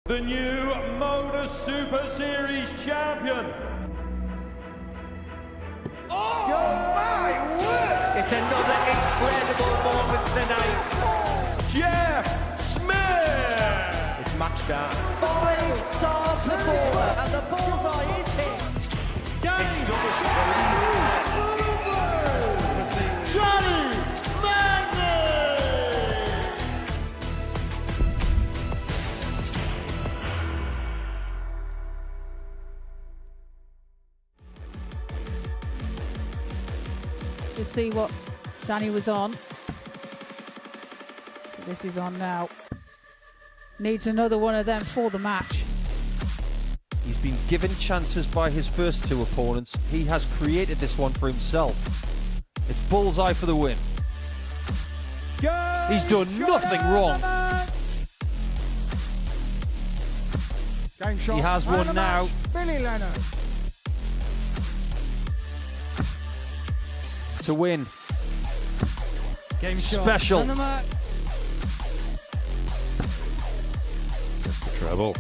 The new Modus Super Series champion. Oh my word! It's another incredible moment tonight. Jeff Smith. It's match start. 5-star performer, and the bullseye is hit. It's Johnny Magny. To see what Danny was on. This is on now. Needs another one of them for the match. He's been given chances by his first two opponents. He has created this one for himself. It's bullseye for the win. He's done nothing wrong. He has one now. Billy Leonard. To win. Game Special. Shot. Treble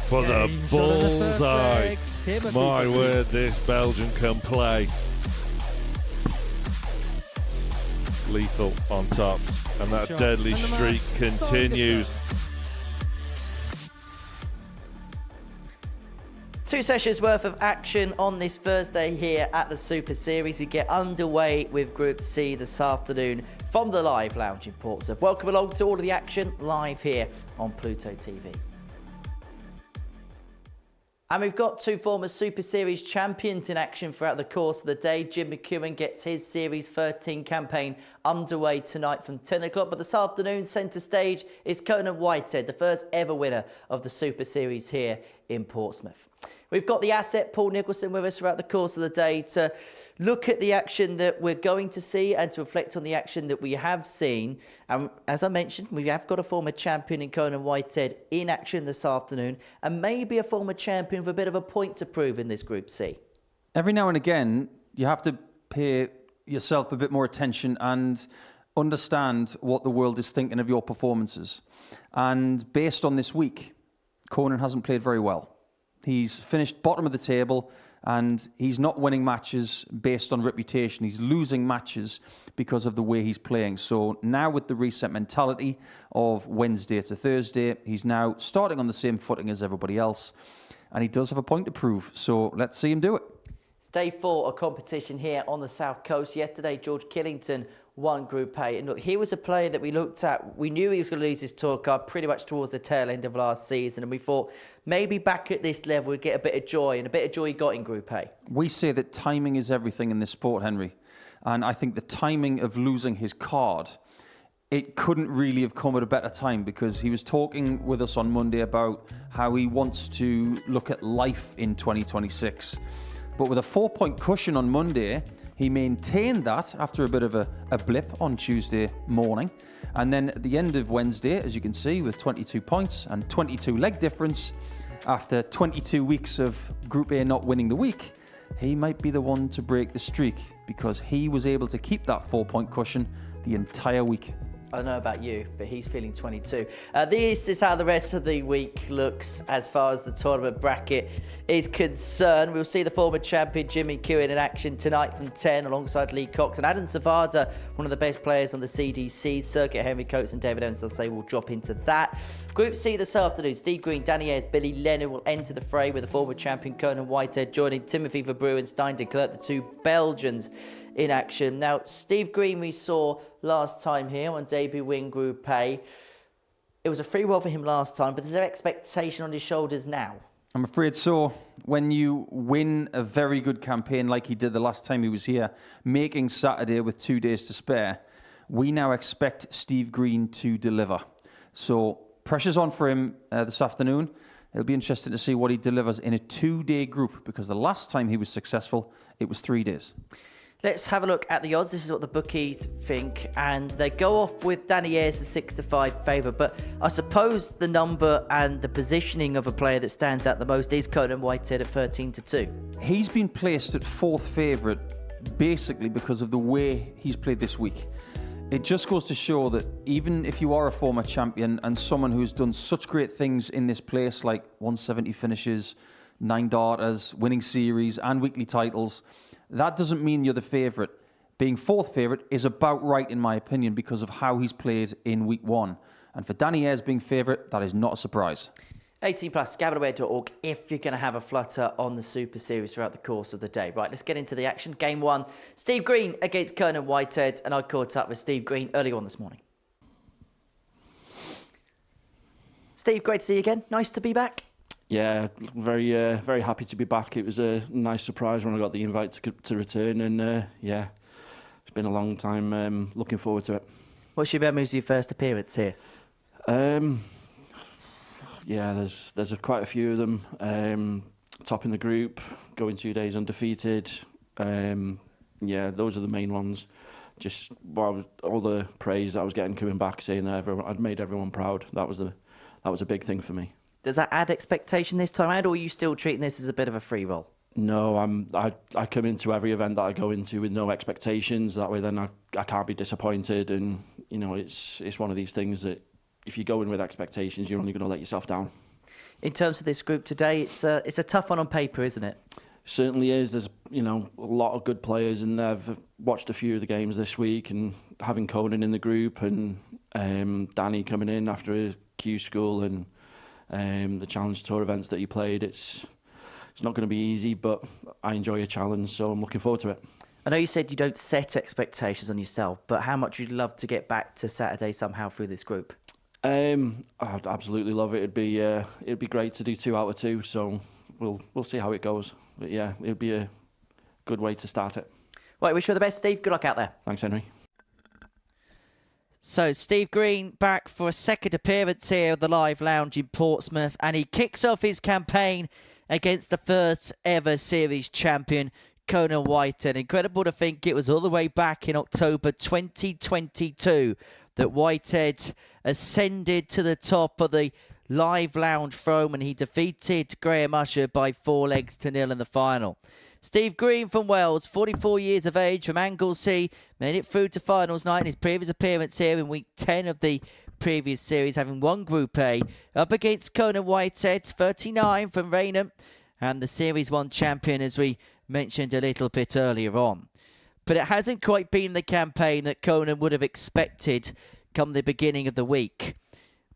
for the Game shot bullseye. of the first leg. Timothy My Verbrugghe. word, this Belgian can play. Lethal on top, and that Shot. deadly And the streak match. continues. Two sessions worth of action on this Thursday here at the Super Series. We get underway with Group C this afternoon from the Live Lounge in Portsmouth. Welcome along to all of the action live here on Pluto TV. And we've got two former Super Series champions in action throughout the course of the day. Jim McEwen gets his Series 13 campaign underway tonight from 10 o'clock. But this afternoon, centre stage is Conan Whitehead, the first ever winner of the Super Series here in Portsmouth. We've got the asset Paul Nicholson with us throughout the course of the day to look at the action that we're going to see and to reflect on the action that we have seen. And as I mentioned, we have got a former champion in Conan Whitehead in action this afternoon, and maybe a former champion with a bit of a point to prove in this Group C. Every now and again, you have to pay yourself a bit more attention and understand what the world is thinking of your performances. And based on this week, Conan hasn't played very well. He's finished bottom of the table, and he's not winning matches based on reputation. He's losing matches because of the way he's playing. So now with the reset mentality of Wednesday to Thursday, he's now starting on the same footing as everybody else. And he does have a point to prove. So let's see him do it. It's day 4 of competition here on the South Coast. Yesterday, George Killington won Group A. And look, he was a player that we looked at. We knew he was going to lose his tour card pretty much towards the tail end of last season. And we thought maybe back at this level, we'd get a bit of joy. And a bit of joy he got in Group A. We say that timing is everything in this sport, Henry. And I think the timing of losing his card, it couldn't really have come at a better time, because he was talking with us on Monday about how he wants to look at life in 2026. But with a 4-point cushion on Monday, he maintained that after a bit of a blip on Tuesday morning. And then at the end of Wednesday, as you can see, with 22 points and 22 leg difference, after 22 weeks of Group A not winning the week, he might be the one to break the streak, because he was able to keep that 4-point cushion the entire week. I don't know about you, but he's feeling 22. This is how the rest of the week looks as far as the tournament bracket is concerned. We'll see the former champion Jimmy McEwen in action tonight from 10 alongside Lee Cox and Adam Zavada, one of the best players on the CDC circuit. Henry Coates and David Evans, I'll say, will drop into that. Group C this afternoon, Steve Green, Danny Ayres, Billy Leonard will enter the fray with the former champion Conan Whitehead joining Timothy Verbrugghe and Stein de Clerck, the two Belgians in action. Now, Steve Green we saw last time here on debut win Group A. It was a free roll for him last time, but is there expectation on his shoulders now? I'm afraid so. When you win a very good campaign like he did the last time he was here, making Saturday with 2 days to spare, we now expect Steve Green to deliver. So pressure's on for him this afternoon. It'll be interesting to see what he delivers in a 2-day group, because the last time he was successful, it was 3 days. Let's have a look at the odds. This is what the bookies think, and they go off with Danny Ayres, the 6-5 favourite. But I suppose the number and the positioning of a player that stands out the most is Conan Whitehead at 13-2. He's been placed at 4th favourite basically because of the way he's played this week. It just goes to show that even if you are a former champion and someone who's done such great things in this place, like 170 finishes, 9 darters, winning series and weekly titles, that doesn't mean you're the favourite. Being fourth favourite is about right, in my opinion, because of how he's played in week 1. And for Danny Ayres being favourite, that is not a surprise. 18 plus, scabbardaware.org if you're going to have a flutter on the Super Series throughout the course of the day. Right, let's get into the action. Game 1, Steve Green against Conan Whitehead, and I caught up with Steve Green earlier on this morning. Steve, great to see you again. Nice to be back. Yeah, very happy to be back. It was a nice surprise when I got the invite to return, and yeah, it's been a long time. Looking forward to it. What's your memories of your first appearance here? Yeah, there's quite a few of them. Topping the group, going 2 days undefeated. Yeah, those are the main ones. Just all the praise that I was getting coming back, saying that I'd made everyone proud. That was a big thing for me. Does that add expectation this time around, or are you still treating this as a bit of a free roll? No, I come into every event that I go into with no expectations. That way, then I can't be disappointed, and you know, it's one of these things that if you go in with expectations, you're only going to let yourself down. In terms of this group today, it's a tough one on paper, isn't it? Certainly is. There's a lot of good players in there. I've watched a few of the games this week, and having Conan in the group and Danny coming in after his Q school and the Challenge Tour events that he played, it's not going to be easy, but I enjoy a challenge, so I'm looking forward to it. I know you said you don't set expectations on yourself, but how much you'd love to get back to Saturday somehow through this group? I'd absolutely love it. It'd be great to do 2 out of 2. So we'll see how it goes. But yeah, it'd be a good way to start it. Right, wish you all the best, Steve. Good luck out there. Thanks, Henry. So Steve Green back for a second appearance here at the Live Lounge in Portsmouth, and he kicks off his campaign against the first ever series champion, Conan Whitehead. Incredible to think it was all the way back in October 2022 that Whitehead ascended to the top of the Live Lounge throne when he defeated Graham Usher by 4-0 in the final. Steve Green from Wales, 44 years of age, from Anglesey, made it through to finals night in his previous appearance here in week 10 of the previous series, having won Group A, up against Conan Whitehead, 39 from Raynham, and the Series 1 champion, as we mentioned a little bit earlier on. But it hasn't quite been the campaign that Conan would have expected come the beginning of the week.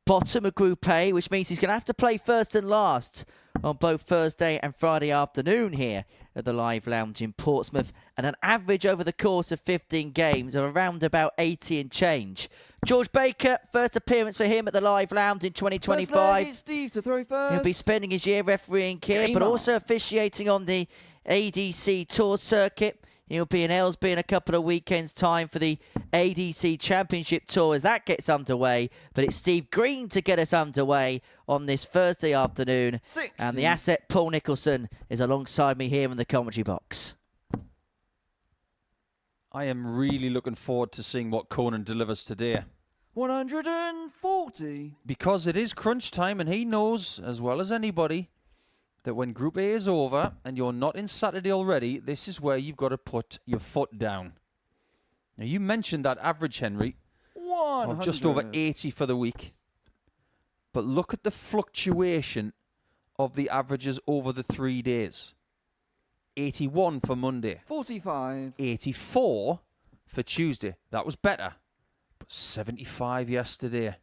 Bottom of Group A, which means he's going to have to play first and last on both Thursday and Friday afternoon here at the Live Lounge in Portsmouth, and an average over the course of 15 games of around about 80 and change. George Baker, first appearance for him at the Live Lounge in 2025. First Steve to throw first. He'll be spending his year refereeing here, but also officiating on the ADC Tour circuit. He'll be in Aylesbury in a couple of weekends' time for the ADC Championship Tour as that gets underway. But it's Steve Green to get us underway on this Thursday afternoon. 60. And the asset, Paul Nicholson, is alongside me here in the commentary box. I am really looking forward to seeing what Conan delivers today. 140. Because it is crunch time, and he knows, as well as anybody, that when Group A is over and you're not in Saturday already, this is where you've got to put your foot down. Now, you mentioned that average, Henry, of just over 80 for the week. But look at the fluctuation of the averages over the 3 days. 81 for Monday. 45. 84 for Tuesday. That was better. But 75 yesterday.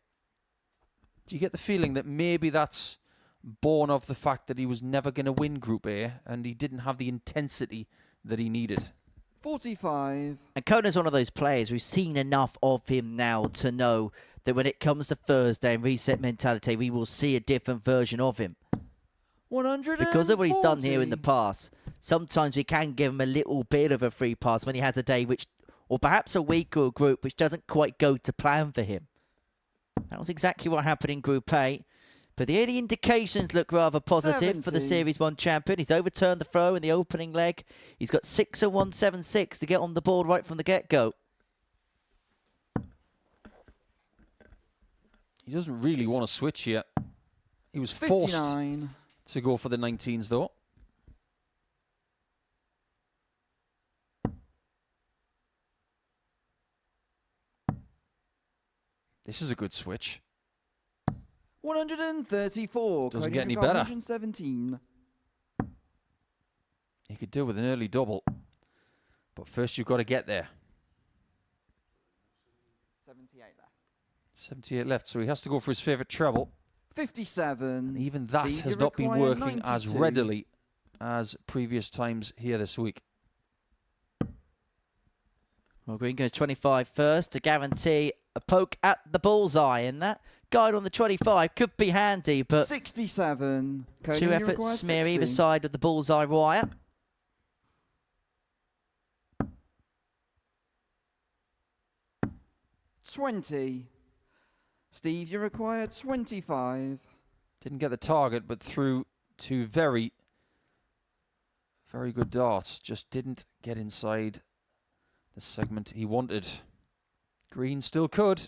Do you get the feeling that maybe that's born of the fact that he was never going to win Group A and he didn't have the intensity that he needed? 45. And Conan's one of those players, we've seen enough of him now to know that when it comes to Thursday and reset mentality, we will see a different version of him. 140. Because of what he's done here in the past, sometimes we can give him a little bit of a free pass when he has a day which, or perhaps a week or a group which doesn't quite go to plan for him. That was exactly what happened in Group A. But the early indications look rather positive 70. for the Series 1 champion. He's overturned the throw in the opening leg. He's got 6 of 176 to get on the board right from the get-go. He doesn't really want to switch yet. He was forced 59. to go for the 19s, though. This is a good switch. 134. Doesn't Cody get any got better. 117. You could do with an early double. But first you've got to get there. 78 left. 78 left, so he has to go for his favourite treble. 57. And even that Steve, has you not been require working as 92. readily as previous times here this week. Well, Green goes 25 first to guarantee a poke at the bullseye, and that guide on the 25 could be handy, but 67. Cody, two you efforts require smear 60. either side of the bullseye wire. $20. Steve, you require 25. Didn't get the target, but threw two very, very good darts. Just didn't get inside the segment he wanted. Green still could.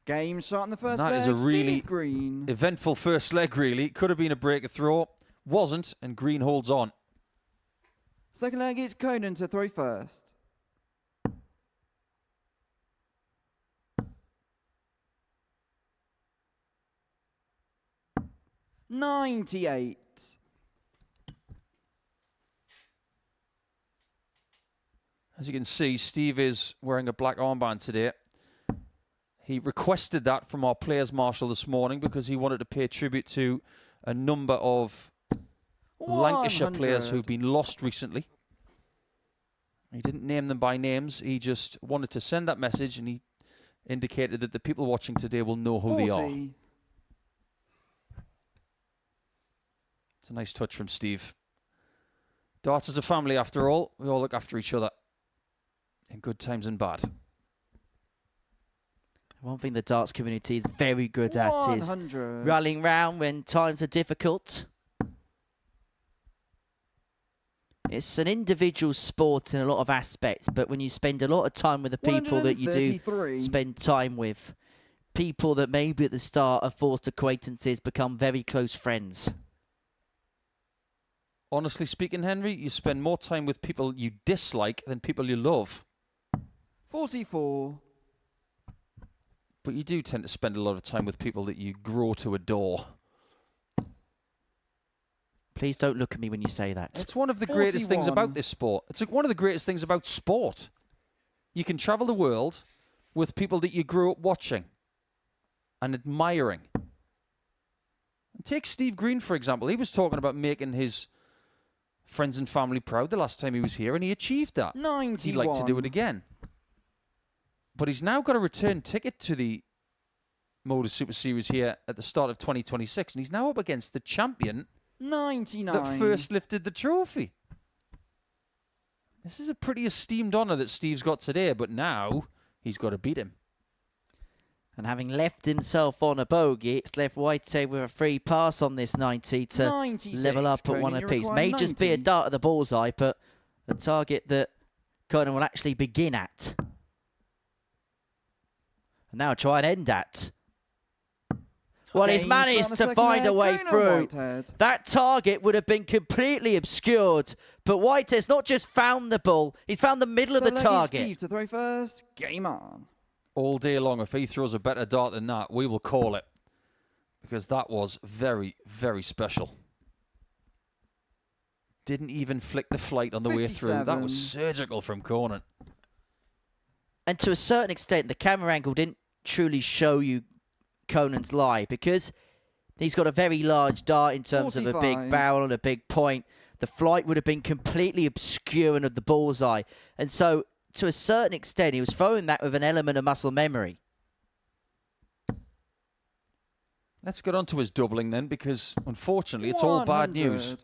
Game shot in the first That leg. is a really Steve Green. eventful first leg, really. Could have been a break of throw. Wasn't, and Green holds on. Second leg is Conan to throw first. $98. As you can see, Steve is wearing a black armband today. He requested that from our players marshal this morning because he wanted to pay tribute to a number of Lancashire players 100. who've been lost recently. He didn't name them by names. He just wanted to send that message, and he indicated that the people watching today will know who they are. 40. It's a nice touch from Steve. Darts is a family after all. We all look after each other in good times and bad. One thing the darts community is very good at is 100. rallying round when times are difficult. It's an individual sport in a lot of aspects, but when you spend a lot of time with the people that you do 133. spend time with, people that maybe at the start are forced acquaintances become very close friends. Honestly speaking, Henry, you spend more time with people you dislike than people you love. 44. But you do tend to spend a lot of time with people that you grow to adore. Please don't look at me when you say that. It's one of the greatest things 41. about this sport. It's one of the greatest things about sport. You can travel the world with people that you grew up watching and admiring. And take Steve Green, for example. He was talking about making his friends and family proud the last time he was here, and he achieved that. 91. He'd like to do it again. But he's now got a return ticket to the Modus Super Series here at the start of 2026, and he's now up against the champion 99. that first lifted the trophy. This is a pretty esteemed honour that Steve's got today, but now he's got to beat him. And having left himself on a bogey, it's left Whitehead with a free pass on this 90 to 96. level up at Conan, one you apiece. require May just be a 90. dart at the bullseye, but a target that Conan will actually begin at. And now try and end at. Well, he's Game shot in managed the to second find leg, a way Conan through. Whitehead. That target would have been completely obscured, but Whitehead's not just found the bull, he's found the middle of the Third leg is target. Steve to throw first. Game on. All day long, if he throws a better dart than that, we will call it. Because that was very, very special. Didn't even flick the flight on the way through. That was 57. surgical from Conan. And to a certain extent, the camera angle didn't truly show you Conan's lie, because he's got a very large dart in terms of a big 45. barrel and a big point. The flight would have been completely obscuring of the bullseye. And so, to a certain extent, he was throwing that with an element of muscle memory. Let's get on to his doubling then, because unfortunately it's all bad news. 100.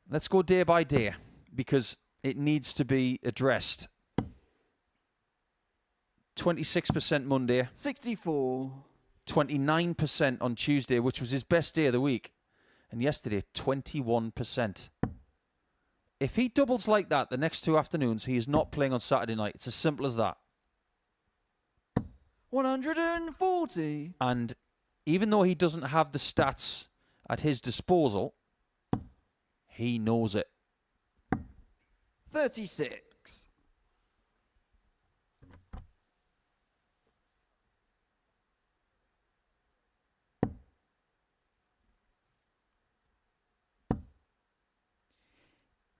Let's go day by day, because it needs to be addressed. 26% Monday, 64. 29% on Tuesday, which was his best day of the week. And yesterday, 21%. If he doubles like that the next two afternoons, he is not playing on Saturday night. It's as simple as that. 140. And even though he doesn't have the stats at his disposal, he knows it. 36.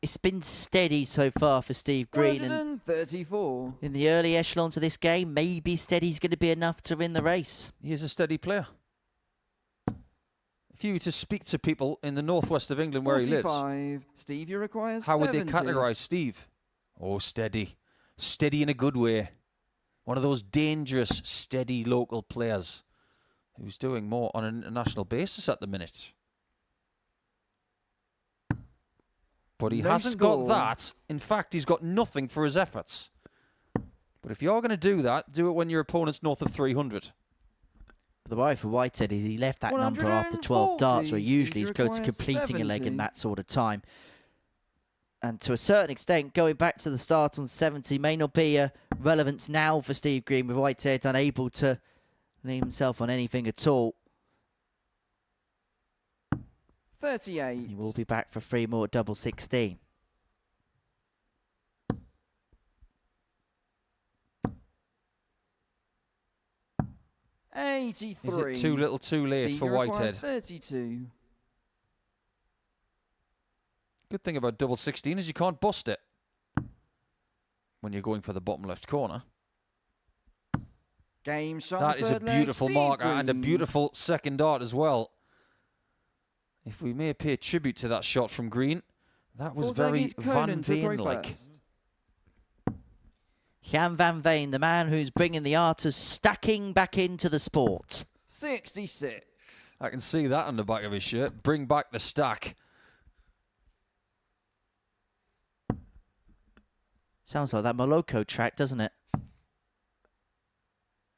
it's been steady so far for Steve Green. And 134. in the early echelons of this game, maybe steady's going to be enough to win the race. He is a steady player. If you were to speak to people in the northwest of England where he lives, 45. Steve, you require how would 70. they categorise Steve? Oh, steady. Steady in a good way. One of those dangerous, steady local players who's doing more on an international basis at the minute. But he hasn't got that. In fact, he's got nothing for his efforts. But if you're going to do that, do it when your opponent's north of 300. The worry for Whitehead is he left that number after 12 darts, where usually he's close to completing a leg in that sort of time. And to a certain extent, going back to the start on 70 may not be a relevance now for Steve Green, with Whitehead unable to lean himself on anything at all. 38. He will be back for 3 more double 16. $83. Is it too little too late Steve, for you require Whitehead? 32. Good thing about double 16 is you can't bust it when you're going for the bottom left corner. Game shot. That is a beautiful marker and a beautiful second dart as well. If we may pay tribute to that shot from Green, that was very Van Veen-like. Jan Van Veen, the man who's bringing the art of stacking back into the sport. 66. I can see that on the back of his shirt. Bring back the stack. Sounds like that Moloko track, doesn't it?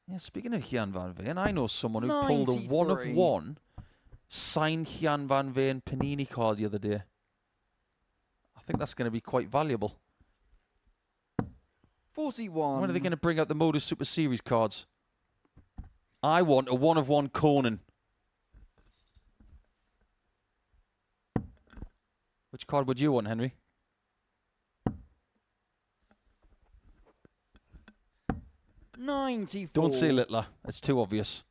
Yeah, speaking of Jan Van Veen, I know someone who pulled a 1 of 1 signed Jan Van Veen Panini card the other day. I think that's going to be quite valuable. 41. When are they going to bring out the Modus Super Series cards? I want a 1 of 1 Conan. Which card would you want, Henry? 94. Don't say Littler. It's too obvious.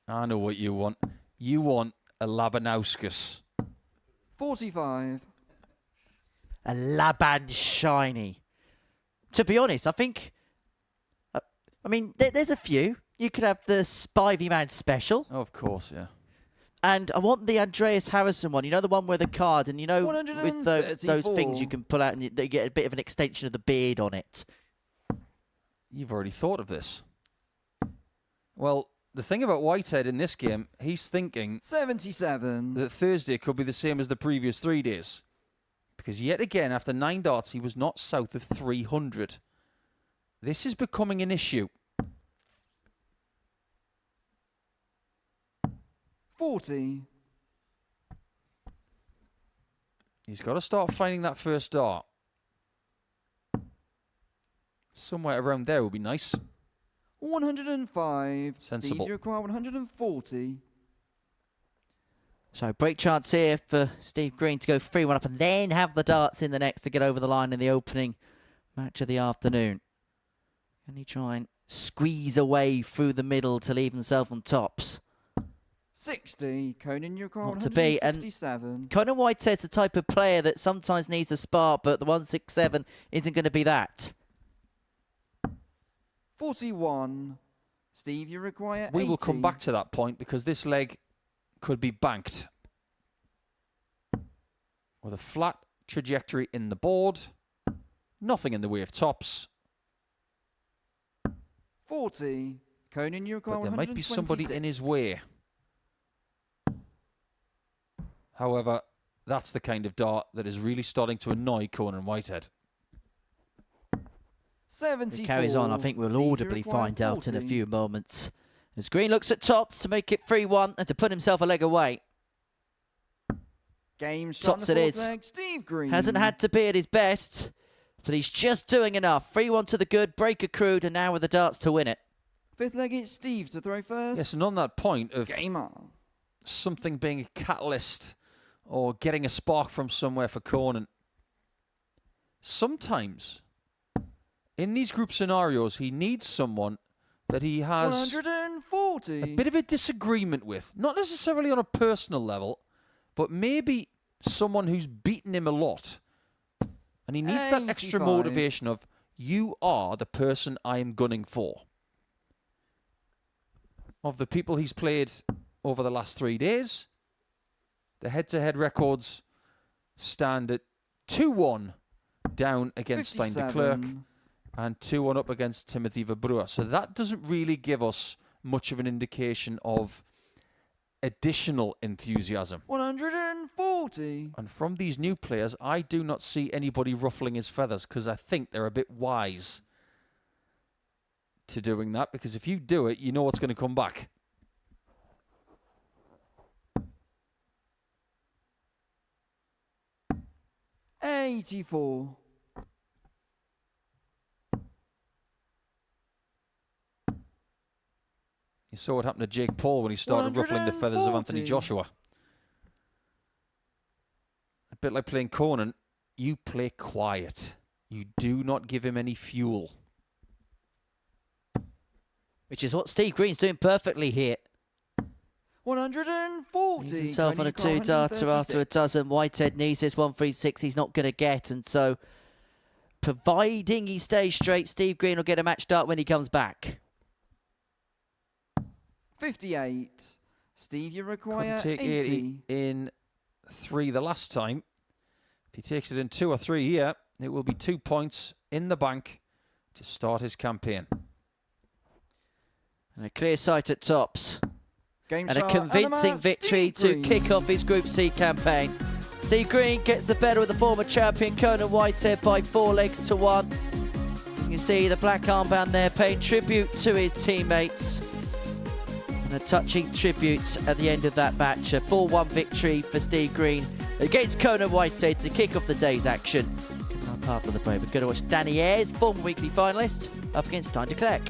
I know what you want. You want a Labanauskas. 45. A Laban shiny. To be honest, I think... I mean, there's a few. You could have the Spivey Man Special. Oh, of course, yeah. And I want the Andreas Harrison one. You know, the one with the card, and you know, with those things you can pull out and you get a bit of an extension of the beard on it. You've already thought of this. Well, the thing about Whitehead in this game, he's thinking 77. that Thursday could be the same as the previous 3 days. Because yet again, after 9 darts, he was not south of 300. This is becoming an issue. 40. He's got to start finding that first dart. Somewhere around there would be nice. 105. Sensible. Steve, you require 140. So, break chance here for Steve Green to go 3-1 up and then have the darts in the next to get over the line in the opening match of the afternoon. Can he try and squeeze away through the middle to leave himself on tops? 60. Conan, you require Not to be, 167. and Conan Whitehead's the type of player that sometimes needs a spark, but the 167 isn't going to be that. 41. Steve, you require 80. We will come back to that point because this leg could be banked. With a flat trajectory in the board. Nothing in the way of tops. 40. Conan, you require But there might be somebody in his way. However, that's the kind of dart that is really starting to annoy Conan Whitehead. 74. It carries on. I think we'll audibly find out in a few moments. As Green looks at tops to make it 3-1 and to put himself a leg away. Game shot Tops it is. leg. Steve Green. Hasn't had to be at his best, but he's just doing enough. 3-1 to the good, break accrued, and now with the darts to win it. Fifth leg, it's Steve to throw first. Yes, and on that point of Game on. something being a catalyst or getting a spark from somewhere for Conan, sometimes in these group scenarios, he needs someone that he has 140. a bit of a disagreement with. Not necessarily on a personal level, but maybe someone who's beaten him a lot. And he needs that extra 85. motivation of, you are the person I am gunning for. Of the people he's played over the last 3 days, the head-to-head records stand at 2-1 down against Stein de 57. Clerck and 2-1 up against Timothy Verbrugghe. So that doesn't really give us much of an indication of additional enthusiasm. 140. And from these new players, I do not see anybody ruffling his feathers because I think they're a bit wise to doing that, because if you do it, you know what's going to come back. $84. You saw what happened to Jake Paul when he started ruffling the feathers of Anthony 140. Joshua. A bit like playing Conan, you play quiet. You do not give him any fuel. Which is what Steve Green's doing perfectly here. 140. He's himself on a Cody 2-darter after a 136. dozen. Whitehead needs this 136 he's not going to get. And so, providing he stays straight, Steve Green will get a match start when he comes back. 58. Steve, you require Couldn't take 80. in 3 the last time. If he takes it in 2 or 3 here, it will be 2 points in the bank to start his campaign. And a clear sight at tops. Game And a shot convincing match, victory Steve to Green. kick off his Group C campaign. Steve Green gets the better of the former champion Conan Whitehead by 4 legs to 1. You can see the black armband there paying tribute to his teammates. And a touching tribute at the end of that match. A 4-1 victory for Steve Green against Conan Whitehead to kick off the day's action. On part of the break, we're going to watch Danny Ayres, former weekly finalist, up against Stein de Clerck.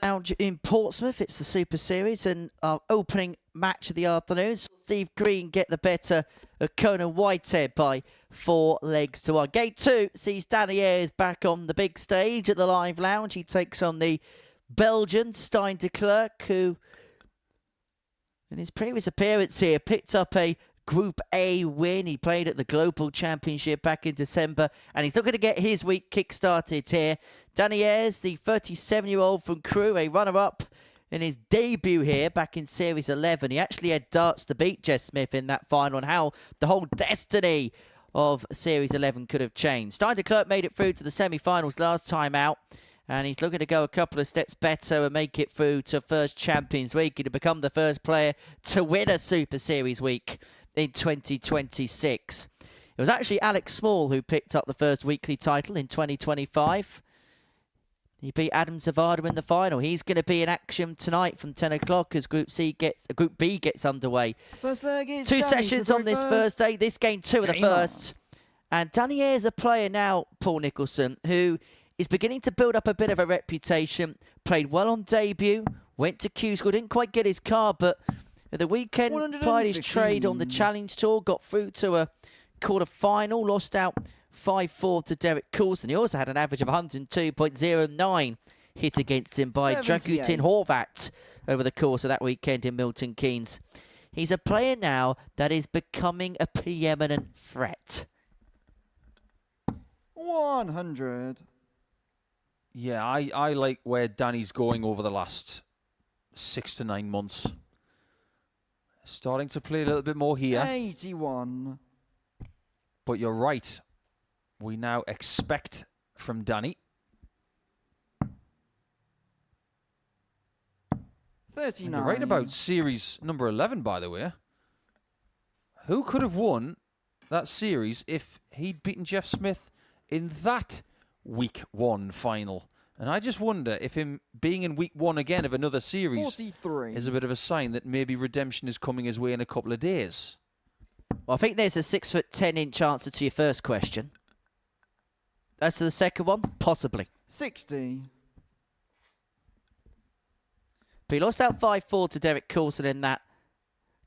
Lounge in Portsmouth. It's the Super Series and our opening match of the afternoon. Steve Green get the better of Conan Whitehead by 4 legs to 1. Game 2 sees Danny Ayres back on the big stage at the Live Lounge. He takes on the Belgian Clerck, who in his previous appearance here picked up a Group A win. He played at the Global Championship back in December, and he's looking to get his week kick-started here. Danny Ayres, the 37-year-old from Crewe, a runner-up in his debut here back in Series 11. He actually had darts to beat Jess Smith in that final, and how the whole destiny of Series 11 could have changed. Clerck made it through to the semi-finals last time out, and he's looking to go a couple of steps better and make it through to first Champions Week and to become the first player to win a Super Series week in 2026. It was actually Alex Small who picked up the first weekly title in 2025. He beat Adam Zavada in the final. He's going to be in action tonight from 10 o'clock as Group B gets underway. First leg is 2 Danny sessions to on this throw first first. day. This game 2 of the Game on. first. And Danny Ayres is a player now, Paul Nicholson, who is beginning to build up a bit of a reputation. Played well on debut, went to Q School, didn't quite get his card, but at the weekend plied his trade on the 115. Challenge Tour, got through to a quarter-final, lost out 5-4 to Derek Coulson. He also had an average of 102.09 hit against him by 78. Dragutin Horvat over the course of that weekend in Milton Keynes. He's a player now that is becoming a preeminent threat. 100. Yeah, I like where Danny's going over the last 6 to 9 months. Starting to play a little bit more here. 81. But you're right. We now expect from Danny. 39. And you're right about series number 11, by the way. Who could have won that series if he'd beaten Jeff Smith in that week 1 final? And I just wonder if him being in week 1 again of another series 43. is a bit of a sign that maybe redemption is coming his way in a couple of days. Well, I think there's a 6'10" answer to your first question. As to the second one, possibly. 60. But he lost out 5-4 to Derek Coulson in that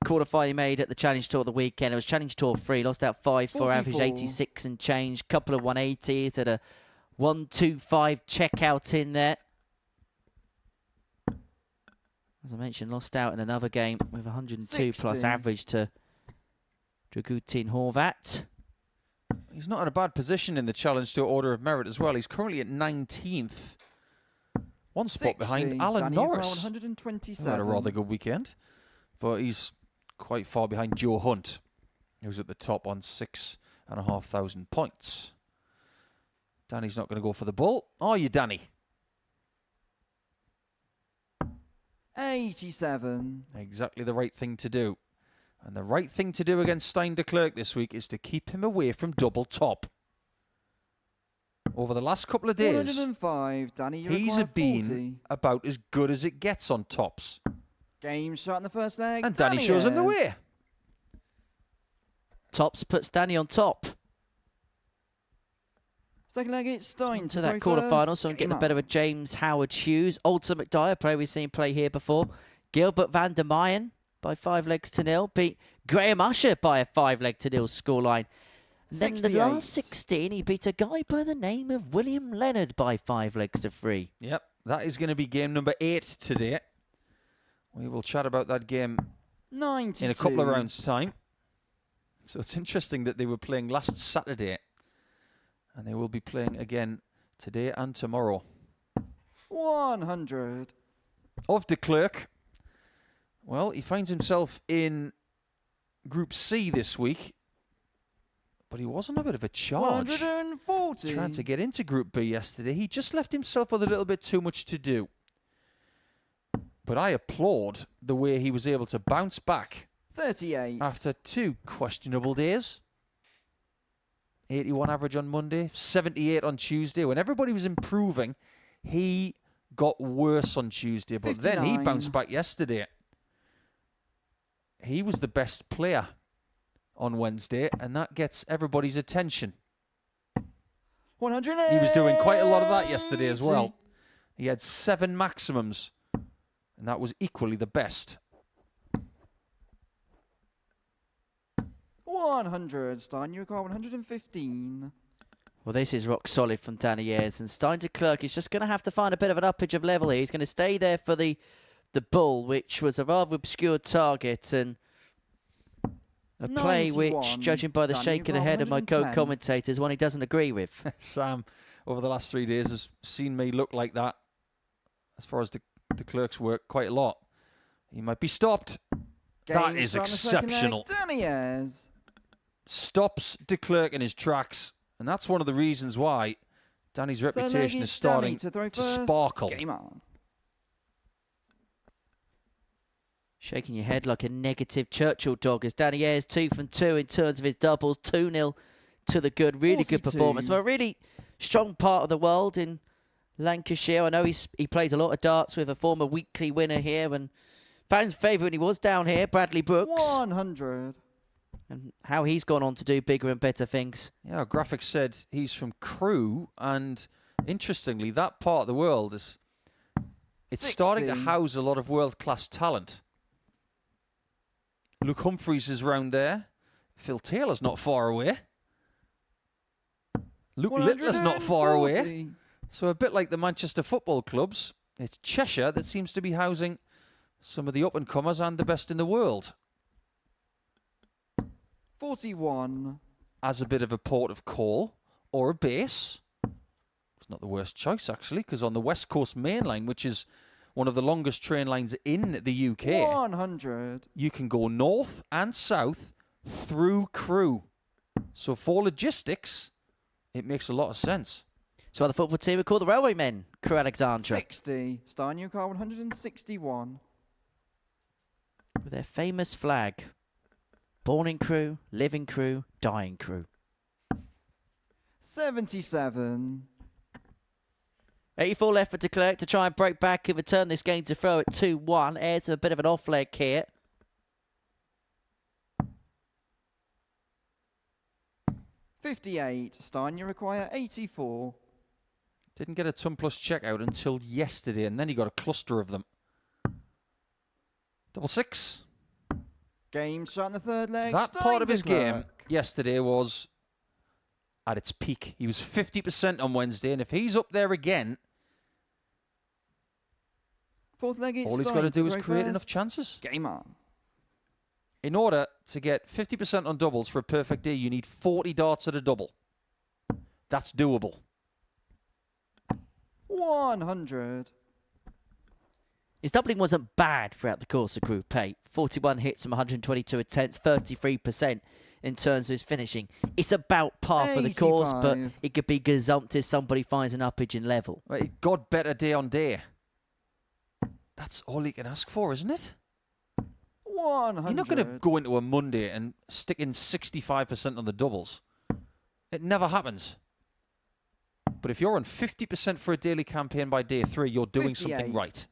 quarterfinal he made at the Challenge Tour the weekend. It was Challenge Tour 3. Lost out 5-4, average 44. 86 and change. Couple of 180s at a 125 checkout in there. As I mentioned, lost out in another game with 102 plus 60. average to Dragutin Horvat. He's not in a bad position in the Challenge Tour Order of Merit as well. He's currently at 19th. 1 spot 60. behind Alan Danny Norris. Brown, Who 127. had a rather good weekend. But he's quite far behind Joe Hunt, who's at the top on 6,500 points. Danny's not going to go for the bull. Are you, Danny? 87. Exactly the right thing to do. And the right thing to do against Clerck this week is to keep him away from double top. Over the last couple of days, 105. Danny, you he's require been 40. about as good as it gets on tops. Game shot in the first leg. And Danny shows him the Ayres. way. Tops puts Danny on top. Second leg, it's Stein To that quarterfinal, so I'm getting the better of James Howard Hughes. Alton McDyer, player we've seen play here before. Gilbert van der Meyen by 5 legs to 0. Beat Graham Usher by a 5-leg to 0 scoreline. Then the 68. last 16, he beat a guy by the name of William Leonard by 5 legs to 3. Yep, that is going to be game number 8 today. We will chat about that game 92. in a couple of rounds' time. So it's interesting that they were playing last Saturday, and they will be playing again today and tomorrow. 100. Of de Clerck, well, he finds himself in Group C this week, but he was on a bit of a charge. 140. Trying to get into Group B yesterday. He just left himself with a little bit too much to do. But I applaud the way he was able to bounce back 38. after 2 questionable days. 81 average on Monday, 78 on Tuesday. When everybody was improving, he got worse on Tuesday. But then he 59. bounced back yesterday. He was the best player on Wednesday, and that gets everybody's attention. 180. He was doing quite a lot of that yesterday as well. He had 7 maximums, and that was equally the best. 100. Stein, you require 115. Well, this is rock solid from Danny Ayres, and Stein to Clerck is just going to have to find a bit of an uppage of level here. He's going to stay there for the bull, which was a rather obscure target, and a play which, judging by the shake of the head of my co-commentators, one he doesn't agree with. Sam, over the last 3 days, has seen me look like that, as far as the Clerck's work, quite a lot. He might be stopped. That is exceptional. Danny Ayres Stops de Clerck in his tracks. And that's one of the reasons why Danny's reputation is starting to sparkle. Game on. Shaking your head like a negative Churchill dog as Danny Ayres 2 from 2 in terms of his doubles. 2-0 to the good. Really 42. good performance. From a really strong part of the world in Lancashire. I know he plays a lot of darts with a former weekly winner here. And fans' favourite when he was down here, Bradley Brooks. 100. And how he's gone on to do bigger and better things. Yeah, Graphics said he's from Crewe, and interestingly, that part of the world it's 60. starting to house a lot of world-class talent. Luke Humphreys is round there. Phil Taylor's not far away. Luke Littler's not far away. So a bit like the Manchester football clubs, it's Cheshire that seems to be housing some of the up-and-comers and the best in the world. 41. As a bit of a port of call or a base. It's not the worst choice, actually, because on the West Coast Main Line, which is one of the longest train lines in the UK, 100. you can go north and south through Crewe. So for logistics, it makes a lot of sense. So the football team are called the Railwaymen, Crewe Alexandra. 60. Stein, you require 161. With their famous flag. Born in Crewe, live in Crewe, die in Crewe. 77. 84 left for de Clerck to try and break back and return this game to throw at 2-1. Ayres with a bit of an off leg here. $58. Stein, you require 84. Didn't get a ton plus checkout until yesterday, and then he got a cluster of them. 66. Game shot in the third leg. That Stein part of to his game Clerck. yesterday was at its peak. He was 50% on Wednesday, and if he's up there again, Fourth leg. all he's got to do is create enough chances. Game on. In order to get 50% on doubles for a perfect day, you need 40 darts at a double. That's doable. 100. His doubling wasn't bad throughout the course of Group 8. 41 hits from 122 attempts, 33% in terms of his finishing. It's about par for the course, but it could be gazumped if somebody finds an uppage in level. Well, it got better day on day. That's all he can ask for, isn't it? 100. You're not going to go into a Monday and stick in 65% on the doubles. It never happens. But if you're on 50% for a daily campaign by day 3, you're doing 58. something right.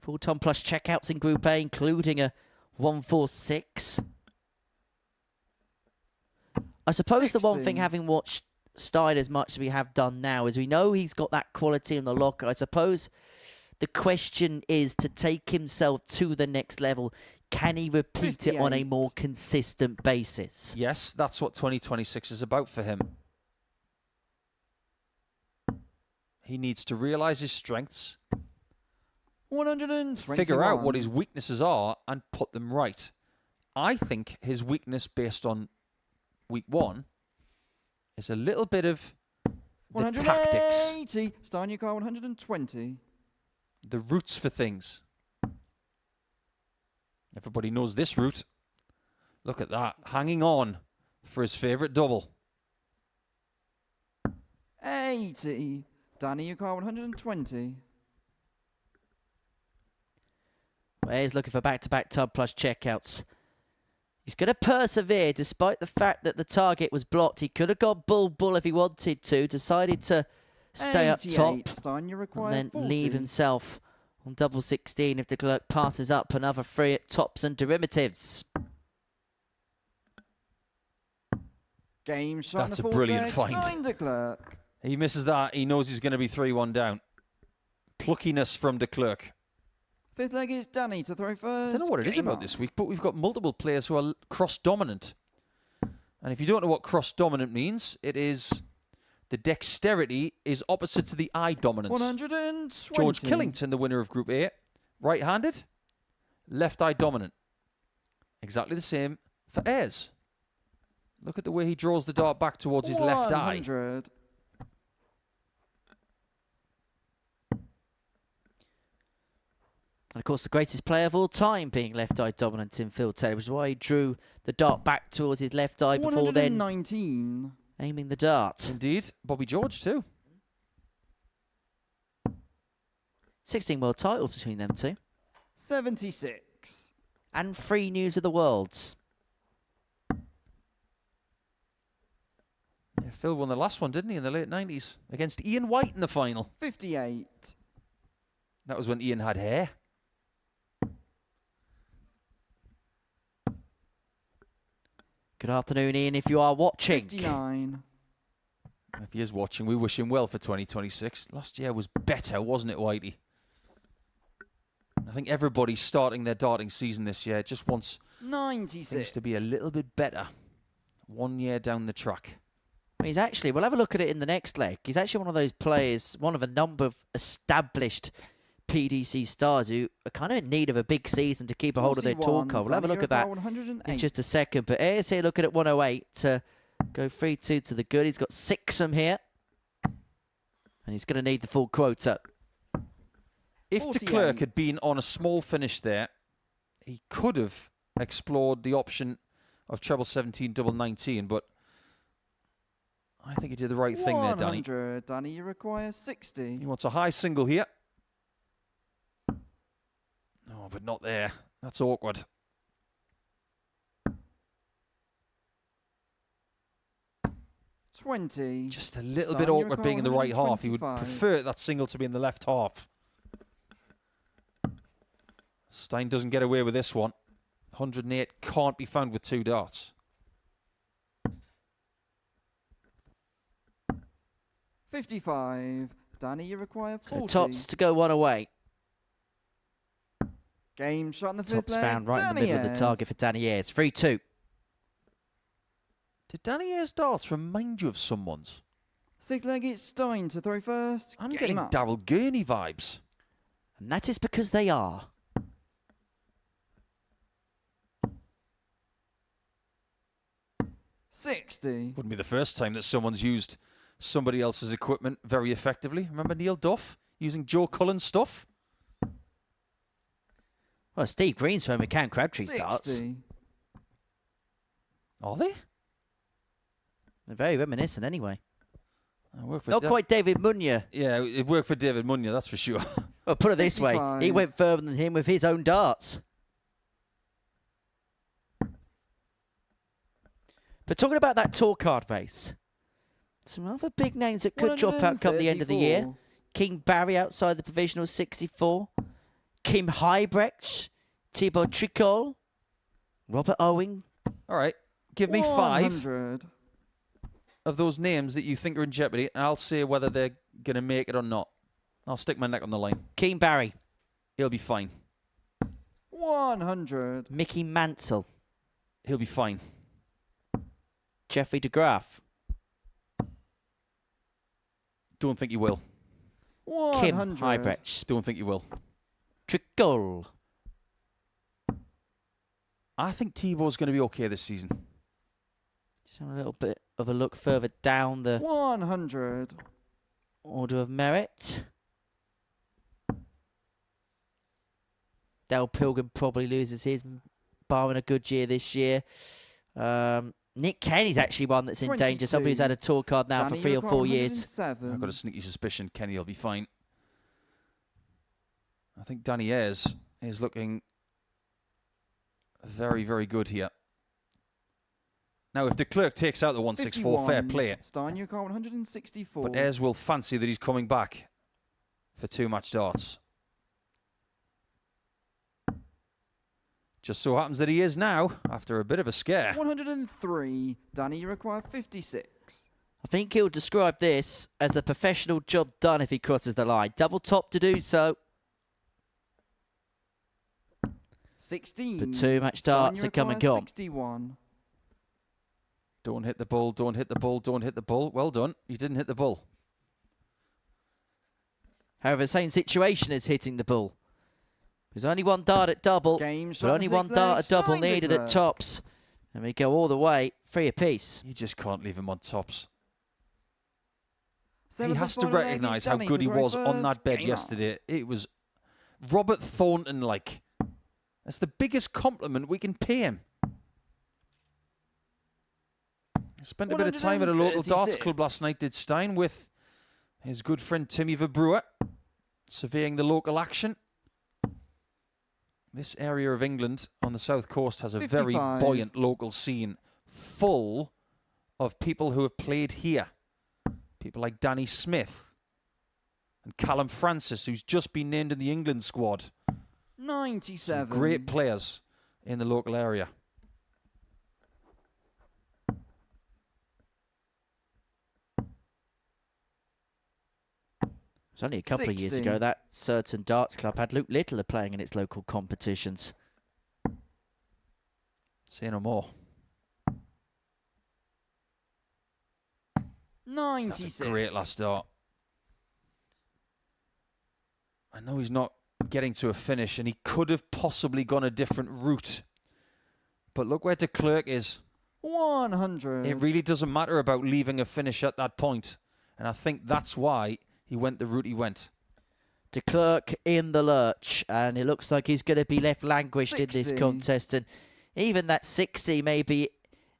Full-time plus checkouts in Group A, including a 146. I suppose the one 60. thing, having watched Stein as much as we have done now, is we know he's got that quality in the locker. I suppose the question is to take himself to the next level. Can he repeat it on a 58. more consistent basis? Yes, that's what 2026 is about for him. He needs to realise his strengths, 121. figure out what his weaknesses are, and put them right. I think his weakness, based on week 1, is a little bit of the tactics, 180. Stein, you require 120. the routes for things. Everybody knows this route. Look at that, hanging on for his favourite double. 80. Danny, you require 120. Well, he's looking for back-to-back tub plus checkouts. He's going to persevere despite the fact that the target was blocked. He could have got bull if he wanted to. Decided to stay up 88. top Stein, you require and then 40. leave himself on double 16 if de Clerck passes up another 3 at tops and derivatives. Game shot in That's the a fourth brilliant leg. find. Stein to Clerck. He misses that. He knows he's going to be 3-1 down. Pluckiness from de Clerck. Fifth leg is Danny to throw first. I don't know what it is Game about on. this week, but we've got multiple players who are cross-dominant. And if you don't know what cross-dominant means, it is the dexterity is opposite to the eye dominance. 120. George Killington, the winner of Group A, right-handed, left-eye dominant. Exactly the same for Ayres. Look at the way he draws the dart back towards his left eye. 100. And of course, the greatest player of all time being left-eye dominant in Phil Taylor, which is why he drew the dart back towards his left eye before then 119. aiming the dart. Indeed. Bobby George, too. 16 world titles between them two. 76. And 3 News of the Worlds. Yeah, Phil won the last one, didn't he, in the late 90s? Against Ian White in the final. 58. That was when Ian had hair. Good afternoon, Ian, if you are watching. 59. If he is watching, we wish him well for 2026. Last year was better, wasn't it, Whitey? I think everybody's starting their darting season this year just wants 96. things to be a little bit better 1 year down the track. He's actually, we'll have a look at it in the next leg. He's actually one of those players, one of a number of established PDC stars who are kind of in need of a big season to keep a hold of their tour card. We'll have a look at that in just a second. But Ayres here looking at 108 to go 3-2 to the good. He's got 6 from here. And he's going to need the full quota. If de Clerck had been on a small finish there, he could have explored the option of treble 17, double 19, but I think he did the right thing there, Danny. 100. Danny, you require 60. He wants a high single here. No, but not there. That's awkward. $20. Just a little Stein, bit you awkward being in the right require half. He would 125. prefer that single to be in the left half. Stein doesn't get away with this one. 108 can't be found with 2 darts. 55. Danny, you require 40. So tops to go 1 away. Game shot in the fifth Tops leg. found right in the middle of the Ayres. target for Danny Ayres. 3-2. Did Danny Ayres' darts remind you of someone's? Sixth leg, it's Stein to throw first. I'm Game getting up. Daryl Gurney vibes. And that is because they are. $60. Wouldn't be the first time that someone's used somebody else's equipment very effectively. Remember Neil Duff using Joe Cullen's stuff? Well, Steve Green's from McCann Crabtree's darts. 60. Are they? They're very reminiscent anyway. Worked for Not quite David Munya. Yeah, it worked for David Munya, that's for sure. Well, put it this way. 55. He went further than him with his own darts. But talking about that tour card race, some other big names that could drop out come the end of the year. 134. King Barry outside the provisional 64. Kim Heibrecht. Thibaut Tricol. Robert Owen. All right, give me 5 100. of those names that you think are in jeopardy, and I'll say whether they're going to make it or not. I'll stick my neck on the line. King Barry. He'll be fine. 100. Mickey Mansell. He'll be fine. Jeffrey de Graaf. Don't think he will. Kim 100. Heibrecht. Don't think he will. Tricol. I think Thibaut's going to be okay this season. Just have a little bit of a look further down the 100. order of merit. Dale Pilgrim probably loses his, barring a good year this year. Nick Kenny's actually one that's in danger. 22. Somebody who's had a tour card now Danny, for 3 you or require 4 years. 107. I've got a sneaky suspicion Kenny will be fine. I think Danny Ayres is looking very, very good here. Now, if de Clerck takes out the 164, fair 51. play. Stein, you require 164. But Ayres will fancy that he's coming back for 2 match darts. Just so happens that he is now, after a bit of a scare. 103. Danny, you require 56. I think he'll describe this as the professional job done if he crosses the line. Double top to do so. 16. The 2 match darts are come and gone. 61. Don't hit the bull, don't hit the bull, don't hit the bull. Well done. You didn't hit the bull. However, same situation as hitting the bull. There's only one dart at double, but only one dart at double needed at tops. And we go all the way, 3 apiece. You just can't leave him on tops. He Seventh has and to final leg is recognise how Danny good to he throw was on that first. bed Game yesterday. It was Robert Thornton-like. That's the biggest compliment we can pay him. He spent a bit of time at a local darts club last night, did Stein, with his good friend Timmy Verbrugghe, surveying the local action. This area of England on the south coast has a 55. very buoyant local scene, full of people who have played here. People like Danny Smith and Callum Francis, who's just been named in the England squad. 97. Some great players in the local area. It was only a couple of years ago that certain darts club had Luke Littler playing in its local competitions. Say no more. 96. That's a great last start. I know he's not getting to a finish, and he could have possibly gone a different route. But look where Clerck is. 100. It really doesn't matter about leaving a finish at that point. And I think that's why he went the route he went. Clerck in the lurch, and it looks like he's going to be left languished 60. in this contest. And even that 60 may be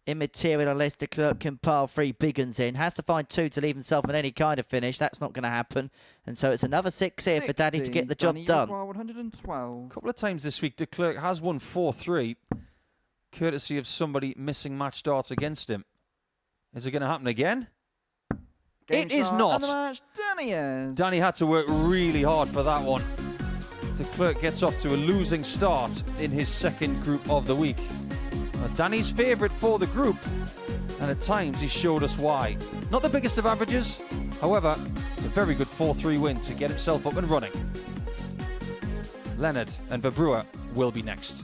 immaterial unless Clerck can pile 3 big uns in. Has to find 2 to leave himself in any kind of finish. That's not going to happen. And so it's another 6 here for Danny to get the job done. 112. A couple of times this week, Clerck has won 4-3, courtesy of somebody missing match darts against him. Is it going to happen again? Game it is start not. and the match, Danny is. Danny had to work really hard for that one. Clerck gets off to a losing start in his second group of the week. Danny's favourite for the group, and at times he showed us why. Not the biggest of averages, however, it's a very good 4-3 win to get himself up and running. Leonard and Verbrugghe will be next.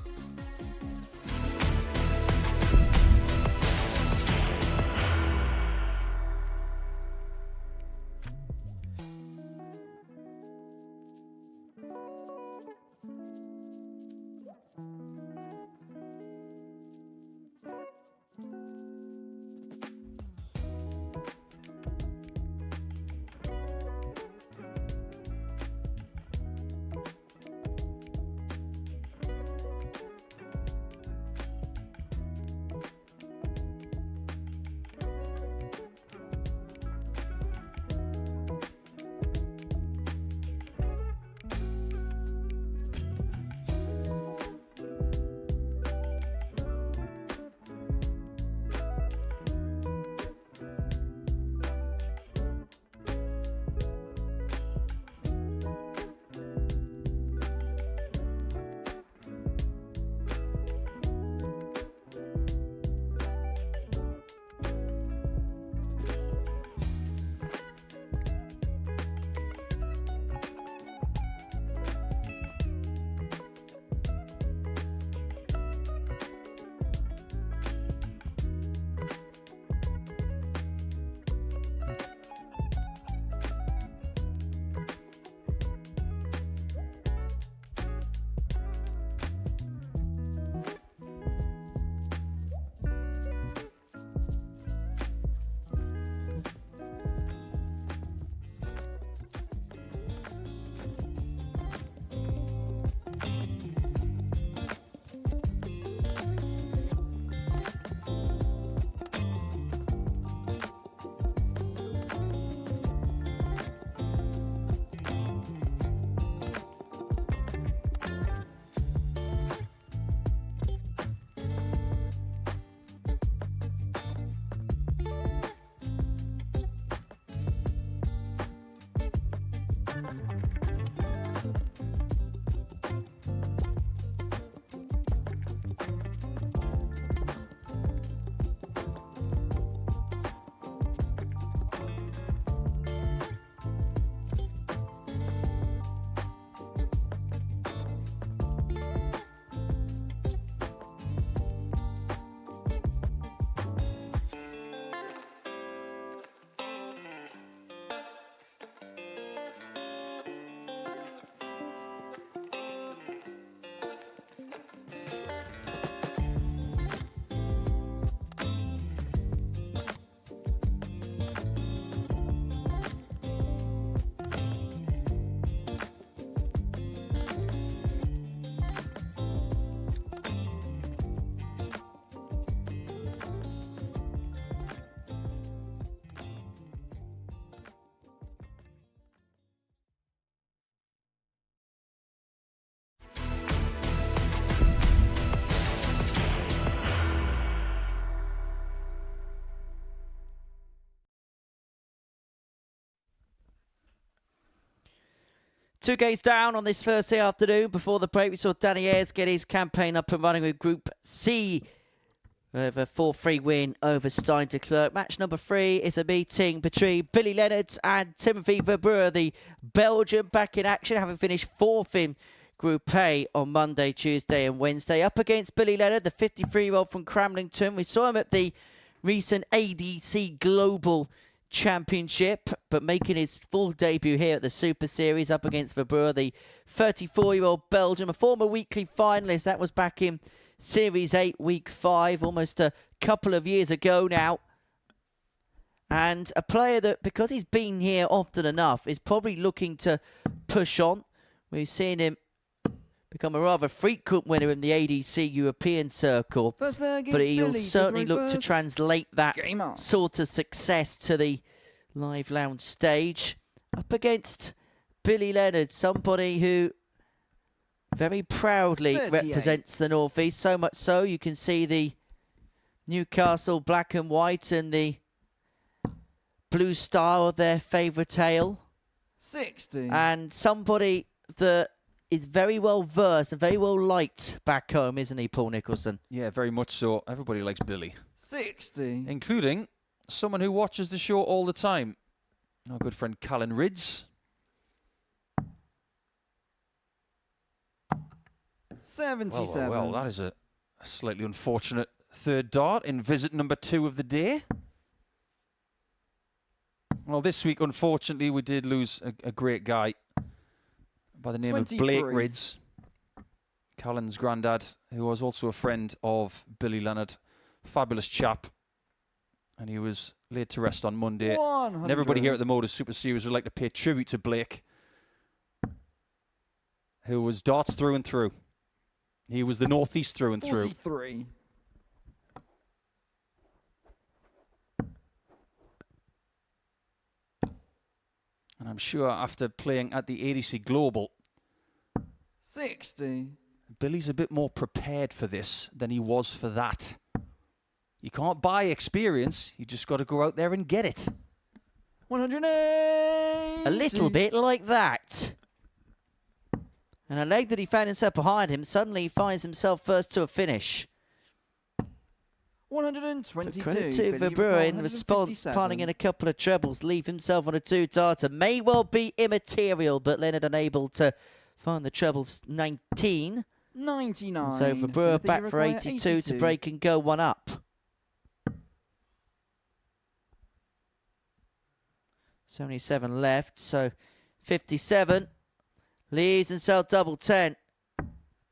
2 games down on this Thursday afternoon. Before the break, we saw Danny Ayres get his campaign up and running with Group C with a 4-3 win over Clerck. Match number 3 is a meeting between Billy Leonard and Timothy Verbrugghe, the Belgian, back in action, having finished 4th in Group A on Monday, Tuesday and Wednesday. Up against Billy Leonard, the 53-year-old from Cramlington. We saw him at the recent ADC Global Championship, but making his full debut here at the Super Series up against Verbrugghe, the 34-year-old Belgian, a former weekly finalist. That was back in Series 8, Week 5, almost a couple of years ago now. And a player that, because he's been here often enough, is probably looking to push on. We've seen him become a rather frequent winner in the ADC European Circle, but he'll certainly look to translate that sort of success to the live lounge stage. Up against Billy Leonard, somebody who very proudly represents the North East, so much so you can see the Newcastle black and white and the blue style of their favourite tail. 60. And somebody that is very well versed and very well liked back home, isn't he, Paul Nicholson? Yeah, very much so. Everybody likes Billy. 60. Including someone who watches the show all the time. Our good friend Callan Rids. 77. Well, that is a slightly unfortunate third dart in visit number 2 of the day. Well, this week, unfortunately, we did lose a great guy by the name 23. of Blake Rids, Callan's granddad, who was also a friend of Billy Leonard. Fabulous chap. And he was laid to rest on Monday. 100. And everybody here at the Modus Super Series would like to pay tribute to Blake, who was darts through and through. He was the Northeast through and through. 43. And I'm sure after playing at the ADC Global, 60. Billy's a bit more prepared for this than he was for that. You can't buy experience. You just got to go out there and get it. 180. A little bit like that. And a leg that he found himself behind him, suddenly he finds himself first to a finish. 122. Credit to Verbrugghe in response, piling in a couple of trebles, leave himself on a 2-darter. May well be immaterial, but Leonard unable to find the trebles. 19. 99. And so Verbrugghe back for 82 to break and go 1 up. 77 left, so 57. Leaves himself double 10.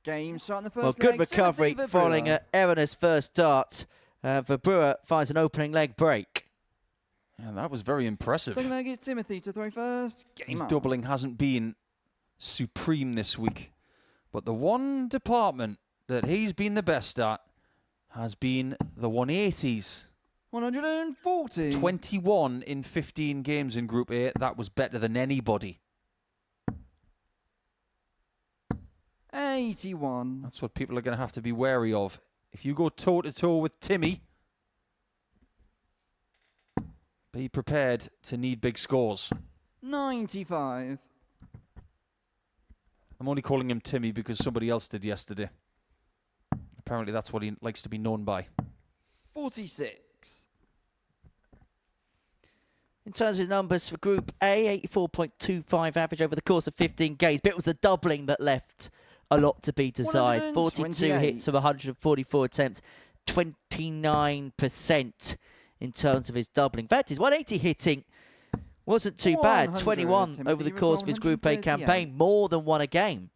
Game shot in the first Well, good leg, recovery Timothy following Verbrugghe. an erroneous first dart. Verbrugghe finds an opening leg break. Yeah, that was very impressive. Second leg is Timothy to throw first. Game His on. doubling hasn't been supreme this week. But the one department that he's been the best at has been the 180s. 140. 21 in 15 games in Group A. That was better than anybody. 81. That's what people are going to have to be wary of. If you go toe-to-toe with Timmy, be prepared to need big scores. 95. I'm only calling him Timmy because somebody else did yesterday. Apparently that's what he likes to be known by. 46. In terms of his numbers for Group A, 84.25 average over the course of 15 games. But it was the doubling that left a lot to be desired. 42 hits of 144 attempts, 29% in terms of his doubling. In fact, his 180 hitting wasn't too bad. 21 over the course of his Group A campaign, more than one a game.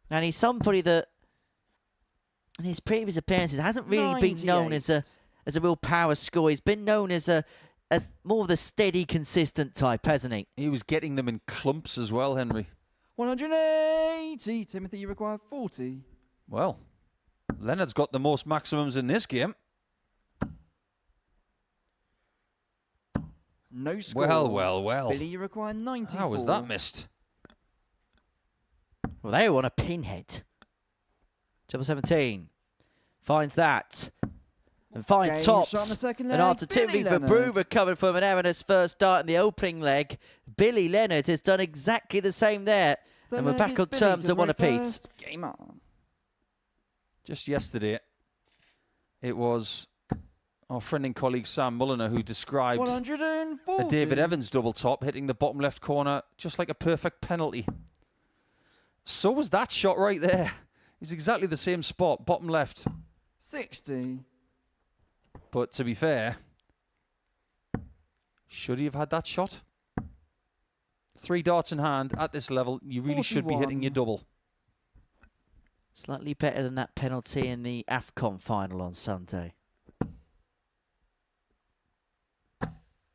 And he's somebody that, in his previous appearances, hasn't really been known as a real power scorer. He's been known as a more of the steady, consistent type, hasn't he? He was getting them in clumps as well, Henry. 180. Timothy, you require 40. Well, Leonard's got the most maximums in this game. No score. Well. Billy, you require 94. How was that missed? Well, they were on a pinhead. Double 17 finds that. And fine Game tops. shot on the second And leg, after Billy Timothy Verbrugghe Leonard. recovered from an erroneous first start in the opening leg, Billy Leonard has done exactly the same there. Third And we're leg back is on Billy terms to at one throw apiece. first. Game on. Just yesterday, it was our friend and colleague Sam Mulliner who described 140. a David Evans double top hitting the bottom left corner just like a perfect penalty. So was that shot right there. It's exactly the same spot, bottom left. 60. But to be fair, should he have had that shot? 3 darts in hand at this level, you really should be hitting your 41. double. Slightly better than that penalty in the AFCON final on Sunday.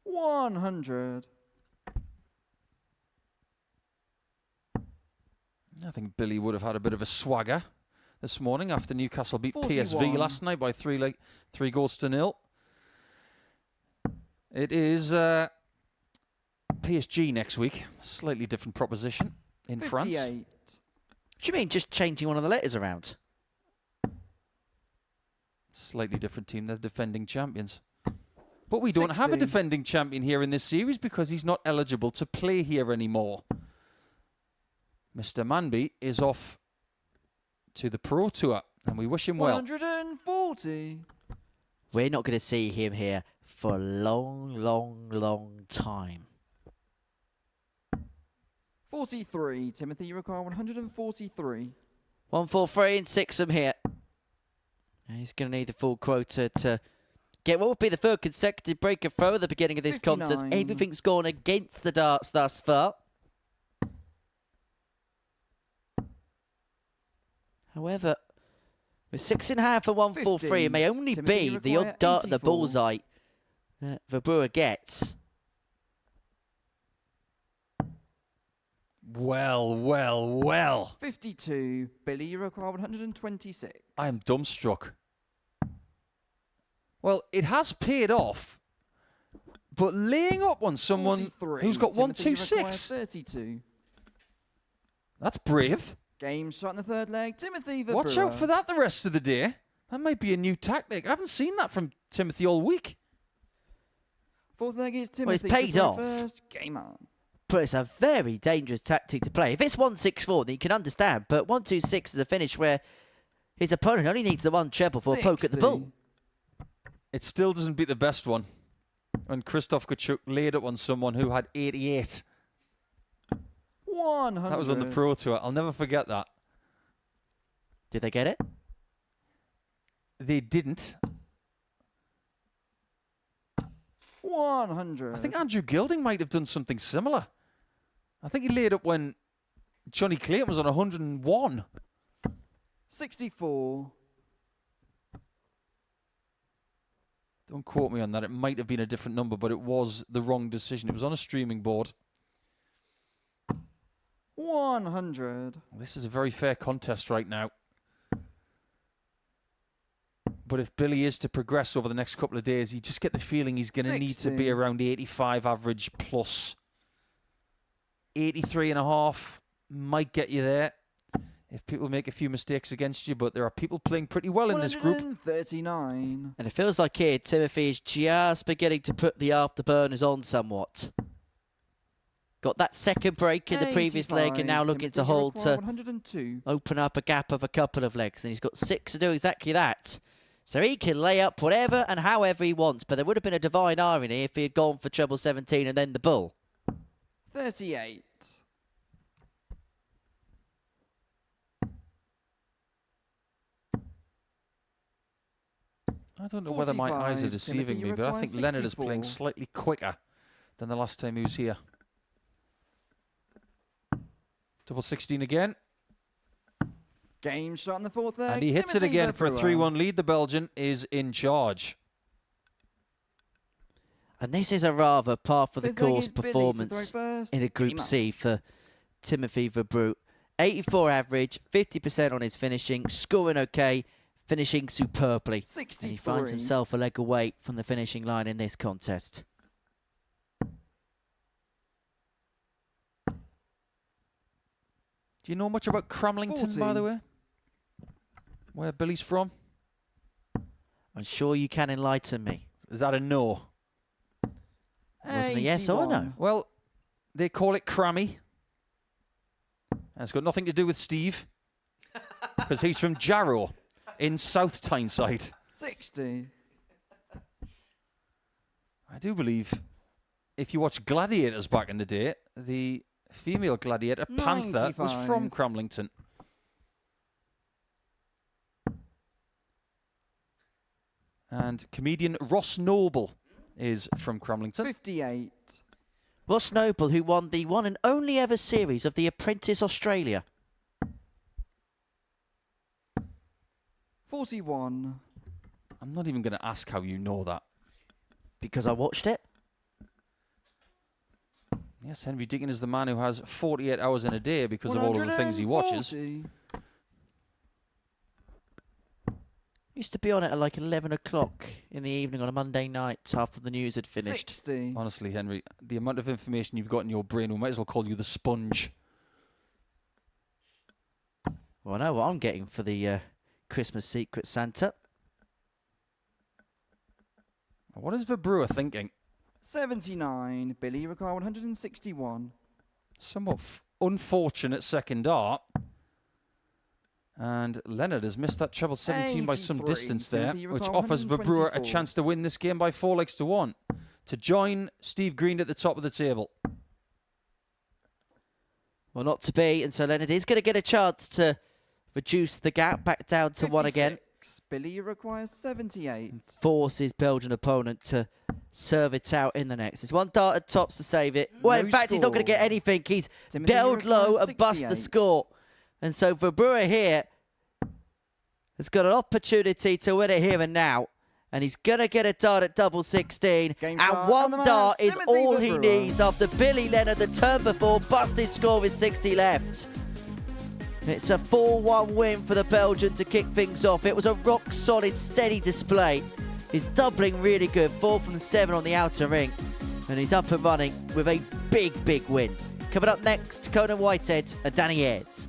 100. I think Billy would have had a bit of a swagger this morning after Newcastle beat 41. PSV last night by 3 goals to 0. It is PSG next week. Slightly different proposition in France. 58. What do you mean just changing one of the letters around? Slightly different team. They're defending champions. But we don't have a 60. defending champion here in this series because he's not eligible to play here anymore. Mr. Manby is off to the Pro Tour, and we wish him well. 140. We're not going to see him here for a long, long, long time. 43. Timothy, you require 143. 143 and 6 of them here. And he's going to need the full quota to get what would be the third consecutive breaker throw at the beginning of this contest. 59. Everything's gone against the darts thus far. However, with 6.5 for 143, it may only 50. be Timothy, the you odd dart at the 84. bullseye that Verbrugghe gets. Well, well, well. 52. Billy, you require 126. I am dumbstruck. Well, it has paid off, but laying up on someone 43. who's got Timothy, you require 126, 32. that's brave. Game shot in the third leg. Timothy Verbrugghe. Watch out for that the rest of the day. That might be a new tactic. I haven't seen that from Timothy all week. Fourth leg is Timothy. Well, it's to paid throw off. First. Game on. But it's a very dangerous tactic to play. If it's 164, then you can understand. But 126 is a finish where his opponent only needs the one treble for a poke at the 60. bull. It still doesn't beat the best one. When Christoph Kachuk laid up on someone who had 88. 100. That was on the Pro Tour. I'll never forget that. Did they get it? They didn't. 100. I think Andrew Gilding might have done something similar. I think he laid up when Johnny Clayton was on 101. 64. Don't quote me on that. It might have been a different number, but it was the wrong decision. It was on a streaming board. 100. This is a very fair contest right now. But if Billy is to progress over the next couple of days, you just get the feeling he's going to need to 60. be around 85 average plus. 83.5 might get you there if people make a few mistakes against you, but there are people playing pretty well in this group. 139. And it feels like here, Timothy is just beginning to put the afterburners on somewhat. Got that second break in the previous leg and now looking to hold to 102. open up a gap of a couple of legs. And he's got 6 to do exactly that. So he can lay up whatever and however he wants. But there would have been a divine irony if he had gone for treble 17 and then the bull. 38. I don't know whether my eyes are 45. deceiving Timothy, me, but I think you Leonard is playing 64. slightly quicker than the last time he was here. Double 16 again. Game shot in the fourth leg. And he hits it Timothy again for a Verbrugghe. 3-1 lead. The Belgian is in charge. And this is a rather par for the Fifth leg course is Billy to performance throw first. in a Group Game on. C for Timothy Verbrugghe. 84 average, 50% on his finishing, scoring okay, finishing superbly. 63. And he finds himself a leg away from the finishing line in this contest. Do you know much about Cramlington, by 40. the way? Where Billy's from? I'm sure you can enlighten me. Is that a no? Wasn't a yes or no? Well, they call it crammy. And it's got nothing to do with Steve. Because he's from Jarrow in South Tyneside. 60. I do believe if you watch Gladiators back in the day, the female gladiator, Panther, was from 95. Cramlington. And comedian Ross Noble is from Cramlington. 58. Ross Noble, who won the one and only ever series of The Apprentice Australia. 41. I'm not even going to ask how you know that. Because I watched it. Yes, Henry Deacon is the man who has 48 hours in a day because of all of the things he watches. 140. Used to be on it at like 11 o'clock in the evening on a Monday night after the news had finished. 60. Honestly, Henry, the amount of information you've got in your brain, we might as well call you the sponge. Well, I know what I'm getting for the Christmas Secret Santa. What is Verbrugghe thinking? 79. Billy, you require 161. Somewhat unfortunate second dart. And Leonard has missed that treble 17 by some 83. distance there, Timothy, you which require offers Verbrugghe a 124. chance to win this game by 4 legs to 1. To join Steve Green at the top of the table. Well, not to be, and so Leonard is going to get a chance to reduce the gap back down to 1 again. 56. Billy, you require 78. Force his Belgian opponent to serve it out in the next. There's one dart at tops to save it. Well, in No fact, he's not going to score. get anything. He's Timothy, you dealt low require and bust the 68. score. And so Verbrugghe here has got an opportunity to win it here and now. And he's going to get a dart at double 16. Game And start, one and the man dart is is Timothy all he Verbrugghe. needs after Billy Leonard, the turn before, busted score with 60 left. It's a 4-1 win for the Belgian to kick things off. It was a rock-solid, steady display. He's doubling really good, 4 from 7 on the outer ring. And he's up and running with a big, big win. Coming up next, Conan Whitehead and Danny Ayres.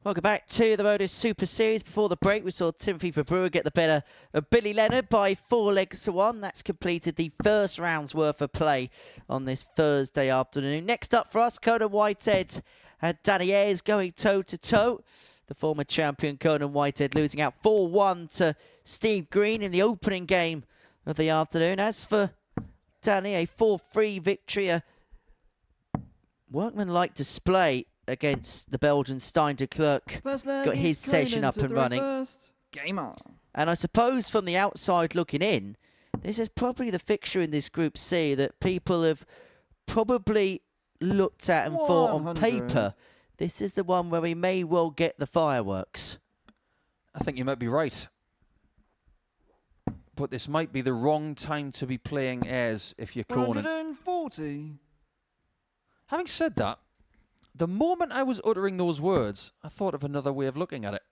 Welcome back to the Modus Super Series. Before the break, we saw Timothy Verbrugghe get the better of Billy Leonard by 4 legs to 1. That's completed the first round's worth of play on this Thursday afternoon. Next up for us, Conan Whitehead and Danny Ayres going toe-to-toe. The former champion Conan Whitehead losing out 4-1 to Steve Green in the opening game of the afternoon. As for Danny, a 4-3 victory, a workmanlike display against the Belgian Stein de Clerck. Got his session up and running. Game on. And I suppose from the outside looking in, this is probably the fixture in this Group C that people have probably looked at and thought on 100. paper, this is the one where we may well get the fireworks. I think you might be right. But this might be the wrong time to be playing Ayres if you're Conan. 140. Having said that, the moment I was uttering those words, I thought of another way of looking at it.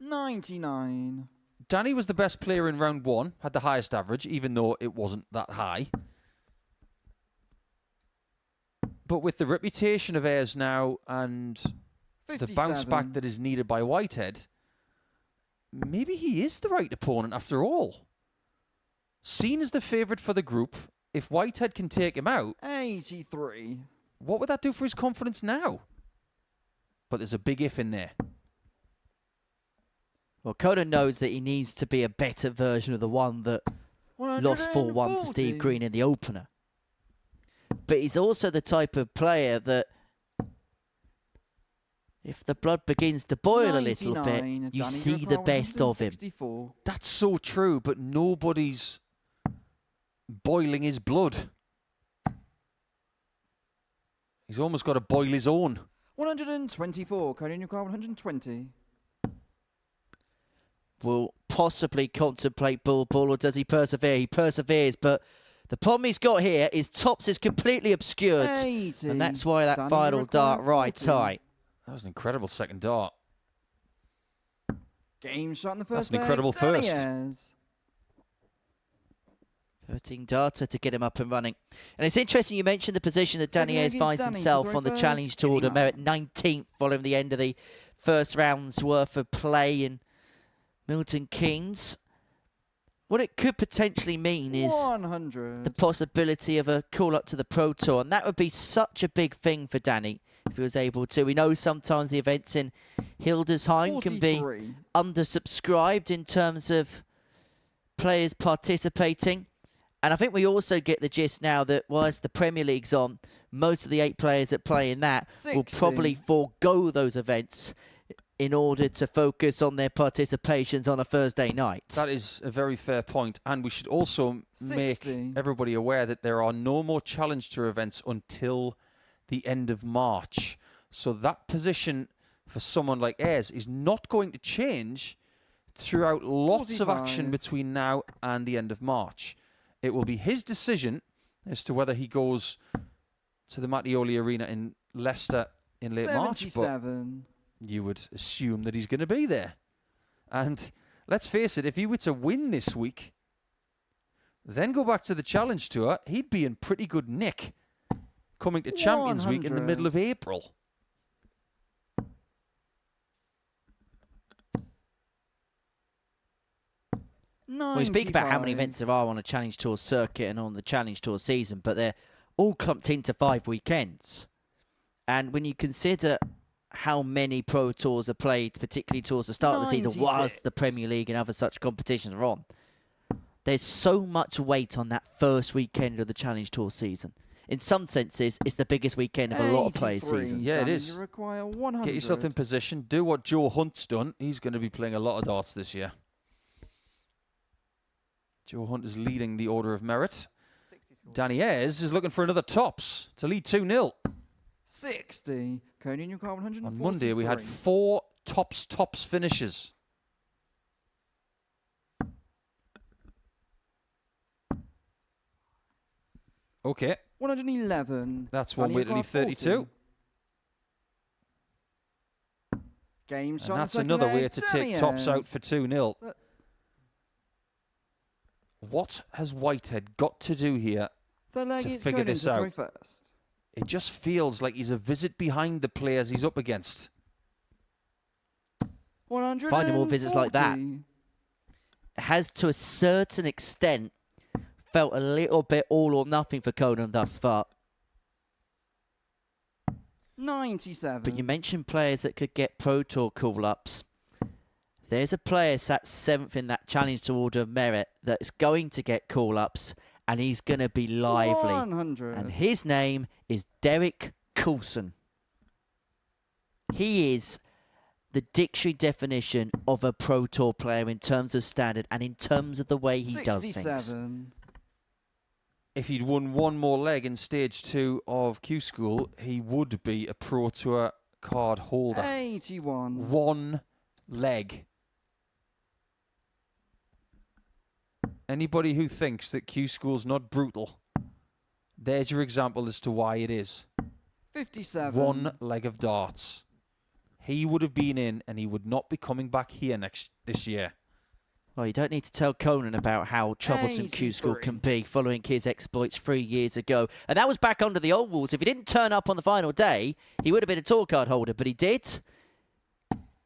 99. Danny was the best player in round 1, had the highest average, even though it wasn't that high. But with the reputation of Ayres now and 57. the bounce back that is needed by Whitehead, maybe he is the right opponent after all. Seen as the favourite for the group, if Whitehead can take him out, 83. what would that do for his confidence now? But there's a big if in there. Well, Conan knows that he needs to be a better version of the one that lost 4-1 to Steve Green in the opener. But he's also the type of player that if the blood begins to boil a little bit, you see the best of him. That's so true, but nobody's boiling his blood. He's almost got to boil his own. 124. Conan Newcar 120. Will possibly contemplate bull, or does he persevere? He perseveres, but the problem he's got here is Tops is completely obscured. 80. And that's why that Danny final dart right 40. tight. That was an incredible second dart. Game shot in the That's first an incredible leg, Danny first. Ayres. 13 darter to get him up and running. And it's interesting you mentioned the position that Danny Second Ayres leg is finds Danny to himself throw on the first. Challenge Tour to Game merit 19th following the end of the first round's worth of play in Milton Keynes. What it could potentially mean is 100. the possibility of a call up to the Pro Tour, and that would be such a big thing for Danny if he was able to. We know sometimes the events in Hildesheim can be 43. undersubscribed in terms of players participating. And I think we also get the gist now that whilst the Premier League's on, most of the 8 players that play in that will 60. probably forego those events in order to focus on their participations on a Thursday night. That is a very fair point. And we should also 60. make everybody aware that there are no more Challenge Tour events until the end of March. So that position for someone like Ayres is not going to change throughout lots of action 45. between now and the end of March. It will be his decision as to whether he goes to the Mattioli Arena in Leicester in late March. But 77. you would assume that he's going to be there. And let's face it, if he were to win this week, then go back to the Challenge Tour, he'd be in pretty good nick coming to Champions Week in the 100. middle of April. We speak about how many events there are on a Challenge Tour circuit and on the Challenge Tour season, but they're all clumped into 5 weekends. And when you consider how many Pro Tours are played, particularly towards the start of the season, whilst the Premier League and other such competitions are on, there's so much weight on that first weekend of the Challenge Tour season. In some senses, it's the biggest weekend of a lot of players' 83. seasons. Yeah, it Danny, is. You require 100. Get yourself in position. Do what Joe Hunt's done. He's going to be playing a lot of darts this year. Joe Hunt is leading the order of merit. Danny Ayres is looking for another tops to lead 2-0. 60. Conan Newcar 143. On Monday, we had 4 tops finishes. Okay. 111. That's one Danny way to leave 32. 40. Game shot. And that's second another leg, way to Danny take tops out Ayres. for 2-0. What has Whitehead got to do here Third leg to is figure Conan this to throw out? first. It just feels like he's a visit behind the players he's up against. finding more visits like that. Has, to a certain extent, felt a little bit all or nothing for Conan thus far. 97. But you mentioned players that could get Pro Tour call-ups. There's a player sat 7th in that challenge to Order of Merit that's going to get call-ups, and he's going to be lively. 100. And his name is Derek Coulson. He is the dictionary definition of a Pro Tour player in terms of standard and in terms of the way he does things. 67. If he'd won one more leg in stage 2 of Q School, he would be a Pro Tour card holder. 81. One leg. Anybody who thinks that Q School's not brutal, there's your example as to why it is. 57. One leg of darts. He would have been in, and he would not be coming back here this year. Well, you don't need to tell Conan about how troublesome Q School can be following his exploits 3 years ago. And that was back under the old rules. If he didn't turn up on the final day, he would have been a tour card holder, but he did.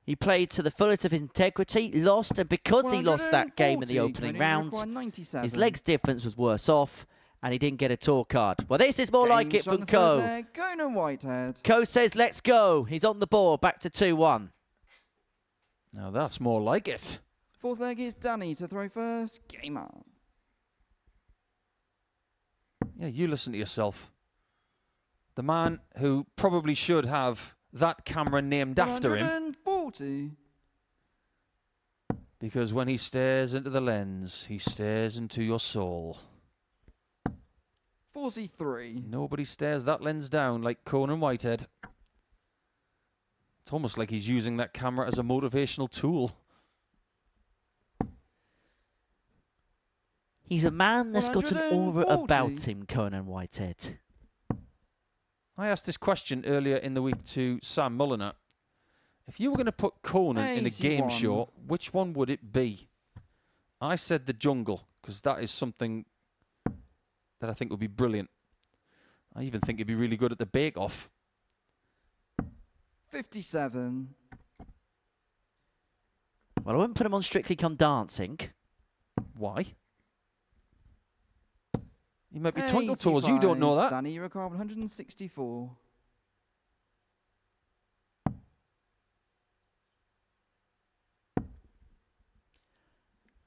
He played to the fullest of his integrity, lost, and because he lost that game in the opening round, his legs difference was worse off, and he didn't get a tour card. Well, this is more like it from Co. Conan Whitehead. Co says, let's go. He's on the board, back to 2-1. Now that's more like it. Fourth leg is Danny to throw first. Game on. Yeah, you listen to yourself. The man who probably should have that camera named after him. 140. Because when he stares into the lens, he stares into your soul. 43. Nobody stares that lens down like Conan Whitehead. It's almost like he's using that camera as a motivational tool. He's a man that's got an aura 140. about him, Conan Whitehead. I asked this question earlier in the week to Sam Mulliner. If you were going to put Conan in a game 81. show, which one would it be? I said The Jungle, because that is something that I think would be brilliant. I even think he'd be really good at the Bake Off. 57. Well, I wouldn't put him on Strictly Come Dancing. Why? He might be Twinkle Toes, you don't know that. Danny, you require 164.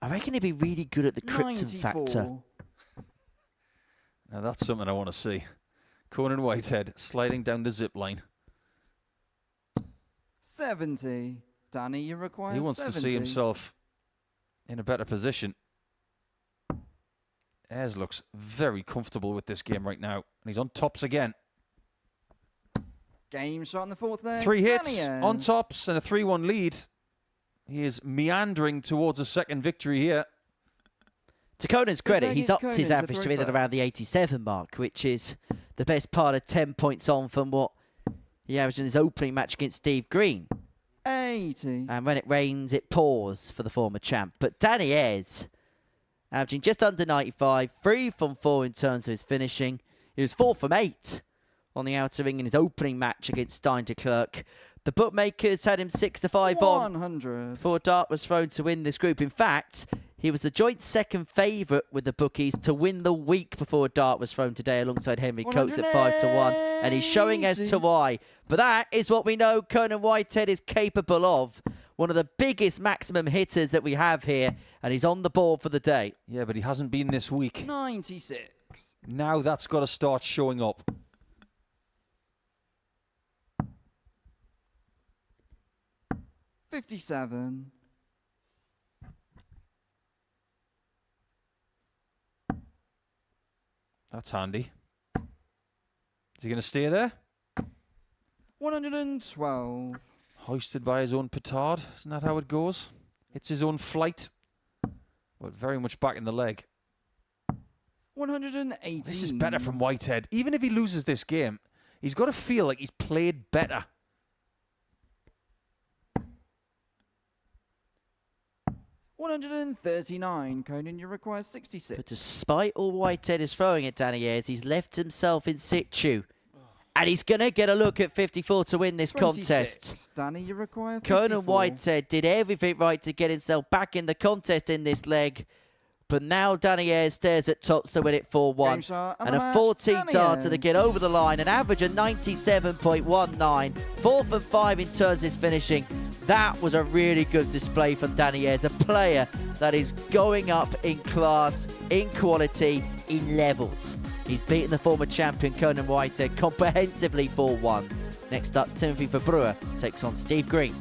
I reckon he'd be really good at the Krypton 94. factor. Now that's something I want to see. Conan Whitehead sliding down the zip line. 70. Danny, you require He wants 70. to see himself in a better position. Ayres looks very comfortable with this game right now. And he's on tops again. Game shot in the fourth leg. 3 hits, Danny on Ayres. tops, and a 3-1 lead. He is meandering towards a second victory here. To Conan's credit, he's upped his Conan to average to throw in at around the 87 mark, which is the best part of 10 points on from what he averaged in his opening match against Steve Green. 80. And when it rains, it pours for the former champ. But Danny Ayres, averaging just under 95, 3 from 4 in terms of his finishing. He was 4 from 8 on the outer ring in his opening match against Stein de Clerck. The bookmakers had him 6-5 on 100. before Dart was thrown to win this group. In fact, he was the joint second favourite with the bookies to win the week before Dart was thrown today alongside Henry Coates at 5-1. And he's showing as to why. But that is what we know Conan Whitehead is capable of. One of the biggest maximum hitters that we have here. And he's on the board for the day. Yeah, but he hasn't been this week. 96. Now that's got to start showing up. $57. That's handy. Is he going to stay there? 112. Hoisted by his own petard. Isn't that how it goes? It's his own flight. But very much back in the leg. 118. This is better from Whitehead. Even if he loses this game, he's got to feel like he's played better. 139. Conan, you require 66. But despite all Whitehead is throwing at Danny Ayres, he's left himself in situ. And he's going to get a look at 54 to win this 26. contest. Danny, you require 54. Conan Whitehead did everything right to get himself back in the contest in this leg. But now Danny Ayres stares at tops to win it 4-1. And a 14 darter to get over the line. An average of 97.19. 4 for 5 in terms of his finishing. That was a really good display from Danny Ayres. A player that is going up in class, in quality, in levels. He's beaten the former champion Conan Whitehead comprehensively 4-1. Next up, Timothy Verbrugghe takes on Steve Green.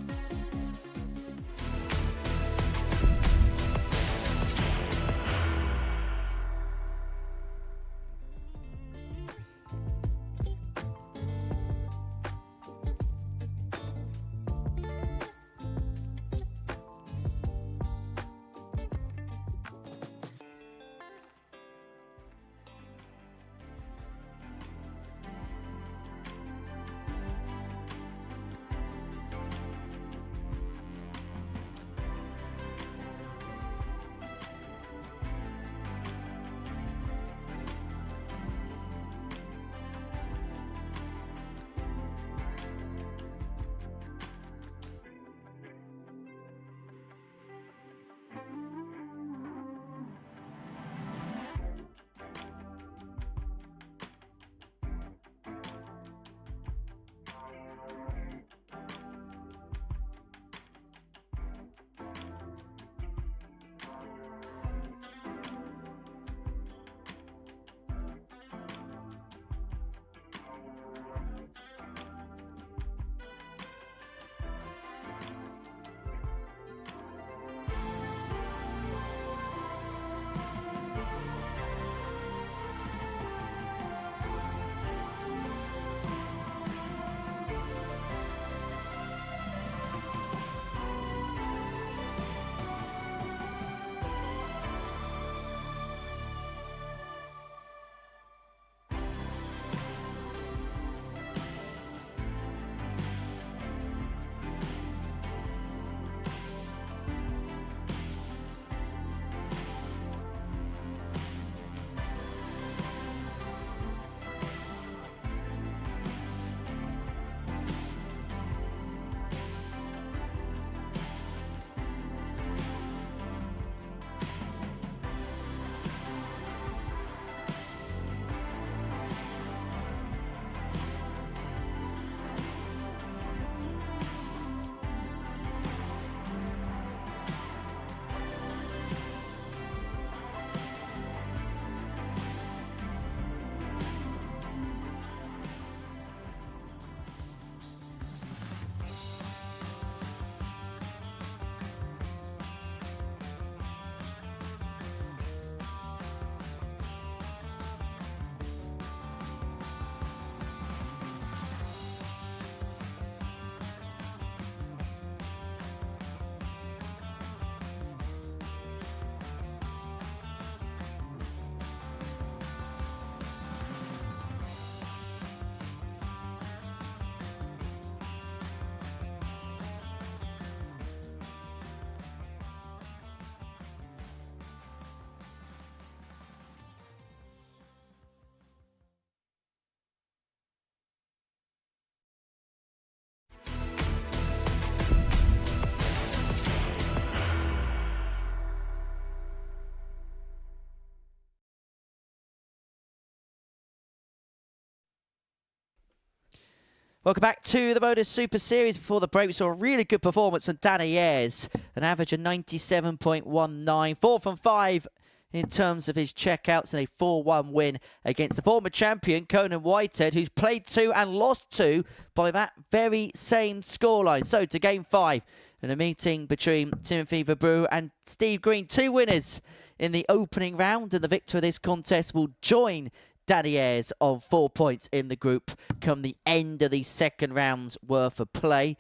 Welcome back to the Modus Super Series. Before the break, we saw a really good performance from Danny Ayres. An average of 97.19. 4 from 5 in terms of his checkouts and a 4-1 win against the former champion, Conan Whitehead, who's played 2 and lost 2 by that very same scoreline. So to game 5 in a meeting between Timothy Verbrugghe and Steve Green. 2 winners in the opening round, and the victor of this contest will join Danny Ayres on 4 points in the group come the end of the second round's worth of play.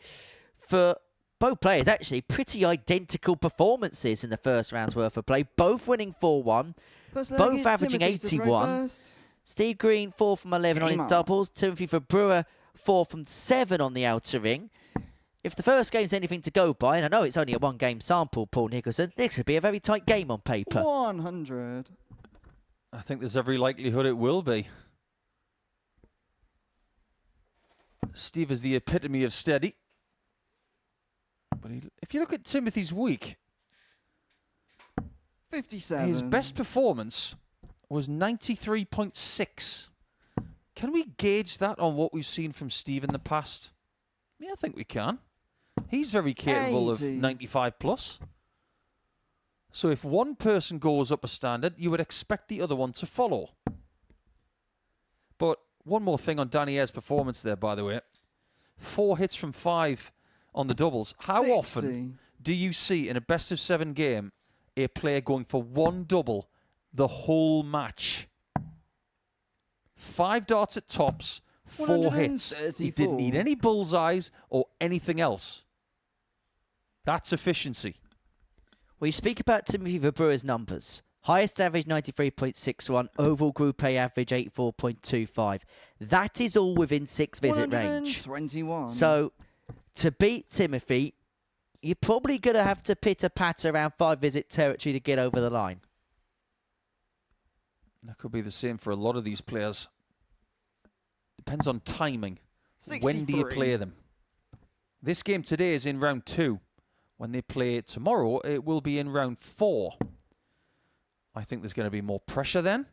For both players, actually, pretty identical performances in the first round's worth of play. Both winning 4-1, both averaging 81. Steve Green, 4 from 11 on his doubles. Timothy Verbrugghe, 4 from 7 on the outer ring. If the first game's anything to go by, and I know it's only a one-game sample, Paul Nicholson, this could be a very tight game on paper. 100. I think there's every likelihood it will be. Steve is the epitome of steady. But if you look at Timothy's week, 57. his best performance was 93.6. Can we gauge that on what we've seen from Steve in the past? Yeah, I think we can. He's very capable 80. of 95 plus. So if one person goes up a standard, you would expect the other one to follow. But one more thing on Danny Ayres' performance there, by the way. 4 hits from 5 on the doubles. How 60. often do you see in a best-of-7 game a player going for 1 double the whole match? 5 darts at tops, 4 hits. He didn't need any bullseyes or anything else. That's efficiency. Well, you speak about Timothy Verbrugghe's numbers. Highest average 93.61, overall Group A average 84.25. That is all within 6 visit range. 121. So, to beat Timothy, you're probably going to have to pitter-patter around 5 visit territory to get over the line. That could be the same for a lot of these players. Depends on timing. 63. When do you play them? This game today is in round 2. When they play tomorrow, it will be in round 4. I think there's going to be more pressure then.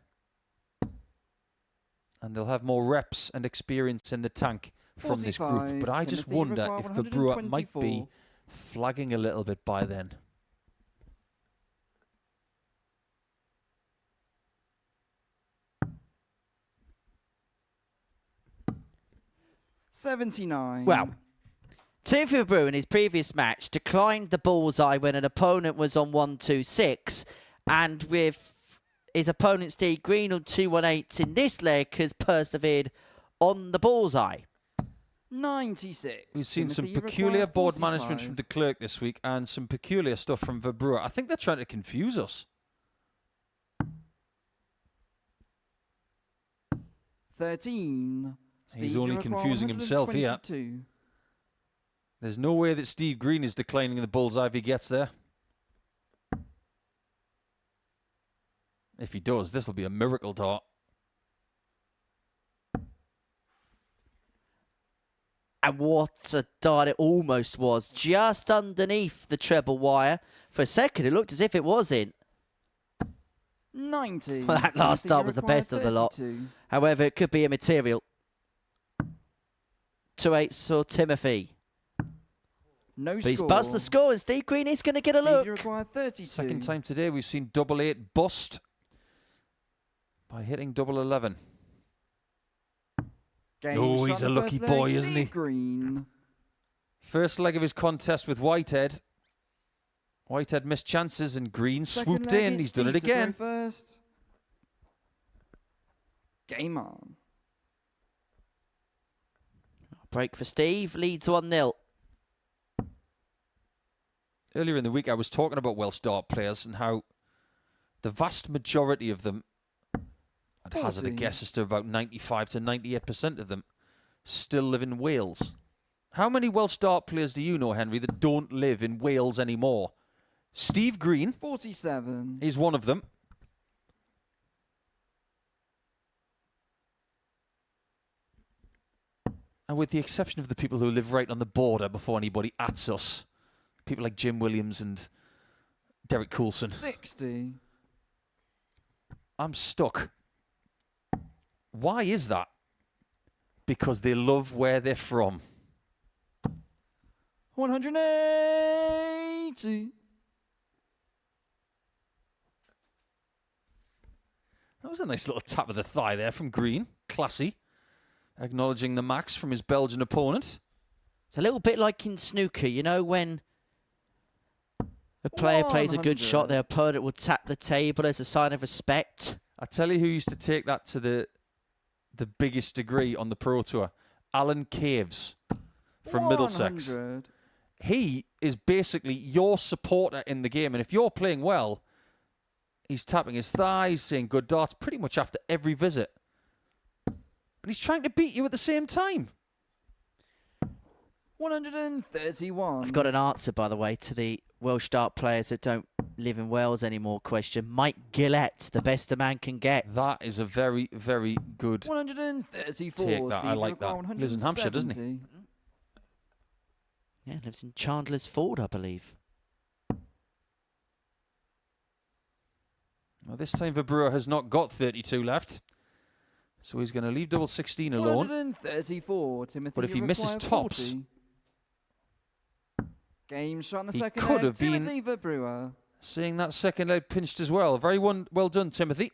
And they'll have more reps and experience in the tank from this group. 45. But I just Timothy wonder require if Verbrugghe might be 124. flagging a little bit by then. $79. Well, Timothy Verbrugghe in his previous match declined the bullseye when an opponent was on 126, and with his opponent Steve Green on 218 in this leg has persevered on the bullseye. 96. We've seen some Timothy peculiar require board 45. management from Clerck this week and some peculiar stuff from Verbrugghe. I think they're trying to confuse us. 13. He's Steve, only you require confusing himself here. 122. There's no way that Steve Green is declining the bullseye if he gets there. If he does, this will be a miracle dart. And what a dart it almost was, just underneath the treble wire. For a second, it looked as if it was in. 90. Well, that last Timothy, dart you was the require best of the lot. 32. However, it could be immaterial. 2-8 for Timothy. No But he's score. buzzed the score, and Steve Green is going to get a Steve, look. you require 32. Second time today we've seen double 8 bust by hitting double 11. Game Oh, he's shot a in the lucky first boy, leg, isn't he? Steve Green. First leg of his contest with Whitehead. Whitehead missed chances and Green Second swooped leg, in. it's He's done it Steve to throw again. First. Game on. Break for Steve, leads 1-0. Earlier in the week, I was talking about Welsh dart players and how the vast majority of them, I'd hazard a 40. guess as to about 95 to 98% of them, still live in Wales. How many Welsh dart players do you know, Henry, that don't live in Wales anymore? Steve Green 47. is one of them. And with the exception of the people who live right on the border before anybody ats us, people like Jim Williams and Derek Coulson, 60. I'm stuck. Why is that? Because they love where they're from. 180. That was a nice little tap of the thigh there from Green. Classy. Acknowledging the max from his Belgian opponent. It's a little bit like in snooker, you know, when a player plays a good 100. shot, their opponent will tap the table as a sign of respect. I tell you who used to take that to the biggest degree on the Pro Tour. Alan Caves from Middlesex. 100. He is basically your supporter in the game. And if you're playing well, he's tapping his thighs, saying good darts pretty much after every visit. And he's trying to beat you at the same time. 131. I've got an answer, by the way, to the Welsh dart players that don't live in Wales anymore question. Mike Gillette, the best a man can get. That is a very, very good 134. take. That Steve, I like you require that. Lives in Hampshire, doesn't he? 170. Yeah, lives in Chandler's Ford, I believe. Well, this time Verbrugghe has not got 32 left. So he's going to leave double 16 alone. 134. Timothy, But if he you misses require tops, 40. Game shot in the he second could leg. have been Timothy Verbrugghe. seeing that second leg pinched as well. Very well done, Timothy.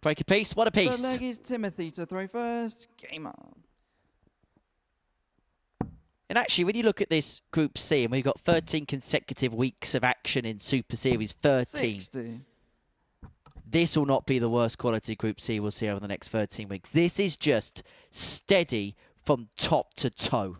Break a piece. What a piece. Third leg is Timothy to throw first. Game on. And actually, when you look at this Group C, and we've got 13 consecutive weeks of action in Super Series 13. 60. This will not be the worst quality Group C we'll see over the next 13 weeks. This is just steady from top to toe.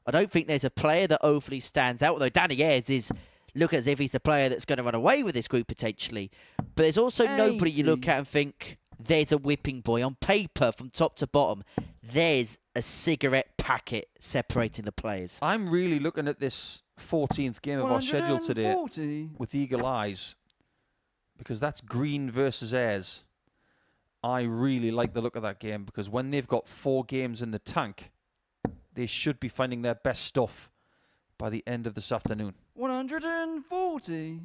I don't think there's a player that overly stands out, although Danny Ayres is looking as if he's the player that's going to run away with this group potentially. But there's also nobody you look at and think, there's a whipping boy. On paper, from top to bottom, there's a cigarette packet separating the players. I'm really looking at this 14th game of our schedule today 140. with eagle eyes, because that's Green versus Ayres. I really like the look of that game, because when they've got 4 games in the tank, they should be finding their best stuff by the end of this afternoon. 140.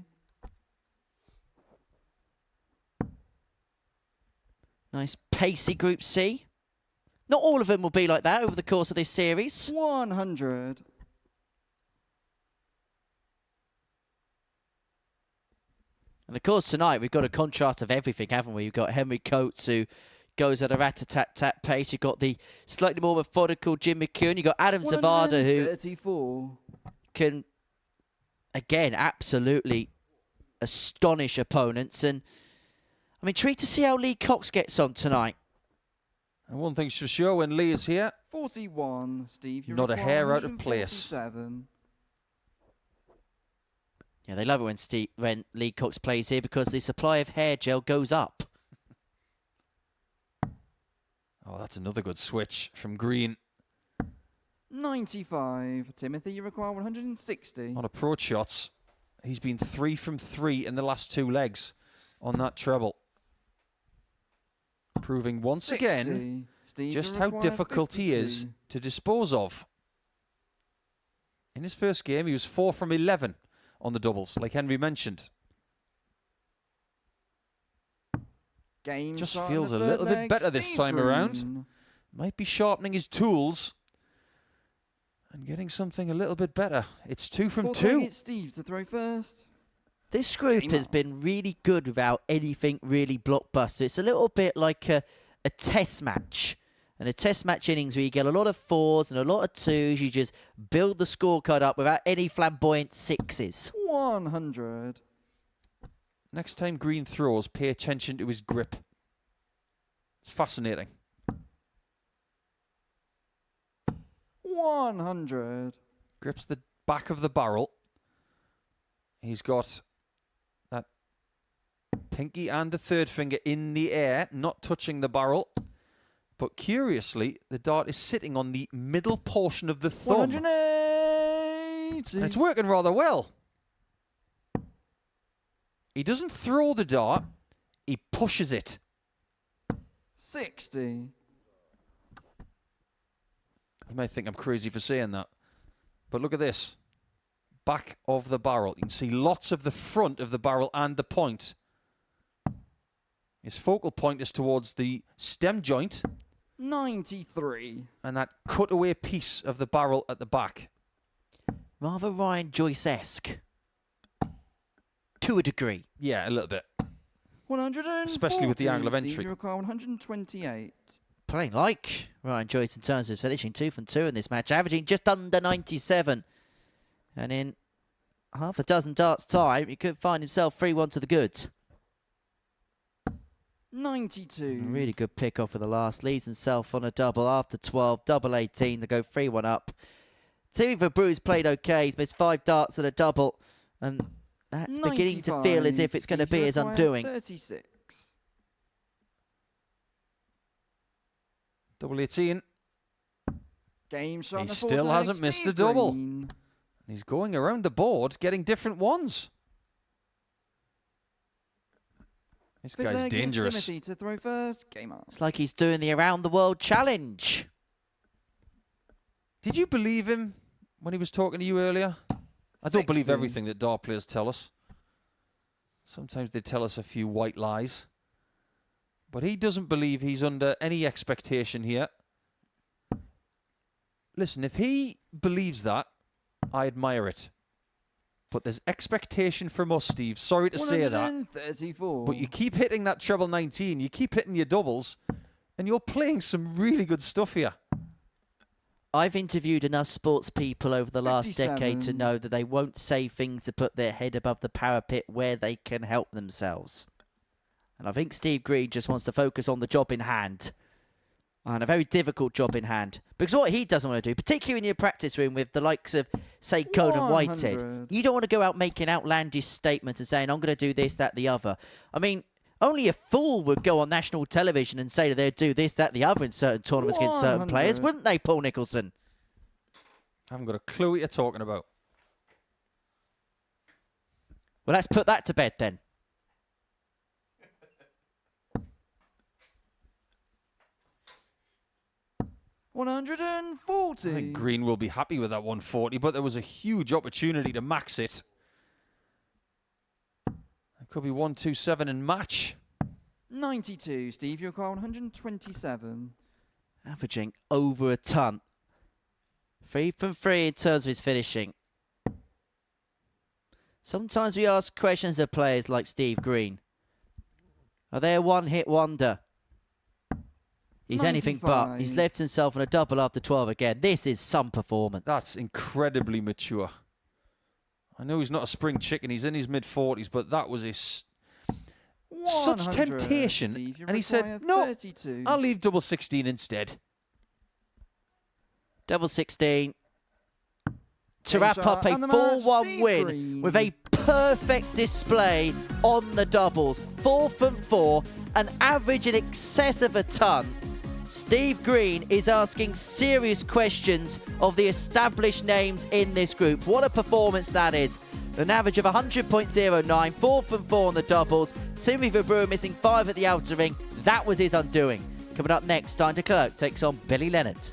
Nice pacey Group C. Not all of them will be like that over the course of this series. 100. And of course tonight we've got a contrast of everything, haven't we? We've got Henry Coates, who goes at a rat-a-tat-tat pace. You've got the slightly more methodical Jim McKeown. You've got Adam Zavada, who 134. can, again, absolutely astonish opponents. And I'm intrigued to see how Lee Cox gets on tonight. And one thing's for sure, when Lee is here, 41. Steve, you not a require hair out of place. 147. Yeah, they love it when Lee Cox plays here, because the supply of hair gel goes up. Oh, that's another good switch from Green. 95. Timothy, you require 160. On approach shots, he's been 3 from 3 in the last 2 legs on that treble. Proving once 60. again Steve, just you how require difficult 52. he is to dispose of. In his first game, he was 4 from 11 on the doubles, like Henry mentioned. Game Just shot in feels the a third little bit leg, better this Steve time around. Green. Might be sharpening his tools and getting something a little bit better. It's 2 from Fourth 2. leg, it's Steve to throw first. This group Game has on. been really good without anything really blockbuster. It's a little bit like a test match. And a test match innings where you get a lot of 4s and a lot of 2s. You just build the scorecard up without any flamboyant 6s. 100. Next time Green throws, pay attention to his grip. It's fascinating. 100. Grips the back of the barrel. He's got that pinky and the third finger in the air, not touching the barrel. But curiously, the dart is sitting on the middle portion of the thumb. 180. And it's working rather well. He doesn't throw the dart, he pushes it. 60. You might think I'm crazy for saying that. But look at this. Back of the barrel. You can see lots of the front of the barrel and the point. His focal point is towards the stem joint 93. and that cutaway piece of the barrel at the back. Rather Ryan Joyce-esque. To a degree. Yeah, a little bit. 140. Especially with the angle of Steve, entry. you require 128. Playing like Ryan Joyce in terms of finishing 2 from 2 in this match, averaging just under 97. And in half a dozen darts time, he could find himself 3-1 to the goods. 92. A really good pick off of the last. Leads himself on a double after 12. Double 18 to go 3-1 up. Timmy Verbrugghe's played okay. He's missed 5 darts and a double. And that's beginning to feel as if it's going to be his undoing. 36. Double 18. Game shot. He on the fourth still leg, hasn't missed Steve a double. Green. He's going around the board getting different ones. This Big guy's leg is dangerous. Timothy to throw first. Game on. It's like he's doing the Around the World Challenge. Did you believe him when he was talking to you earlier? I don't believe 60. everything that dart players tell us. Sometimes they tell us a few white lies. But he doesn't believe he's under any expectation here. Listen, if he believes that, I admire it. But there's expectation from us, Steve. Sorry to say that. 134. But you keep hitting that treble 19, you keep hitting your doubles, and you're playing some really good stuff here. I've interviewed enough sports people over the last 57. decade to know that they won't say things to put their head above the parapet where they can help themselves. And I think Steve Green just wants to focus on the job in hand. And a very difficult job in hand. Because what he doesn't want to do, particularly in your practice room with the likes of, say, Conan Whitehead, 100. you don't want to go out making outlandish statements and saying, I'm going to do this, that, the other. I mean, only a fool would go on national television and say that they'd do this, that, the other in certain tournaments against certain players, 100. wouldn't they, Paul Nicholson? I haven't got a clue what you're talking about. Well, let's put that to bed then. I 140. think Green will be happy with that 140, but there was a huge opportunity to max it. It could be 127 and match. 92, Steve. You require 127. Averaging over a ton. 3 from 3 in terms of his finishing. Sometimes we ask questions of players like Steve Green. Are they a one-hit wonder? He's anything but. He's 95. left himself on a double after 12 again. This is some performance. That's incredibly mature. I know he's not a spring chicken. He's in his mid-40s, but that was such 100, temptation. Steve. You And he require said, no, 32. I'll leave double 16 instead. Double 16. To Game wrap shot up a and the match, 4-1 Steve win Green. with a perfect display on the doubles. 4 from 4, an average in excess of a ton. Steve Green is asking serious questions of the established names in this group. What a performance that is. An average of 100.09, 4 from 4 on the doubles. Timothy Verbrugghe missing 5 at the outer ring. That was his undoing. Coming up next, time to Clerck takes on Billy Leonard.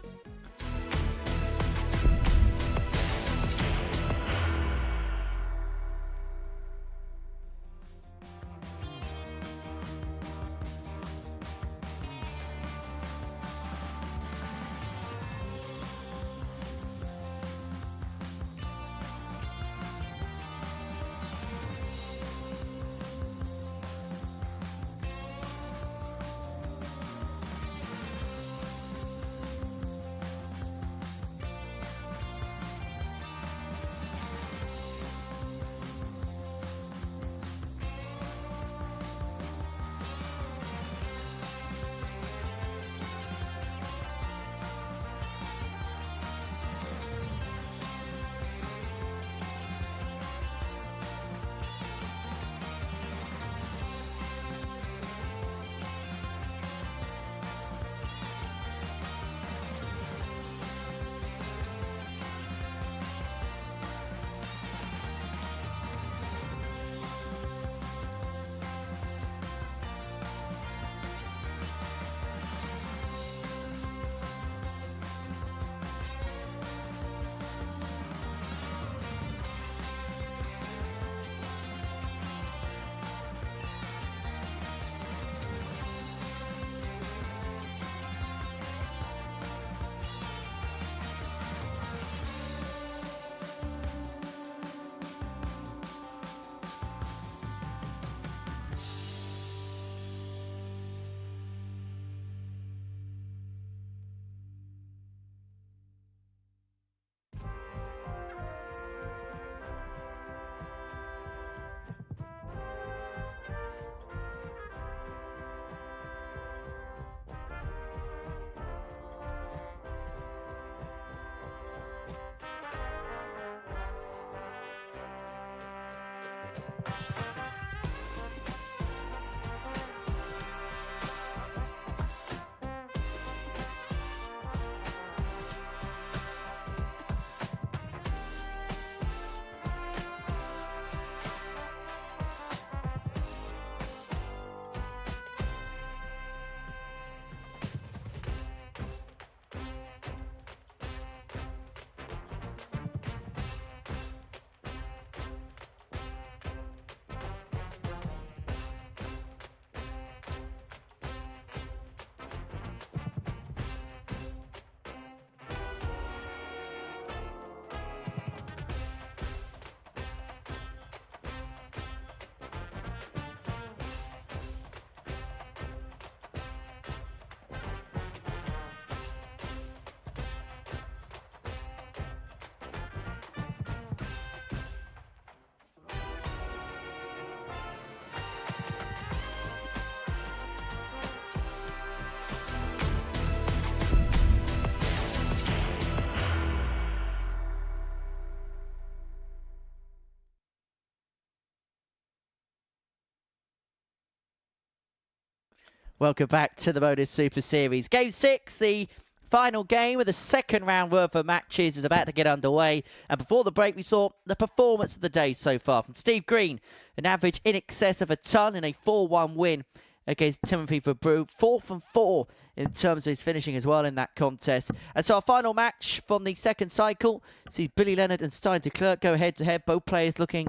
Welcome back to the Modus Super Series. Game 6, the final game of the second round worth of matches is about to get underway. And before the break, we saw the performance of the day so far from Steve Green, an average in excess of a ton in a 4-1 win against Timothy Verbrugghe. 4 from 4 in terms of his finishing as well in that contest. And so our final match from the second cycle sees Billy Leonard and Stein de Clerck go head-to-head. Both players looking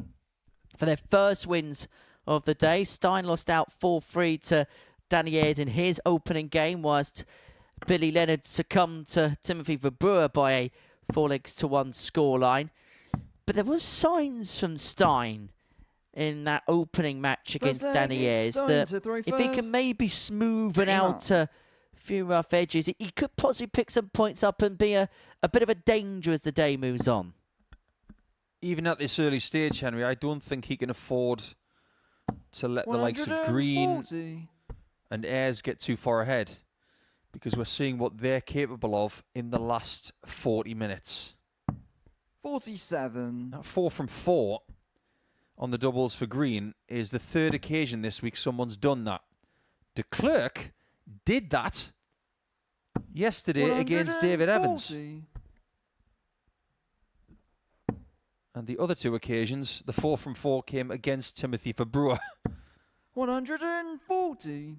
for their first wins of the day. Stein lost out 4-3 to Danny Ayres in his opening game, whilst Billy Leonard succumbed to Timothy Verbrugghe by a 4-1 scoreline. But there were signs from Stein in that opening match against Danny Ayres that if he can maybe smoothen out a few rough edges, he could possibly pick some points up and be a bit of a danger as the day moves on. Even at this early stage, Henry, I don't think he can afford to let the likes of Green and Ayres get too far ahead, because we're seeing what they're capable of in the last 40 minutes. 47. That 4 from 4 on the doubles for Green is the third occasion this week someone's done that. De Clerck did that yesterday against David Evans. And the other 2 occasions, the 4 from 4 came against Timothy Verbrugghe. 140.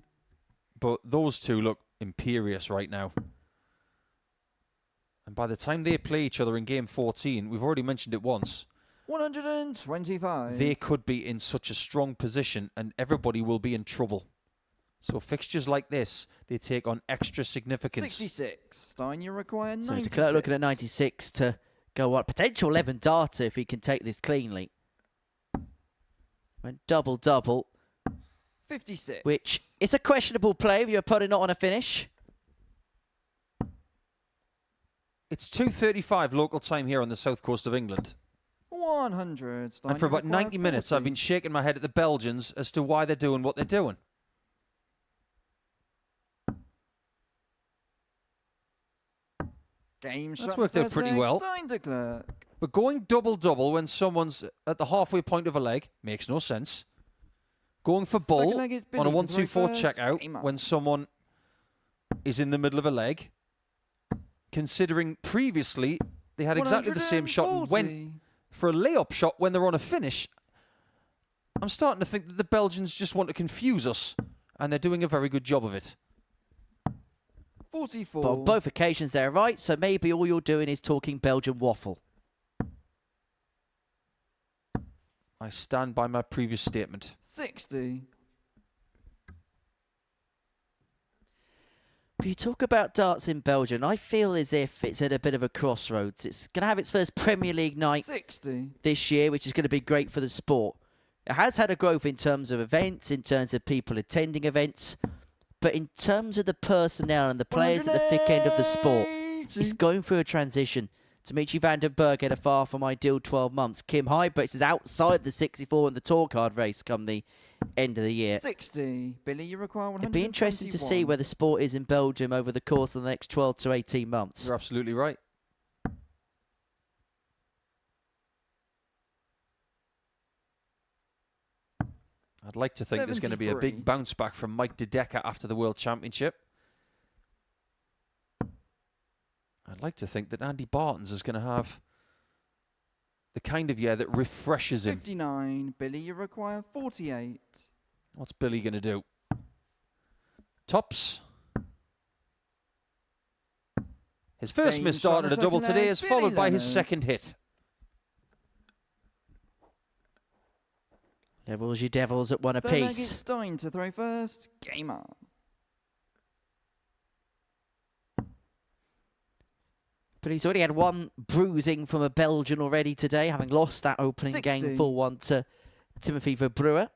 But those 2 look imperious right now. And by the time they play each other in game 14, we've already mentioned it once, 125. they could be in such a strong position and everybody will be in trouble. So fixtures like this, they take on extra significance. 66. Stein, you require 96. So de Clerck looking at 96 to go on. Potential 11 darter if he can take this cleanly. Went double-double. 56. Which is a questionable play if your opponent not on a finish. It's 2:35 local time here on the south coast of England. 100. Stein, And for you about require 90 minutes, 40. I've been shaking my head at the Belgians as to why they're doing what they're doing. Game That's worked out pretty well. Stein de Clerck. But going double-double when someone's at the halfway point of a leg makes no sense. Going for Second bull leg is on a Billy to throw 1-2-4 first. check-out Game up. when someone is in the middle of a leg, considering previously they had exactly the same shot and went 140. for a layup shot when they're on a finish. I'm starting to think that the Belgians just want to confuse us, and they're doing a very good job of it. 44. But on both occasions they're right, so maybe all you're doing is talking Belgian waffle. I stand by my previous statement. 60. But you talk about darts in Belgium, I feel as if it's at a bit of a crossroads. It's going to have its first Premier League night 60. this year, which is going to be great for the sport. It has had a growth in terms of events, in terms of people attending events, but in terms of the personnel and the players at the thick end of the sport, it's going through a transition. Dimitri van den Berg had a far from ideal 12 months. Kim Huybrechts is outside the 64 in the tour card race come the end of the year. 60. Billy, you require 121. It'd be interesting to see where the sport is in Belgium over the course of the next 12 to 18 months. You're absolutely right. I'd like to think there's going to be a 73. big bounce back from Mike De Decker after the World Championship. I'd like to think that Andy Barton's is going to have the kind of year that refreshes him. 59. Billy, you require 48. What's Billy going to do? Tops. His first Game miss shot start on at a the double second today leg, is Billy followed by his Leonard. second hit. Levels you devils at one Third leg apiece. is Stein to throw first. Game up. But he's already had one bruising from a Belgian already today, having lost that opening 60. game 4-1 to Timothy Verbrugghe.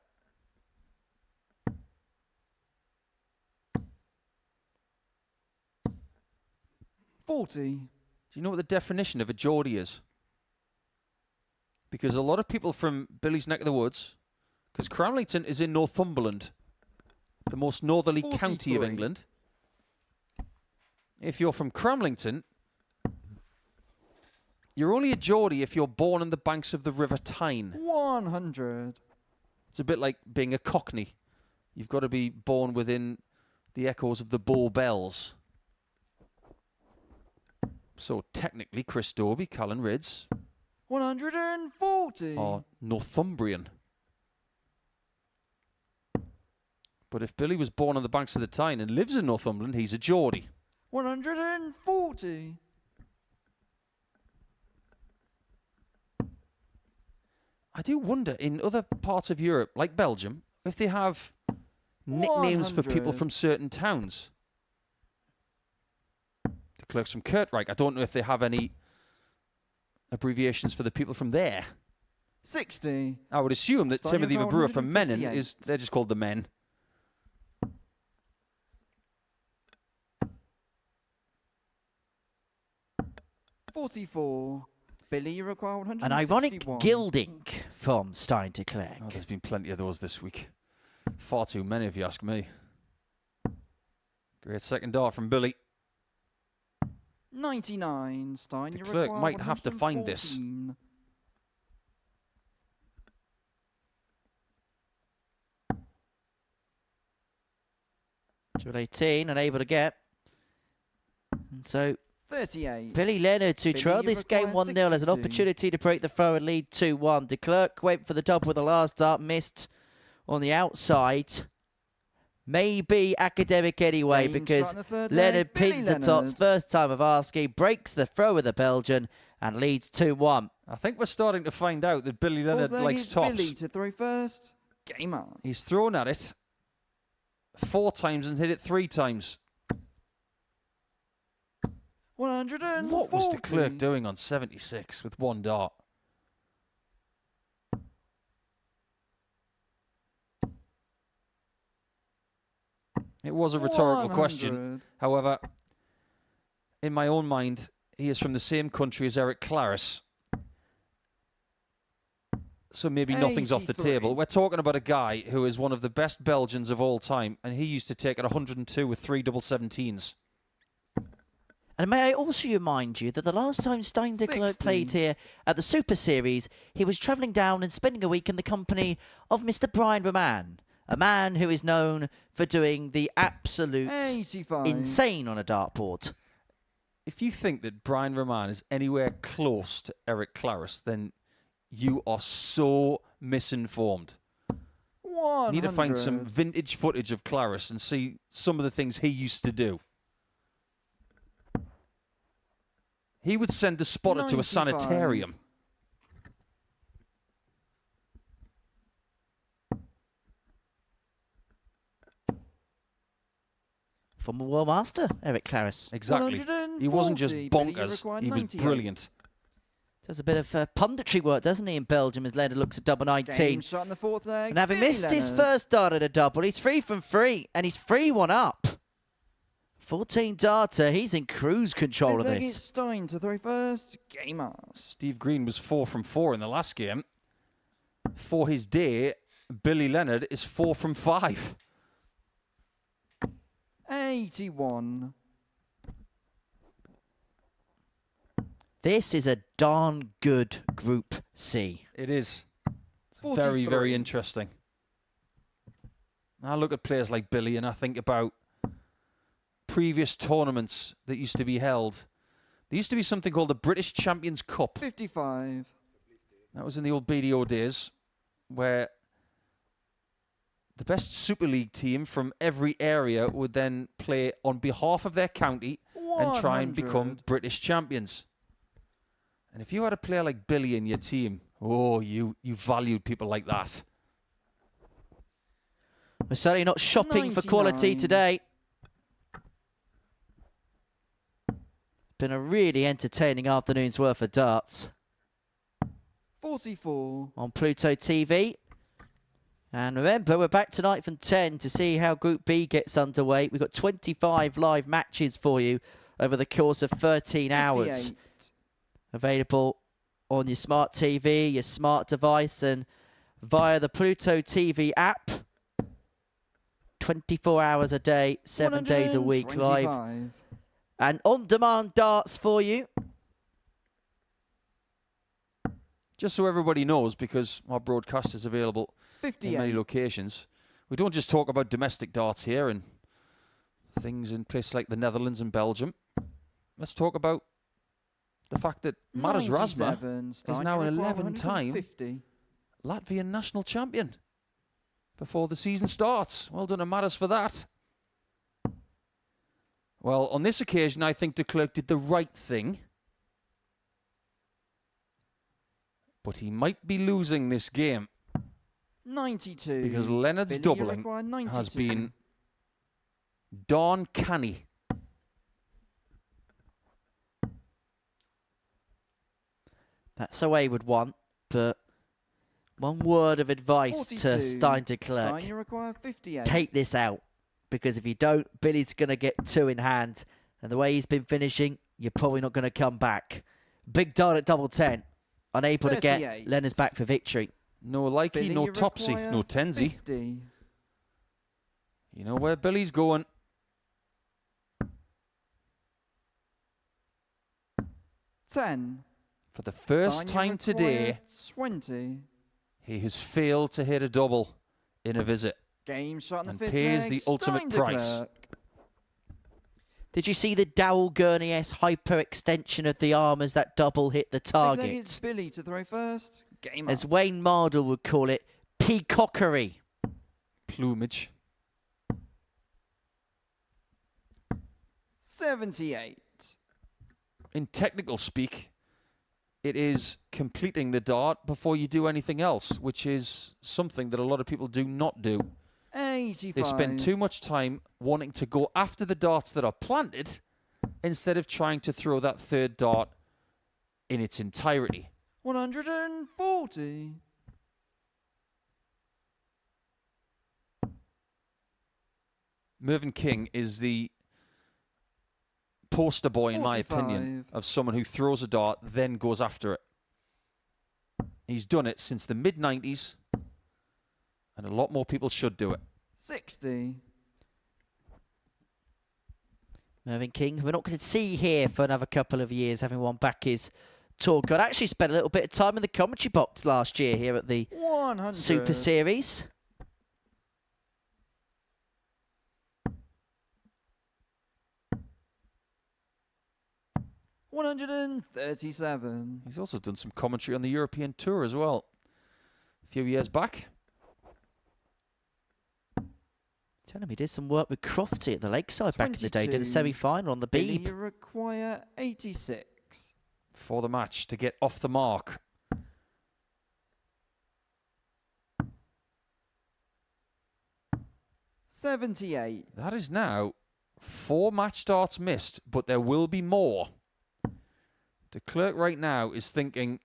$40. Do you know what the definition of a Geordie is? Because a lot of people from Billy's neck of the woods, because Cramlington is in Northumberland, the most northerly county of 43. England. If you're from Cramlington, you're only a Geordie if you're born on the banks of the River Tyne. 100. It's a bit like being a Cockney. You've got to be born within the echoes of the Bull Bells. So technically, Chris Dobie, Callan Rids, 140. are Northumbrian. But if Billy was born on the banks of the Tyne and lives in Northumberland, he's a Geordie. 140. I do wonder, in other parts of Europe, like Belgium, if they have nicknames for people 100. from certain towns. The Clerks from Clerck, I don't know if they have any abbreviations for the people from there. 60. I would assume that Starting Timothy at Verbrugghe from Menin 158. they're just called the Men. $44. Billy, you require 161. An ironic gilding from Stein to Clerck. Oh, there's been plenty of those this week. Far too many, if you ask me. Great second dart from Billy. 99. Stein, The you Clerck require might have to find this. 114. To 18, unable to get. And so 38. Billy Leonard to Billy, trail you this game require 1-0 as an 62. opportunity to break the throw and lead 2-1. De Clerck went for the double with the last dart, missed on the outside. Maybe academic anyway, Game because shot in the third Leonard leg, Billy pins the tops, Leonard. first time of asking, breaks the throw with the Belgian and leads 2-1. I think we're starting to find out that Billy Leonard Fourth leg likes is tops. Billy to throw first. Game on. He's thrown at it 4 times and hit it 3 times. 140. What was De Clerck doing on 76 with 1 dart? It was a rhetorical question. 100. However, in my own mind, he is from the same country as Eric Claris. So maybe nothing's off the 83. table. We're talking about a guy who is one of the best Belgians of all time, and he used to take it 102 with 3 double 17s. And may I also remind you that the last time Stein de Clerck 60. played here at the Super Series, he was travelling down and spending a week in the company of Mr. Brian Roman, a man who is known for doing the absolute 85. insane on a dartboard. If you think that Brian Roman is anywhere close to Eric Claris, then you are so misinformed. 100. You need to find some vintage footage of Claris and see some of the things he used to do. He would send the spotter to a 95. sanitarium. Former World Master, Eric Claris. Exactly. He wasn't just 140, Billy, you bonkers, require he was 98. brilliant. Does a bit of punditry work, doesn't he, in Belgium as Leonard looks at double 19. Game shot in the fourth leg. And having Billy missed his Leonard. first dart at a double, he's 3 from 3, and he's 3-1 up. 14 darter, he's in cruise control Fifth of leg is this. Stein to throw first. Game on. Steve Green was 4 from 4 in the last game. For his day, Billy Leonard is 4 from 5. 81. This is a darn good Group C. It is. It's 43. very, very interesting. I look at players like Billy and I think about previous tournaments that used to be held. There used to be something called the British Champions Cup. 55. That was in the old BDO days, where the best Super League team from every area would then play on behalf of their county and try and become 100. British champions. And if you had a player like Billy in your team, oh, you valued people like that. We're certainly not shopping for quality 99. today. Been a really entertaining afternoon's worth of darts 44. on Pluto TV. And remember, we're back tonight from 10 to see how Group B gets underway. We've got 25 live matches for you over the course of 13 hours. 58. Available on your smart TV, your smart device, and via the Pluto TV app. 24 hours a day, 7 days a week live. 125. And on-demand darts for you. Just so everybody knows, because our broadcast is available in many 58. locations, we don't just talk about domestic darts here and things in places like the Netherlands and Belgium. Let's talk about the fact that Modus is now an 11-time Latvian national champion before the season starts. Well done to Modus for that. Well, on this occasion, I think Clerck did the right thing. But he might be losing this game. 92. Because Leonard's doubling has been darn canny. That's the way he would want, but one word of advice 42. to Clerck. Stein, you require 58. Take this out, because if you don't, Billy's going to get 2 in hand, and the way he's been finishing, you're probably not going to come back. Big dart at double 10, unable 38. to get Leonard's back for victory. No likey, Billy, no you topsy, require no tensy. 50. You know where Billy's going. $10. For the first Stein, you time today, require 20. he has failed to hit a double in a visit. Game shot in the And fifth pays leg. the ultimate Stein price. Clerck. Did you see the Dowell Gurney-esque hyper-extension of the arm as that double hit the Second leg, target? it's Billy to throw first. Game As up. Wayne Mardle would call it, peacockery. Plumage. 78. In technical speak, it is completing the dart before you do anything else, which is something that a lot of people do not do. 85. They spend too much time wanting to go after the darts that are planted instead of trying to throw that third dart in its entirety. 140. Mervyn King is the poster boy, in my 45. opinion, of someone who throws a dart, then goes after it. He's done it since the mid-90s, and a lot more people should do it. 60. Mervyn King, we're not going to see here for another couple of years, having won back his tour card. Actually spent a little bit of time in the commentary box last year here at the 100. Super Series. $137. He's also done some commentary on the European Tour as well, a few years back. Tell him he did some work with Crofty at the Lakeside back in the day. Did a 22. semi-final on the Billy, Beeb. you require 86. For the match to get off the mark. $78. That is now 4 match starts missed, but there will be more. De Clerck right now is thinking,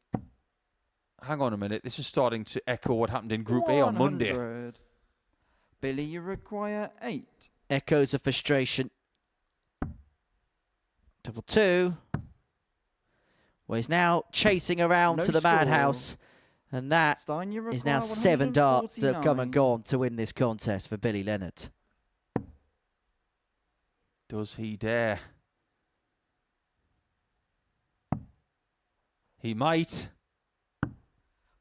hang on a minute, this is starting to echo what happened in Group A on Monday. 100. Billy, you require 8. Echoes of frustration. Double 2. Well, he's now chasing around No to the score. madhouse. And that Stein, you is now require 7 darts that have come and 149. gone to win this contest for Billy Leonard. Does he dare? He might.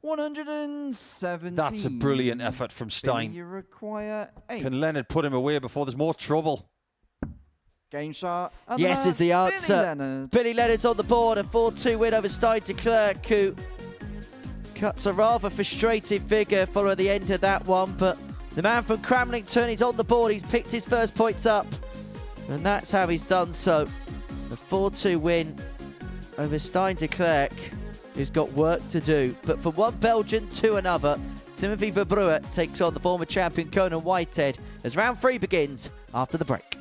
117. That's a brilliant effort from Billy, Stein. you require 8. Can Leonard put him away before there's more trouble? Game shot. and Yes is the that's answer. Billy Leonard. Billy Leonard's on the board, a 4-2 win over Stein Clerck, who cuts a rather frustrated figure following the end of that one. But the man from Cramlington, he's on the board. He's picked his first points up. And that's how he's done so. A 4-2 win over Stein Clerck, who's got work to do. But from one Belgian to another, Timothy Verbrugghe takes on the former champion Conan Whitehead as round 3 begins after the break.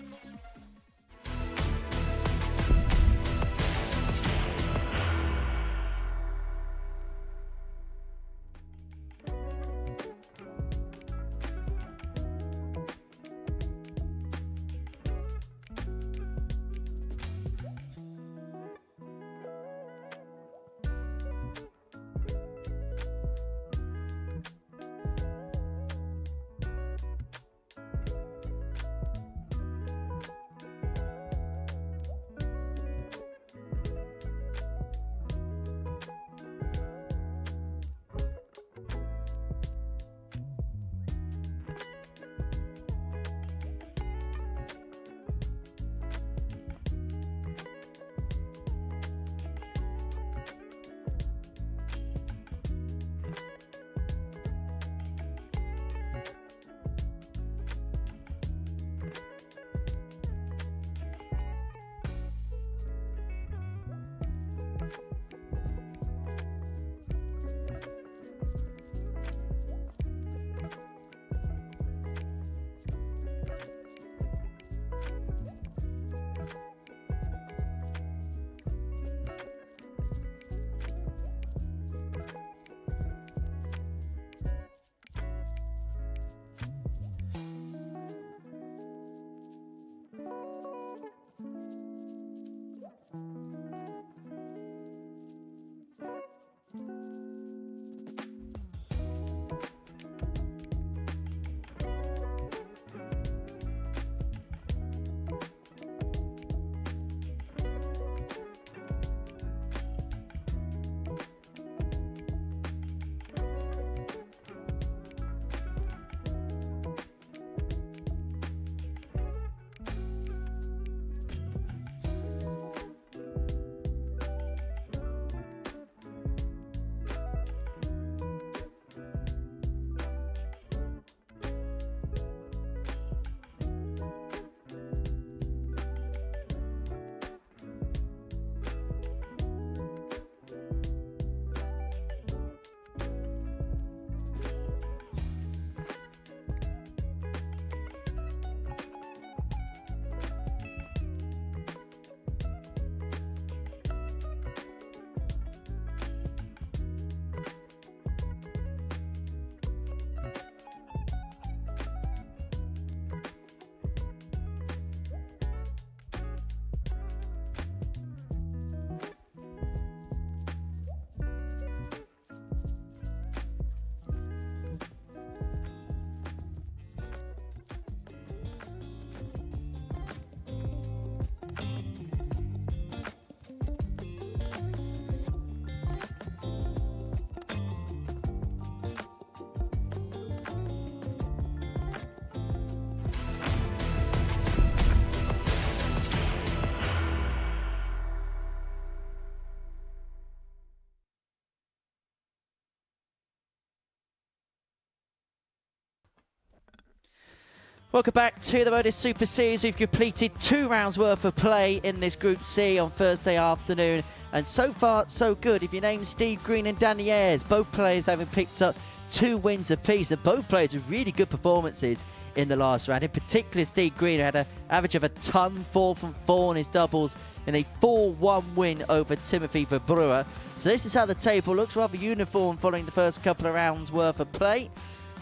Welcome back to the Modus Super Series. We've completed 2 rounds worth of play in this Group C on Thursday afternoon. And so far, so good. If you name Steve Green and Danny Ayres, both players having picked up 2 wins apiece. And both players with really good performances in the last round. In particular, Steve Green had an average of a ton, 4 from 4 in his doubles in a 4-1 win over Timothy Verbrugghe. So this is how the table looks, rather uniform following the first couple of rounds worth of play.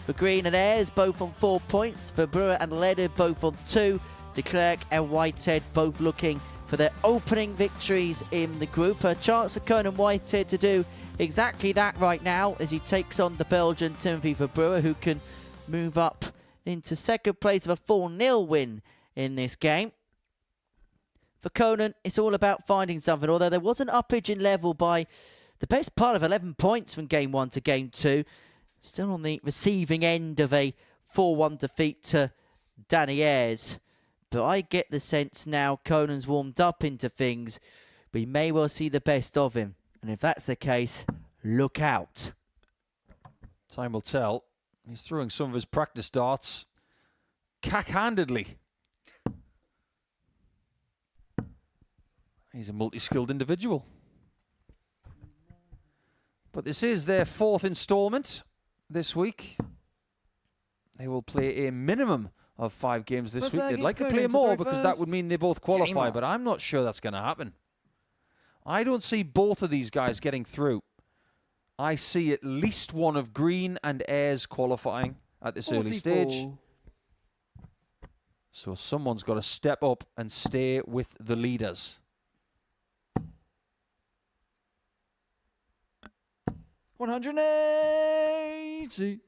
For Green and Ayres, both on 4 points. Verbrugghe and Leonard, both on 2. Clerck and Whitehead, both looking for their opening victories in the group. A chance for Conan Whitehead to do exactly that right now as he takes on the Belgian Timothy Verbrugghe, who can move up into second place of a 4-0 win in this game. For Conan, it's all about finding something, although there was an uppage in level by the best part of 11 points from Game 1 to Game 2. Still on the receiving end of a 4-1 defeat to Danny Ayres. But I get the sense now Conan's warmed up into things. We may well see the best of him. And if that's the case, look out. Time will tell. He's throwing some of his practice darts cack-handedly. He's a multi-skilled individual. But this is their 4th installment this week. They will play a minimum of 5 games this week. They'd like to play more because that would mean they both qualify, but I'm not sure that's going to happen. I don't see both of these guys getting through. I see at least one of Green and Ayres qualifying at this early stage. So someone's got to step up and stay with the leaders. 180.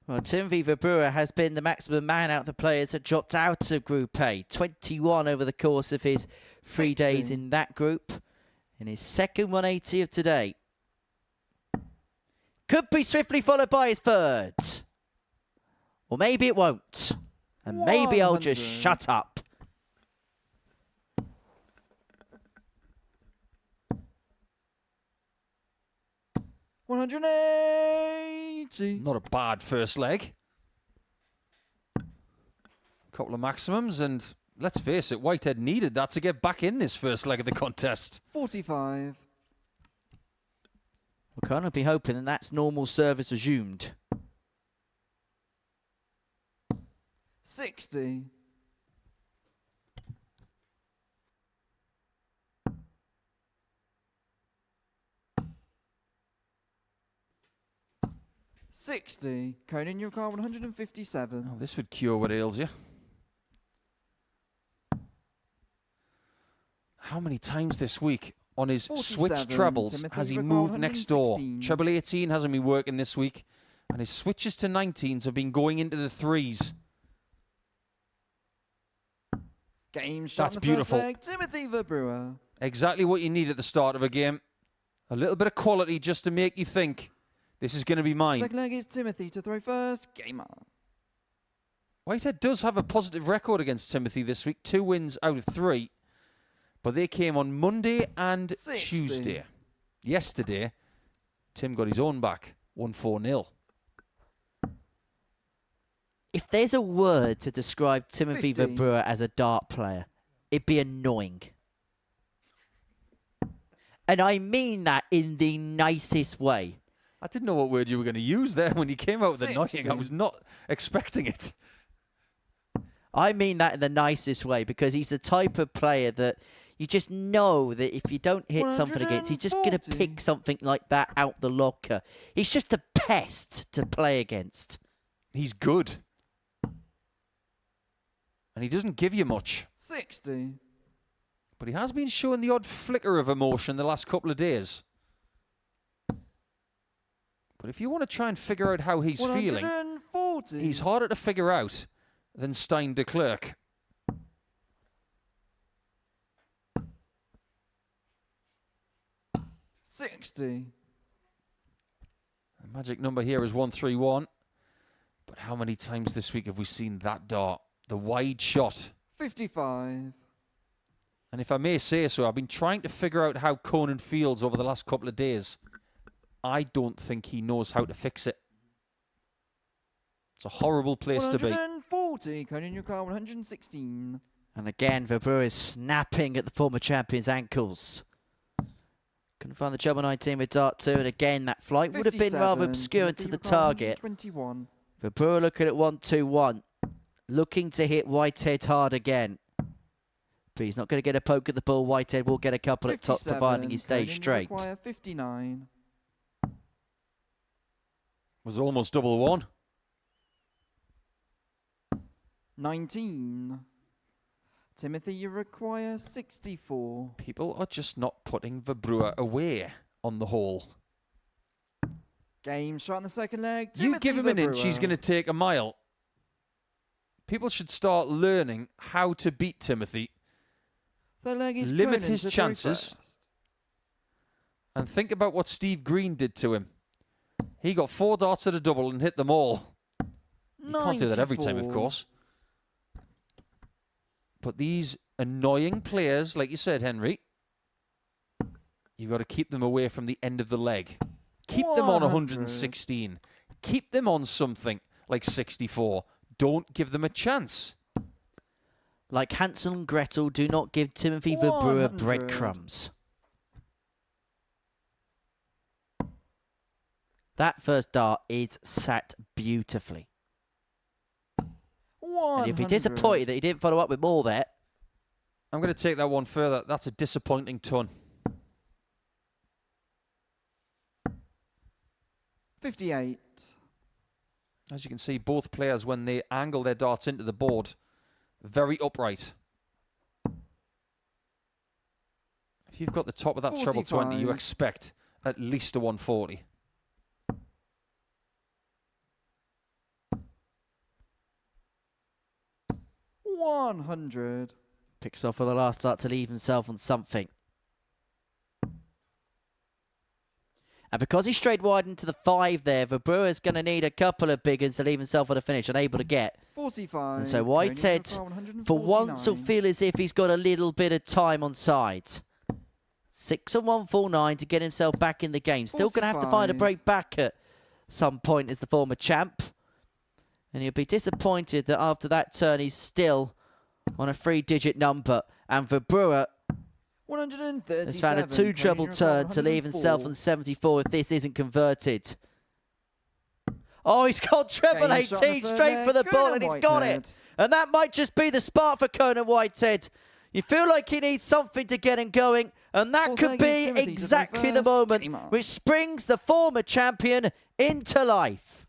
Well, Timothy Verbrugghe has been the maximum man out of the players that dropped out of Group A. 21 over the course of his 3 days in that group. In his second 180 of today. Could be swiftly followed by his 3rd. Or maybe it won't. And maybe I'll just shut up. $180. Not a bad first leg. Couple of maximums, and let's face it, Whitehead needed that to get back in this first leg of the contest. 45. We'll kind of be hoping that that's normal service resumed. 60. $60. Conan, your car 157. Oh, this would cure what ails you. How many times this week on his switch trebles has he moved next door? Treble 18 hasn't been working this week, and his switches to 19s have been going into the 3s. Game shot. That's beautiful. First leg, Timothy Verbrugghe. Exactly what you need at the start of a game. A little bit of quality just to make you think this is going to be mine. Second leg is Timothy to throw first. Game on. Whitehead does have a positive record against Timothy this week. 2 wins out of 3. But they came on Monday and 60. Tuesday. Yesterday, Tim got his own back. 1-4-0. If there's a word to describe Timothy 50. Verbrugghe as a dart player, it'd be annoying. And I mean that in the nicest way. I didn't know what word you were going to use there when you came out with 60. annoying. I was not expecting it. I mean that in the nicest way because he's the type of player that you just know that if you don't hit something against, he's just going to 140. pick something like that out the locker. He's just a pest to play against. He's good. And he doesn't give you much. 60. But he has been showing the odd flicker of emotion the last couple of days. But if you want to try and figure out how he's feeling, 140. he's harder to figure out than Stein de Clerck. $60. The magic number here is 131. But how many times this week have we seen that dart? The wide shot. 55. And if I may say so, I've been trying to figure out how Conan feels over the last couple of days. I don't think he knows how to fix it. It's a horrible place to be. 140. 140. Conan, you require 116. And again, Verbrugghe is snapping at the former champion's ankles. Couldn't find the treble 19 with dart 2, and again, that flight would have been rather obscure to the target. 21. Verbrugghe looking at 1-2-1, looking to hit Whitehead hard again. But he's not going to get a poke at the ball. Whitehead will get a couple at top, providing he stays straight. Require 59. Was almost double one. 19. Timothy, you require 64. People are just not putting Verbrugghe away on the whole. Game shot in the second leg. You give him an inch, Verbrugghe. he's going to take a mile. People should start learning how to beat Timothy. Third leg is Limit Conan his to throw chances. first. And think about what Steve Green did to him. He got 4 darts at a double and hit them all. You can't do that every time, of 94. course. But these annoying players, like you said, Henry, you've got to keep them away from the end of the leg. Keep them on 116. Keep them on something like 64. Don't give them a chance. Like Hansel and Gretel, do not give Timothy Verbrugghe 100. breadcrumbs. That first dart is sat beautifully. And you'd be disappointed that he didn't follow up with more there. I'm going to take that one further. That's a disappointing ton. 58. As you can see, both players, when they angle their darts into the board, very upright. If you've got the top of that treble 20, you 45. expect at least a 140. $100. Picks off for the last dart to leave himself on something. And because he strayed wide into the 5 there, Verbrugghe is going to need a couple of big ones to leave himself on a finish, unable to get. 45. And so Whitehead, for once, will feel as if he's got a little bit of time on side. 6 and 149 to get himself back in the game. Still going to have to find a 45. break back at some point as the former champ. And he'll be disappointed that after that turn, he's still on a 3-digit number. And Verbrugghe 137. has found a 2 treble turn to leave himself on 74 if this isn't converted. Oh, he's got treble Game shot in 18 the third straight for the leg. ball, Conan and he's got Whitehead. it. And that might just be the spark for Conan Whitehead. You feel like he needs something to get him going, and that Fourth could leg be is Timothy to throw exactly the first. Get moment him on. which springs the former champion into life.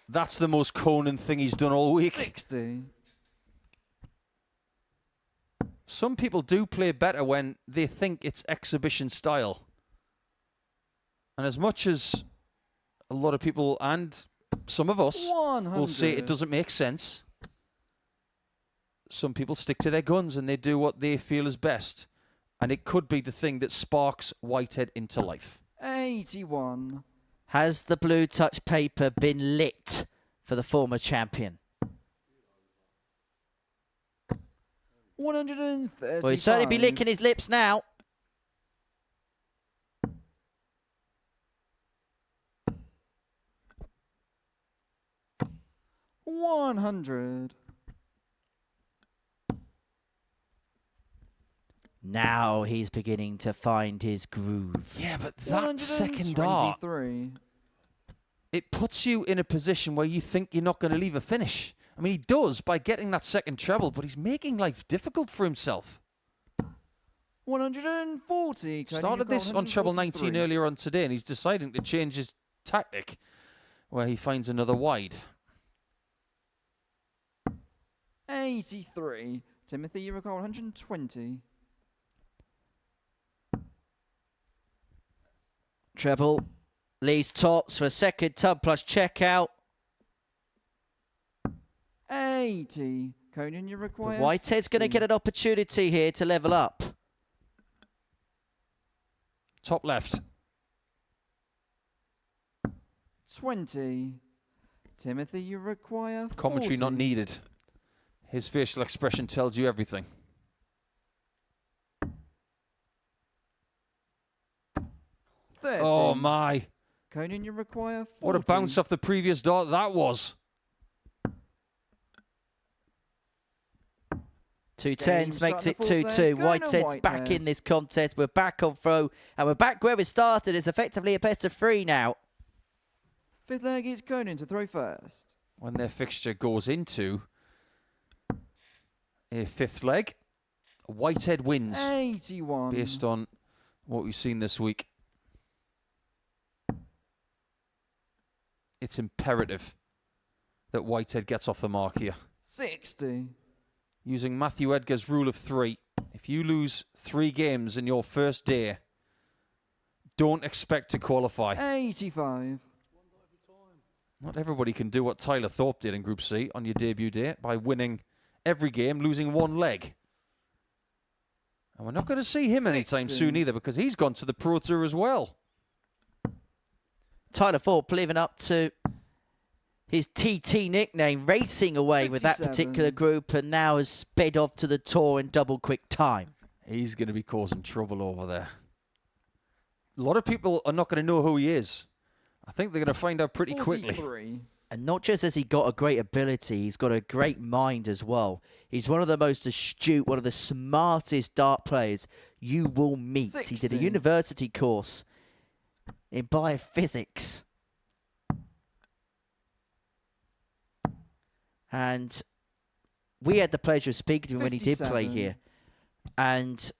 That's the most Conan thing he's done all week. 60. Some people do play better when they think it's exhibition style. And as much as a lot of people and some of us 100. will say it doesn't make sense, some people stick to their guns and they do what they feel is best. And it could be the thing that sparks Whitehead into life. 81. Has the blue touch paper been lit for the former champion? 135. Well, he'll certainly be licking his lips now. $100. Now he's beginning to find his groove. Yeah, but that second dart, 123. it puts you in a position where you think you're not going to leave a finish. I mean, he does by getting that second treble, but he's making life difficult for himself. 140. Started this on treble 19 earlier on today, and he's deciding to change his tactic where he finds another wide. 83. Timothy, you recall 120. Treble leaves tops for a second tub plus checkout. 80. Conan, you require Whitehead's going to 60. get an opportunity here to level up. Top left. 20. Timothy, you require Commentary 40. not needed. His facial expression tells you everything. 30. Oh my. Conan, you require 40. What a bounce off the previous dart that was. Two tens makes it 2-2. Whitehead's back in this contest. We're back on throw, and we're back where we started. It's effectively a best of 3 now. Fifth leg, it's Conan to throw first. When their fixture goes into a fifth leg, Whitehead wins 81. based on what we've seen this week. It's imperative that Whitehead gets off the mark here. 60. Using Matthew Edgar's rule of 3, if you lose 3 games in your first day, don't expect to qualify. 85. Not everybody can do what Tyler Thorpe did in Group C on your debut day by winning every game, losing 1 leg. And we're not going to see him anytime soon either, because he's gone to the Pro Tour as well. Tyler Thorpe living up to his TT nickname, racing away 57. with that particular group, and now has sped off to the Tour in double quick time. He's going to be causing trouble over there. A lot of people are not going to know who he is. I think they're going to find out pretty 43. quickly. And not just has he got a great ability, he's got a great mind as well. He's one of the most astute, one of the smartest dart players you will meet. 60. He did a university course in biophysics. And we had the pleasure of speaking to him when he did play 57. here. And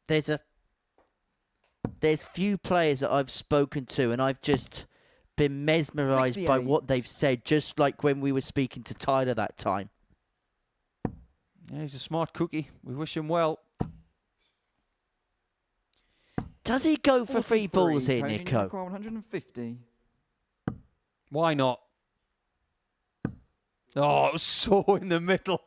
there's few players that I've spoken to, and I've just been mesmerised by 68. what they've said, just like when we were speaking to Tyler that time. Yeah, he's a smart cookie. We wish him well. Does he go for 3 balls here, Conan, Nico? 150. Why not? Oh, it was so in the middle.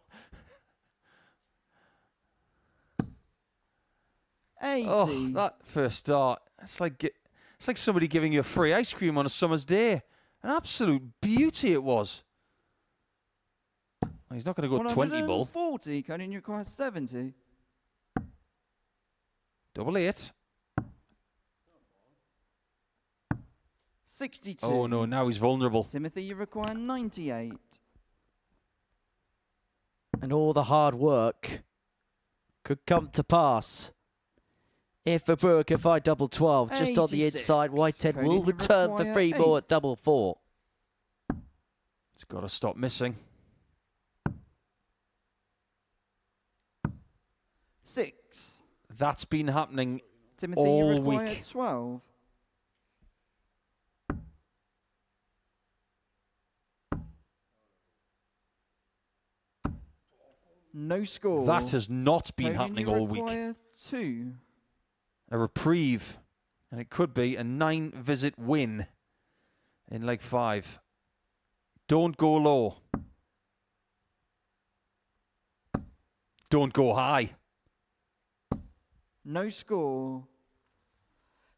80. Oh, that first dart. It's like somebody giving you a free ice cream on a summer's day. An absolute beauty it was. He's not going to go 20 ball. 40. Conan, you require 70. Double 8. 62. Oh no, now he's vulnerable. Timothy, you require 98. And all the hard work could come to pass. If Verbrugghe can find double 12 just on the 86. inside, Whitehead Conan, will you return for require 3 more 8. at double 4. It's got to stop missing. 6. That's been happening Timothy, you all require week. 12. No score. That has not been Conan, happening you all week. require 2. A reprieve. And it could be a 9-visit win in leg 5. Don't go low. Don't go high. No score.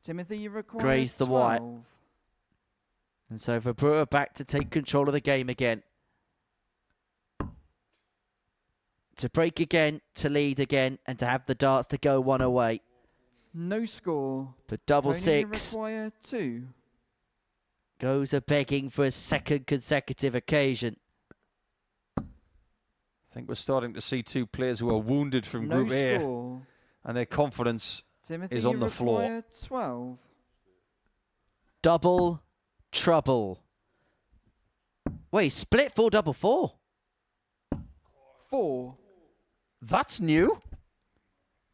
Timothy, you require Graze the 12. white. And so Verbrugghe back to take control of the game again. To break again, to lead again, and to have the darts to go one away. No score. But double Conan, 6 you require 2. goes a begging for a second consecutive occasion. I think we're starting to see 2 players who are wounded from No Group A, score. and their confidence Timothy, is on you the floor. require 12. Double trouble. Wait, split 4 double 4. 4. That's new.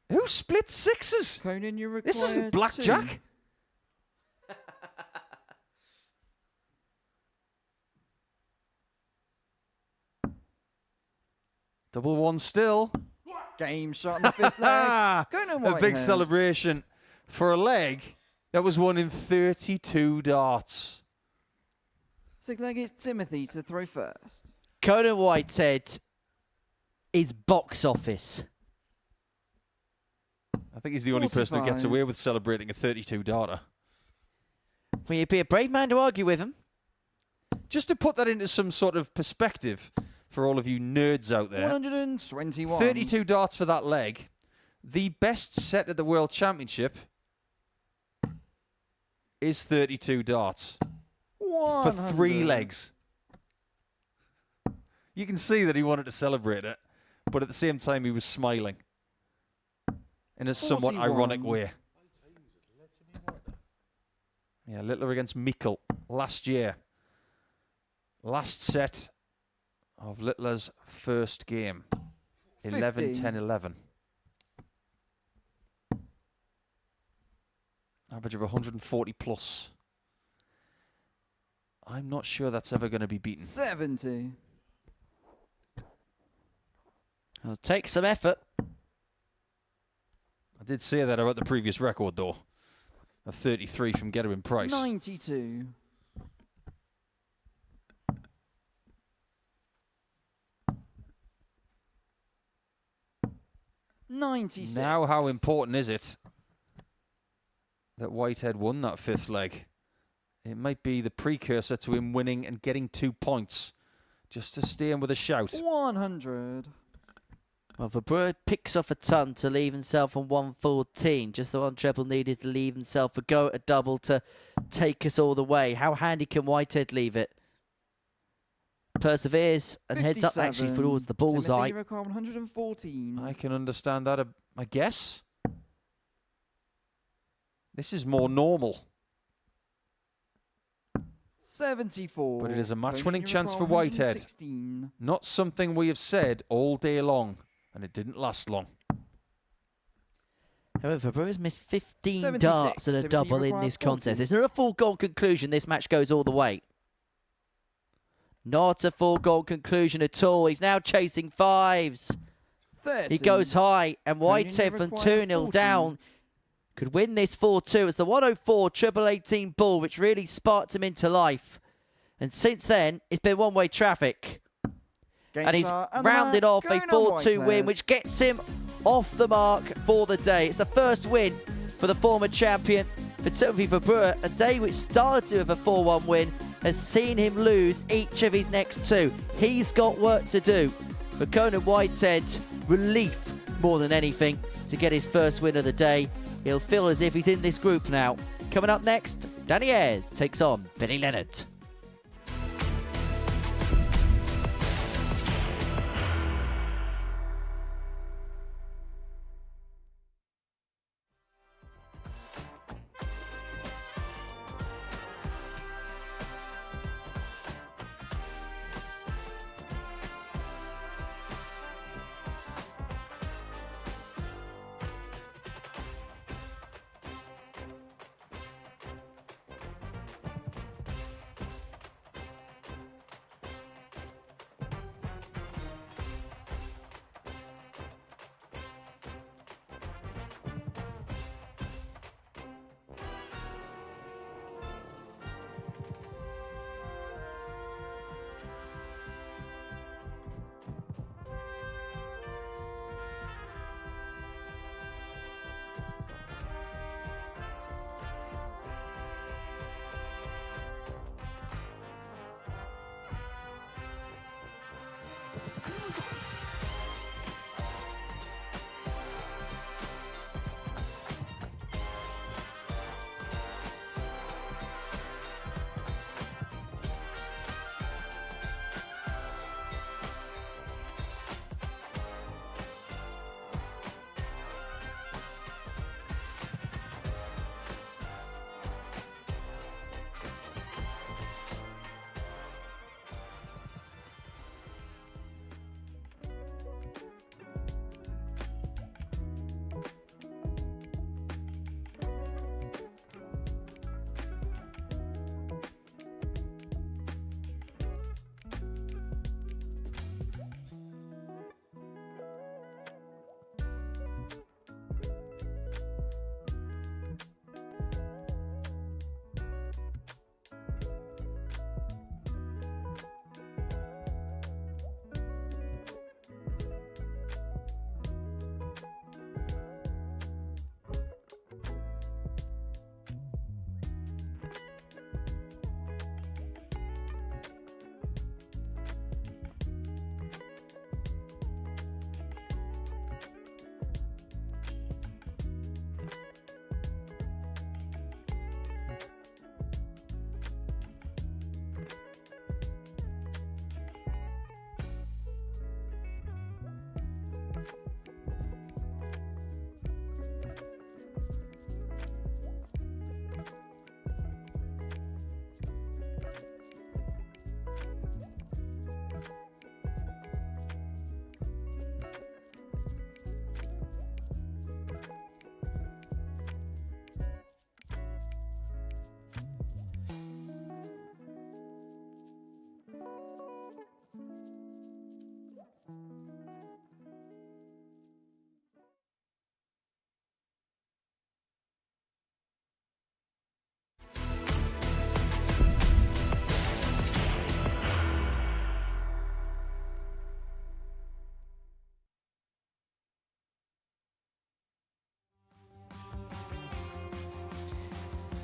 Who split 6s? Conan, you require This isn't 2. blackjack. Double 1 still. Game shot in the 5th leg. Conan A Whitehead. big celebration for a leg that was won in 32 darts. 6th leg is Timothy to throw first. Conan Whitehead is box office. I think he's the only person who gets 45. away with celebrating a 32 darter. Will you be a brave man to argue with him? Just to put that into some sort of perspective for all of you nerds out there. 121. 32 darts for that leg. The best set at the World Championship is 32 darts for 3 legs. You can see that he wanted to celebrate it, but at the same time he was smiling in a somewhat ironic 41. way. Yeah, Littler against Mikkel last year. Last set of Littler's first game. 11, 10, 11. Average of 140 plus. I'm not sure that's ever going to be beaten. 70. It'll take some effort. I did say that about the previous record, though, of 33 from Getter in Price. 92. Now, how important is it that Whitehead won that fifth leg? It might be the precursor to him winning and getting 2 points, just to stay in with a shout. 100. Well, Verbrugghe picks off a ton to leave himself on 114. Just the one treble needed to leave himself a go at a double to take us all the way. How handy can Whitehead leave it? Perseveres and heads up actually towards the bullseye. 114. I can understand that, I guess. This is more normal. 74. But it is a match-winning Tony chance for Unicorn, Whitehead. 116. Not something we have said all day long, and it didn't last long. However, Verbrugghe's missed 15 76. darts and a Timothy double in required this 40. contest. It's not a foregone conclusion this match goes all the way. Not a foregone conclusion at all. He's now chasing fives. 30. He goes high, and Whitehead from required 2-0 40. down could win this 4-2. It's the 104 triple 18 bull which really sparked him into life. And since then, it's been one-way traffic. And he's rounded off a 4-2 win, which gets him off the mark for the day. It's the first win for the former champion, for Timothy Verbrugghe. A day which started with a 4-1 win has seen him lose each of his next two. He's got work to do. For Conan Whitehead, relief more than anything to get his first win of the day. He'll feel as if he's in this group now. Coming up next, Danny Ayres takes on Billy Leonard.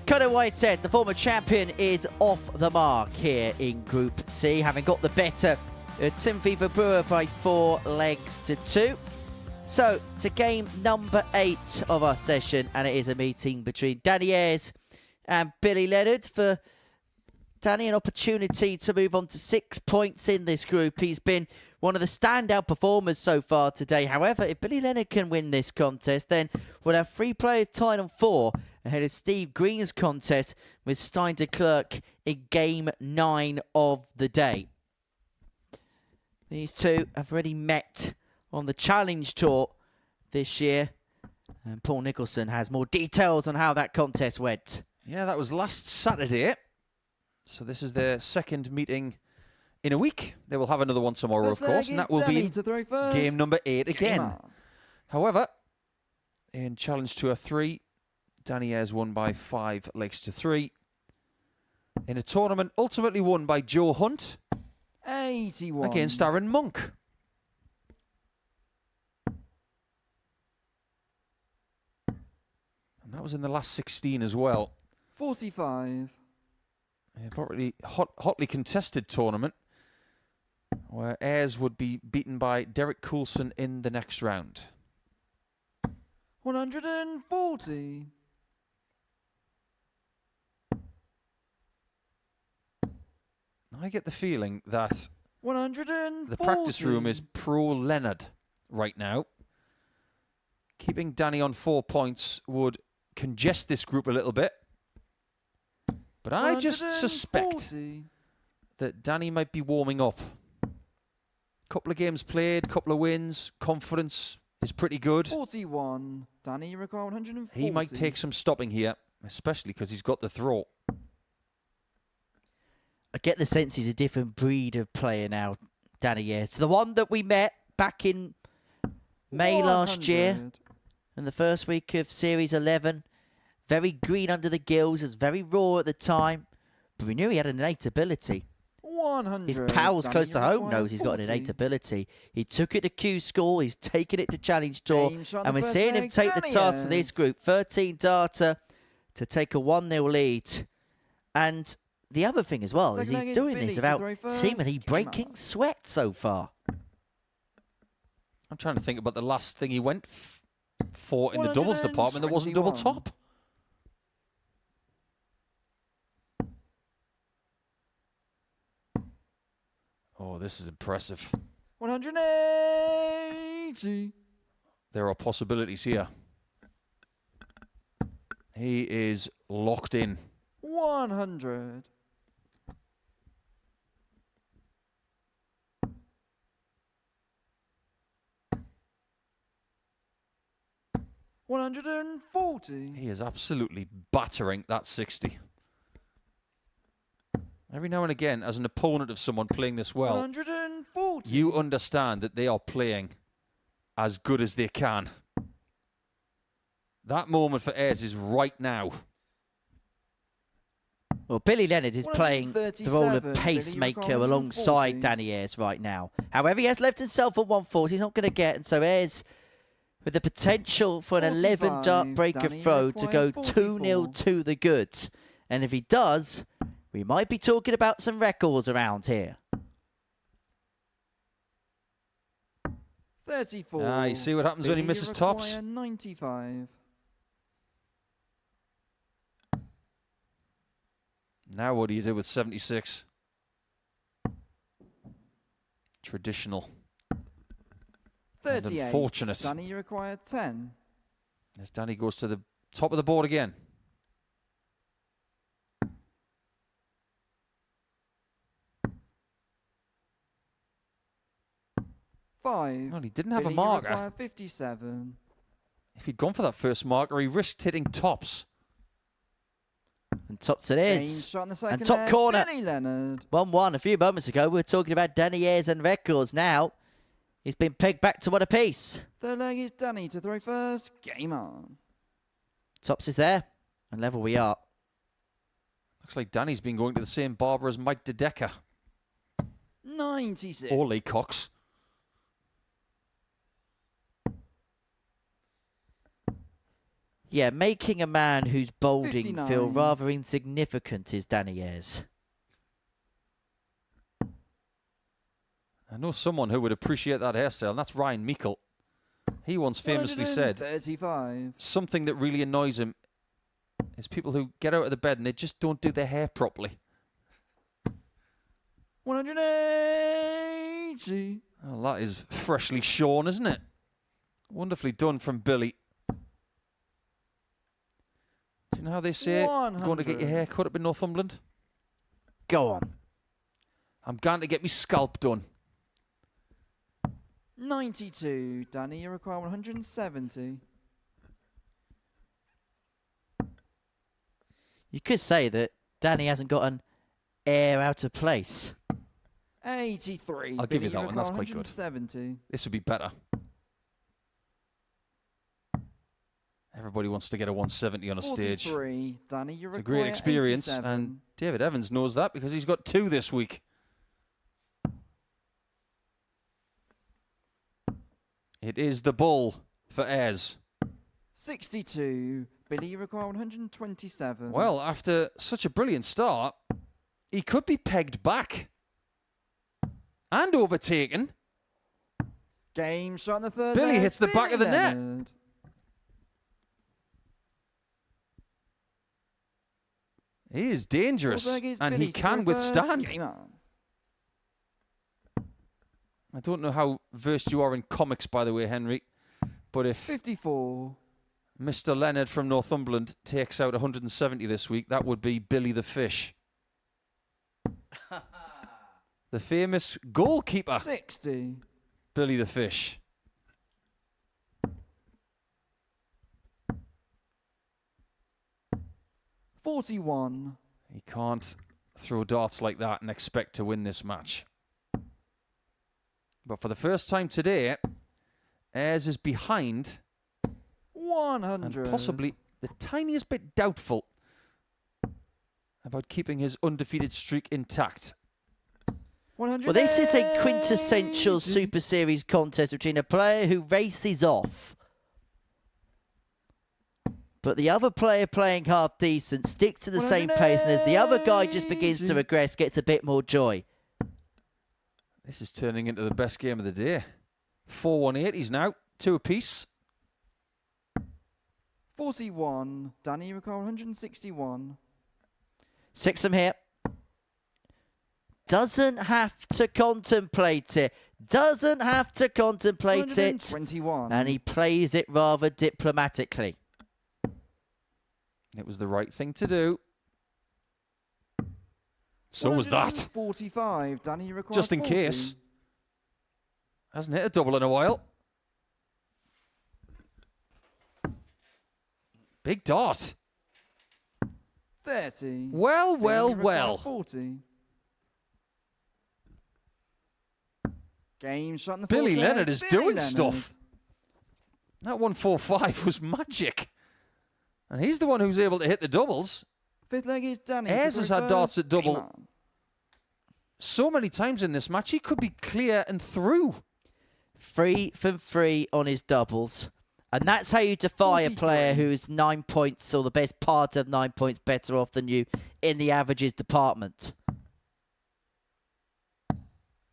Conor Whitehead, the former champion, is off the mark here in Group C, having got the better Timothy Verbrugghe by 4 legs to 2. So, to game number 8 of our session, and it is a meeting between Danny Ayres and Billy Leonard. For Danny, an opportunity to move on to 6 points in this group. He's been one of the standout performers so far today. However, if Billy Leonard can win this contest, then we'll have 3 players tied on 4 ahead of Steve Green's contest with Stein de Clerck in game 9 of the day. These two have already met on the Challenge Tour this year, and Paul Nicholson has more details on how that contest went. Yeah, that was last Saturday. So this is their second meeting in a week. They will have another one tomorrow, of course, and that will be game number 8 again. However, in Challenge Tour 3, Danny Ayres won by 5 legs to 3. In a tournament ultimately won by Joe Hunt 81 against Aaron Monk. And that was in the last 16 as well. 45. A probably hotly contested tournament where Ayres would be beaten by Derek Coulson in the next round. 140. I get the feeling that 140. the practice room is pro Leonard right now. Keeping Danny on 4 points would congest this group a little bit. But I just suspect that Danny might be warming up. Couple of games played, couple of wins, confidence is pretty good. 41. Danny, you require 140. He might take some stopping here, especially because he's got the throw. I get the sense he's a different breed of player now, Danny Ayres. The one that we met back in May last year, in the first week of Series 11. Very green under the gills, was very raw at the time, but we knew he had an innate ability. 100. His pals Danny, close you to home require knows he's got an 40. innate ability. He took it to Q School, he's taken it to Challenge Tour, Game shot and the we're first seeing him leg, take the Danny task to this Ayres. group. 13 data to take a 1-0 lead. And the other thing as well is Second leg he's is doing Billy this to without throw first. seemingly Game breaking on. sweat so far. I'm trying to think about the last thing he went for in the doubles department that wasn't double 121. top. Oh, this is impressive. 180. There are possibilities here. He is locked in. 100. 140. He is absolutely battering that 60. Every now and again, as an opponent of someone playing this well, 140. you understand that they are playing as good as they can. That moment for Ayres is right now. Well, Billy Leonard is playing the role of 137. pacemaker Billy, you've got alongside 140. Danny Ayres right now. However, he has left himself at 140. He's not going to get, and so Ayres with the potential for an 11 dart 45. breaker Danny, you throw to go require 2-0 44. to the goods. And if he does, we might be talking about some records around here. 34. Ah, you see what happens when he Billy, you misses tops? require 95. Now what do you do with 76? Traditional. 38. unfortunate. Danny, you require 10. As Danny goes to the top of the board again. Five. Well, he didn't have Billy, a you marker. require 57. If he'd gone for that first marker, he risked hitting tops. And tops it Game is. shot in the second top leg, corner. Billy Leonard. 1-1 a few moments ago. We were talking about Danny Ayres and records. Now he's been pegged back to one apiece. Third leg is Danny to throw first. Game on. Tops is there. And level we are. Looks like Danny's been going to the same barber as Mike DeDecker. 96. Or Lee Cox. Yeah, making a man who's balding feel 59. rather insignificant is Danny Ayres. I know someone who would appreciate that hairstyle, and that's Ryan Meikle. He once famously said 35. something that really annoys him is people who get out of the bed and they just don't do their hair properly. 180. Well, that is freshly shorn, isn't it? Wonderfully done from Billy. Do you know how they say going to get your hair cut up in Northumberland? Go on. I'm going to get me scalp done. 92. Danny, you require 170. You could say that Danny hasn't got an air out of place. 83. I'll give you that one. That's quite good. 170. This would be better. Everybody wants to get a 170 on a stage. 43. Danny, you It's a require great experience, 87. and David Evans knows that because he's got 2 this week. It is the bull for Ayres. 62. Billy, you require 127. Well, after such a brilliant start, he could be pegged back and overtaken. Game shot in the third. Billy leg. hits the back of the net. Leonard. He is dangerous, Verbrugghe and Billy he to can reverse. withstand. Game on. I don't know how versed you are in comics, by the way, Henry, but if 54. Mr. Leonard from Northumberland takes out 170 this week, that would be Billy the Fish. The famous goalkeeper, 60. Billy the Fish. $41. He can't throw darts like that and expect to win this match. But for the first time today, Ayres is behind 100. and possibly the tiniest bit doubtful about keeping his undefeated streak intact. 100. Well, this is a quintessential Super Series contest between a player who races off, but the other player playing half decent, stick to the same pace, and as the other guy just begins to regress, gets a bit more joy. This is turning into the best game of the day. 4 180s now, 2 apiece. 41. Danny, you require 161. Sixham here. Doesn't have to contemplate it. Doesn't have to contemplate it. 121. And he plays it rather diplomatically. It was the right thing to do. So was that. 45. Danny, you require Just in 40. case. Hasn't hit a double in a while. Big dart. 30. Well, Danny, well, you require well. 40. Game shot in the Billy fourth Leonard leg. is Billy doing Leonard. stuff. That 145 was magic. And he's the one who's able to hit the doubles. Fifth leg is Danny. Ayres to has had reverse. darts at double Game on. so many times in this match, he could be clear and through. 3 from 3 on his doubles. And that's how you defy a player 43. who is 9 points or the best part of 9 points better off than you in the averages department.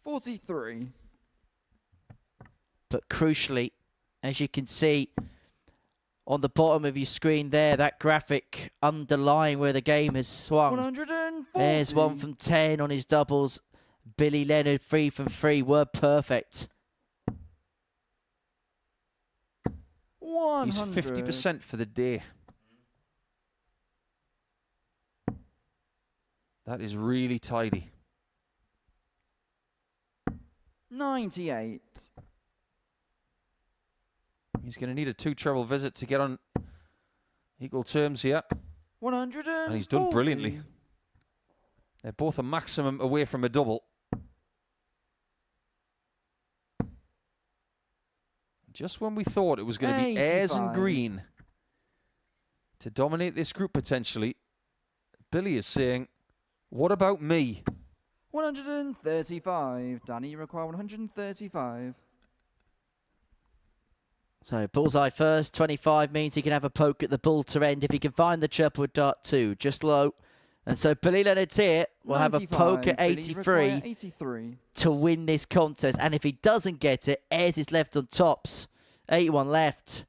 43. But crucially, as you can see on the bottom of your screen there, that graphic underlying where the game has swung. 140. There's 1 from 10 on his doubles. Billy Leonard 3 from 3 were perfect. 100. He's 50% for the day. That is really tidy. 98. He's going to need a 2 treble visit to get on equal terms here. 100. And he's done brilliantly. They're both a maximum away from a double. Just when we thought it was going to be Ayres and 85. Green to dominate this group potentially, Billy is saying, what about me? 135. Danny, you require 135. So bullseye first, 25 means he can have a poke at the bull to end if he can find the triple dart too, just low. And so Billy Leonard's here will have a poke at 83 to win this contest. And if he doesn't get it, Ayres is left on tops. 81 left.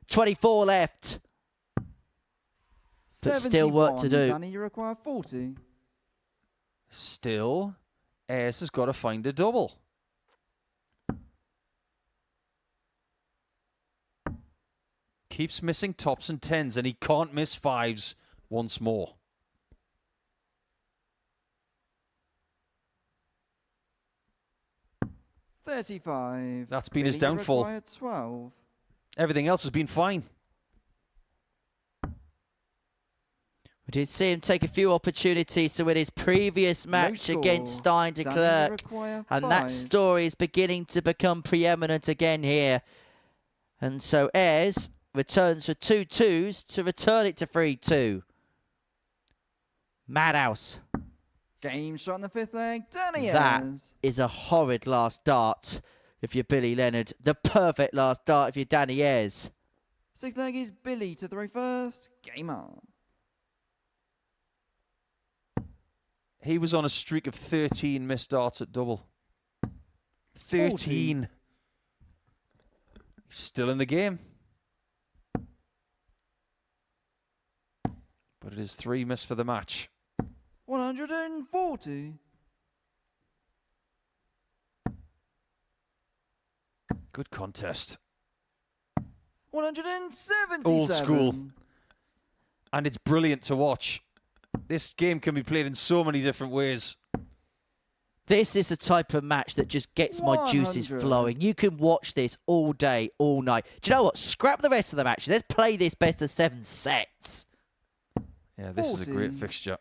24 left. But still work to do. Danny, you require 40. Still, Ayres has got to find a double. Keeps missing tops and tens, and he can't miss fives once more. $35. That's been his downfall. Required 12. Everything else has been fine. We did see him take a few opportunities to win his previous match against Clerck, and that story is beginning to become preeminent again here. And so Ayres returns for 2-2s to return it to 3-2. Madhouse. Game shot in the fifth leg. Danny That Ayres. is a horrid last dart if you're Billy Leonard. The perfect last dart if you're Danny Ayres. Sixth leg is Billy to throw first. Game on. He was on a streak of 13 missed darts at double. 13. 40. He's still in the game. But it is 3 missed for the match. 140. Good contest. 177. Old school. And it's brilliant to watch. This game can be played in so many different ways. This is the type of match that just gets my juices 100. flowing. You can watch this all day, all night. Do you know what? Scrap the rest of the matches. Let's play this best of 7 sets. Yeah, this is a great 40. fixture.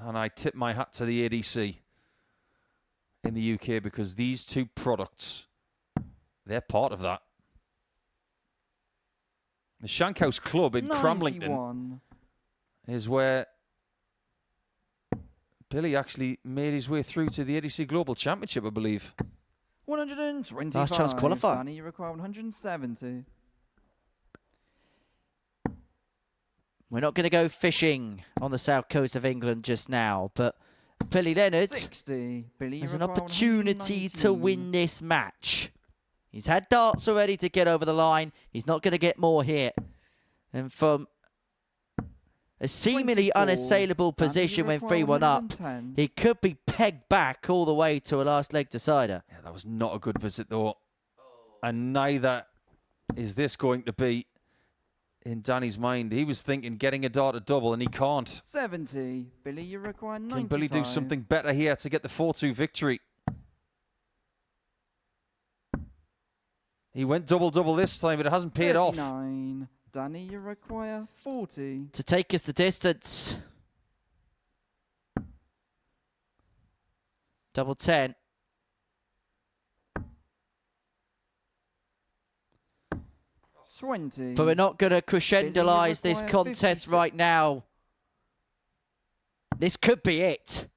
And I tip my hat to the ADC in the UK because these two products, they're part of that. The Shankhouse Club in 91. Cramlington is where Billy actually made his way through to the ADC Global Championship, I believe. 125. Last chance qualify. Danny, you require 170. We're not going to go fishing on the south coast of England just now, but Billy Leonard 60. Billy, you has an require opportunity to 119. win this match. He's had darts already to get over the line. He's not going to get more here. And from a seemingly 24. unassailable Danny, you position when require 3-1 up, 110. he could be pegged back all the way to a last leg decider. Yeah, that was not a good visit, though. And neither is this going to be in Danny's mind. He was thinking getting a dart at double, and he can't. 70. Billy, you require 95. Can Billy do something better here to get the 4-2 victory? He went double-double this time, but it hasn't paid off. 39. Danny, you require 40. To take us the distance. Double 10. $20. But we're not going to crescendolize this require contest 56. right now. This could be it.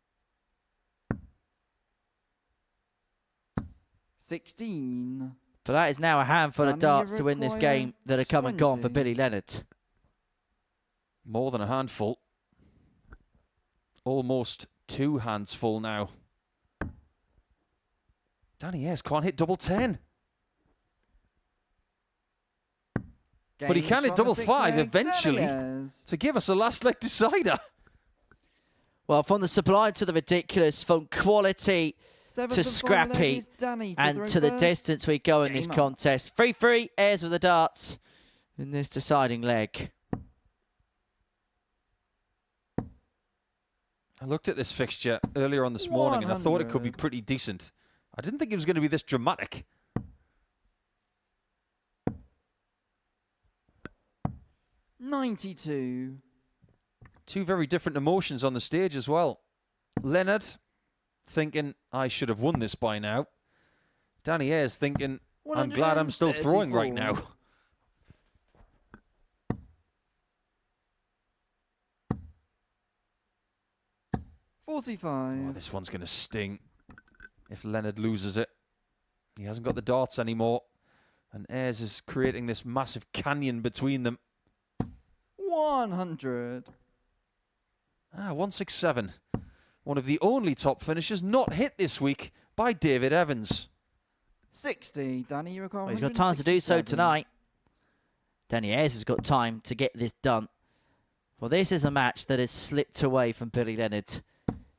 16. But that is now a handful of Danny, darts you to win this require game that are come and gone for 20. Billy Leonard. More than a handful. Almost 2 hands full now. Danny Ayres can't hit double 10. But he Game can hit shot double the sixth 5 leg. eventually Danny Ayres. to give us a last leg decider. Well, from the sublime to the ridiculous, from quality Seventh to and final leg scrappy, is Danny and throw to the first. distance we go in this Game on. contest. 3-3, Ayres with the darts in this deciding leg. I looked at this fixture earlier on this morning and I thought it could be 100. pretty decent. I didn't think it was going to be this dramatic. $92. Two very different emotions on the stage as well. Leonard thinking, I should have won this by now. Danny Ayres thinking, I'm glad I'm still throwing right now. $45. Oh, this one's going to sting if Leonard loses it. He hasn't got the darts anymore. And Ayres is creating this massive canyon between them. 100. 167. One of the only top finishers not hit this week by David Evans. 60. Danny, you require Well, he's got time to do so 167. tonight. Danny Ayres has got time to get this done. Well, this is a match that has slipped away from Billy Leonard.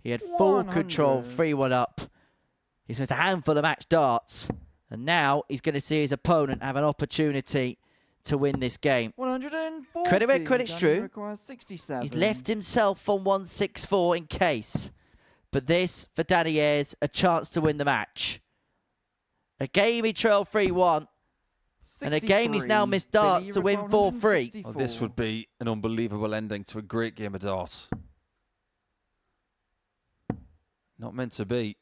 He had full 100. control, 3-1 up. He's missed a handful of match darts. And now he's going to see his opponent have an opportunity to win this game. 140. Credit where credit's Danny true. requires 67. He's left himself on 164 in case. But this, for Danny Ayres, a chance to win the match. A game he trailed 3-1. And a game he's now missed darts to win 4-3. Oh, this would be an unbelievable ending to a great game of darts. Not meant to be.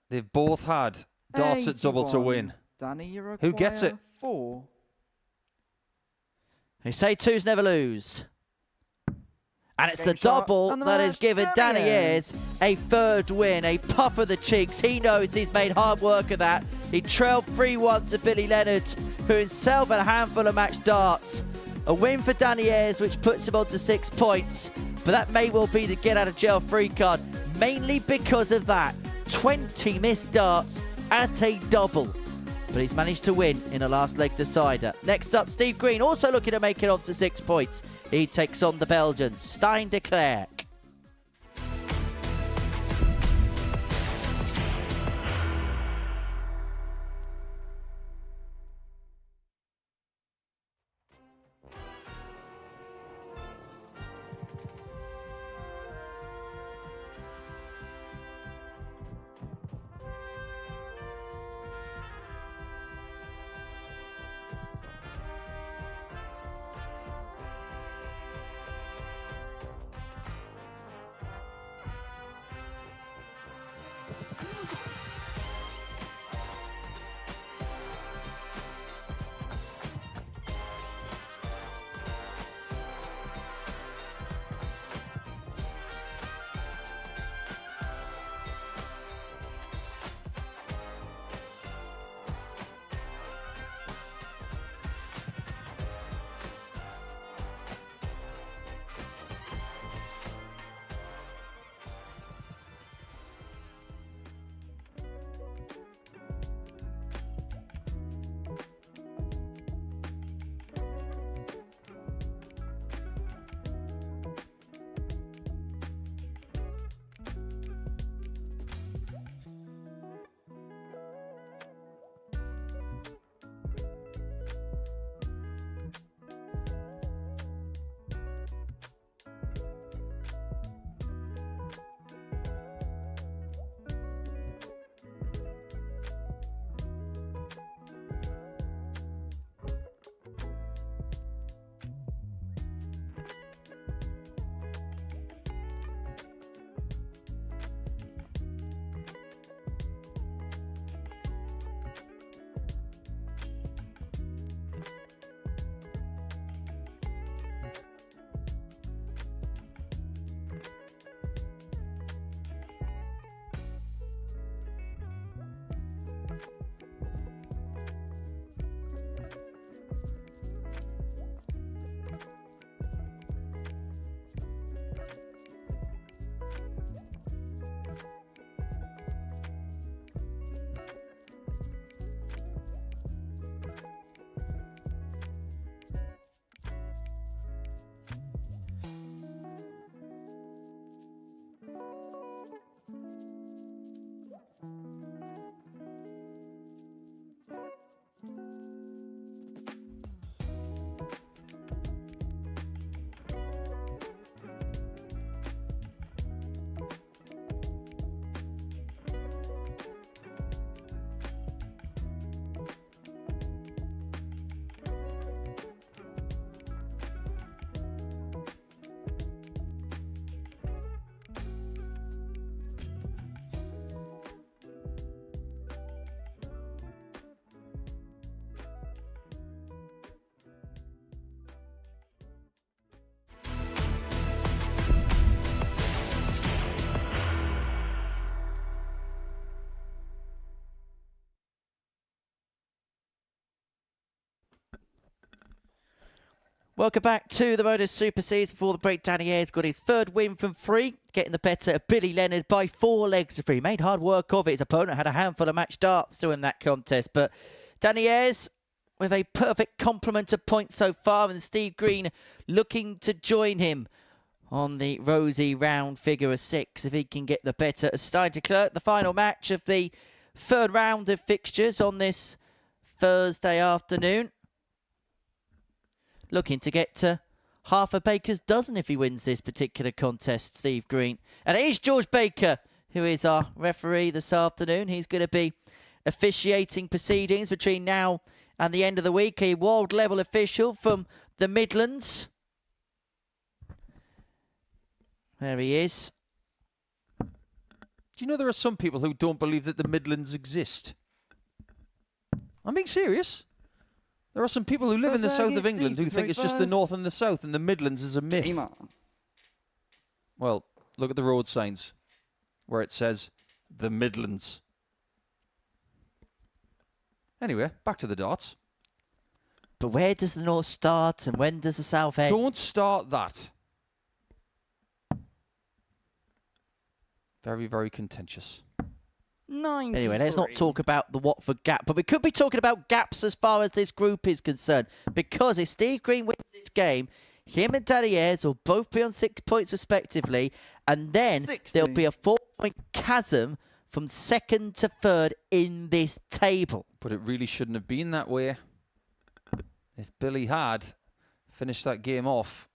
They've both had darts at double to 81. win. Danny, you require Who gets it? 4. They say twos never lose. And it's Game the shot, double and the that has match, given Danny Danny Ayres a third win, a puff of the cheeks. He knows he's made hard work of that. He trailed 3-1 to Billy Leonard, who himself had a handful of match darts. A win for Danny Ayres, which puts him on to 6 points. But that may well be the get out of jail free card, mainly because of that. 20 missed darts at a double. But he's managed to win in a last leg decider. Next up, Steve Green, also looking to make it on to 6 points. He takes on the Belgian, Stijn de Clerck. Welcome back to the Modus Super Series. Before the break, Danny Ayres got his third win from 3, getting the better of Billy Leonard by 4 legs to 3. Made hard work of it. His opponent had a handful of match darts to win that contest. But Danny Ayres with a perfect complement of points so far, and Steve Green looking to join him on the rosy round figure of 6 if he can get the better of Clerck. The final match of the third round of fixtures on this Thursday afternoon. Looking to get to half a baker's dozen if he wins this particular contest, Steve Green. And it is George Baker who is our referee this afternoon. He's going to be officiating proceedings between now and the end of the week. A world level official from the Midlands. There he is. Do you know there are some people who don't believe that the Midlands exist? I'm being serious. There are some people who live in the south of England who think it's just the north and the south, and the Midlands is a myth. Well, look at the road signs where it says the Midlands. Anyway, back to the darts. But where does the north start and when does the south end? Don't start that. Very, very contentious. Anyway, let's not talk about the Watford gap, but we could be talking about gaps as far as this group is concerned, because if Steve Green wins this game, him and Danny Ayres will both be on 6 points respectively, and then 60. there'll be a 4-point chasm from 2nd to 3rd in this table. But it really shouldn't have been that way. If Billy had finished that game off,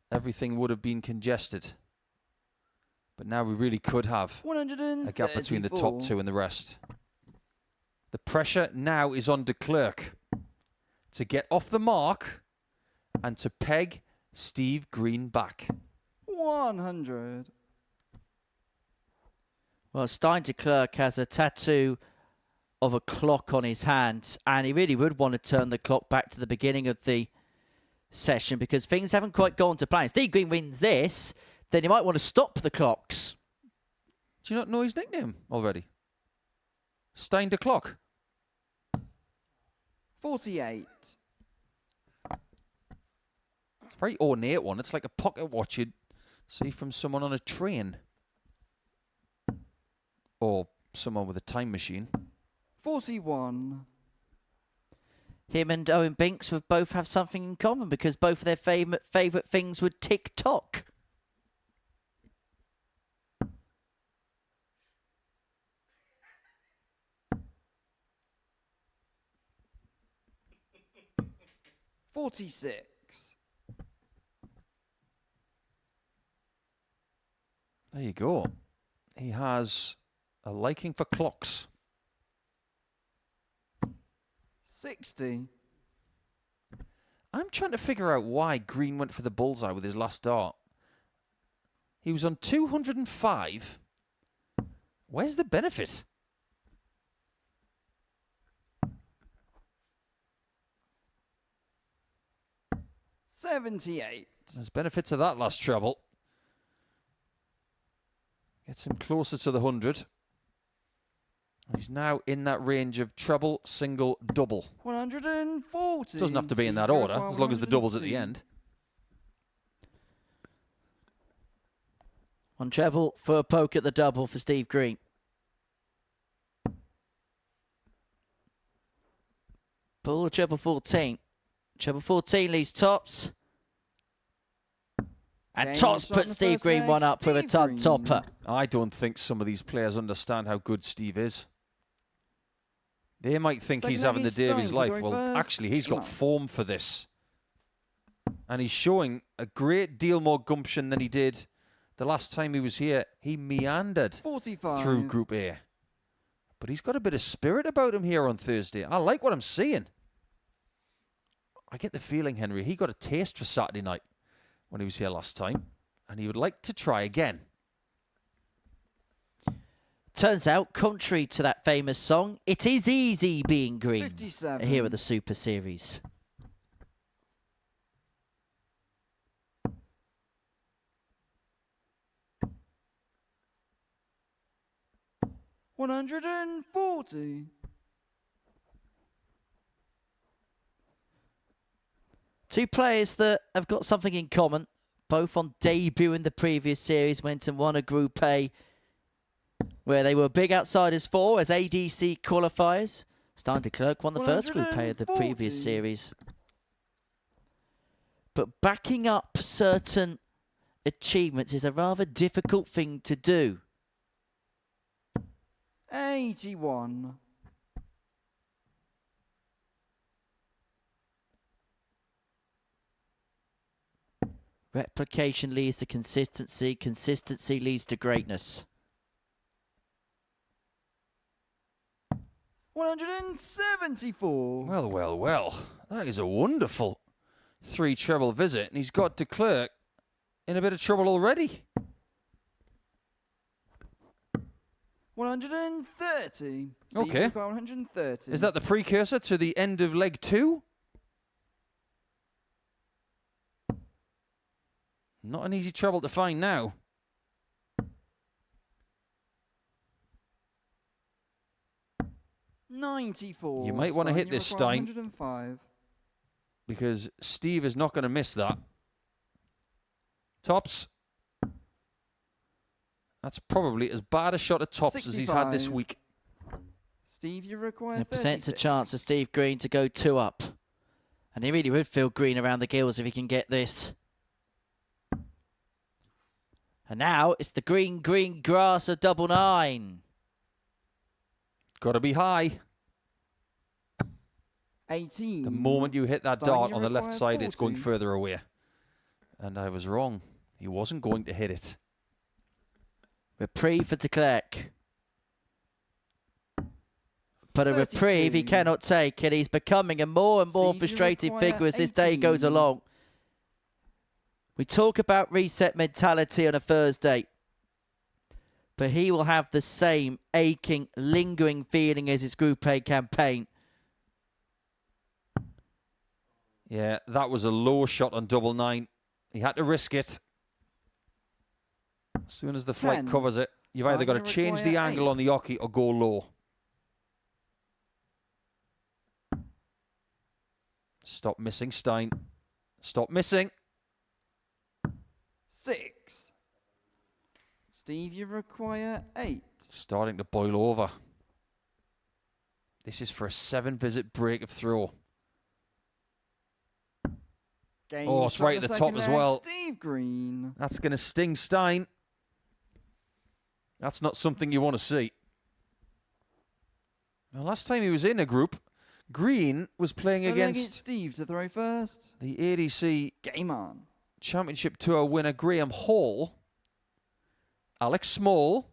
everything would have been congested. But now we really could have a gap between the top 2 and the rest. The pressure now is on Clerck to get off the mark and to peg Steve Green back. 100. Well, Clerck has a tattoo of a clock on his hand, and he really would want to turn the clock back to the beginning of the session because things haven't quite gone to plan. Steve Green wins this, then you might want to stop the clocks. Do you not know his nickname already? Stein de Clock. 48. It's a very ornate one. It's like a pocket watch you'd see from someone on a train. Or someone with a time machine. 41. Him and Owen Binks would both have something in common because both of their favourite things would TikTok. $46. There you go. He has a liking for clocks. 60. I'm trying to figure out why Green went for the bullseye with his last dart. He was on 205. Where's the benefit? $78. There's benefit to that last treble. Gets him closer to the 100. He's now in that range of treble, single, double. 140. Doesn't have to be in that order, as long as the double's at the end. On treble for a poke at the double for Steve Green. Pull treble 14. Treble 14 leads tops. And Game tops on put the Steve first Green leg, one up with a Steve ton Green. topper. I don't think some of these players understand how good Steve is. They might think he's having the day of his life. Well, actually, he's got form for this. And he's showing a great deal more gumption than he did the last time he was here. He meandered 45. through Group A. But he's got a bit of spirit about him here on Thursday. I like what I'm seeing. I get the feeling, Henry, he got a taste for Saturday night when he was here last time. And he would like to try again. Turns out, contrary to that famous song, it is easy being green 57. here at the Super Series. Two players that have got something in common. Both on debut in the previous series, went and won a Group A where they were big outsiders for as ADC qualifiers. Stein Clerck won the first Group A of the previous series. But backing up certain achievements is a rather difficult thing to do. 81. Replication leads to consistency. Consistency leads to greatness. 174. Well, well, well. That is a wonderful 3 treble visit. And he's got de Clerck in a bit of trouble already. 130. Okay. 130. Is that the precursor to the end of leg 2? Not an easy treble to find now. $94. You might want to hit this, Stein. 105. Because Steve is not going to miss that. Tops. That's probably as bad a shot at tops 65. as he's had this week. Steve, you require It presents a 36. chance for Steve Green to go 2 up. And he really would feel green around the gills if he can get this. And now it's the green grass of 99. Got to be high. 18. The moment you hit that Stein, dart you on the left require side, it's going 40. further away. And I was wrong. He wasn't going to hit it. Reprieve for de Clerck. But a 32. reprieve he cannot take, and he's becoming a more and more Steve, you frustrated require figure as this day goes 18. along. We talk about reset mentality on a Thursday, but he will have the same aching, lingering feeling as his Group A campaign. Yeah, that was a low shot on double 9. He had to risk it. As soon as the flight 10. covers it, you've Stein, either got to you change the require angle on the 8. oche or go low. Stop missing, Stein. Stop missing. 6. Steve, you require 8. Starting to boil over. This is for a 7-visit break of throw. Game Oh, it's start right at the top second as leg, well. Steve Green. That's going to sting Stein. That's not something you want to see. Now, last time he was in a group, Green was playing against Steve to throw first. the ADC Game on. Championship Tour winner Graham Hall, Alex Small,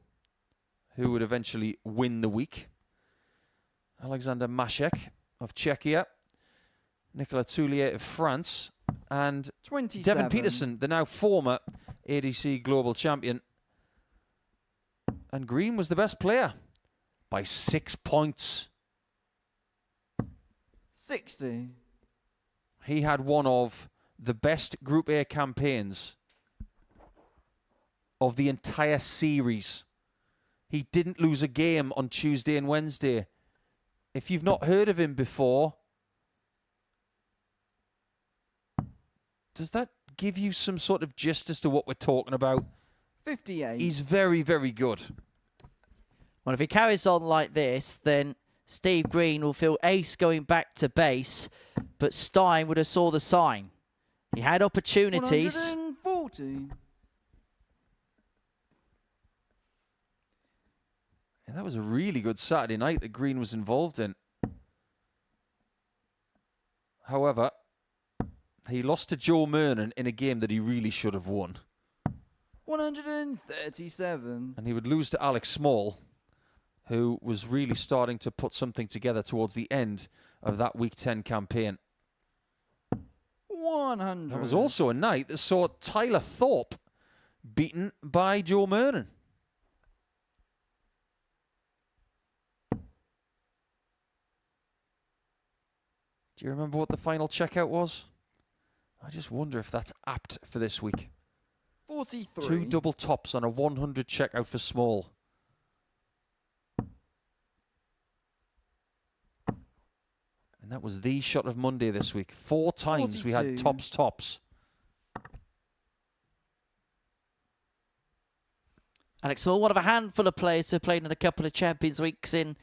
who would eventually win the week, Alexander Mashek of Czechia, Nicolas Toulier of France, and 27. Devin Peterson, the now former ADC Global Champion. And Green was the best player by 6 points. 60. He had one of the best Group A campaigns of the entire series. He didn't lose a game on Tuesday and Wednesday. If you've not heard of him before, does that give you some sort of gist as to what we're talking about? 58. He's very, very good. Well, if he carries on like this, then Steve Green will feel ace going back to base, but Stein would have saw the sign. He had opportunities. 140. Yeah, that was a really good Saturday night that Green was involved in. However, he lost to Joe Mernon in a game that he really should have won. 137. And he would lose to Alex Small, who was really starting to put something together towards the end of that Week 10 campaign. 100. That was also a night that saw Tyler Thorpe beaten by Joe Mernon. Do you remember what the final checkout was? I just wonder if that's apt for this week. 43. 2 double tops on a 100 checkout for Small. And And that was the shot of Monday this week. 4 times we had 42. tops. Alex Small, one of a handful of players who have played in a couple of Champions Weeks in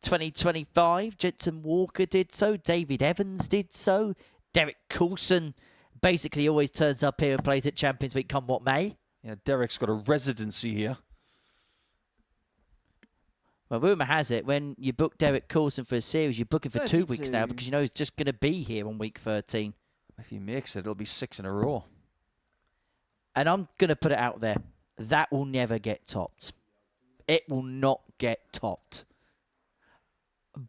2025. Jensen Walker did so. David Evans did so. Derek Coulson basically always turns up here and plays at Champions Week come what may. Yeah, Derek's got a residency here. Well, rumour has it, when you book Derek Coulson for a series, you're booking for 2 weeks now 32. because you know he's just going to be here on week 13. If he makes it, it'll be 6 in a row. And I'm going to put it out there. That will never get topped. It will not get topped.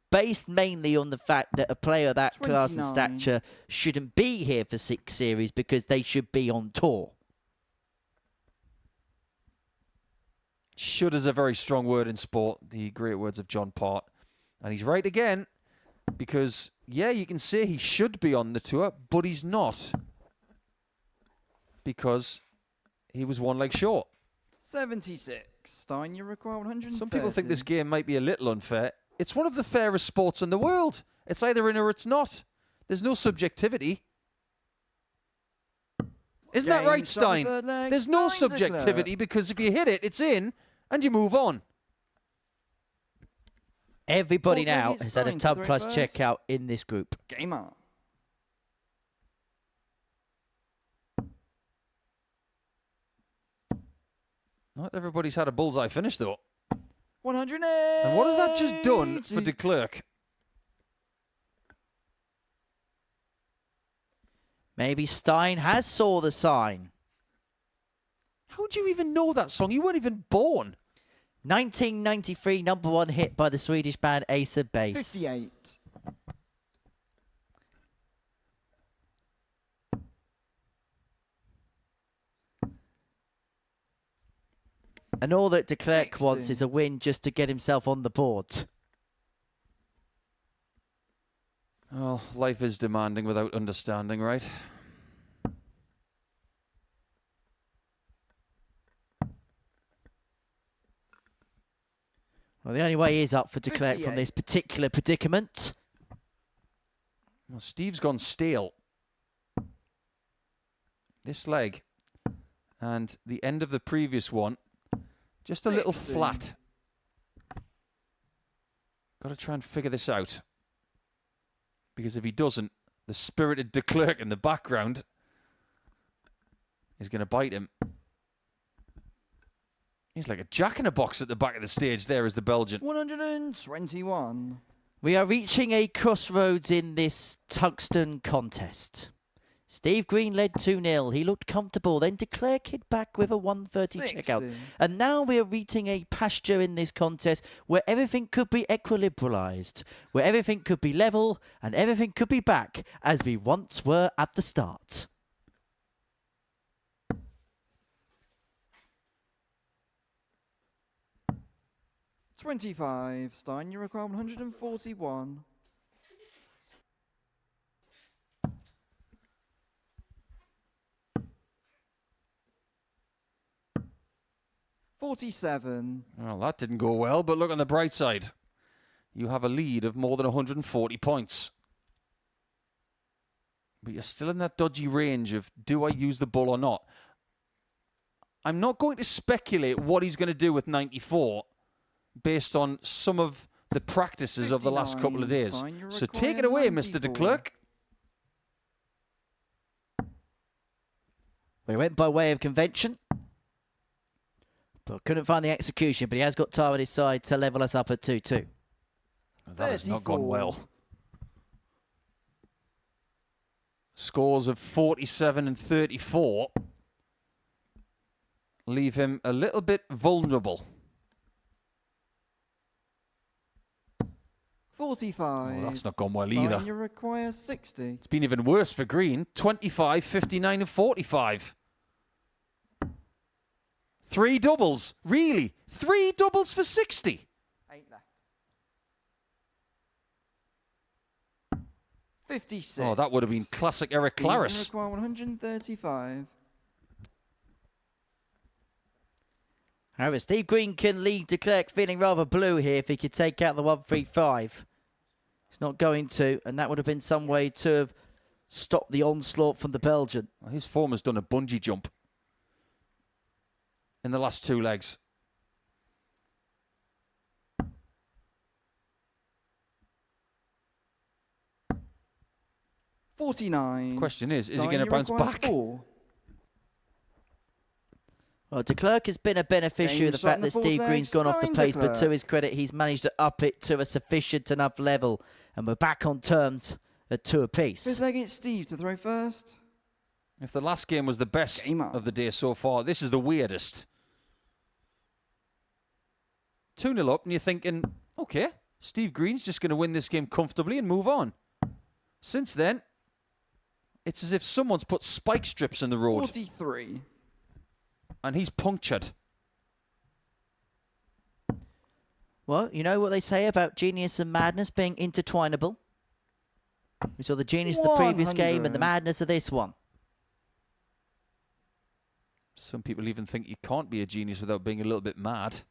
Based mainly on the fact that a player of that class and 29. stature shouldn't be here for 6 series because they should be on tour. Should is a very strong word in sport, the great words of John Part. And he's right again, because, yeah, you can say he should be on the tour, but he's not. Because he was 1 leg short. 76. Stein, you require 130. Some people think this game might be a little unfair. It's one of the fairest sports in the world. It's either in or it's not. There's no subjectivity. Isn't that right, Game, start Stein? the third leg. There's no Stein to subjectivity Clerck. because if you hit it, it's in, and you move on. Everybody Fourth leg now is has had a Stein to Tub throw Plus first. checkout in this group. Game on. Not everybody's had a bullseye finish, though. 180. And what has that just done for de Clerck? Maybe Stein has saw the sign. How do you even know that song? You weren't even born. 1993 #1 hit by the Swedish band Ace of Base. 58. And all that de Clerck 60. wants is a win just to get himself on the board. Well, life is demanding without understanding, right? Well, the only way he is up for de Clerck from this 58. particular predicament. Well, Steve's gone stale. This leg and the end of the previous one, just a little 60. flat. Got to try and figure this out. Because if he doesn't, the spirited de Clerck in the background is going to bite him. He's like a jack-in-a-box at the back of the stage there as the Belgian. 121. We are reaching a crossroads in this tungsten contest. Steve Green led 2-0. He looked comfortable. Then de Clerck hit back with a 130 checkout. 60. And now we are reaching a pasture in this contest where everything could be equilibralised, where everything could be level and everything could be back as we once were at the start. $25. Stein, you require 141. $47. Well, that didn't go well, but look on the bright side. You have a lead of more than 140 points. But you're still in that dodgy range of, do I use the bull or not? I'm not going to speculate what he's going to do with 94 based on some of the practices of the last couple of 59. days. Stein, you So require take it away, Mr. de 94. Clerck. We went by way of convention, but couldn't find the execution. But he has got time on his side to level us up at 2-2. That has not gone 34. well. Scores of 47 and 34 leave him a little bit vulnerable. 45. Oh, that's not gone well Stein, either. you require 60. It's been even worse for Green. 25, 59 and 45. 3 doubles. Really? 3 doubles for 60? 8 left. 56. Oh, that would have been classic Eric Steven, you Claris. require 135. However, Steve Green can lead de Clerck feeling rather blue here if he could take out the 135. It's not going to, and that would have been some way to have stopped the onslaught from the Belgian. Well, his form has done a bungee jump in the last 2 legs. $49. Question is he Stein, going to you bounce require back? 4. Well, de Clerck has been a beneficiary Game of the shot fact in the that fourth Steve leg, Green's gone off the Stein pace, de but to Clerck. his credit, he's managed to up it to a sufficient enough level, and we're back on terms at 2 apiece. Fifth leg, it's Steve to throw first. If the last game was the best Game up. of the day so far, this is the weirdest. 2-0 up, and you're thinking, okay, Steve Green's just going to win this game comfortably and move on. Since then, it's as if someone's put spike strips in the road. 43. And he's punctured. Well, you know what they say about genius and madness being intertwinable? We saw the genius of the previous game and the 100. madness of this one. Some people even think you can't be a genius without being a little bit mad.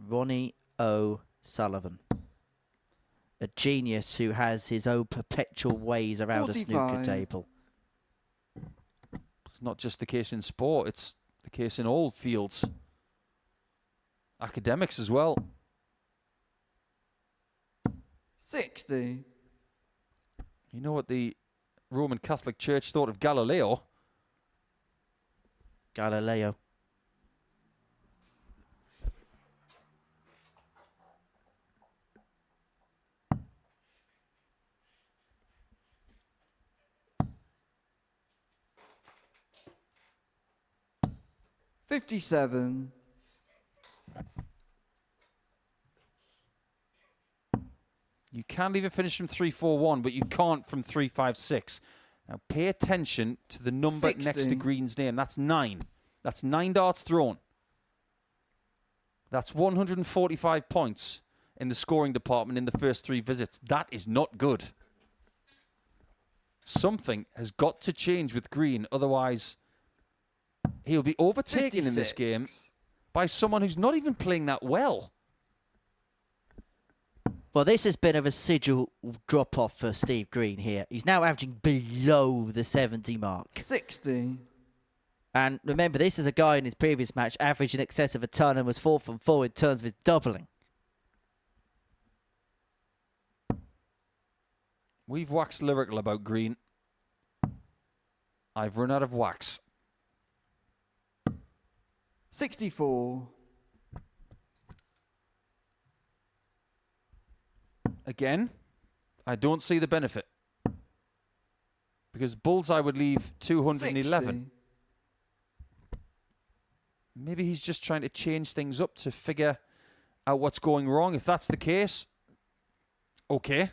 Ronnie O'Sullivan. A genius who has his own perpetual ways around a snooker 45. table. It's not just the case in sport, it's the case in all fields. Academics as well. 60. You know what the Roman Catholic Church thought of Galileo? Galileo. $57. You can leave it finished from 3-4-1, but you can't from 3-5-6. Now pay attention to the number next to 60. Green's name. That's 9. That's 9 darts thrown. That's 145 points in the scoring department in the first 3 visits. That is not good. Something has got to change with Green, otherwise he'll be overtaken in this game 56. by someone who's not even playing that well. Well, this has been a residual drop-off for Steve Green here. He's now averaging below the 70 mark. 60. And remember, this is a guy in his previous match averaged in excess of a ton and was 4 from 4 in terms of his doubling. We've waxed lyrical about Green. I've run out of wax. 64. Again, I don't see the benefit. Because Bullseye would leave 211. 60. Maybe he's just trying to change things up to figure out what's going wrong. If that's the case, okay.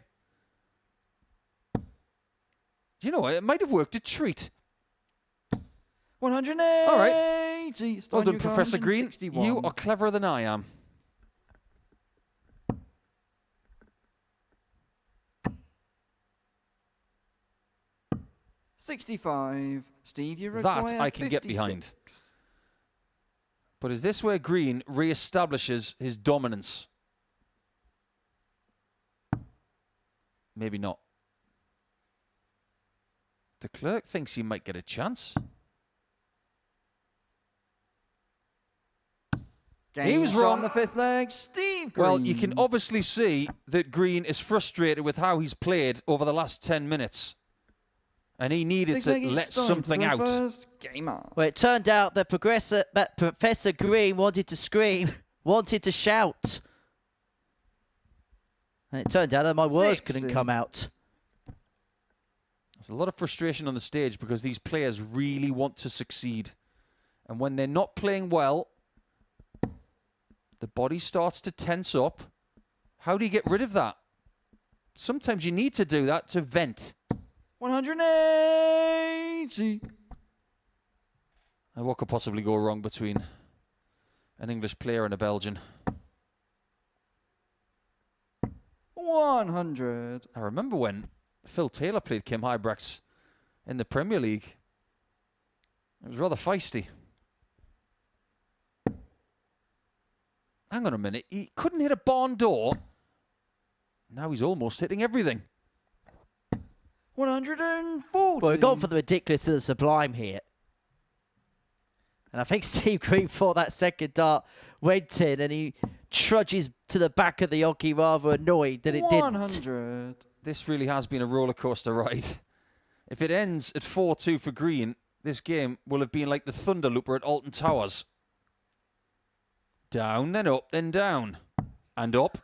You know, it might have worked a treat. 180. All right. Well Stein, done, you got Professor Green. 161. You are cleverer than I am. $65. Steve, you That require I can get 56. behind. But is this where Green re-establishes his dominance? Maybe not. De Clerck thinks he might get a chance. Game He was shot wrong. on the 5th leg. Steve Green. Well, you can obviously see that Green is frustrated with how he's played over the last 10 minutes. And he needed 6 to leg, it's let Stein to something throw out. First. Game up. Well, it turned out that Professor Green wanted to scream, wanted to shout. And it turned out that my words couldn't 60. come out. There's a lot of frustration on the stage because these players really want to succeed. And when they're not playing well, the body starts to tense up. How do you get rid of that? Sometimes you need to do that to vent. 180. And what could possibly go wrong between an English player and a Belgian? 100. I remember when Phil Taylor played Kim Huybrechts in the Premier League. It was rather feisty. Hang on a minute. He couldn't hit a barn door Now he's almost hitting everything. 140. Well, we've gone for the ridiculous to the sublime here. And I think Steve Green thought that second dart went in, and he trudges to the back of the hockey rather annoyed that it didn't. 100. This really has been a roller coaster ride. If it ends at 4-2 for Green, this game will have been like the Thunder Looper at Alton Towers. Down, then up, then down. And up.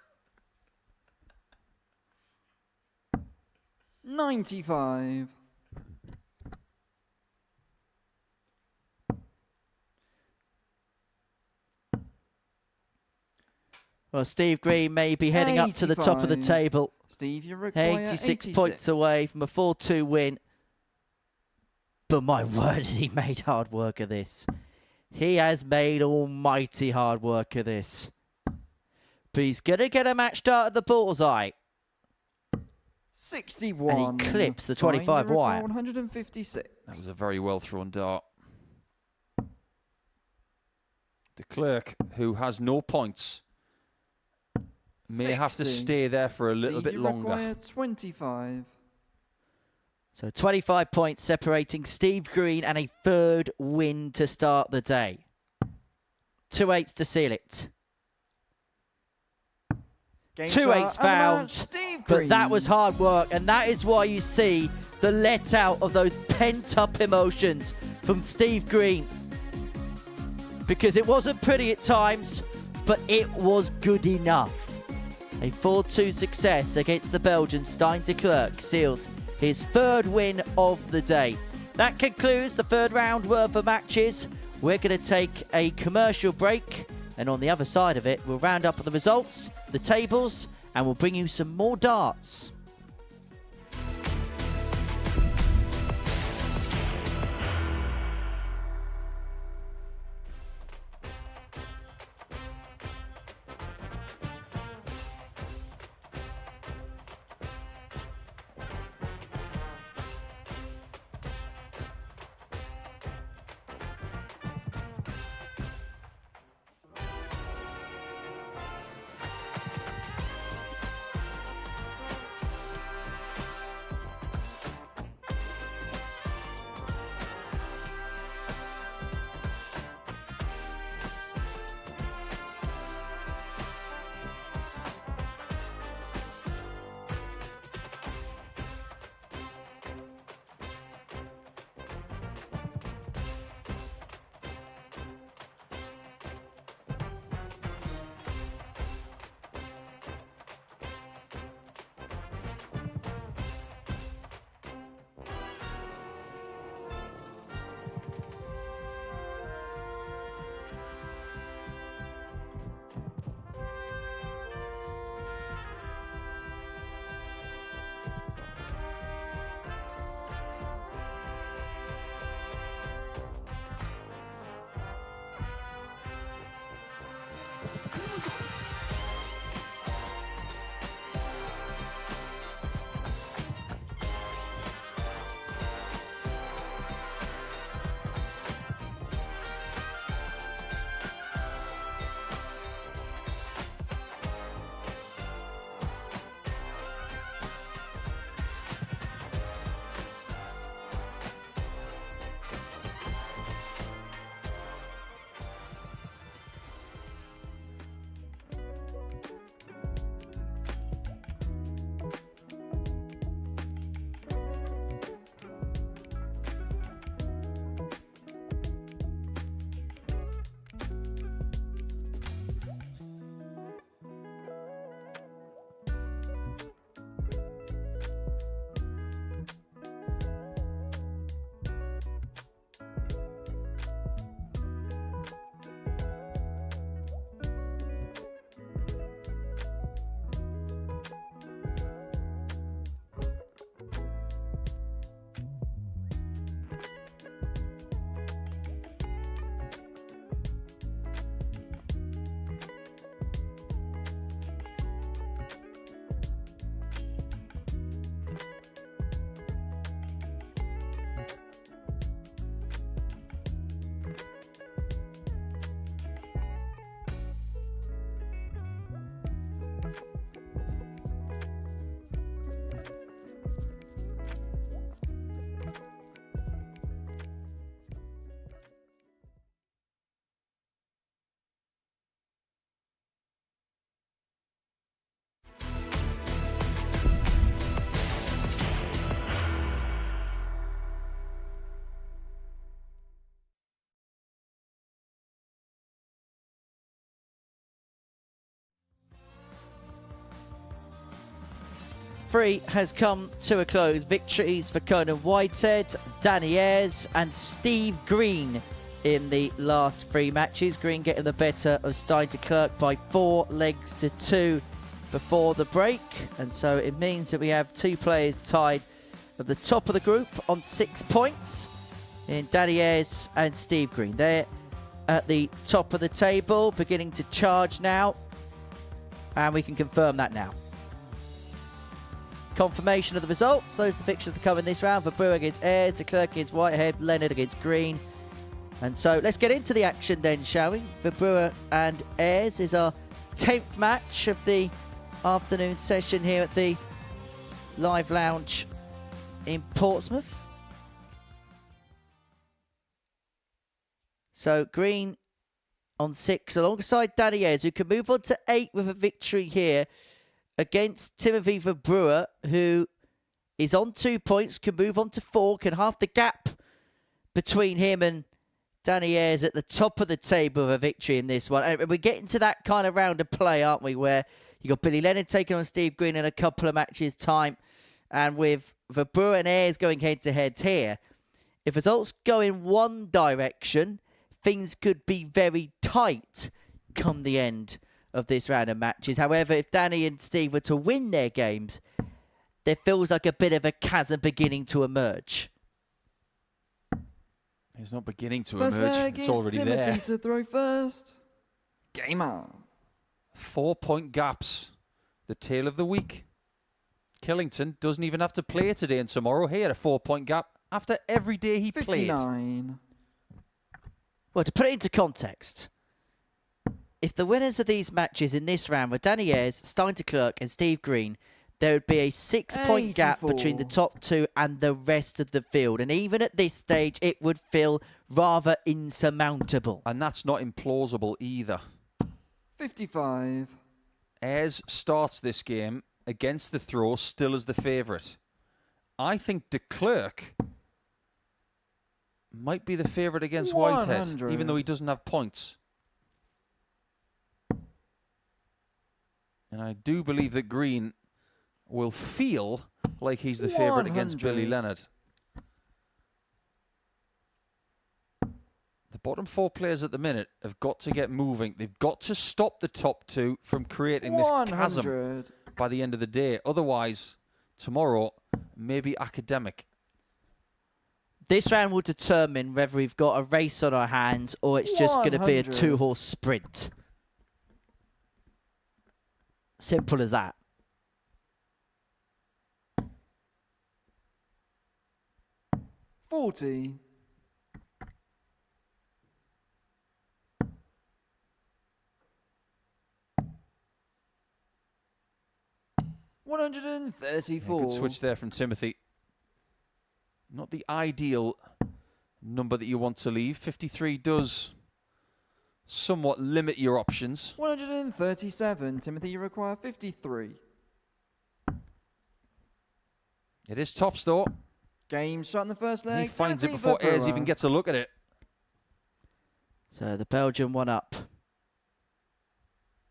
95. Well, Steve Green may be heading up to the top of the 85. table. Steve, you require 86 points away from a 4-2 win. But my word, has he made hard work of this. He has made almighty hard work of this. But he's going to get a match start at the bullseye. 61. And he clips the Sorry, 25 you require wire. 156. That was a very well thrown dart. De Clerck, who has no points, may have to 60. stay there for a little Steve, bit you longer. require 25. So 25 points separating Steve Green and a third win to start the day. 2 8s to seal it. Game 2 start 8s and the found, match, Steve but that Green. was hard work, and that is why you see the let out of those pent-up emotions from Steve Green. Because it wasn't pretty at times, but it was good enough. A 4-2 success against the Belgian Stein de Clerck seals his third win of the day. That concludes the third round worth of matches. We're going to take a commercial break, and on the other side of it, we'll round up the results, the tables, and we'll bring you some more darts. 3 has come to a close. Victories for Conan Whitehead, Danny Ayres and Steve Green in the last 3 matches. Green getting the better of Clerck by 4 legs to 2 before the break. And so it means that we have 2 players tied at the top of the group on 6 points in Danny Ayres and Steve Green. They're at the top of the table, beginning to charge now. And we can confirm that now. Confirmation of the results. Those are the fixtures that come in this round. Verbrugghe against Ayres, Clerck against Whitehead, Leonard against Green. And so let's get into the action then, shall we? Verbrugghe and Ayres is our 10th match of the afternoon session here at the Live Lounge in Portsmouth. So Green on 6 alongside Danny Ayres, who can move on to 8 with a victory here against Timothy Verbrugghe, who is on 2 points, can move on to 4, can halve the gap between him and Danny Ayres at the top of the table with a victory in this one. And we're getting to that kind of round of play, aren't we, where you got Billy Leonard taking on Steve Green in a couple of matches' time, and with Verbrugghe and Ayres going head-to-head here, if results go in one direction, things could be very tight come the end of this round of matches. However, if Danny and Steve were to win their games, there feels like a bit of a chasm beginning to emerge. It's not beginning to First emerge. leg It's is already Timothy there. to throw first. Game on. 4-point gaps. The tale of the week. Killington doesn't even have to play today and tomorrow. He had a 4-point gap after every day he played. 59. Well, to put it into context, if the winners of these matches in this round were Danny Ayres, Clerck and Steve Green, there would be a 6-point gap 84. between the top 2 and the rest of the field. And even at this stage, it would feel rather insurmountable. And that's not implausible either. 55. Ayres starts this game against the throw still as the favourite. I think Clerck might be the favourite against Whitehead, 100. even though he doesn't have points. And I do believe that Green will feel like he's the favourite against 100. Billy Leonard. The bottom 4 players at the minute have got to get moving. They've got to stop the top 2 from creating this 100. chasm by the end of the day. Otherwise, tomorrow may be academic. This round will determine whether we've got a race on our hands or it's just going to be a 100. 2-horse sprint. Simple as that. $40. $134. Good switch there from Timothy. Not the ideal number that you want to leave. 53 does somewhat limit your options. 137. Timothy, you require 53. It is tops though. Game shot in the first leg. He finds it Timothy before Ayres Verbrugghe. even gets a look at it. So the Belgian one up.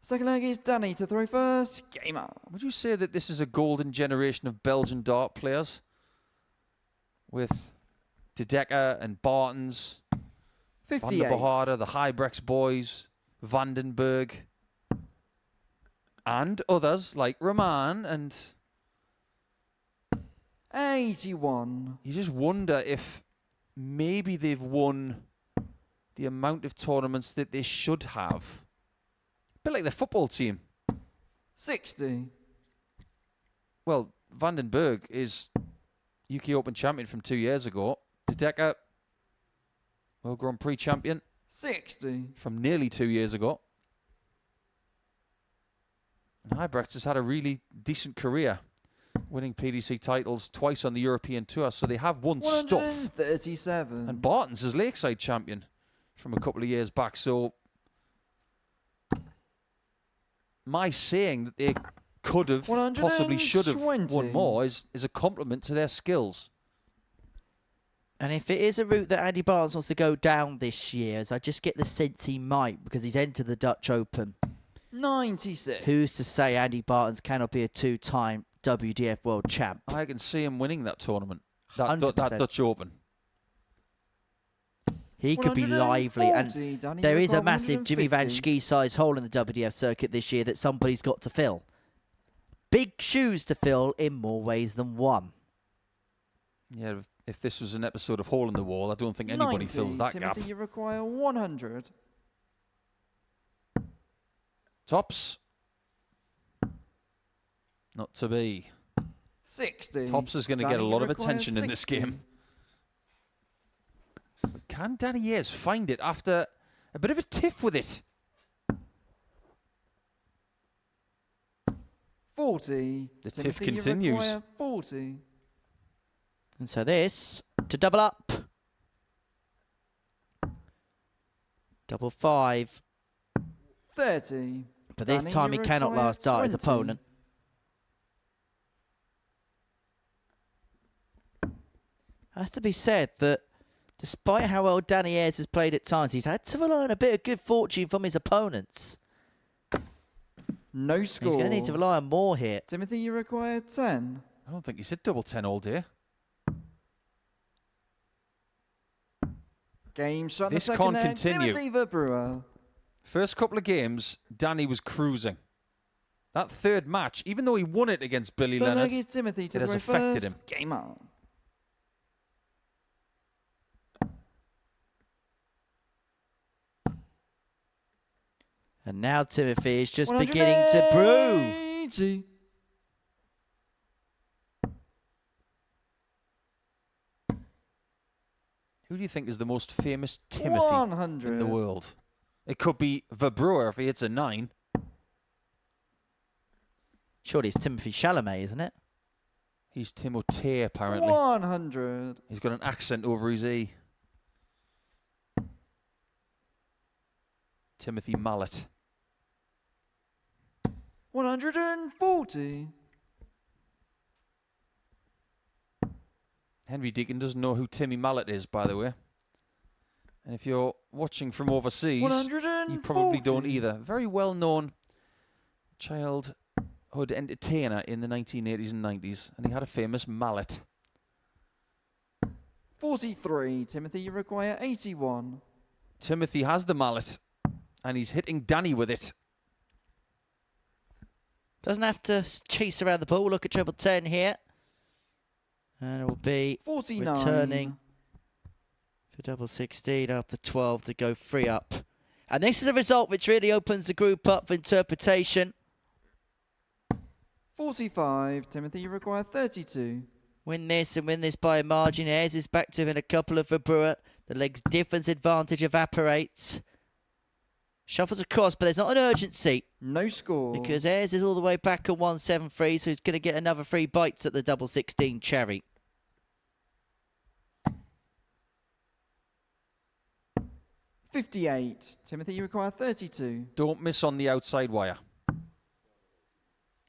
Second leg is Danny to throw first. Game on. Would you say that this is a golden generation of Belgian dart players? With De Decker and Bartens, Van 58. der Behade, the Hybrex boys, Vandenberg, and others like Rahman. And 81. you just wonder if maybe they've won the amount of tournaments that they should have. A bit like the football team. 60. Well, Vandenberg is UK Open champion from 2 years ago. De Decker, World Grand Prix champion 60. from nearly 2 years ago. And Hybrex has had a really decent career, winning PDC titles twice on the European Tour, so they have won stuff. 137. And Bartens is Lakeside champion from a couple of years back, so my saying that they could have, possibly should have won 120. more is a compliment to their skills. And if it is a route that Andy Barnes wants to go down this year, as I just get the sense he might, because he's entered the Dutch Open. 96. Who's to say Andy Barnes cannot be a 2-time WDF World Champ. I can see him winning that tournament. That 100%. Dutch Open. He could be lively, and 140, Danny, there you is a require massive Jimmy Van 150. Schie-sized hole in the WDF circuit this year that somebody's got to fill. Big shoes to fill in more ways than one. Yeah, if this was an episode of Hole in the Wall, I don't think anybody 90, fills that Timothy, gap. you require 100. Tops. Not to be. 60. Tops is going to get a Danny, lot you of require attention in this 60. game. Can Danny Ayres find it after a bit of a tiff with it? 40. The tiff Timothy, you continues. require 40. And so this to double up. Double 5. 30. But this Danny, time you he cannot require last out his 20. opponent. Has to be said that despite how well Danny Ayres has played at times, he's had to rely on a bit of good fortune from his opponents. No score. He's going to need to rely on more here. Timothy, you require 10. I don't think he's hit double 10 all day. Game shot in the This second can't leg. continue. Timothy Verbrugghe. First couple of games, Danny was cruising. That third match, even though he won it against Billy Third Leonard, leg is Timothy to it has throw affected first. him. Game on. And now Timothy is just beginning to brew. 180. Who do you think is the most famous Timothy 100. in the world? It could be Verbrugghe if he hits a 9. Surely it's Timothy Chalamet, isn't it? He's Timothée, apparently. 100. He's got an accent over his E. Timothy Mallet. 140. Henry Deacon doesn't know who Timmy Mallet is, by the way. And if you're watching from overseas, you probably don't 140. either. Very well-known childhood entertainer in the 1980s and 90s, and he had a famous mallet. 43. Timothy, you require 81. Timothy has the mallet, and he's hitting Danny with it. Doesn't have to chase around the ball. Look at treble 10 here. And it will be 49. returning for double 16 after 12 to go 3 up. And this is a result which really opens the group up for interpretation. 45. Timothy, you require 32. Win this and win this by a margin. Ayres is back to within a couple of Verbrugghe. The leg's difference advantage evaporates. Shuffles across, but there's not an urgency No score. because Ayres is all the way back at 173, so he's going to get another 3 bites at the double 16 cherry. 58. Timothy, you require 32. Don't miss on the outside wire.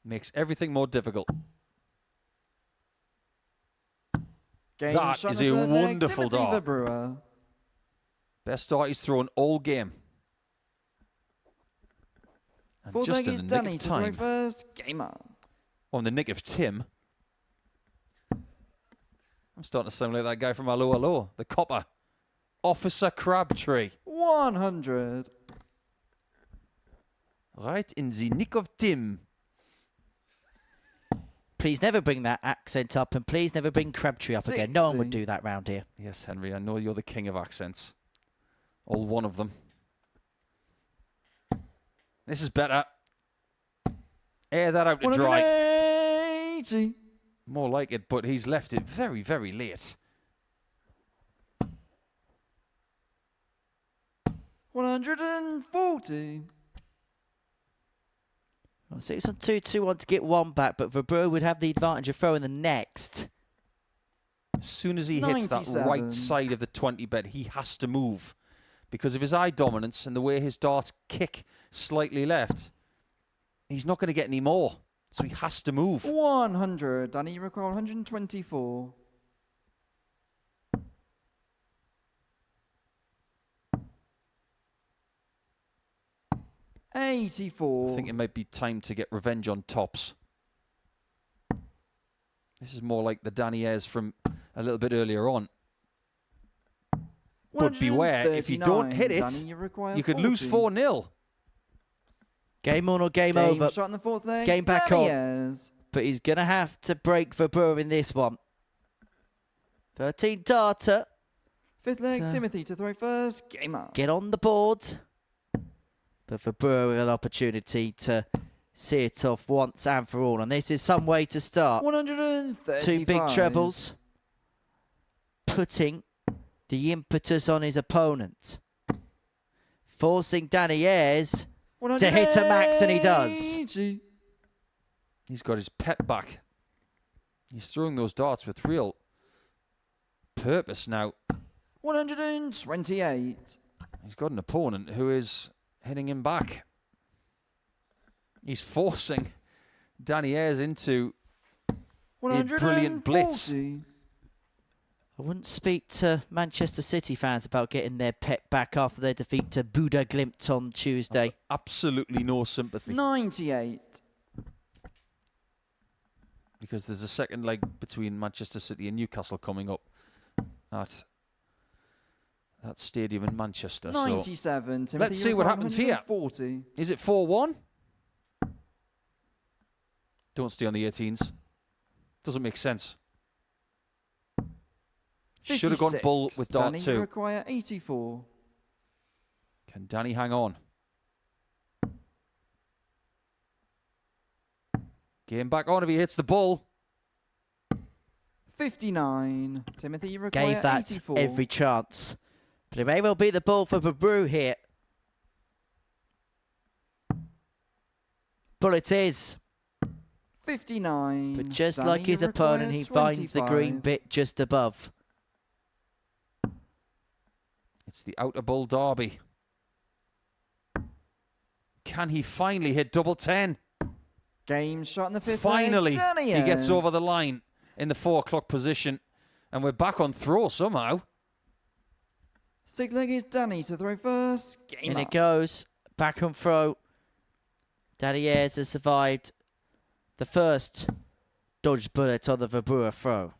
Makes everything more difficult. Game That shot is in the a third leg. wonderful Timothy dart. Verbrugghe. Best start he's thrown all game. And Fourth just leg in is the nick Danny of to throw time, first. Game on. on the nick of Tim. I'm starting to sound like that guy from Hello Hello, the copper. Officer Crabtree. 100. Right in the nick of Tim. Please never bring that accent up, and please never bring Crabtree up again. No one would 60. do that round here. Yes, Henry, I know you're the king of accents. All one of them. This is better. Air that out to dry. 180. More like it, but he's left it very, very late. 140. Well, 6 on 2, 2 on to get 1 back, but Verbrugghe would have the advantage of throwing the next. As soon as he hits that 97. right side of the 20 bet, he has to move. Because of his eye dominance and the way his darts kick slightly left, he's not going to get any more. So he has to move. 100. Danny, you require 124. I 84. think it might be time to get revenge on Tops. This is more like the Danny Ayres from a little bit earlier on. But beware, if you don't hit it, Danny, you could lose 4-0. Game on or game over. Shot in the fourth leg. Game back Danny on. Ayres. But he's going to have to break Verbrugghe in this one. 13 darter. Fifth leg, Timothy to throw first. Game up. Get on the board. But Verbrugghe with an opportunity to see it off once and for all. And this is some way to start. 135. 2 big trebles. Putting the impetus on his opponent. Forcing Danny Ayres to hit a max, and he does. He's got his pep back. He's throwing those darts with real purpose now. 128. He's got an opponent who is hitting him back. He's forcing Danny Ayres into a brilliant blitz. I wouldn't speak to Manchester City fans about getting their pep back after their defeat to Buda Glimt on Tuesday. Absolutely no sympathy. 98. Because there's a second leg between Manchester City and Newcastle coming up at that stadium in Manchester. 97. So let's see what happens here. 40. Is it 4-1? Don't stay on the 18s. Doesn't make sense. Should have gone bull with dart Danny 2. require 84. Can Danny hang on? Game back on if he hits the bull. 59. Timothy, you require Gave that 84. every chance. But it may well be the bull for Verbrugghe here. But it is. 59. But just Danny, like his you require opponent, he finds the green 25. bit just above. It's the outer bull derby. Can he finally hit double 10? Game shot in the fifth Finally, leg. Danny he gets Ayres. over the line in the 4 o'clock position. And we're back on throw somehow. Sixth leg is Danny to throw first. Game And up. it goes back on throw. Danny Ayres has survived the first dodged bullet on the Verbrugghe throw.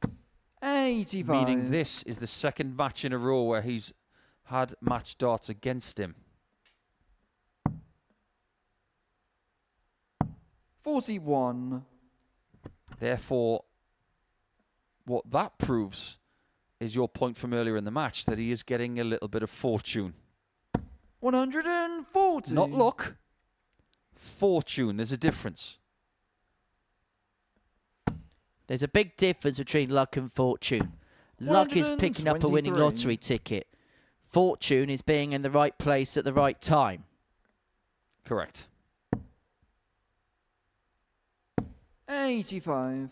85. Meaning this is the second match in a row where he's had match darts against him. 41. Therefore, what that proves is your point from earlier in the match, that he is getting a little bit of fortune. 140. Not luck. Fortune. There's a difference. There's a big difference between luck and fortune. Luck is picking up a winning 123. lottery ticket. Fortune is being in the right place at the right time. Correct. 85.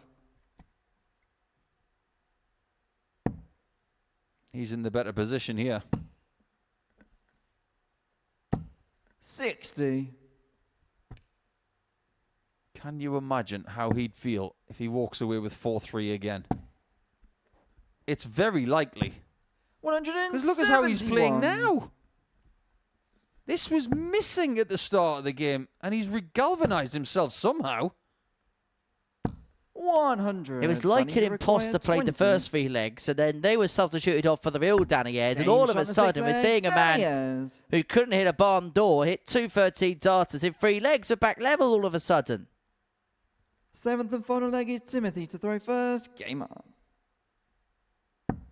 He's in the better position here. 60. Can you imagine how he'd feel if he walks away with 4-3 again? It's very likely. 171. Because look at how he's playing now. This was missing at the start of the game, and he's re-galvanized himself somehow. 100. It was like Danny, an you imposter require played the 20. first 3 legs, and then they were substituted off for the real Danny Ayres, and Game all shot of a in the sudden sixth we're leg, seeing a man Danny Ayres. who couldn't hit a barn door, hit 2 13 darters in 3 legs, we're back level all of a sudden. Seventh and final leg is Timothy to throw first. Game up.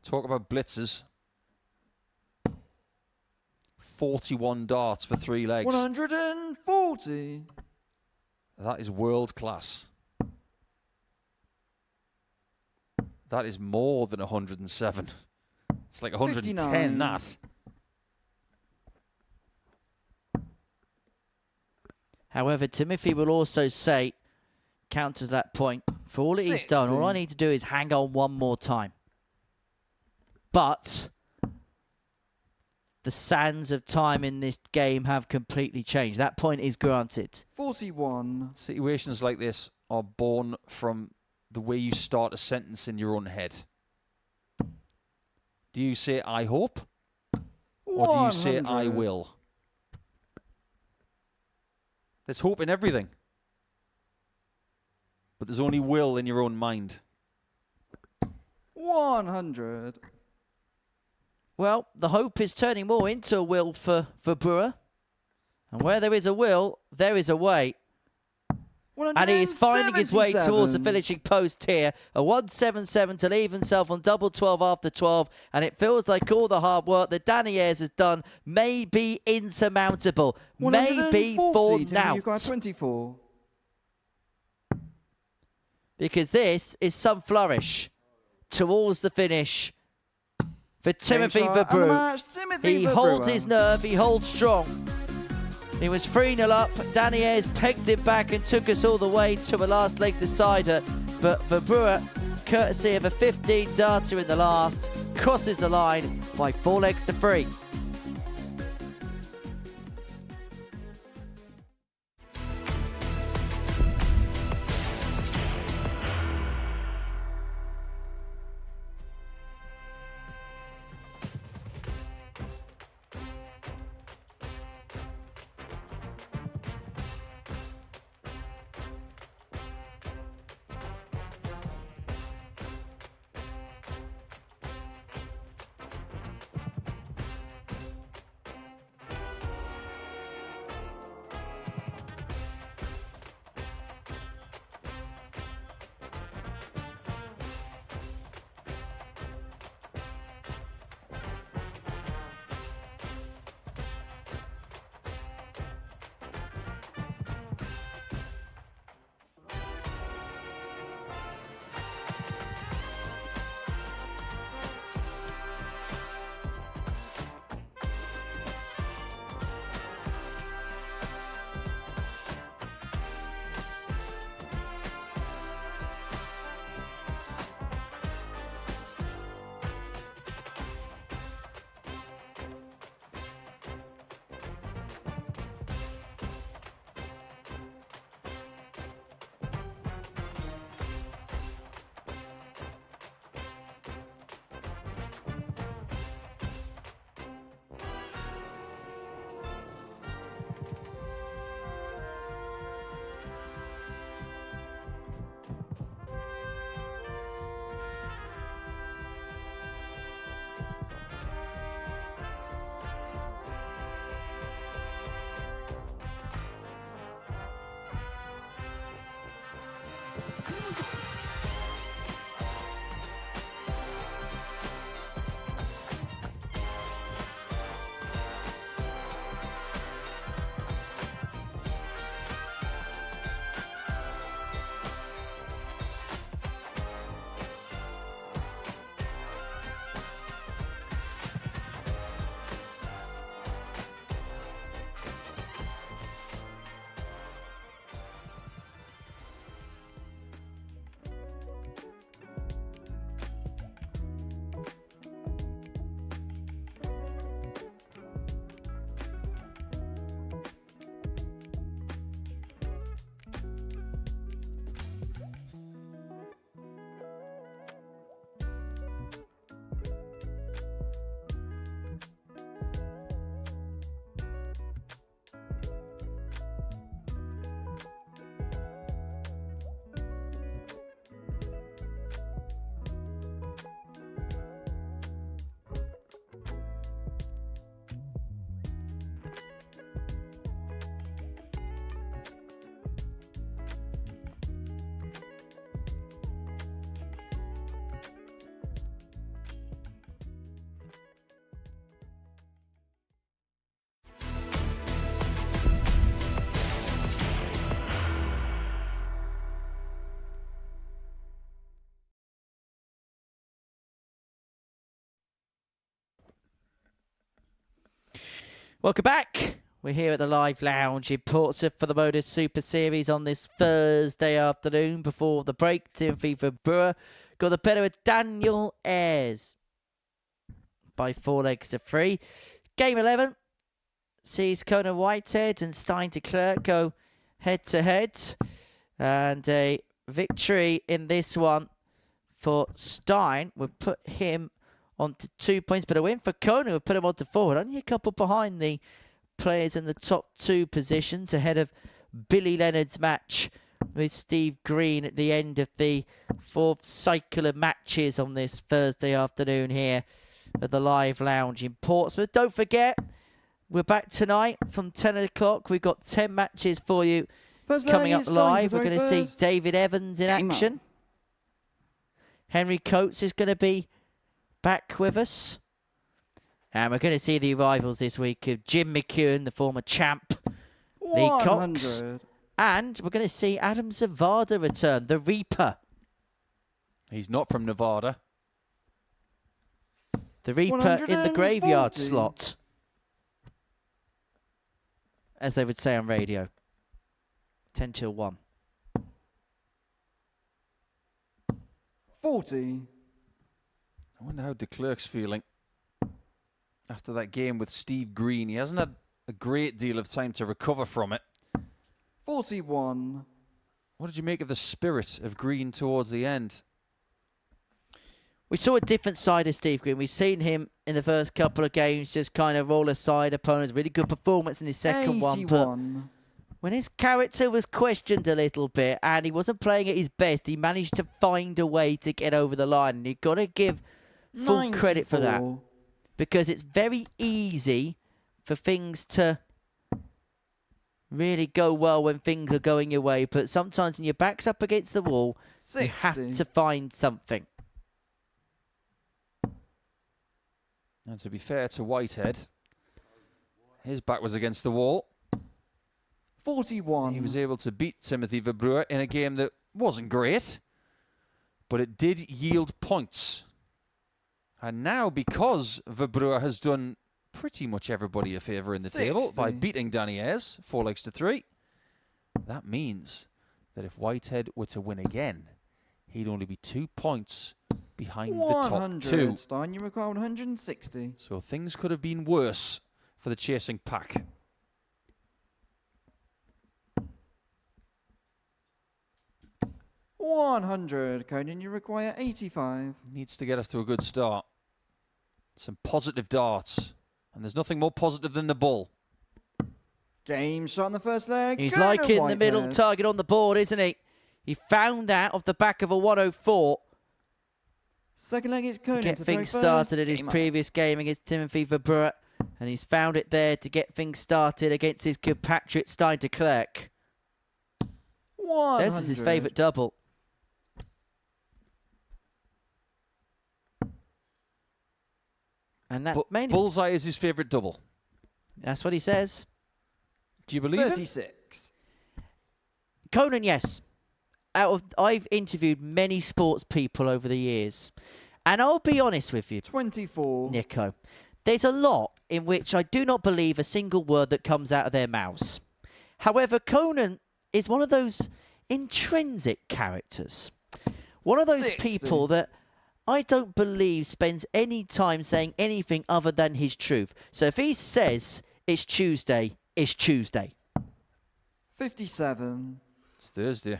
Talk about blitzes. 41 darts for 3 legs. 140. That is world class. That is more than 107. It's like 110, 59. that. However, Timothy will also say, counters that point, for all that he's done, all I 60. need to do is hang on one more time. But the sands of time in this game have completely changed. That point is granted. 41. Situations like this are born from the way you start a sentence in your own head. Do you say, I hope? Or do you say, I 100. will? There's hope in everything. But there's only will in your own mind. 100. Well, the hope is turning more into a will for Verbrugghe. And where there is a will, there is a way. And he is finding his way towards the finishing post here. A 177 to leave himself on double 12 after 12. And it feels like all the hard work that Danny Ayres has done may be insurmountable. Maybe for now. 24. Because this is some flourish towards the finish for Timothy Verbrugghe. He holds his nerve, he holds strong. He was 3-0 up. Danny Ayres pegged it back and took us all the way to a last leg decider. But Verbrugghe, courtesy of a 15 darter in the last, crosses the line by 4 legs to 3. Welcome back. We're here at the Live Lounge in Portsmouth for the Modus Super Series on this Thursday afternoon before the break. Timothy Verbrugghe got the better of Daniel Ayres by 4 legs to 3. Game 11 sees Conan Whitehead and Stein de Clerck go head-to-head. And a victory in this one for Stein would put him on to 2 points, but a win for Conan would put him on to 4. Only a couple behind the players in the top 2 positions, ahead of Billy Leonard's match with Steve Green at the end of the fourth cycle of matches on this Thursday afternoon here at the Live Lounge in Portsmouth. Don't forget, we're back tonight from 10 o'clock. We've got 10 matches for you coming up live. We're going to see David Evans in action. Henry Coates is going to be back with us. And we're going to see the arrivals this week of Jim McEwen, the former champ, Lee Cox. And we're going to see Adam Zavada return, the Reaper. He's not from Nevada. The Reaper in the graveyard slot, as they would say on radio. 10 till 1. 40. I wonder how de Clerck's feeling after that game with Steve Green. He hasn't had a great deal of time to recover from it. 41. What did you make of the spirit of Green towards the end? We saw a different side of Steve Green. We've seen him in the first couple of games just kind of roll aside opponents. Really good performance in his second 81. one. But when his character was questioned a little bit and he wasn't playing at his best, he managed to find a way to get over the line. And you've got to give full 94. credit for that. Because it's very easy for things to really go well when things are going your way. But sometimes when your back's up against the wall, 60. you have to find something. And to be fair to Whitehead, his back was against the wall. 41. He was able to beat Timothy Verbrugghe in a game that wasn't great, but it did yield points. And now, because Verbrugghe has done pretty much everybody a favour in the table by beating Danny Ayres 4-3, that means that if Whitehead were to win again, he'd only be 2 points behind the top two. Stein, you require 160. So things could have been worse for the chasing pack. $100. Conan, you require 85. Needs to get us to a good start. Some positive darts. And there's nothing more positive than the bull. Game shot in the first leg. He's Conan liking the middle Whitehead. target on the board, isn't he? He found that off the back of a 104. Second leg is Conan Get to throw things first. started at his Game up. previous game against Timothy Verbrugghe. And he's found it there to get things started against his compatriot Stein de Clerck. 100. Says it's his favourite double. And that mainly, Bullseye is his favourite double. that's what he says. Do you believe it? 36. Conan, yes. I've interviewed many sports people over the years. And I'll be honest with you, 24. Nico. There's a lot in which I do not believe a single word that comes out of their mouths. However, Conan is one of those intrinsic characters. One of those 60. people that I don't believe spends any time saying anything other than his truth. So if he says it's Tuesday, it's Tuesday. 57. It's Thursday.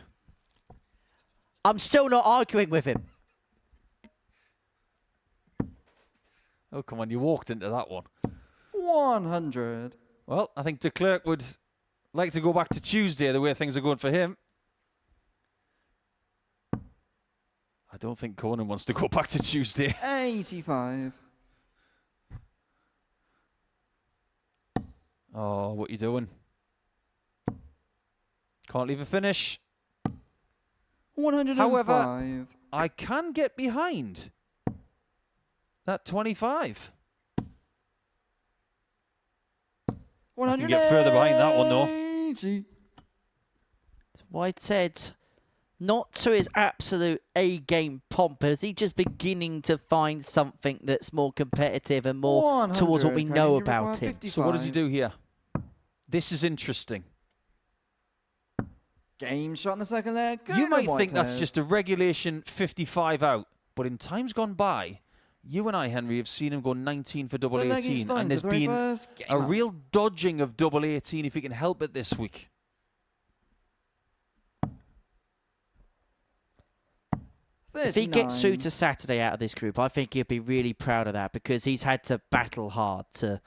I'm still not arguing with him. Oh, come on, you walked into that one. 100. Well, I think de Clerck would like to go back to Tuesday the way things are going for him. I don't think Conan wants to go back to Tuesday. 85. Oh, what you doing? Can't leave a finish. 105. However, I can get behind that 25. I can get further behind that one, though. Whitehead, not to his absolute A-game pomp, but is he just beginning to find something that's more competitive and more towards what we know about him? So what does he do here? This is interesting. Game shot in the second leg. You might think that's Whitehead. just a regulation 55 out, but in times gone by, you and I, Henry, have seen him go 19 for double The leg 18, is starting and to there's throw been first. Game a up. real dodging of double 18 if he can help it this week. If he gets through to Saturday out of this group, I think he'll be really proud of that because he's had to battle hard to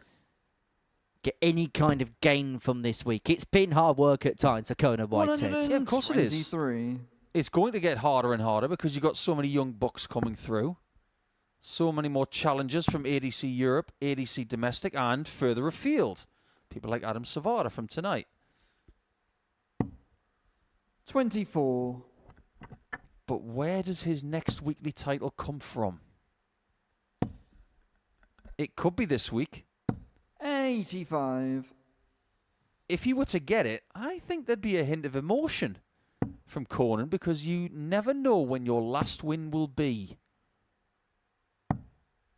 get any kind of gain from this week? It's been hard work at times for Conan Whitehead. Yeah, of course it is. 123. It's going to get harder and harder because you've got so many young bucks coming through. So many more challenges from ADC Europe, ADC Domestic, and further afield. People like Adam Savada from tonight. 24. But where does his next weekly title come from? It could be this week. 85. If you were to get it, I think there'd be a hint of emotion from Conan because you never know when your last win will be.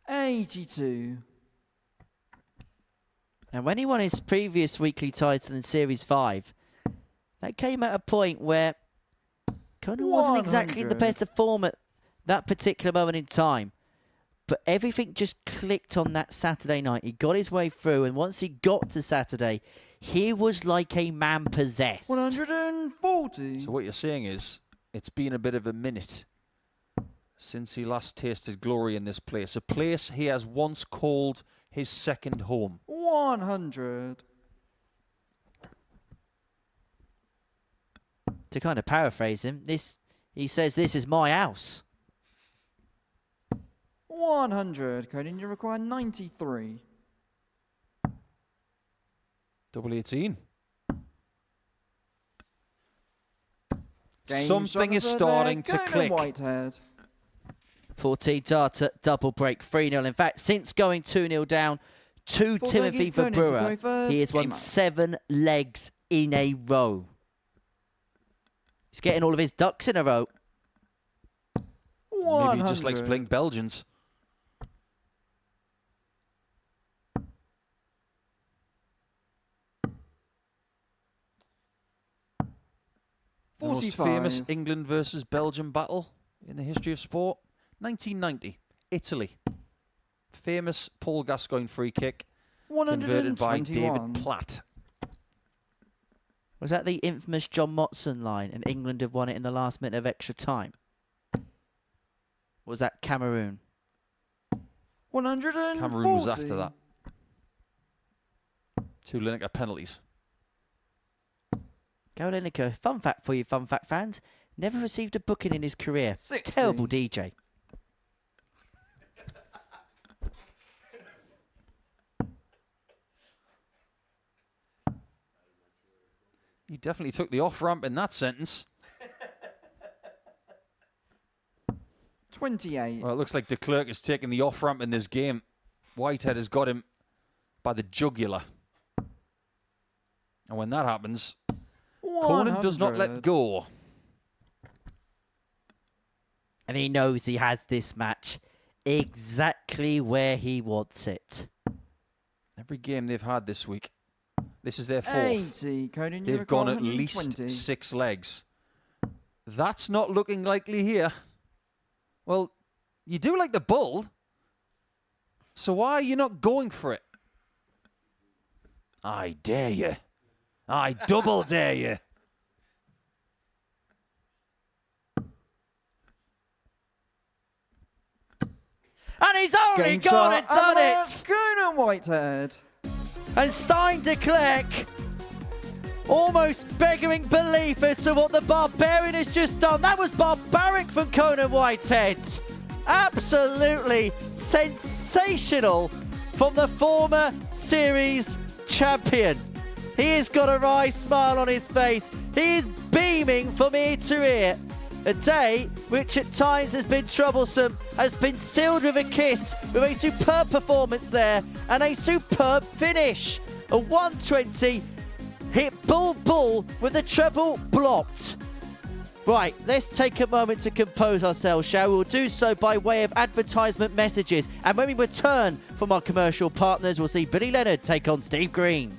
82. And when he won his previous weekly title in Series 5, that came at a point where Conan wasn't exactly in the 100. best of form at that particular moment in time. But everything just clicked on that Saturday night. He got his way through, and once he got to Saturday, he was like a man possessed. 140. So what you're saying is, it's been a bit of a minute since he last tasted glory in this place. A place he has once called his second home. 100. To kind of paraphrase him, he says, "This is my house." 100. Conan, you require 93. Double 18. Game Something shot is of the starting leg, to Conan click. Whitehead. 14 data, double break, 3-0. In fact, since going 2-0 down to Full Timothy leg is Conan to go Verbrugghe, first. he has won Game on. 7 legs in a row. He's getting all of his ducks in a row. 100. Maybe he just likes playing Belgians. The most 45. famous England versus Belgium battle in the history of sport. 1990, Italy. Famous Paul Gascoigne free kick converted by David 121. Platt. Was that the infamous John Motson line, and England have won it in the last minute of extra time? Or was that Cameroon? 140. Cameroon was after that. 2 Lineker penalties. Go Lineker. Fun fact for you, fun fact fans. Never received a booking in his career. 60. Terrible DJ. He definitely took the off-ramp in that sentence. 28. Well, it looks like de Clerck has taken the off-ramp in this game. Whitehead has got him by the jugular. And when that happens, Conan does not let 100. go. And he knows he has this match exactly where he wants it. Every game they've had this week, this is their 4th. 80. Conan, you They've require gone at least 120. 6 legs. That's not looking likely here. Well, you do like the bull, so why are you not going for it? I dare you. I double dare you. And he's only Game gone shot and done the it! Conan Whitehead. And Stein de Clerck almost begging belief as to what the Barbarian has just done. That was barbaric from Conan Whitehead. Absolutely sensational from the former series champion. He has got a wry smile on his face. He is beaming from ear to ear. A day which at times has been troublesome has been sealed with a kiss, with a superb performance there and a superb finish. A 120 hit bull with the treble blocked. Right, let's take a moment to compose ourselves, shall we? We'll do so by way of advertisement messages. And when we return from our commercial partners, we'll see Billy Leonard take on Steve Green.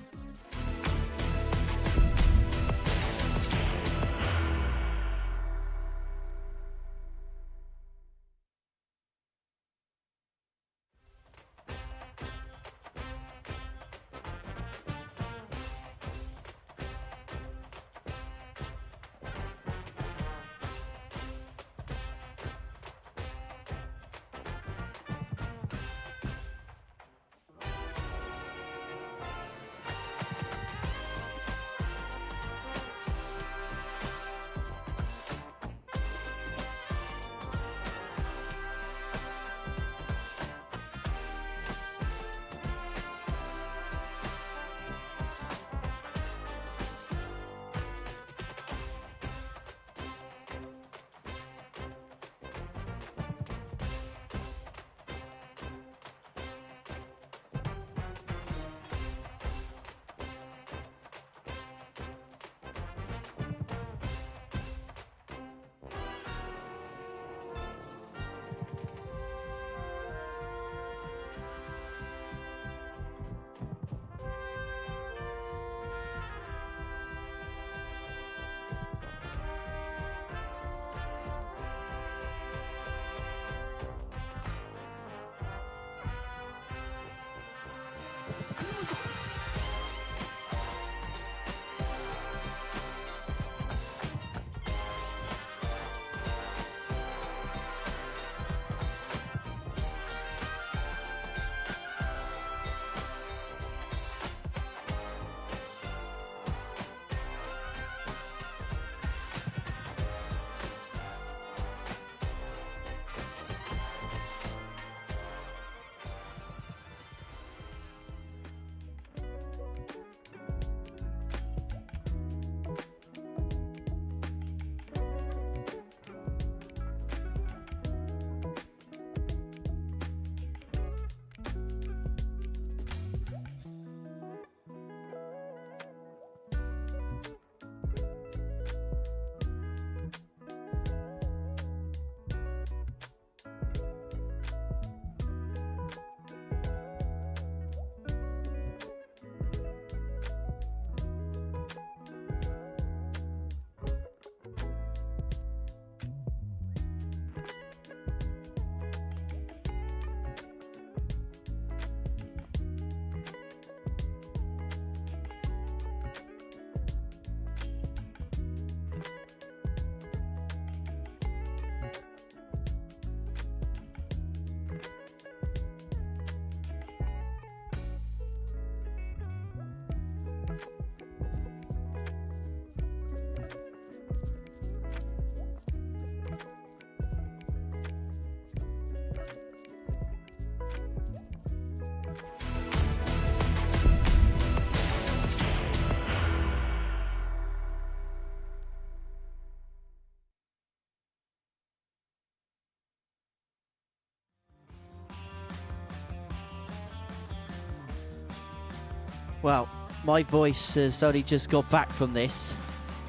Well, my voice has only just got back from this.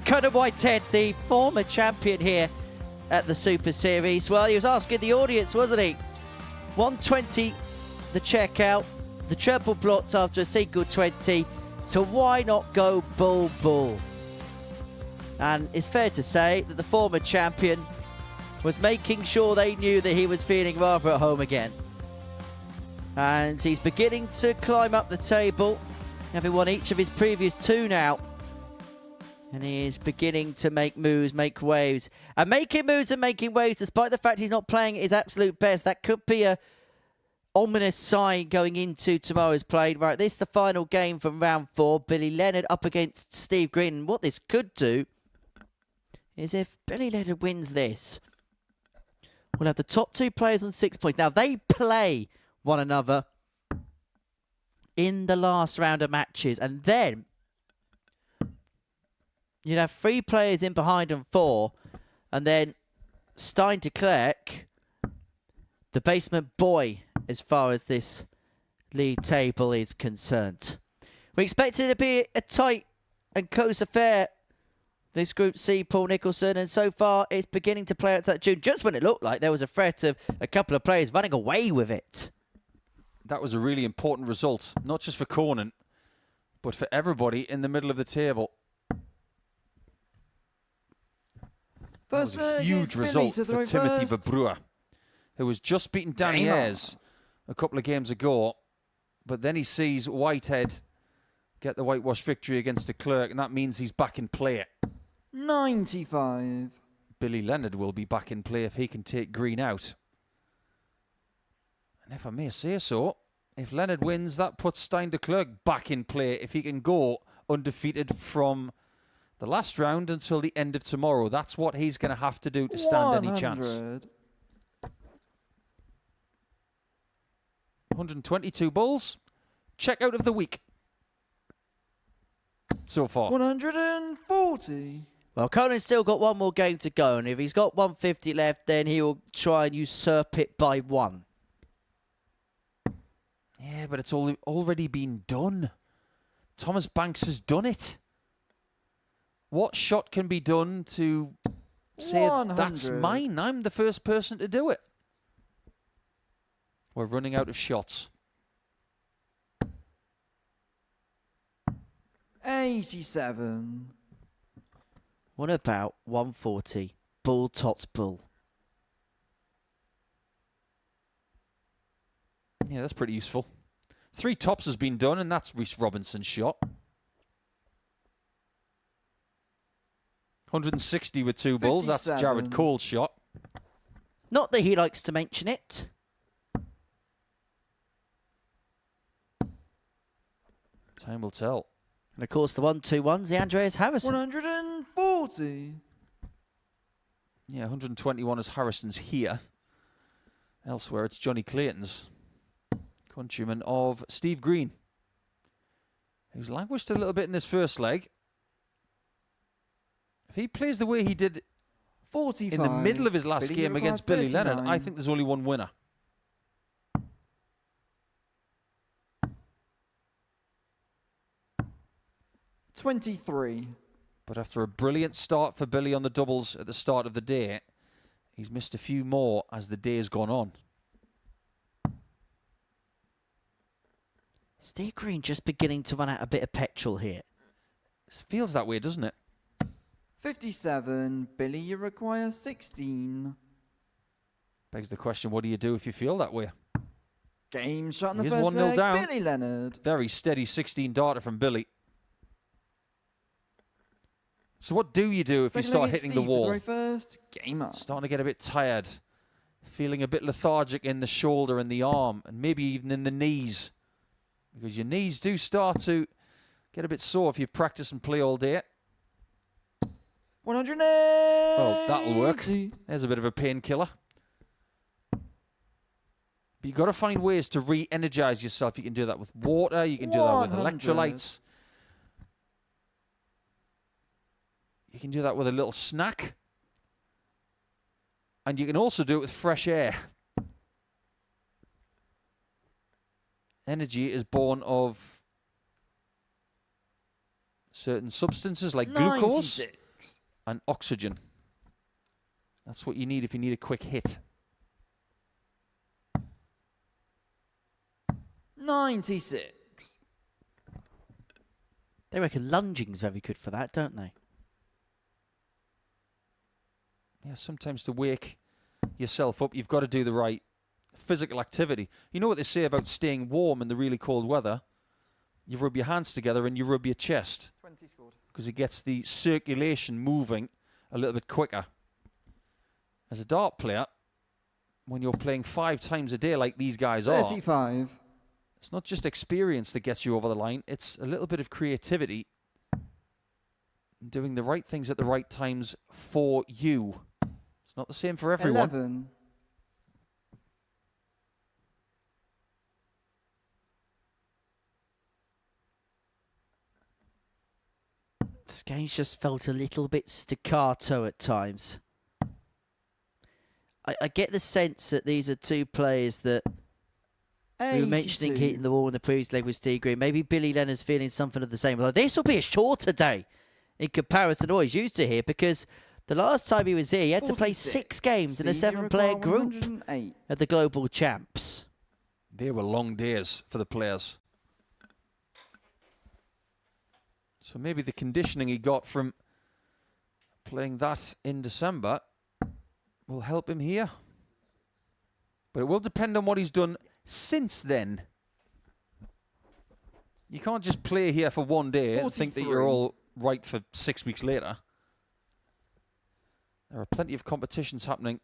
Conor Whitehead, the former champion here at the Super Series. Well, he was asking the audience, wasn't he? 120, the checkout, the treble blocked after a single 20. So why not go bull bull? And it's fair to say that the former champion was making sure they knew that he was feeling rather at home again. And he's beginning to climb up the table, having won each of his previous 2 now. And he is beginning to make moves, make waves. And making moves and making waves, despite the fact he's not playing at his absolute best. That could be a ominous sign going into tomorrow's play. Right, this is the final game from round 4. Billy Leonard up against Steve Green. And what this could do is if Billy Leonard wins this, we'll have the top 2 players on 6 points. Now, they play one another in the last round of matches. And then you'd have 3 players in behind and 4. And then Stein to Clerck, the basement boy as far as this league table is concerned. We expected it to be a tight and close affair, this Group C, Paul Nicholson, and so far it's beginning to play out to that tune, just when it looked like there was a threat of a couple of players running away with it. That was a really important result, not just for Conan, but for everybody in the middle of the table. That was a huge result for Timothy Verbrugghe, who was just beaten Danny Ayres a couple of games ago, but then he sees Whitehead get the whitewash victory against the Clerck, and that means he's back in play. 95. Billy Leonard will be back in play if he can take Green out. And if I may say so, if Leonard wins, that puts Stein de Clerck back in play if he can go undefeated from the last round until the end of tomorrow. That's what he's going to have to do to stand any chance. 122 bulls. Check out of the week so far. 140. Well, Conan's still got 1 more game to go, and if he's got 150 left, then he will try and usurp it by 1. Yeah, but it's already been done. Thomas Banks has done it. What shot can be done to say, 100. That's mine, I'm the first person to do it? We're running out of shots. 87. What about 140? Bull tops bull. Yeah, that's pretty useful. 3 tops has been done, and that's Rhys Robinson's shot. 160 with 2 bulls. 57. That's Jared Cole's shot. Not that he likes to mention it. Time will tell. And of course, the 1-2-1's the Andreas Harrison. 140. Yeah, 121 is Harrison's here. Elsewhere, it's Johnny Clayton's, countryman of Steve Green, who's languished a little bit in this first leg. If he plays the way he did 45. in the middle of his last Billy, game you against require Billy Leonard, 39. I think there's only one winner. $23. But after a brilliant start for Billy on the doubles at the start of the day, he's missed a few more as the day has gone on. Steve Green just beginning to run out a bit of petrol here. It feels that way, doesn't it? 57. Billy, you require 16. Begs the question, what do you do if you feel that way? Game shot in the He is first 1-0 leg. down. Billy Leonard. Very steady 16 darter from Billy. So what do you do if you Second start leg is hitting the Steve to wall? throw first. Game up. Starting to get a bit tired. Feeling a bit lethargic in the shoulder and the arm, and maybe even in the knees. Because your knees do start to get a bit sore if you practice and play all day. 180. Well, that'll work. There's a bit of a painkiller. But you've got to find ways to re-energize yourself. You can do that with water. You can do that with 100. electrolytes. You can do that with a little snack. And you can also do it with fresh air. Energy is born of certain substances like glucose 96. and oxygen. That's what you need if you need a quick hit. 96. They reckon lunging's very good for that, don't they? Yeah, sometimes to wake yourself up, you've got to do the right physical activity. You know what they say about staying warm in the really cold weather? You rub your hands together and you rub your chest 20 scored. because it gets the circulation moving a little bit quicker. As a dart player, when you're playing 5 times a day like these guys are, 35. it's not just experience that gets you over the line, it's a little bit of creativity, doing the right things at the right times for you. It's not the same for everyone. 11. This game's just felt a little bit staccato at times. I get the sense that these are two players that we were mentioning 82. hitting the wall in the previous leg with Steve Green. Maybe Billy Leonard's feeling something of the same. Although this will be a shorter day in comparison to what he's used to here, because the last time he was here, he had to play 46. 6 games in a Steve, you 7-player require group 108. at the Global Champs. They were long days for the players. So maybe the conditioning he got from playing that in December will help him here. But it will depend on what he's done since then. You can't just play here for one day and think that you're 43. all right for 6 weeks later. There are plenty of competitions happening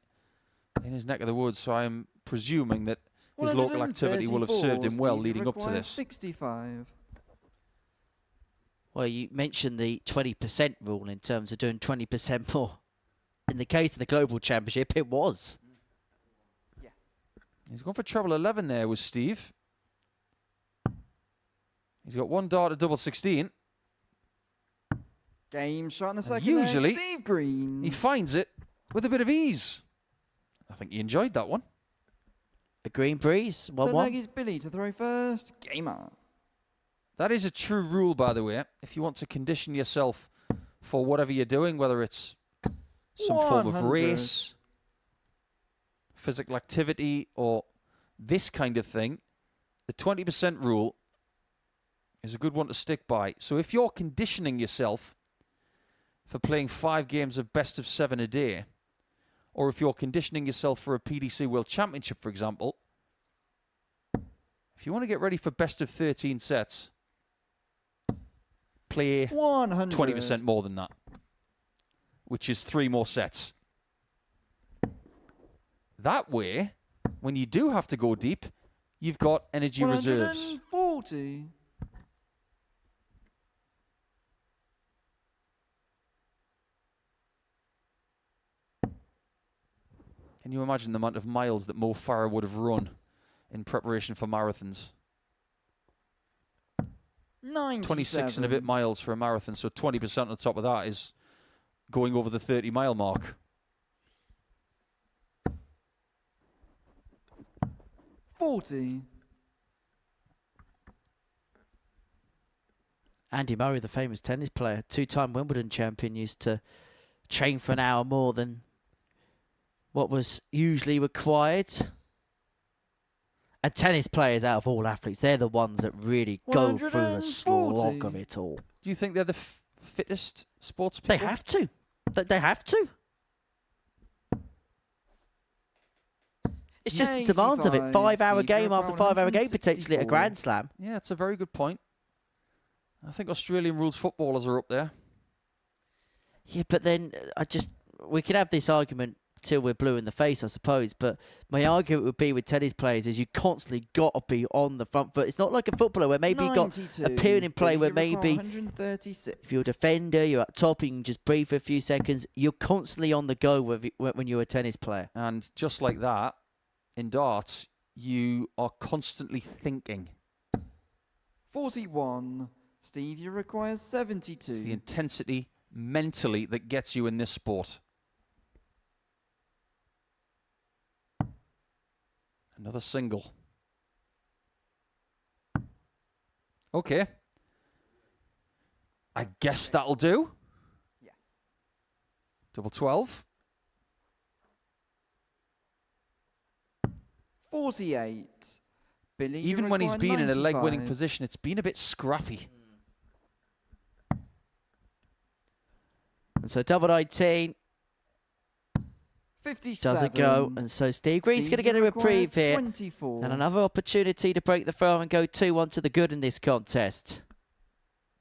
in his neck of the woods, so I'm presuming that his local activity will have served him well Steve, leading up to requires this. 65. Well, you mentioned the 20% rule in terms of doing 20% more. In the case of the Global Championship, it was. Yes. He's gone for treble 11 there with Steve. He's got 1 dart at double 16. Game shot in the And second usually, leg, Steve Green. He finds it with a bit of ease. I think he enjoyed that one. A green breeze, The leg 1-1. is Billy to throw first. Game on. That is a true rule, by the way. If you want to condition yourself for whatever you're doing, whether it's some form of 100. race, physical activity, or this kind of thing, the 20% rule is a good one to stick by. So if you're conditioning yourself for playing 5 games of best of 7 a day, or if you're conditioning yourself for a PDC World Championship, for example, if you want to get ready for best of 13 sets, play 100. 20% more than that, which is 3 more sets. That way, when you do have to go deep, you've got energy reserves. 140. Can you imagine the amount of miles that Mo Farah would have run in preparation for marathons? 97. 26 and a bit miles for a marathon, so 20% on the top of that is going over the 30-mile mark. 40. Andy Murray, the famous tennis player, 2-time Wimbledon champion, used to train for an hour more than what was usually required. And tennis players, out of all athletes, they're the ones that really go through the slog of it all. Do you think they're the fittest sports They people? have to. They have to. It's just the demands of it. 5-hour Steve, game you're after about 5-hour game, potentially at a 164. Grand Slam. Yeah, it's a very good point. I think Australian rules footballers are up there. Yeah, but then we can have this argument till we're blue in the face, I suppose. But my argument would be with tennis players is you constantly got to be on the front foot. It's not like a footballer where maybe you got a period in play where maybe 136. if you're a defender, you're at top, you can just breathe for a few seconds. You're constantly on the go when you're a tennis player. And just like that, in darts, you are constantly thinking. 41. Steve, you require 72. It's the intensity mentally that gets you in this sport. Another single. Okay. I guess that'll do. Yes. Double 12. 48. Billy, you Even when he's require been in a leg-winning 95. position, it's been a bit scrappy. And so double 19 57. doesn't go. And so Steve Green's going to Steve, get a you require reprieve here. 24. And another opportunity to break the throw and go 2-1 to the good in this contest.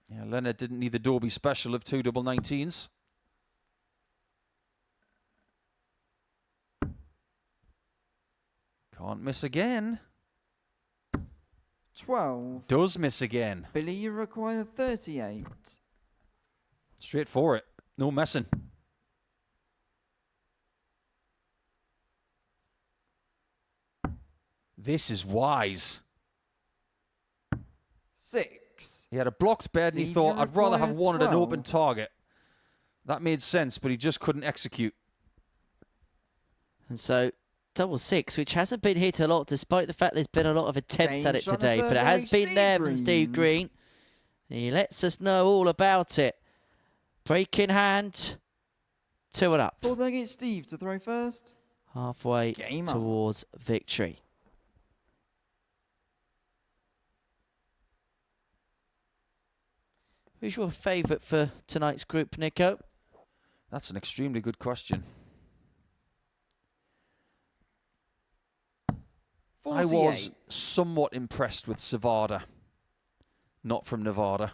Yeah, Leonard didn't need the Dorby special of 2 double 19s. Can't miss again. 12. Does miss again. Billy, you require 38. Straight for it. No messing. This is wise. 6. He had a blocked bed and he Steve, thought, you I'd rather have require wanted an 12. open target. That made sense, but he just couldn't execute. And so double 6, which hasn't been hit a lot, despite the fact there's been a lot of attempts at it James on today. the But it third has race, been Steve there from Steve Green. He lets us know all about it. Break in hand. 2 and up. Fourth leg, it's Steve to throw first. Halfway Game on. towards victory. Who's your favourite for tonight's group, Nico? That's an extremely good question. 48. I was somewhat impressed with Savada, not from Nevada.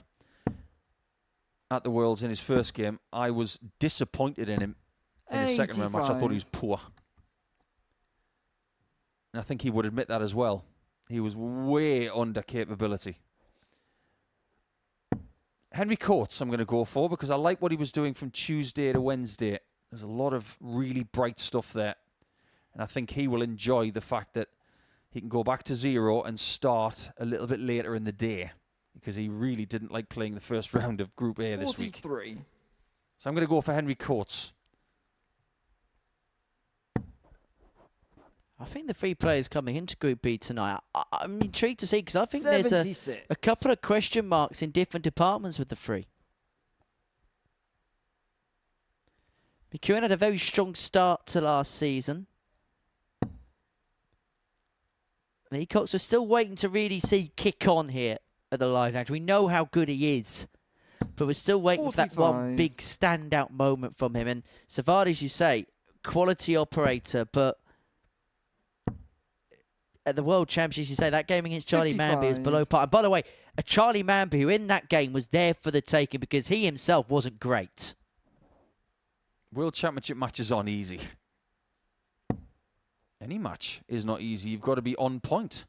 At the Worlds in his first game, I was disappointed in him in his second round match. I thought he was 85. poor. And I think he would admit that as well. He was way under capability. Henry Coates I'm going to go for because I like what he was doing from Tuesday to Wednesday. There's a lot of really bright stuff there. And I think he will enjoy the fact that he can go back to 0 and start a little bit later in the day because he really didn't like playing the first round of Group A this week. 43. So I'm going to go for Henry Coates. I think the 3 players coming into Group B tonight, I'm intrigued to see because I think there's 76. a couple of question marks in different departments with the 3. McEwen had a very strong start to last season. The Ecox are still waiting to really see kick on here at the live match. We know how good he is, but we're still waiting for that one 45. big standout moment from him. And Savard, as you say, quality operator, but at the World Championships, you say that game against Charlie Manby is 55. below par. And by the way, a Charlie Manby who in that game was there for the taking because he himself wasn't great. World Championship matches aren't easy. Any match is not easy. You've got to be on point.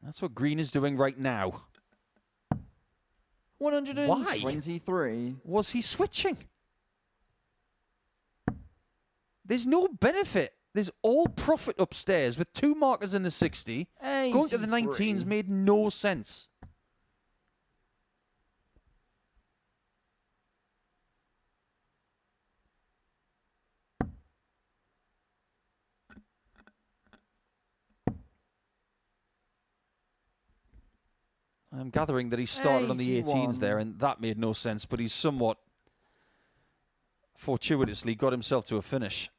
That's what Green is doing right now. 123. Was he switching? There's no benefit. There's all profit upstairs with 2 markers in the 60. Going to the 19s made no sense. I'm gathering that he started on the 18s there, and that made no sense, but he's somewhat fortuitously got himself to a finish.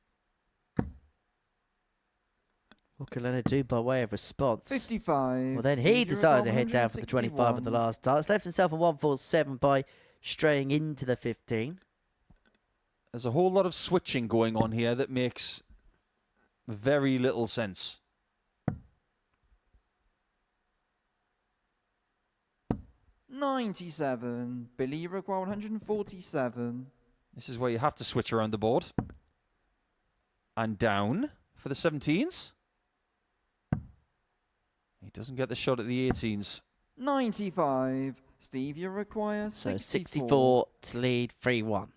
What can Leonard do by way of response? 55. Well, then Steve, he you decided to require head down for the 25 at the 161. last start. Left himself a 147 by straying into the 15. There's a whole lot of switching going on here that makes very little sense. $97. Billy, you require 147. This is where you have to switch around the board. And down for the 17s. He doesn't get the shot at the 18s. 95. Steve, you require So 64. 64 to lead 3-1.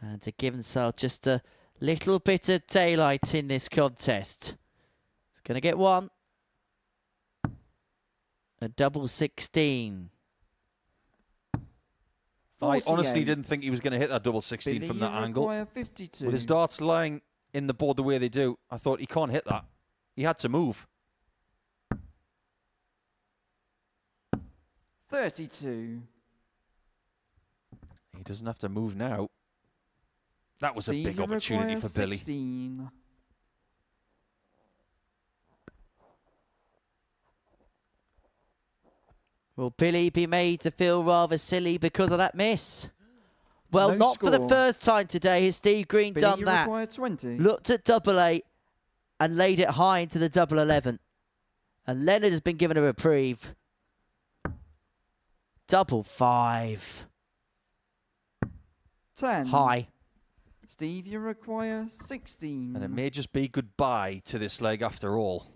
And to give himself just a little bit of daylight in this contest. He's going to get one. A double 16. I honestly 48. didn't think he was going to hit that double 16 Billy, from you that angle. require 52. With his darts lying in the board the way they do, I thought he can't hit that. He had to move. 32. He doesn't have to move now. That was Steve, a big you opportunity require for Billy. 16. Will Billy be made to feel rather silly because of that miss? Well, No not for the score. first time today has Steve Green Billy, done you that. require 20. Looked at double 8 and laid it high into the double 11. And Leonard has been given a reprieve. Double 5. 10. High. Steve, you require 16. And it may just be goodbye to this leg after all.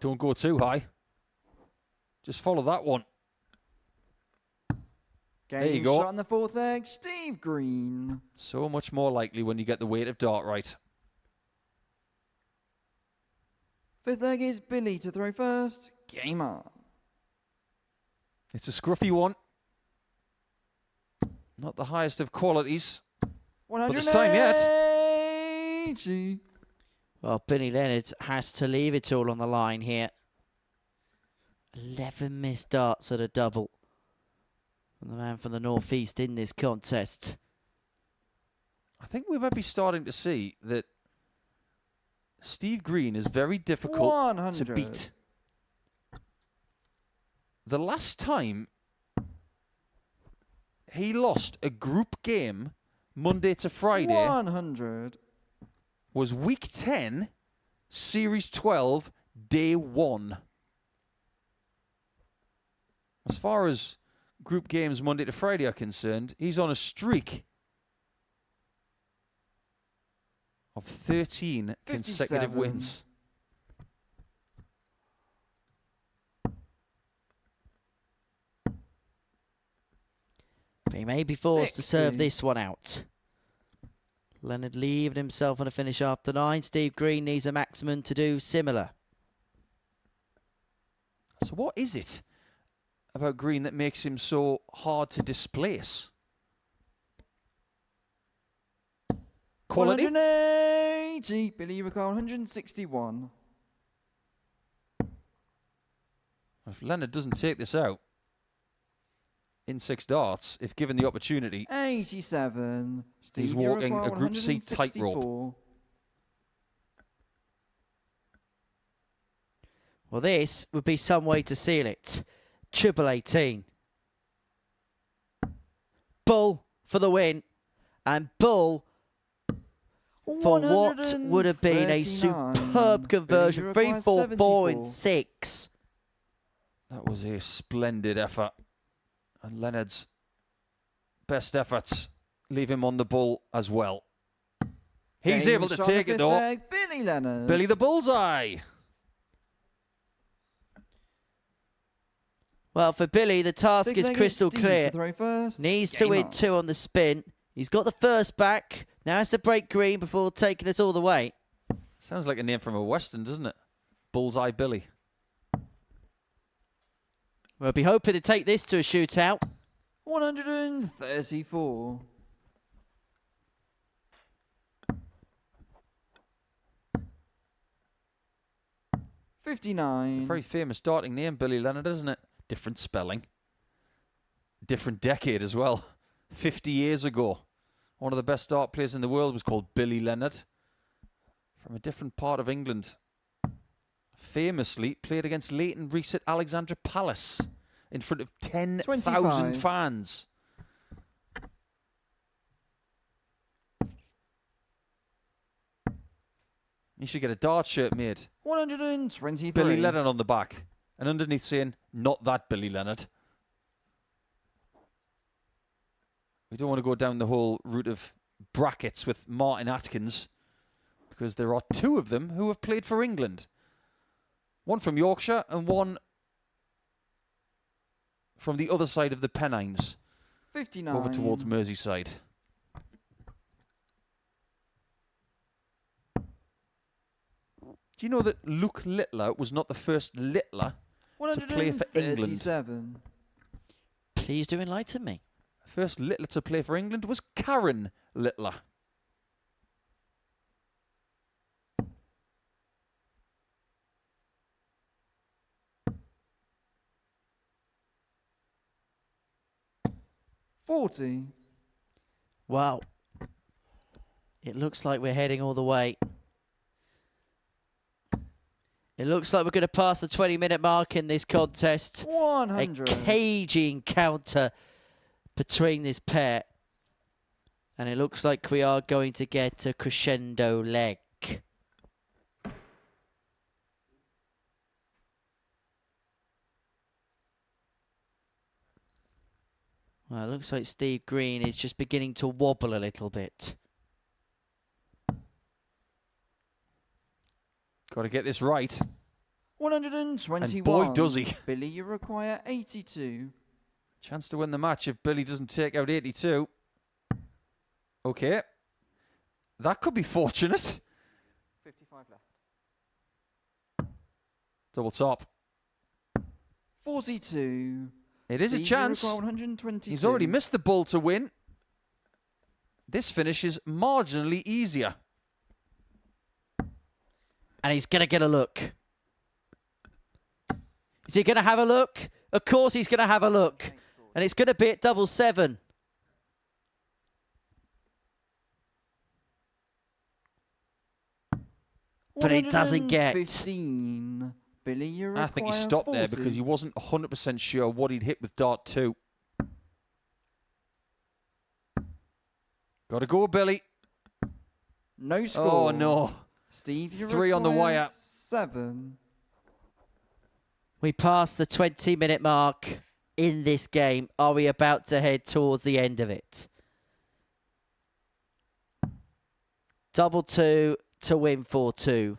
Don't go too high. Just follow that one. Game there you go. shot on the fourth leg, Steve Green. So much more likely when you get the weight of dart right. Fifth leg is Billy to throw first. Game on. It's a scruffy one. Not the highest of qualities. But there's time yet. 180. Well, Billy Leonard has to leave it all on the line here. 11 missed darts at a double. And the man from the northeast in this contest. I think we might be starting to see that Steve Green is very difficult 100. to beat. The last time he lost a group game Monday to Friday 100. was week 10, series 12, day 1. As far as group games Monday to Friday are concerned, he's on a streak of 13 consecutive 57. wins. He may be forced to serve 60. this one out. Leonard leaving himself on a finish after 9. Steve Green needs a maximum to do similar. So what is it about Green that makes him so hard to displace? Quality? 180. Billy, you require 161. If Leonard doesn't take this out in 6 darts, if given the opportunity, 87. Steve, he's you walking require a Group C 164. tightrope. Well, this would be some way to seal it. Triple 18. Bull for the win. And Bull for what would have been a 139. superb conversion. Billy, you 3-4-4 require in 6. That was a splendid effort. And Leonard's best efforts leave him on the bull as well. He's Game able to shot on the take it fifth though. leg, Billy Leonard. Billy the Bullseye. Well, for Billy, the task Sixth is leg crystal Steve clear. to throw first. Needs to Game win on. 2 on the spin. He's got the first back. Now has to break Green before taking us all the way. Sounds like a name from a western, doesn't it? Bullseye Billy. We'll be hoping to take this to a shootout. 134. It's a 59. very famous darting name, Billy Leonard, isn't it? Different spelling. Different decade as well. 50 years ago, one of the best dart players in the world was called Billy Leonard. From a different part of England. Famously played against Leighton Rees at Alexandra Palace in front of 10,000 25. fans. You should get a dart shirt made. 123. Billy Leonard on the back. And underneath saying, not that Billy Leonard. We don't want to go down the whole route of brackets with Martin Atkins, because there are 2 of them who have played for England. One from Yorkshire and one from the other side of the Pennines, 59. over towards Merseyside. Do you know that Luke Littler was not the first Littler to play for England? 137. Please do enlighten me. First Littler to play for England was Karen Littler. 40. Wow. It looks like we're heading all the way. It looks like we're going to pass the 20-minute mark in this contest. 100. A cagey encounter between this pair. And it looks like we are going to get a crescendo leg. Well, it looks like Steve Green is just beginning to wobble a little bit. Got to get this right. 121. And boy, does he. Billy, you require 82. Chance to win the match if Billy doesn't take out 82. Okay. That could be fortunate. 55 left. Double top. 42. It is a Steve, you chance. require 122. He's already missed the bull to win. This finish is marginally easier. And he's going to get a look. Is he going to have a look? Of course he's going to have a look. And it's going to be at 7-7. But it doesn't get. 15. Billy, you require I think he stopped 40. there because he wasn't 100% sure what he'd hit with dart 2. Got to go, Billy. No score. Oh, no. Steve, you 3 on the require wire. 7. We passed the 20-minute mark in this game. Are we about to head towards the end of it? 2-2 to win 4-2.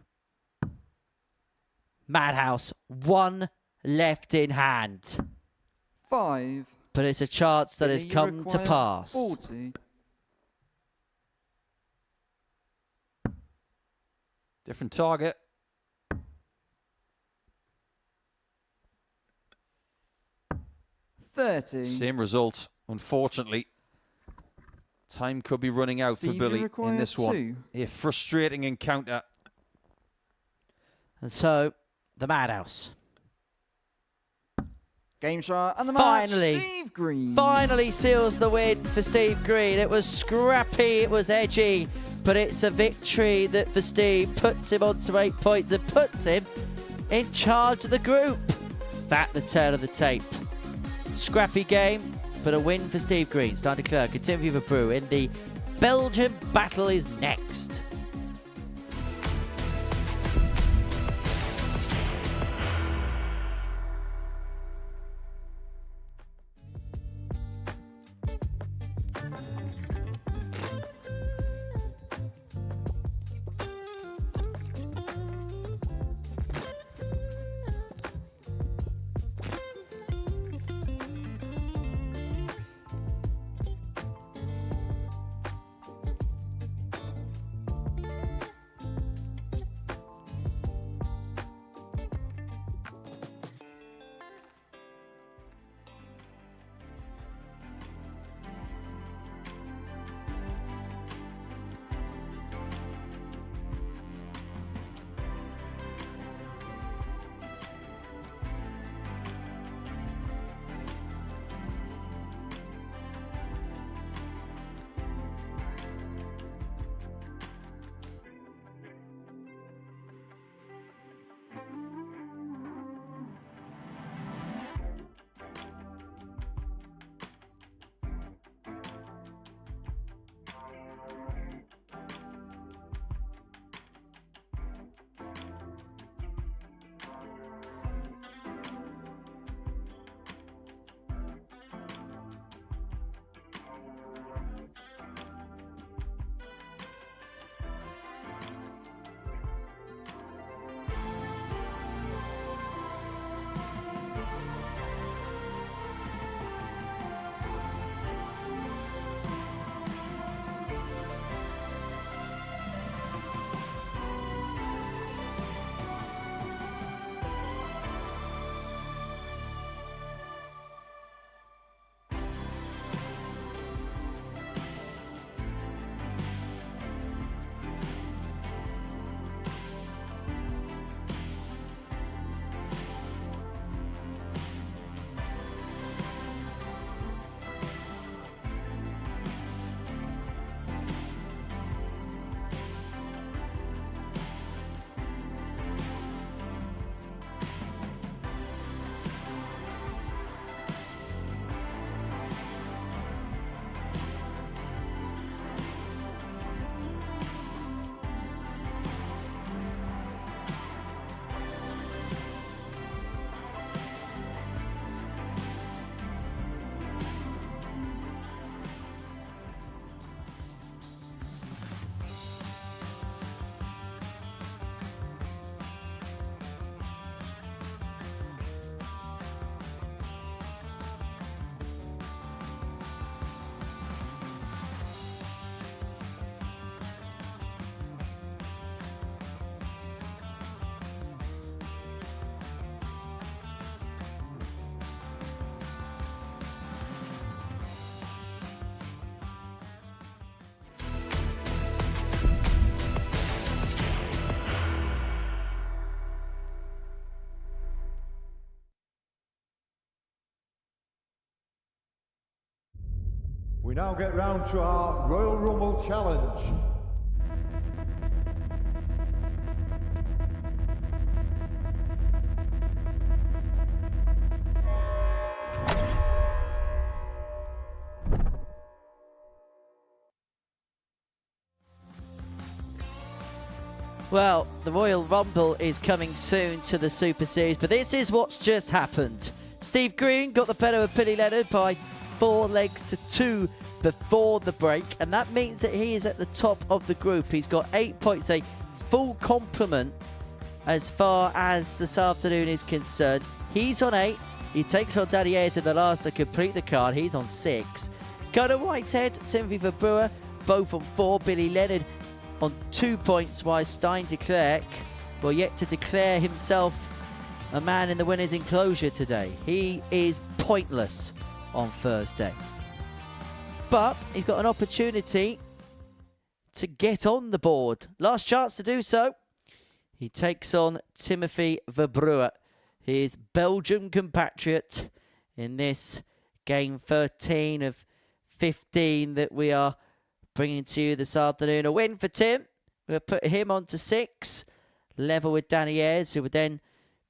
Madhouse, 1 left in hand. 5. But it's a chance that has Billy, you come to require pass. 40. Different target. Same result, unfortunately. Time could be running out Steve, for you Billy in require this 2. one. A frustrating encounter. And the Madhouse. Game shot and the Finally, match. Steve Green. Finally seals the win for Steve Green. It was scrappy, it was edgy, but it's a victory that for Steve puts him onto 8 points and puts him in charge of the group. That the tail of the tape. Scrappy game, but a win for Steve Green. Starting Clerck and Tim Verbrugghe in the Belgian battle is next. We now get round to our Royal Rumble challenge. Well, the Royal Rumble is coming soon to the Super Series, but this is what's just happened. Steve Green got the better of Billy Leonard by 4 legs to 2 before the break, and that means that he is at the top of the group. He's got 8 points, a full complement as far as this afternoon is concerned. He's on 8. He takes on Danny Ayres in the last to complete the card. He's on 6. Whitehead, Timothy Verbrugghe, both on 4. Billy Leonard on 2 points, while Stein de Clerck, well, yet to declare himself a man in the winner's enclosure today. He is pointless on Thursday. But he's got an opportunity to get on the board. Last chance to do so. He takes on Timothy Verbrugghe, his Belgian compatriot, in this game 13 of 15 that we are bringing to you this afternoon. A win for Tim. We'll put him on to 6. Level with Danny Ayres, who would then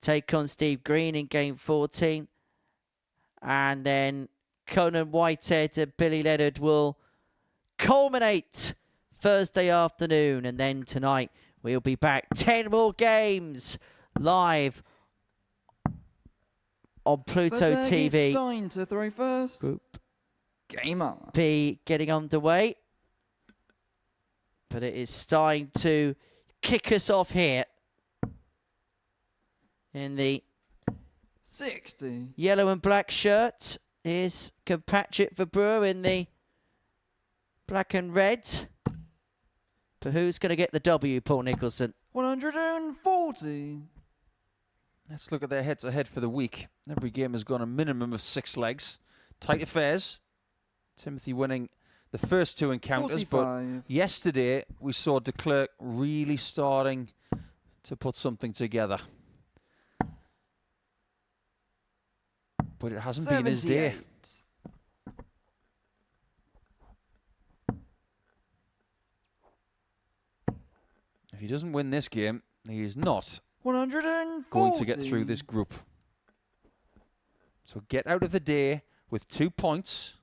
take on Steve Green in game 14. And then Whitehead and Billy Leonard will culminate Thursday afternoon. And then tonight we'll be back. 10 more games live on Pluto TV. Stein to throw first. Group Game on. B getting underway. But it is Stein to kick us off here in the 60. yellow and black shirt. Is compatriot Verbrugghe in the black and red. But who's going to get the W, Paul Nicholson? 140. Let's look at their head-to-head for the week. Every game has gone a minimum of 6 legs. Tight affairs. Timothy winning the first 2 encounters, 45. but yesterday we saw de Clerck really starting to put something together. But it hasn't been his day. 78. If he doesn't win this game, he is not 140. going to get through this group. So get out of the day with 2 points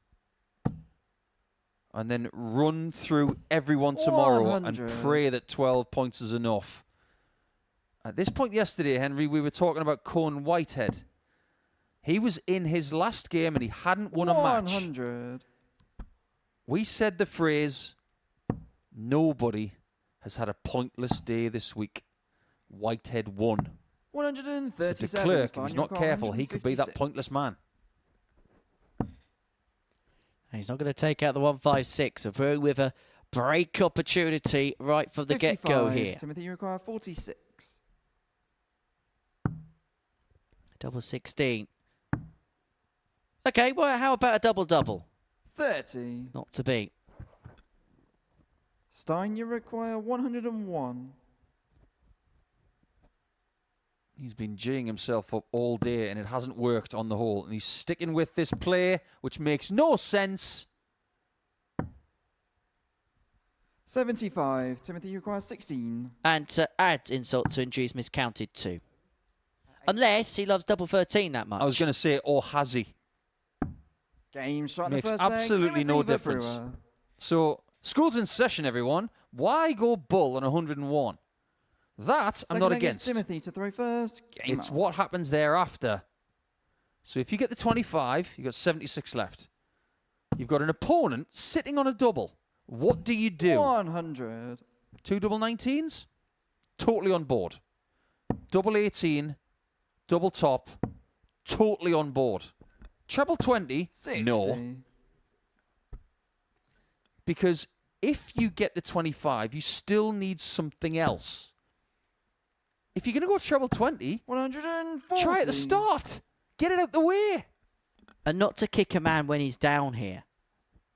and then run through everyone tomorrow 100. and pray that 12 points is enough. At this point yesterday, Henry, we were talking about Whitehead. He was in his last game and he hadn't won a match. 100. We said the phrase, nobody has had a pointless day this week. Whitehead won. 137. So de Clerck, if Stein, he's you not require careful, he could be that 156. pointless man. And he's not going to take out the 156. So Verbrugghe with a break opportunity right from the get-go 55. here. Timothy, you require 46. Double 16. Okay, well, how about a double-double? 30. Not to be. Stein, you require 101. He's been geeing himself up all day and it hasn't worked on the whole. And he's sticking with this play, which makes no sense. 75. Timothy, you require 16. And to add insult to injury, he's miscounted 2. Unless he loves double 13 that much. I was going to say, or has he? Game shot in the Makes first leg. absolutely no Timothy difference. Verbrugghe. So, school's in session, everyone. Why go bull on 101? That I'm Second not leg is against. Timothy to throw first. Game It's on. what happens thereafter. So if you get the 25, you've got 76 left. You've got an opponent sitting on a double. What do you do? 100. 2 double 19s? Totally on board. Double 18, double top, totally on board. Treble 20? 60. No. Because if you get the 25, you still need something else. If you're going to go treble 20, 140. try at the start. Get it out the way. And not to kick a man when he's down here.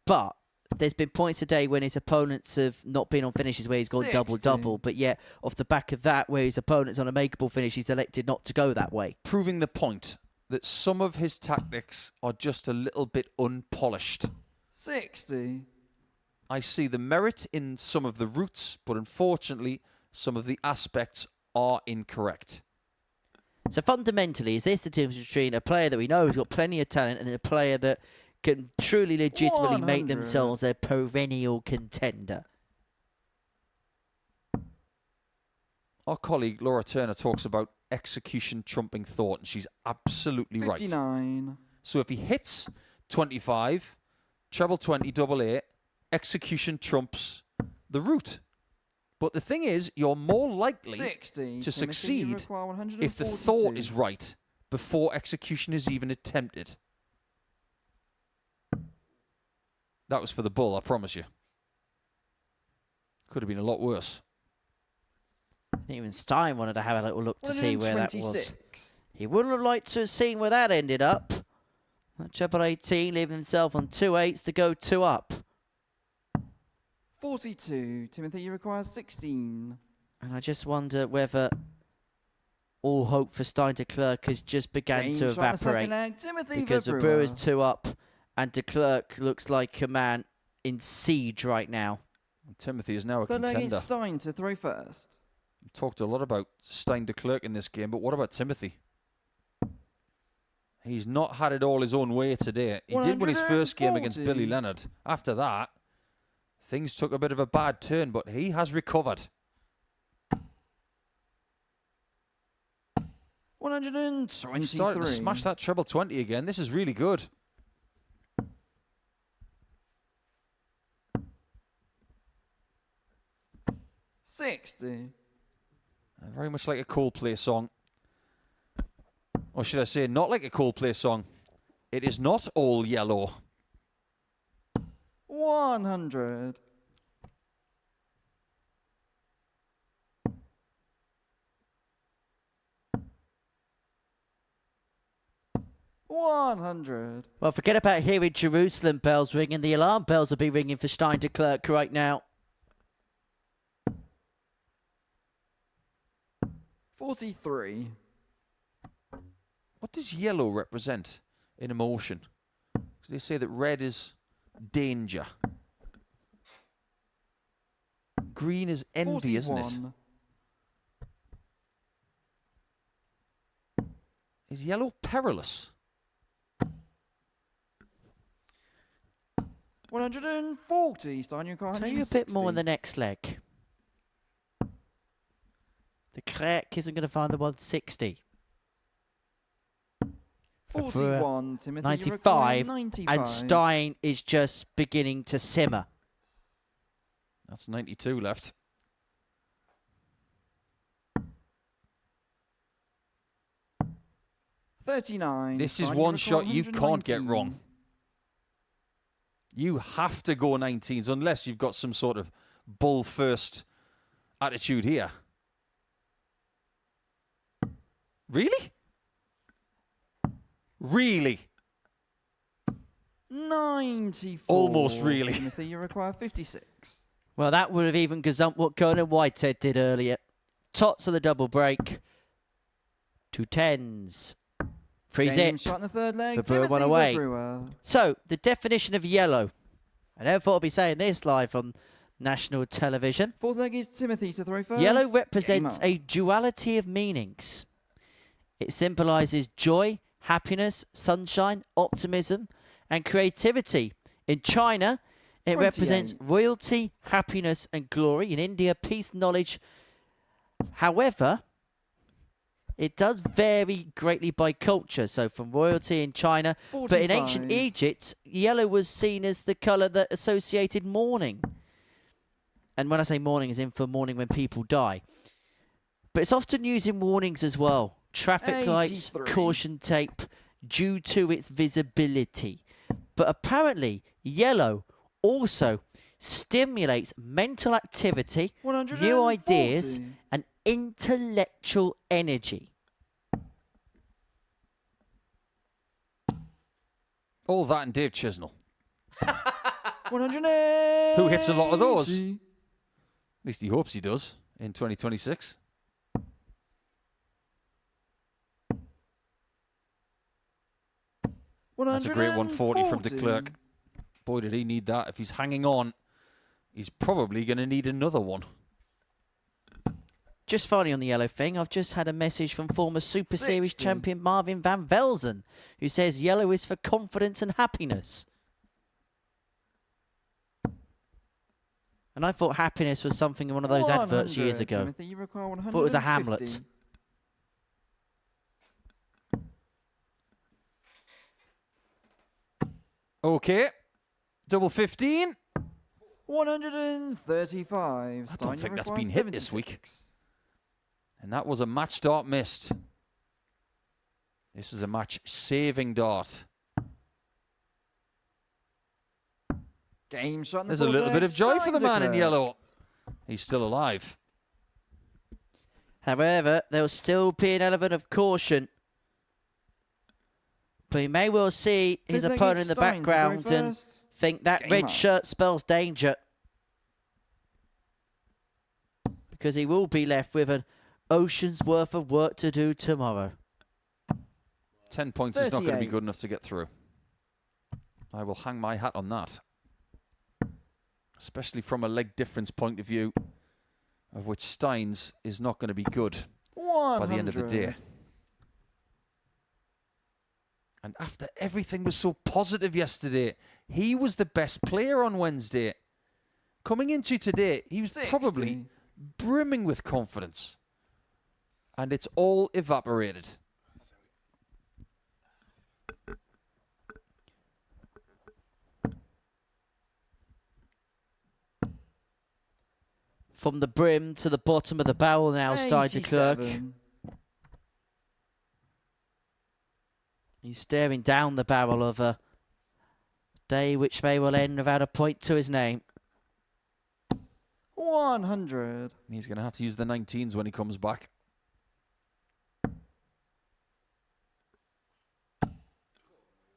But there's been points today when his opponents have not been on finishes where he's gone 60. double-double. But yet, off the back of that, where his opponent's on a makeable finish, he's elected not to go that way. Proving the point that some of his tactics are just a little bit unpolished. 60. I see the merit in some of the routes, but unfortunately, some of the aspects are incorrect. So fundamentally, is this the difference between a player that we know has got plenty of talent and a player that can truly legitimately make 100. themselves a perennial contender? Our colleague Laura Turner talks about execution trumping thought, and she's absolutely right. 59. So if he hits 25, treble 20, double 8, execution trumps the route. But the thing is, you're more likely 60. to Timothy, you succeed require if the 142. thought is right before execution is even attempted. That was for the bull, I promise you. Could have been a lot worse. Even Stein wanted to have a little look to see where that was. 126. He wouldn't have liked to have seen where that ended up. That treble 18 leaving himself on 2 8s to go 2 up. 42. Timothy, you require 16. And I just wonder whether all hope for Stein to Clerck has just begun Game to shot in the second evaporate. leg. Timothy Because the Verbrugghe. Brewers 2 up and de Clerck looks like a man in siege right now. Timothy is now a Third leg contender. is Stein to throw first. We talked a lot about Stein de Clerck in this game, but what about Timothy? He's not had it all his own way today. He did win his first game against 140. Billy Leonard. After that, things took a bit of a bad turn, but he has recovered. 123. Starting to smash that treble 20 again. This is really good. $60. Very much like a Coldplay song. Or should I say, not like a Coldplay song. It is not all yellow. 100. $100. Well, forget about hearing Jerusalem bells ringing. The alarm bells will be ringing for Stein de Clerck right now. 43. What does yellow represent in emotion? 'Cause they say that red is danger. Green is envy, isn't it? 41. Is yellow perilous? 140. Stein, you require Tell you a 160. bit more in the next leg. The Clerck isn't going to find the 160. 41. Timothy, you 95, require 95. and Stein is just beginning to simmer. That's 92 left. $39. This is Stein, one require shot you can't get 119. wrong. You have to go 19s unless you've got some sort of bull first attitude here. Really? Really? 94. Almost really. Timothy, you require 56. Well, that would have even gazumped what Conan Whitehead did earlier. Tots of the double break. 2 10s. Free Game zip. shot in the third leg. Verbrugghe Timothy won away. Verbrugghe. So, the definition of yellow. I never thought I'd be saying this live on national television. Fourth leg is Timothy to throw first. Yellow Game represents on. a duality of meanings. It symbolises joy, happiness, sunshine, optimism, and creativity. In China, it represents 28. royalty, happiness, and glory. In India, peace, knowledge. However, it does vary greatly by culture. So from royalty in China, but in ancient 45. Egypt, yellow was seen as the colour that associated mourning. And when I say mourning, is in for mourning when people die. But it's often used in warnings as well. Traffic lights, 83. caution tape, due to its visibility. But apparently, yellow also stimulates mental activity, new 140. ideas, and intellectual energy. All that and Dave Chisnell. 180. Who hits a lot of those? At least he hopes he does in 2026. That's a great 140 from de Clerck. Boy, did he need that. If he's hanging on, he's probably going to need another one. Just finally on the yellow thing, I've just had a message from former Super Series 60. champion Marvin van Velzen, who says yellow is for confidence and happiness. And I thought happiness was something in one of those adverts years 100, ago. Timothy, you require 150. Thought it was a Hamlet. Okay. Double 15. 135. I don't think that's been hit this week. And that was a match dart missed. This is a match saving dart. Game shot. There's a little bit of joy for the man in yellow. He's still alive. However, there will still be an element of caution. But he may well see his opponent in the background and think that red shirt spells danger. Because he will be left with an ocean's worth of work to do tomorrow. 10 points is not going to be good enough to get through. I will hang my hat on that. Especially from a leg difference point of view, of which Steins is not going to be good by the end of the day. And after everything was so positive yesterday, he was the best player on Wednesday. Coming into today, he was probably brimming with confidence. And it's all evaporated. From the brim to the bottom of the barrel now, starting to Clerck. He's staring down the barrel of a day which may well end without a point to his name. 100. He's going to have to use the 19s when he comes back.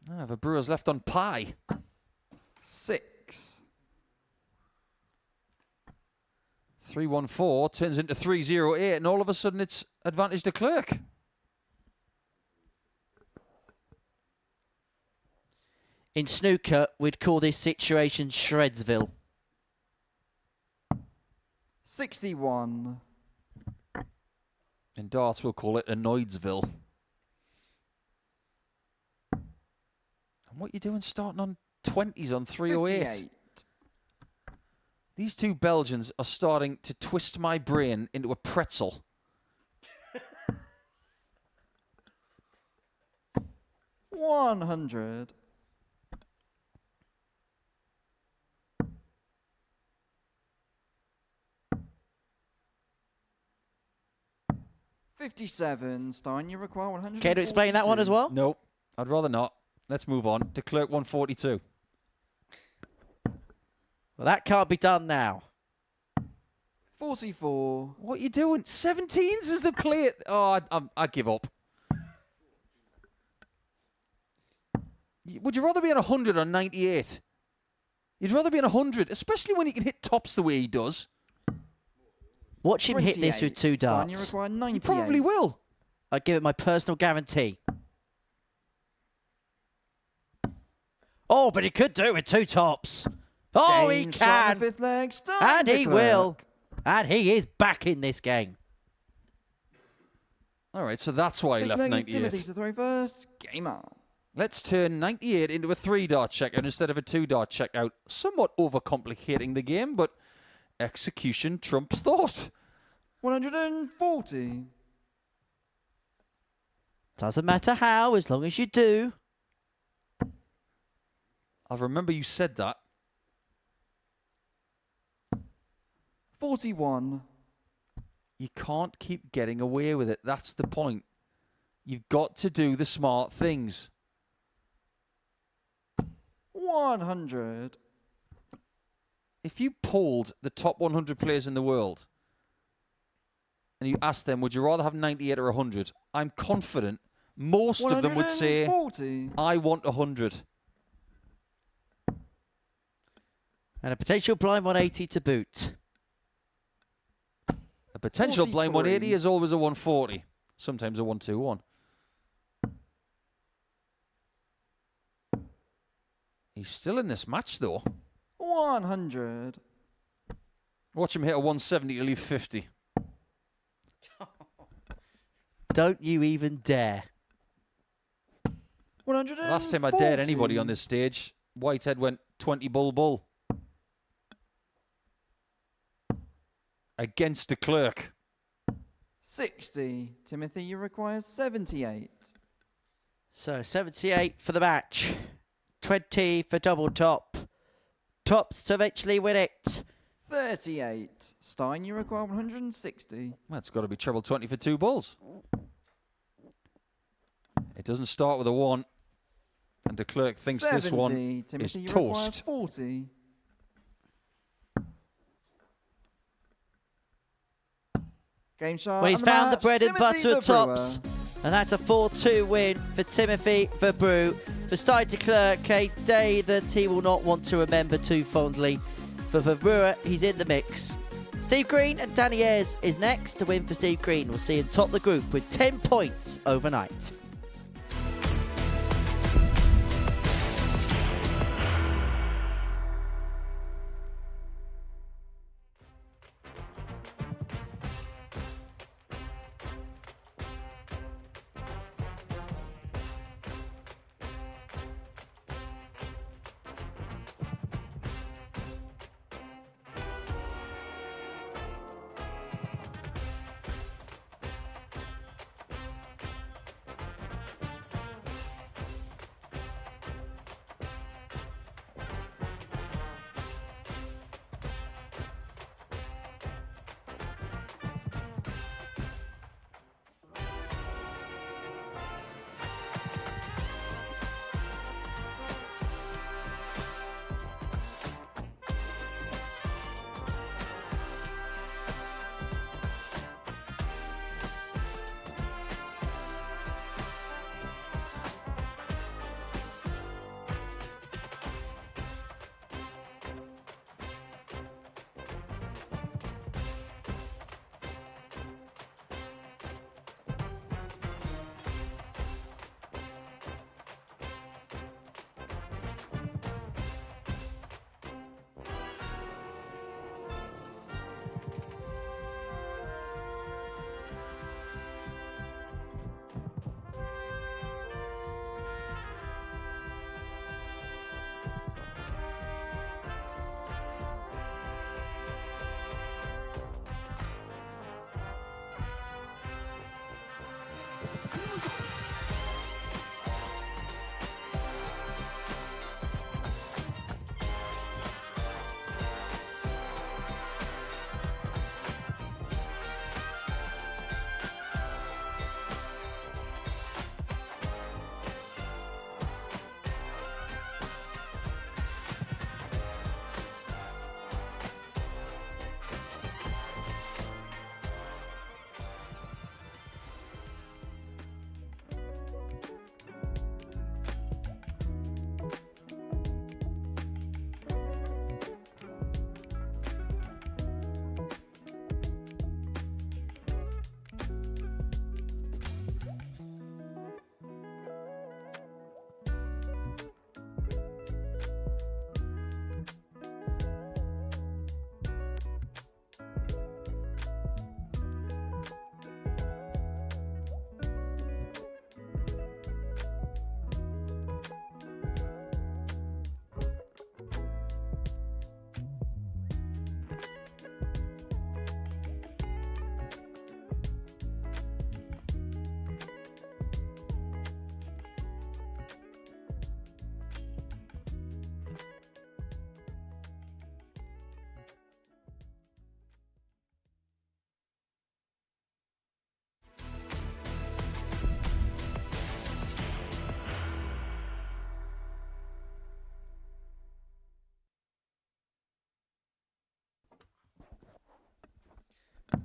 Verbrugghe's left on pie. 6. 3-1-4 turns into 3-0-8, and all of a sudden it's advantage to Clerck. In snooker, we'd call this situation Shredsville. 61. In darts, we'll call it Annoydsville. And what you doing starting on 20s on 308? 58. These two Belgians are starting to twist my brain into a pretzel. 100. $57. Stein, you require 100. Care to explain that one as well? Nope, I'd rather not. Let's move on to Clerck 142. Well, that can't be done now. 44. What are you doing? 17s is the play. Oh, I give up. Would you rather be on 100 or 98? You'd rather be on 100, especially when you can hit tops the way he does. Watch him hit this with 2 darts. You require 98. He probably will. I give it my personal guarantee. Oh, but he could do it with 2 tops. Oh, he can. Fifth leg, And he will. And he is back in this game. All right, so that's why he left 98. Timothy to throw first. Game on. Let's turn 98 into a 3-dart checkout instead of a 2-dart checkout. Somewhat overcomplicating the game, but execution trumps thought. 140. Doesn't matter how, as long as you do. I'll remember you said that. 41. You can't keep getting away with it. That's the point. You've got to do the smart things. 100. If you polled the top 100 players in the world and you asked them, would you rather have 98 or 100? I'm confident most of them would say, 140. I want 100. And a potential blind 180 to boot. A potential blind 180 43. is always a 140. Sometimes a 121. He's still in this match, though. 100. Watch him hit a 170 to leave 50. Don't you even dare. 140. Last time I dared anybody on this stage, Whitehead went 20 bull. Against the Clerck. 60. Timothy, you require 78. So 78 for the match. 20 for double top. Tops to eventually win it. 38. Stein, you require 160. Well, it's got to be treble 20 for 2 bulls. It doesn't start with a 1. And de Clerck thinks 70. this one Timothy, is you require toast. 40. Game shot. Well, he's and the found the match, bread and Timothy butter of Verbrugghe. tops. And that's a 4-2 win for Timothy Verbrugghe. For Stein de Clerck, a day that he will not want to remember too fondly. For Verbrugghe, he's in the mix. Steve Green and Danny Ayres is next. To win for Steve Green, we'll see him top the group with 10 points overnight.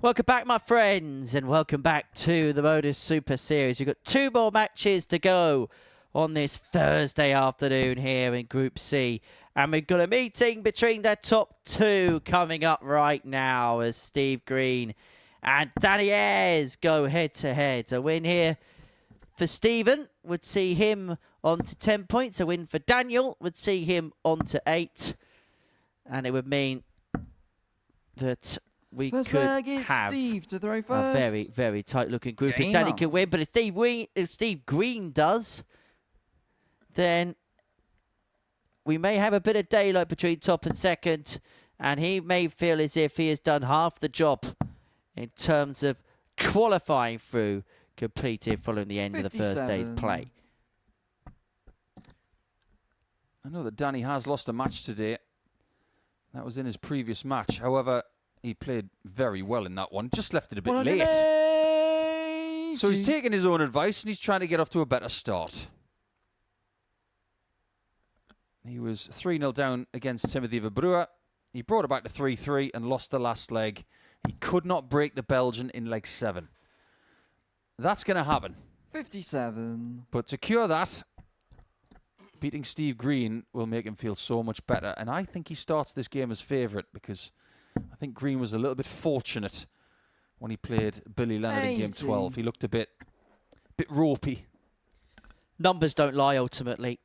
Welcome back, my friends, and welcome back to the Modus Super Series. We've got 2 more matches to go on this Thursday afternoon here in Group C. And we've got a meeting between the top 2 coming up right now as Steve Green and Danny Ayres go head-to-head. A win here for Stephen would see him on to 10 points. A win for Daniel would see him on to 8. And it would mean that we First could leg, it's have Steve to throw a first. very, very tight-looking group. If Game Danny on. can win, but if Steve Green does, then we may have a bit of daylight between top and second, and he may feel as if he has done half the job in terms of qualifying through completed following the end of the first day's 57. play. I know that Danny has lost a match today. That was in his previous match. However, he played very well in that one. Just left it a bit late. 180. So he's taking his own advice and he's trying to get off to a better start. He was 3-0 down against Timothy Verbrugghe. He brought it back to 3-3 and lost the last leg. He could not break the Belgian in leg 7. That's going to happen. 57. But to cure that, beating Steve Green will make him feel so much better. And I think he starts this game as favourite because I think Green was a little bit fortunate when he played Billy Leonard in game 12. He looked a bit ropey. Numbers don't lie, ultimately.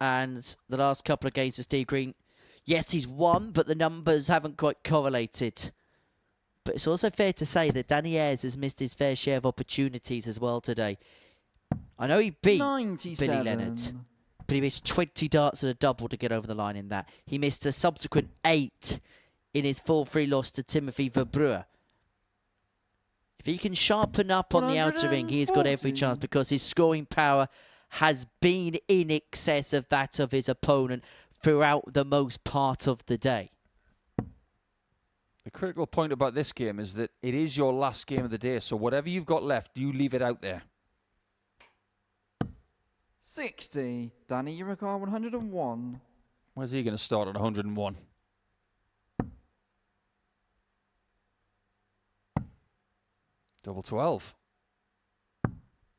And the last couple of games for Steve Green, yes, he's won, but the numbers haven't quite correlated. But it's also fair to say that Danny Ayres has missed his fair share of opportunities as well today. I know he beat 97. Billy Leonard, but he missed 20 darts and a double to get over the line in that. He missed a subsequent 8 in his 4-3 loss to Timothy Verbrugghe. If he can sharpen up on the outer ring, he has got every 140. chance because his scoring power has been in excess of that of his opponent throughout the most part of the day. The critical point about this game is that it is your last game of the day, so whatever you've got left, you leave it out there. 60. Danny, you require 101. Where's he going to start at 101? Double 12.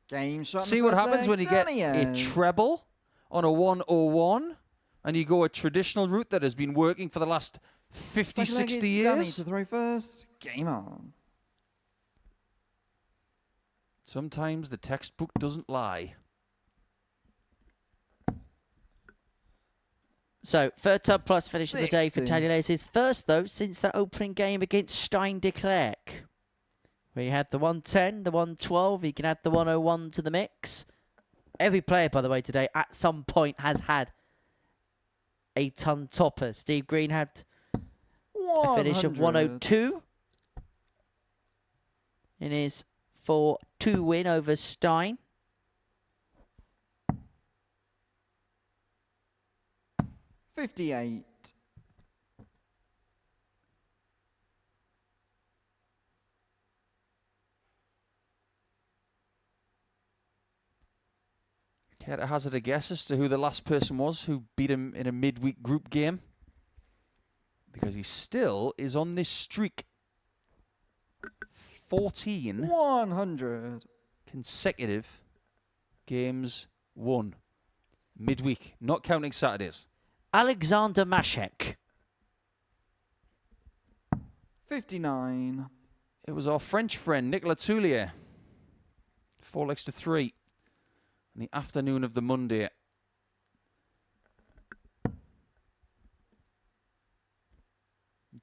Game shot. in See the what first happens leg, when you get Danny a Ayres. treble on a 101 and you go a traditional route that has been working for the last 50, Second leg 60 is Danny years. to throw first. Game on. Sometimes the textbook doesn't lie. So, third tub plus finish of the day for 60. Daniel Ayres. His first, though, since that opening game against Stein de Clerck, where he had the 110, the 112. He can add the 101 to the mix. Every player, by the way, today, at some point, has had a ton topper. Steve Green had a finish of 102 in his 4-2 win over Stein. $58. Care to hazard a guess as to who the last person was who beat him in a midweek group game? Because he still is on this streak. 14 100. consecutive games won. Midweek, not counting Saturdays. Alexander Mashek. 59. It was our French friend, Nicolas Toulier. 4 legs to 3 in the afternoon of the Monday.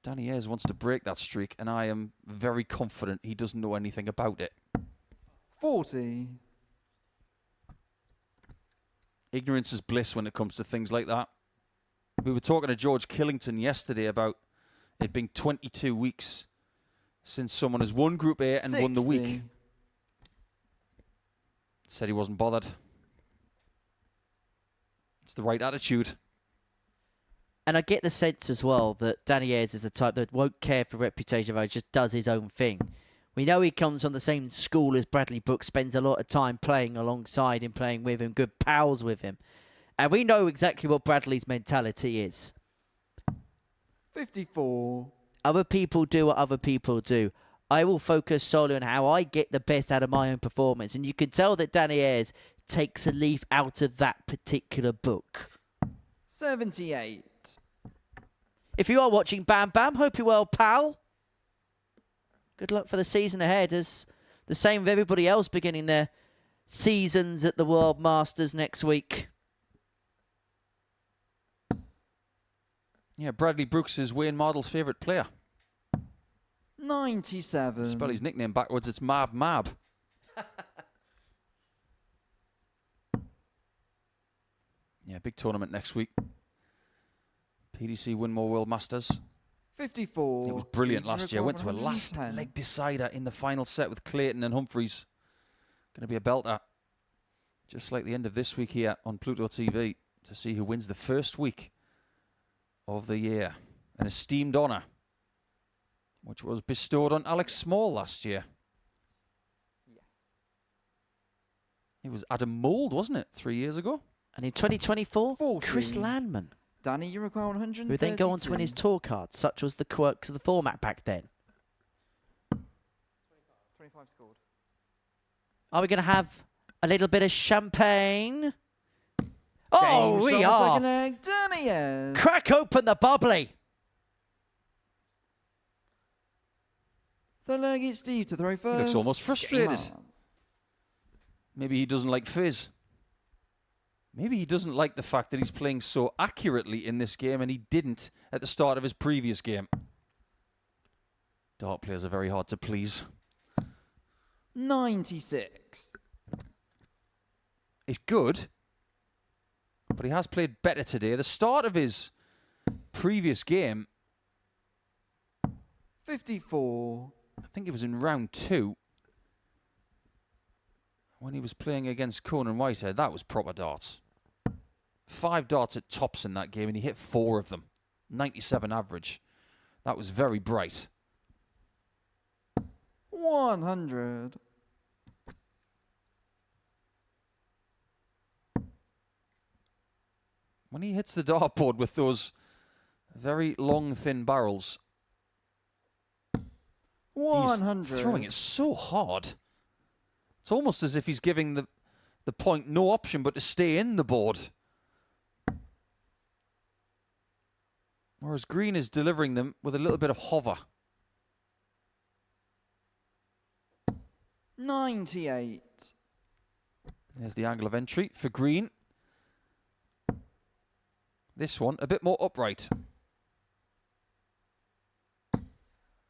Danny Ayres wants to break that streak, and I am very confident he doesn't know anything about it. 40. Ignorance is bliss when it comes to things like that. We were talking to George Killington yesterday about it being 22 weeks since someone has won Group A and won the 60. week. Said he wasn't bothered. It's the right attitude. And I get the sense as well that Danny Ayres is the type that won't care for reputation, but just does his own thing. We know he comes from the same school as Bradley Brooks, spends a lot of time playing alongside him, playing with him, good pals with him. And we know exactly what Bradley's mentality is. 54. Other people do what other people do. I will focus solely on how I get the best out of my own performance. And you can tell that Danny Ayres takes a leaf out of that particular book. 78. If you are watching Bam Bam, hope you're well, pal. Good luck for the season ahead. As the same with everybody else beginning their seasons at the World Masters next week. Yeah, Bradley Brooks is Wayne Mardle's favourite player. 97. Spell his nickname backwards, it's Mab Mab. Yeah, big tournament next week. PDC Winmore World Masters. 54. It was brilliant Steve last year. Went to a 110. last leg decider in the final set with Clayton and Humphreys. Going to be a belter. Just like the end of this week here on Pluto TV to see who wins the first week of the year. An esteemed honour, which was bestowed on Alex Small last year. Yes. It was Adam Mould, wasn't it, 3 years ago? And in 2024, 40. Chris Landman, Danny, you require 132. who then go on to win his tour card, such was the quirks of the format back then. 25 scored. Are we going to have a little bit of champagne? Game Oh, we shot, are. Second leg, Danny Ayres. Crack open the bubbly. Third leg, it's Steve to throw first. looks almost frustrated. Game on. Maybe he doesn't like fizz. Maybe he doesn't like the fact that he's playing so accurately in this game and he didn't at the start of his previous game. Dart players are very hard to please. 96. He's good, but he has played better today. The start of his previous game, 54. I think it was in round 2, when he was playing against Conan Whitehead. That was proper darts. 5 darts at tops in that game, and he hit 4 of them. 97 average. That was very bright. 100. When he hits the dartboard with those very long, thin barrels, 100. he's throwing it so hard. It's almost as if he's giving the point no option but to stay in the board. Whereas Green is delivering them with a little bit of hover. 98. There's the angle of entry for Green. This one a bit more upright.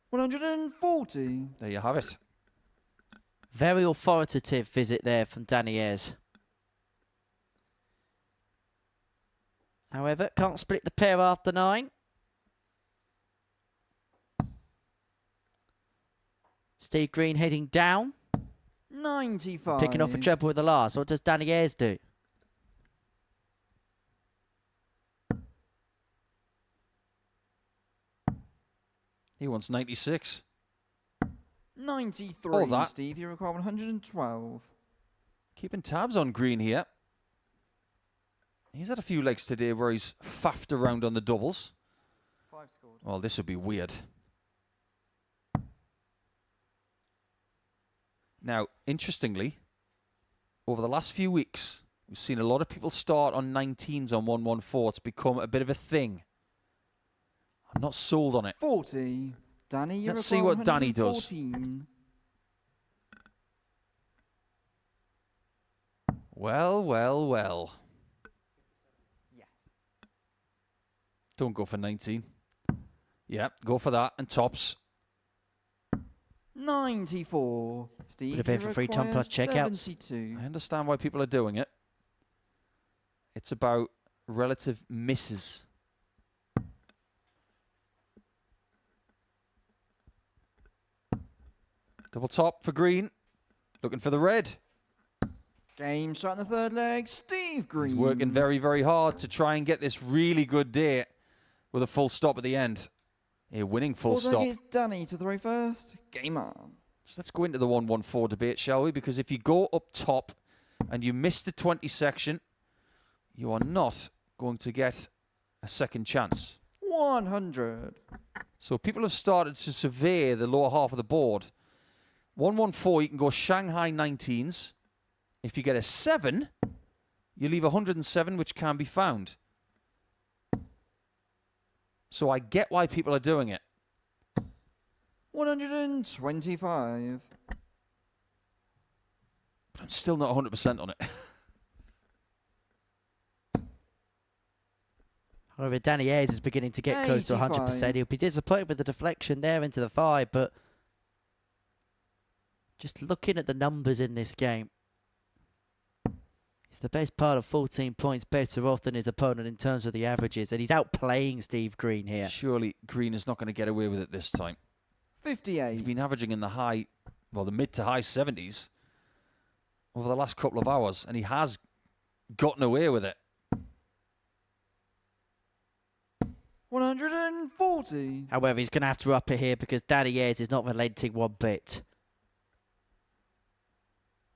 140. There you have it. Very authoritative visit there from Danny Ayres. However, can't split the pair after 9. Steve Green heading down. 95. Picking off a treble with the last. What does Danny Ayres do? He wants 96. 93. Oh, that. Steve, you require 112. Keeping tabs on Green here. He's had a few legs today where he's faffed around on the doubles. 5 scored. Well, this would be weird. Now, interestingly, over the last few weeks, we've seen a lot of people start on 19s on 114. It's become a bit of a thing. I'm not sold on it. 40. Danny, you Let's see require what Danny does. 114. Well, well, well. Yes. Don't go for 19. Yeah, go for that and tops. 94. Steve, Would have been you for free time require plus checkouts. 72. I understand why people are doing it. It's about relative misses. Double top for Green. Looking for the red. Game shot in the third leg. Steve Green. He's working very, very hard to try and get this really good day with a full stop at the end. A winning full Fourth leg stop. is Danny to throw first. Game on. So let's go into the 114 debate, shall we? Because if you go up top and you miss the 20 section, you are not going to get a second chance. 100. So people have started to survey the lower half of the board. 114, you can go Shanghai 19s. If you get a 7, you leave 107, which can be found. So I get why people are doing it. 125. But I'm still not 100% on it. However, Danny Ayres is beginning to get close to 100%. He'll be disappointed with the deflection there into the 5, but just looking at the numbers in this game, he's the best part of 14 points better off than his opponent in terms of the averages, and he's outplaying Steve Green here. Surely Green is not going to get away with it this time. 58. He's been averaging in the mid to high 70s over the last couple of hours, and he has gotten away with it. 140. However, he's going to have to up it here because Danny Ayres is not relenting one bit.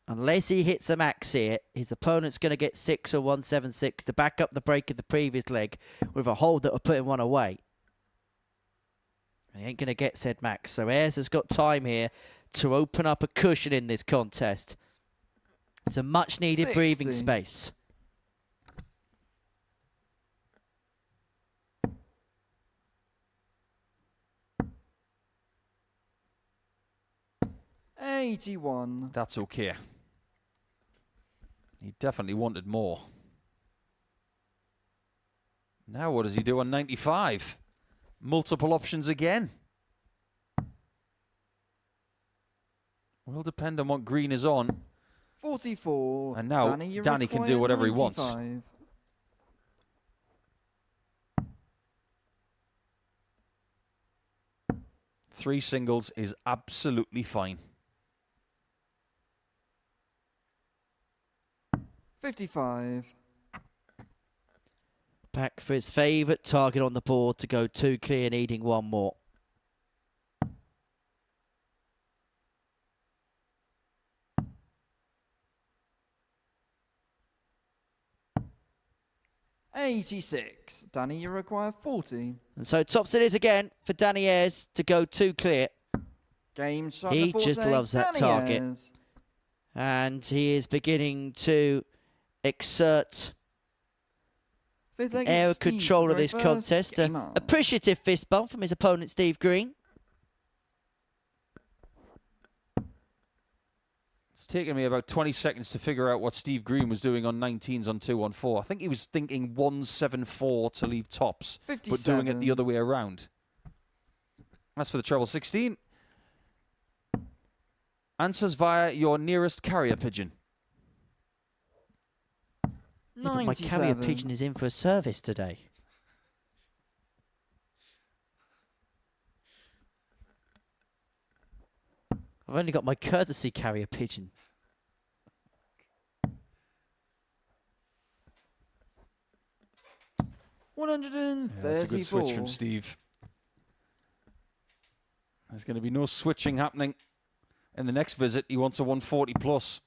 Unless he hits a max here, his opponent's going to get 6 or 176 to back up the break of the previous leg with a hold that will put him one away. He ain't going to get said max, so Ayres has got time here to open up a cushion in this contest. It's a much-needed breathing space. $81. That's okay. He definitely wanted more. Now what does he do on 95? Multiple options again. Will depend on what Green is on. 44. And now Danny can do whatever 95. he wants. Three singles is absolutely fine. 55. Back for his favourite target on the board to go 2 clear, needing one more. $86. Danny, you require 40. And so tops it is again for Danny Ayres to go 2 clear. Game shot. He just loves that target. Ayres. And he is beginning to exert air of control of this contest. Appreciative fist bump from his opponent, Steve Green. It's taken me about 20 seconds to figure out what Steve Green was doing on 19s on 214. I think he was thinking 174 to leave tops, 57. but doing it the other way around. As for the treble 16, answers via your nearest carrier pigeon. Yeah, but my carrier pigeon is in for a service today. I've only got my courtesy carrier pigeon. $134. That's a good switch from Steve. There's going to be no switching happening. In the next visit, he wants a 140 plus.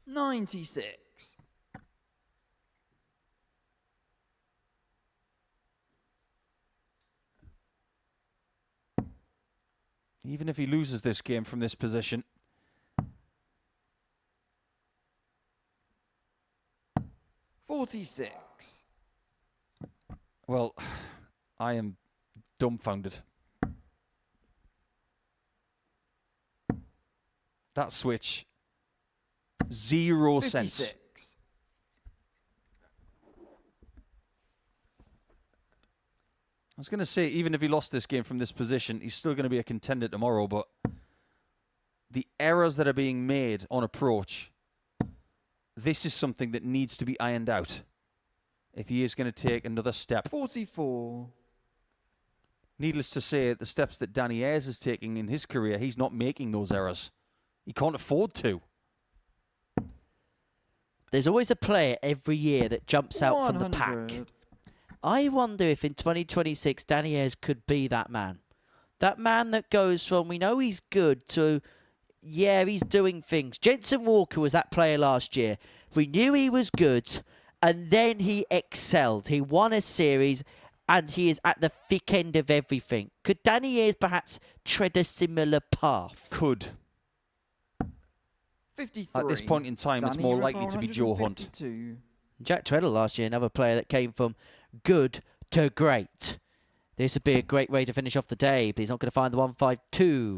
96. Even if he loses this game from this position. $46. Well, I am dumbfounded. That switch. 0 cents. 56. I was going to say, even if he lost this game from this position, he's still going to be a contender tomorrow, but the errors that are being made on approach, this is something that needs to be ironed out if he is going to take another step. 44. Needless to say, the steps that Danny Ayres is taking in his career, he's not making those errors. He can't afford to. There's always a player every year that jumps out from the pack. I wonder if in 2026 Danny Ayres could be that man. That man that goes from, we know he's good, to, yeah, he's doing things. Jensen Walker was that player last year. We knew he was good, and then he excelled. He won a series, and he is at the thick end of everything. Could Danny Ayres perhaps tread a similar path? Could. 53. At this point in time, it's more likely to be Joe Hunt. Jack Treadle last year, another player that came from good to great. This would be a great way to finish off the day, but he's not going to find the 152.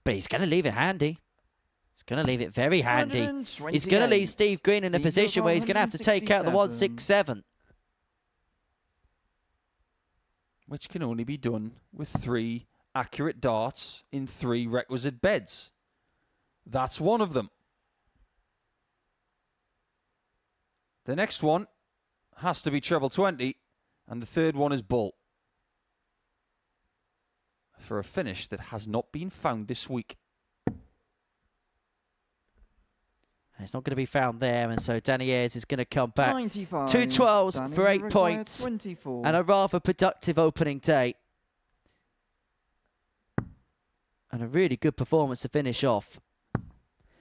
But he's going to leave it handy. He's going to leave it very handy. He's going to 128. leave Steve Green in a Steve position Green where he's going to have to take out the 167. Which can only be done with 3 accurate darts in 3 requisite beds. That's one of them. The next one has to be treble 20, and the third one is bull. For a finish that has not been found this week. And it's not going to be found there, and so Danny Ayres is going to come back. 95. 2 12s Danny for 8 required points. 24. And a rather productive opening day. And a really good performance to finish off.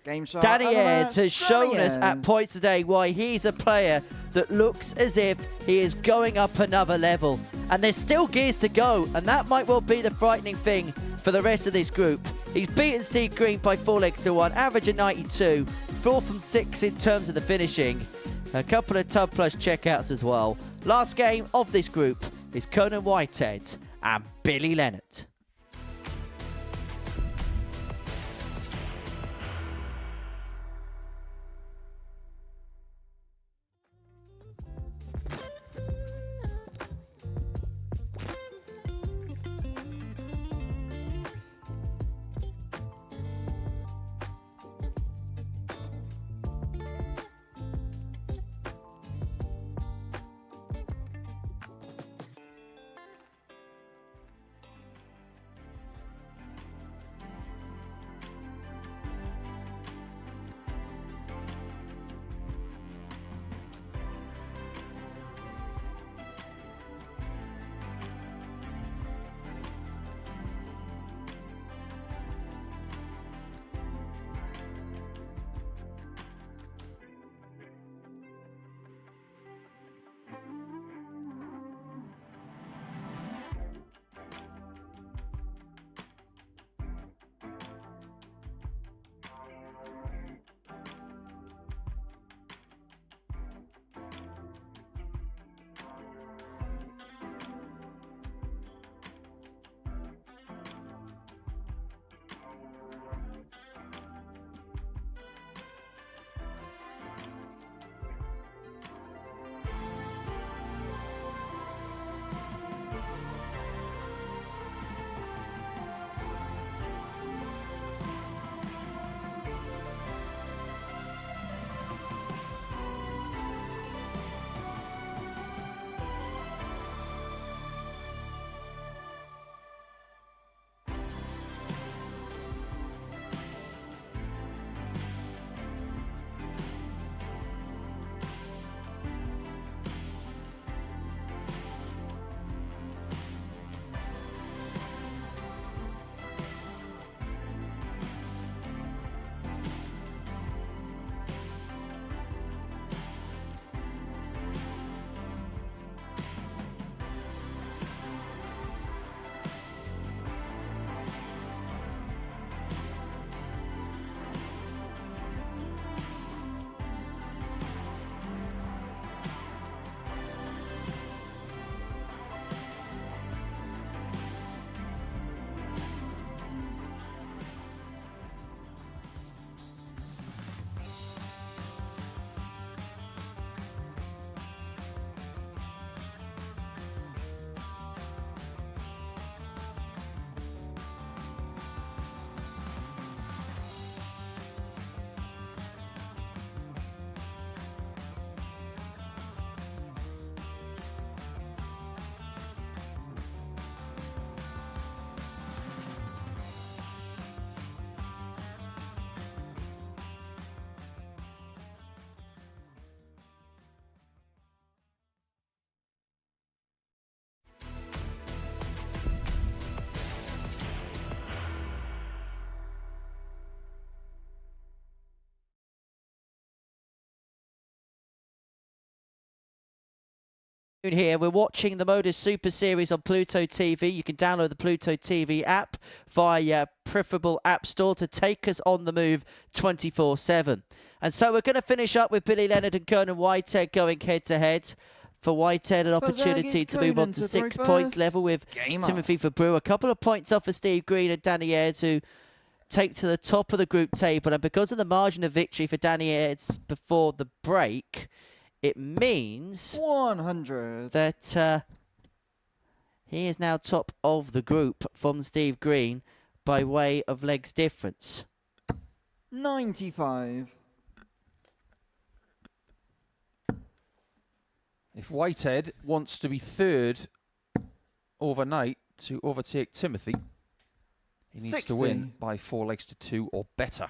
Game shot. Danny and a Ayres match. has shown Danny us at Ayres. points today why he's a player that looks as if he is going up another level. And there's still gears to go, and that might well be the frightening thing for the rest of this group. He's beaten Steve Green by 4 legs to 1, average of 92, 4 from 6 in terms of the finishing. A couple of Tub Plus checkouts as well. Last game of this group is Conan Whitehead and Billy Leonard. Here, we're watching the Modus Super Series on Pluto TV. You can download the Pluto TV app via preferable app store to take us on the move 24/7. And so we're going to finish up with Billy Leonard and Conan Whitehead going head-to-head. For Whitehead, an opportunity to move on to 6-point level with Timothy Verbrugghe. A couple of points off for Steve Green and Danny Ayres, who take to the top of the group table. And because of the margin of victory for Danny Ayres before the break, it means 100. that he is now top of the group from Steve Green by way of legs difference. 95. If Whitehead wants to be third overnight to overtake Timothy, he needs 60. to win by 4 legs to 2 or better.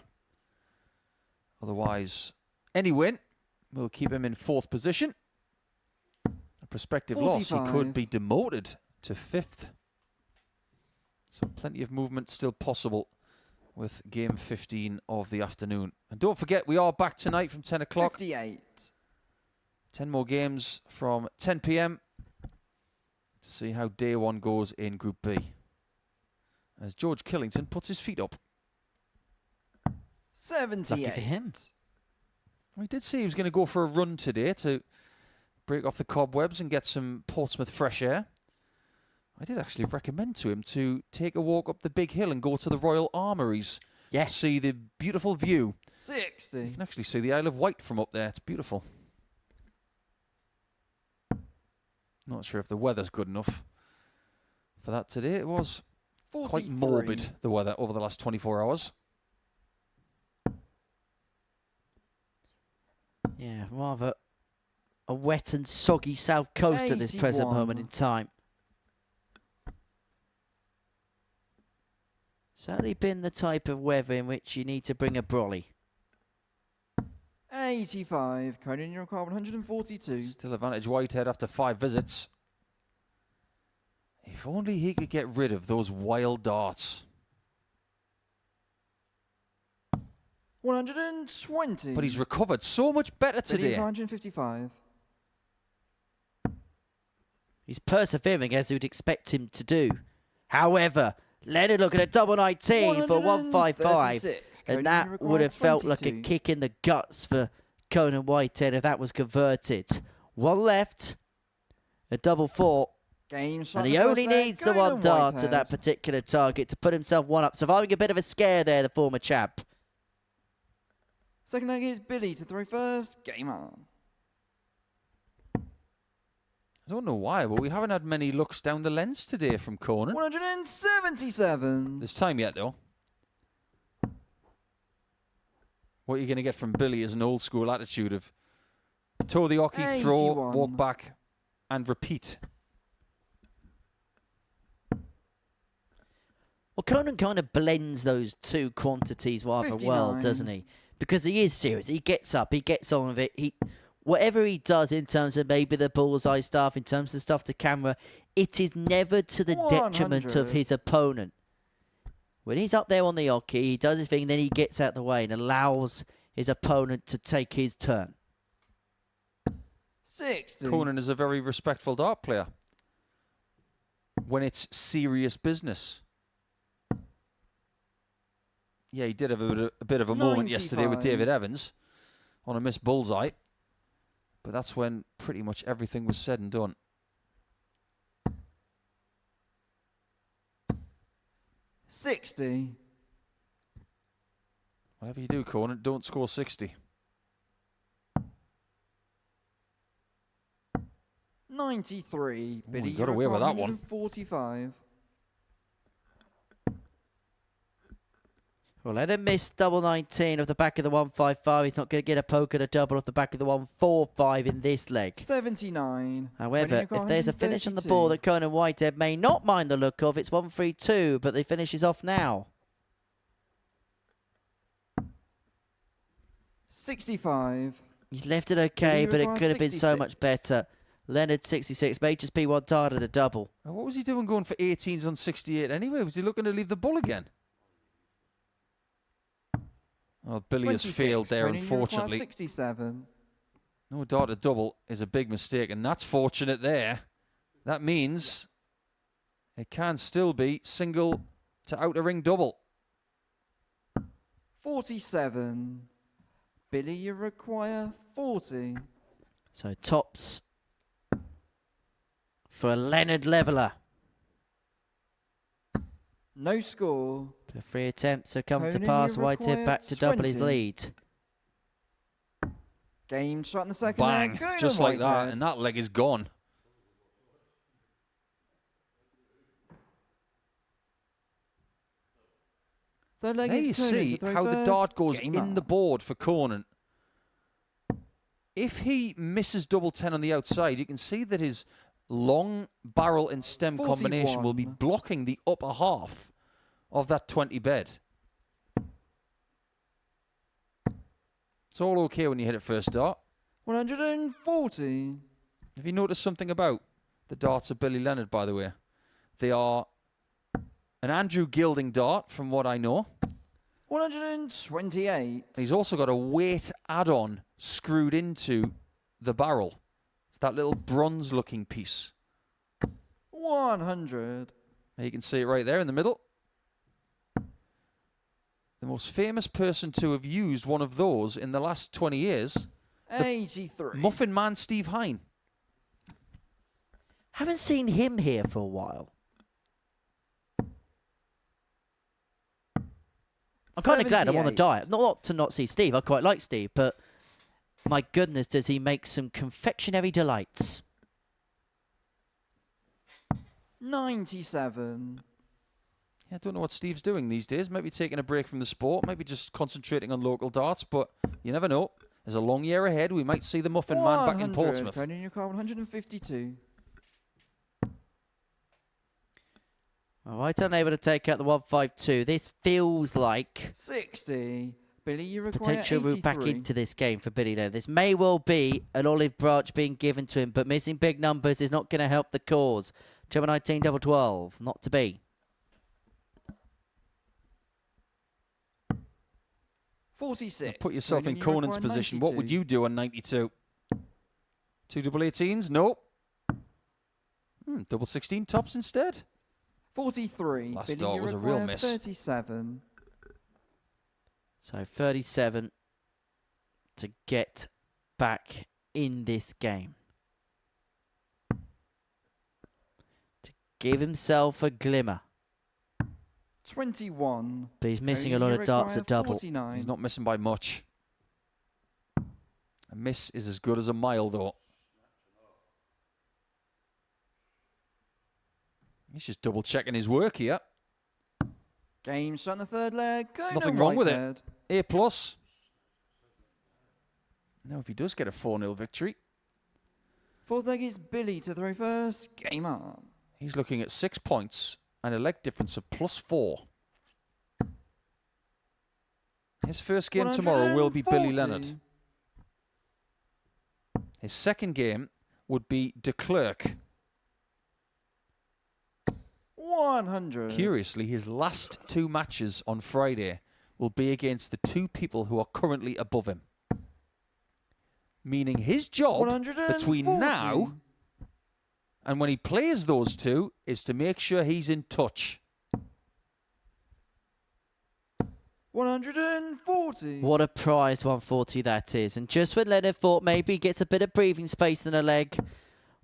Otherwise, any win will keep him in 4th position. A prospective loss, he 45. could be demoted to 5th. So plenty of movement still possible with game 15 of the afternoon. And don't forget, we are back tonight from 10 o'clock. 58. 10 more games from 10 p.m. to see how day 1 goes in Group B. As George Killington puts his feet up. 78. Lucky for him. We did say he was going to go for a run today to break off the cobwebs and get some Portsmouth fresh air. I did actually recommend to him to take a walk up the big hill and go to the Royal Armouries. Yes. See the beautiful view. 60. You can actually see the Isle of Wight from up there. It's beautiful. Not sure if the weather's good enough for that today. It was 43. quite morbid, the weather, over the last 24 hours. Yeah, rather a wet and soggy south coast at this present 81. moment in time. Certainly been the type of weather in which you need to bring a brolly. 85. Conan, you require 142. Still advantage Whitehead after 5 visits. If only he could get rid of those wild darts. 120. But he's recovered so much better Billy, today. 155. He's persevering as you'd expect him to do. However, Leonard looking at double 19 for 155. 136. And Conan, that you would have require felt like a 22. kick in the guts for Conan Whitehead if that was converted. 1 left, a double 4, Game shot and the he first only leg, needs the Conan one dart Whitehead. at that particular target to put himself 1 up. Surviving a bit of a scare there, the former champ. Second leg is Billy to throw first. Game on. I don't know why, but we haven't had many looks down the lens today from Conan. 177. There's time yet, though. What you're going to get from Billy is an old school attitude of toe the hockey, throw, 81. walk back, and repeat. Well, Conan kind of blends those two quantities rather well, 59. doesn't he? Because he is serious. He gets up. He gets on with it. Whatever he does in terms of maybe the bullseye stuff, in terms of the stuff to camera, it is never to the detriment of 100. his opponent. When he's up there on the hockey, he does his thing, then he gets out the way and allows his opponent to take his turn. 60. Conan is a very respectful dart player when it's serious business. Yeah, he did have a bit of a moment yesterday with 95. David Evans on a missed bullseye. But that's when pretty much everything was said and done. 60. Whatever you do, Conan, don't score 60. 93. Billy, he got away with that one. 145. Well, Leonard missed double 19 off the back of the 155. He's not going to get a poke and a double off the back of the 145 in this leg. 79. However, if there's a finish on the ball that Conan Whitehead may not mind the look of, it's 132, but the finish is off now. 65. He's left it okay, Billy but it requires could have been so 66. much better. Leonard 66, may just be 1 dart and a double. Now, what was he doing going for 18s on 68 anyway? Was he looking to leave the ball again? Oh, Billy has 26. failed there, Conan, you require unfortunately. 67. No dart to double is a big mistake, and that's fortunate there. That means it can still be single to outer ring double. 47. Billy, you require 40. So tops for a Leonard leveller. No score. The 3 attempts have come to Conan, pass. you Whitehead require back to double his 20. lead. Game shot in the second Bang, leg. Conan just like that, Whitehead. and that leg is gone. Third leg There is you Conan see to throw how the first. dart goes Game in the up. board for Conan. If he misses double 10 on the outside, you can see that his long barrel and stem combination will be 41. blocking the upper half of that 20 bed. It's all okay when you hit it first dart. 140. Have you noticed something about the darts of Billy Leonard, by the way? They are an Andrew Gilding dart, from what I know. 128. He's also got a weight add-on screwed into the barrel. It's that little bronze-looking piece. 100. You can see it right there in the middle. The most famous person to have used one of those in the last 20 years, 83. Muffin Man Steve Hine. Haven't seen him here for a while. I'm kind of glad I'm on the 78. diet. Not to not see Steve. I quite like Steve, but my goodness, does he make some confectionery delights. 97. Yeah, I don't know what Steve's doing these days. Maybe taking a break from the sport. Maybe just concentrating on local darts. But you never know. There's a long year ahead. We might see the Muffin Man back in 100. Portsmouth. Conan, your card 152. All right, unable to take out the 152. This feels like 60. Billy, you require potential 83. route back into this game for Billy Leonard. This may well be an olive branch being given to him, but missing big numbers is not going to help the cause. Treble 19, double 12, not to be. 46. Put yourself Conan, in you Conan's require position. What would 92. you do on 92? 2 double 18s? Nope. Double 16 tops instead. 43. Last Billy, dart you was a real require miss. 37. So 37 to get back in this game. To give himself a glimmer. 21. But he's missing a Conan, lot you of darts require at double. 49. He's not missing by much. A miss is as good as a mile, though. He's just double checking his work here. Game shot in the third leg. Conan Nothing wrong with Whitehead. it. A plus. Now, if he does get a 4-0 victory, Fourth leg is Billy to throw first. Game up. he's looking at 6 points and a leg difference of +4. His first game tomorrow will be Billy 140. Leonard. His second game would be de Clerck. 100. Curiously, his last 2 matches on Friday will be against the 2 people who are currently above him. Meaning his job between 140. now and when he plays those 2 is to make sure he's in touch. 140. What a prize 140 that is. And just when Leonard thought maybe he gets a bit of breathing space in the leg,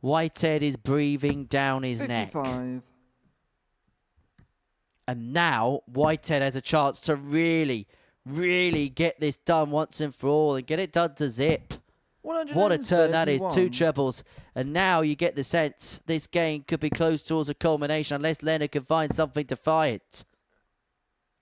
Whitehead is breathing down his neck. 55. And now Whitehead has a chance to really, really get this done once and for all and get it done to zip. What a turn that is. 2 trebles. And now you get the sense this game could be close towards a culmination unless Leonard can find something to fight.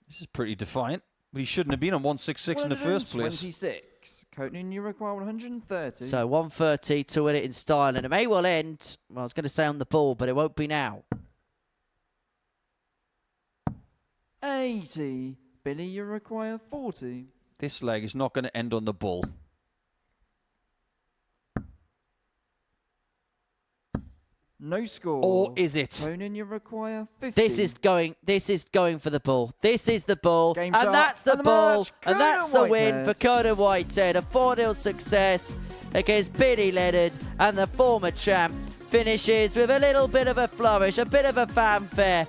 This is pretty defiant. But he shouldn't have been on 166 in the first place. 26. Conan, you require 130. So 130 to win it in style. And it may well end, well, I was going to say on the ball, but it won't be now. 80. Billy, you require 40. This leg is not going to end on the bull. No score. Or is it? Conan, you require 50. This is going for the ball. This is the ball. Game and shot, that's the and the ball. match, And that's the Conan win for Whitehead. Conan Whitehead. A 4-0 success against Billy Leonard. And the former champ finishes with a little bit of a flourish, a bit of a fanfare.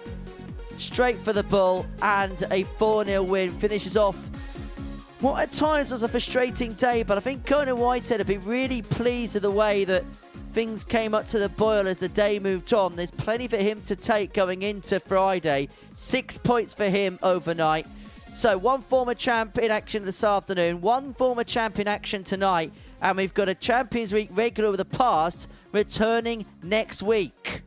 Straight for the bull and a 4-0 win. Finishes off what at times was a frustrating day, but I think Conan Whitehead would be really pleased with the way that things came up to the boil as the day moved on. There's plenty for him to take going into Friday. 6 points for him overnight. So one former champ in action this afternoon, one former champ in action tonight, and we've got a Champions League regular with the past returning next week.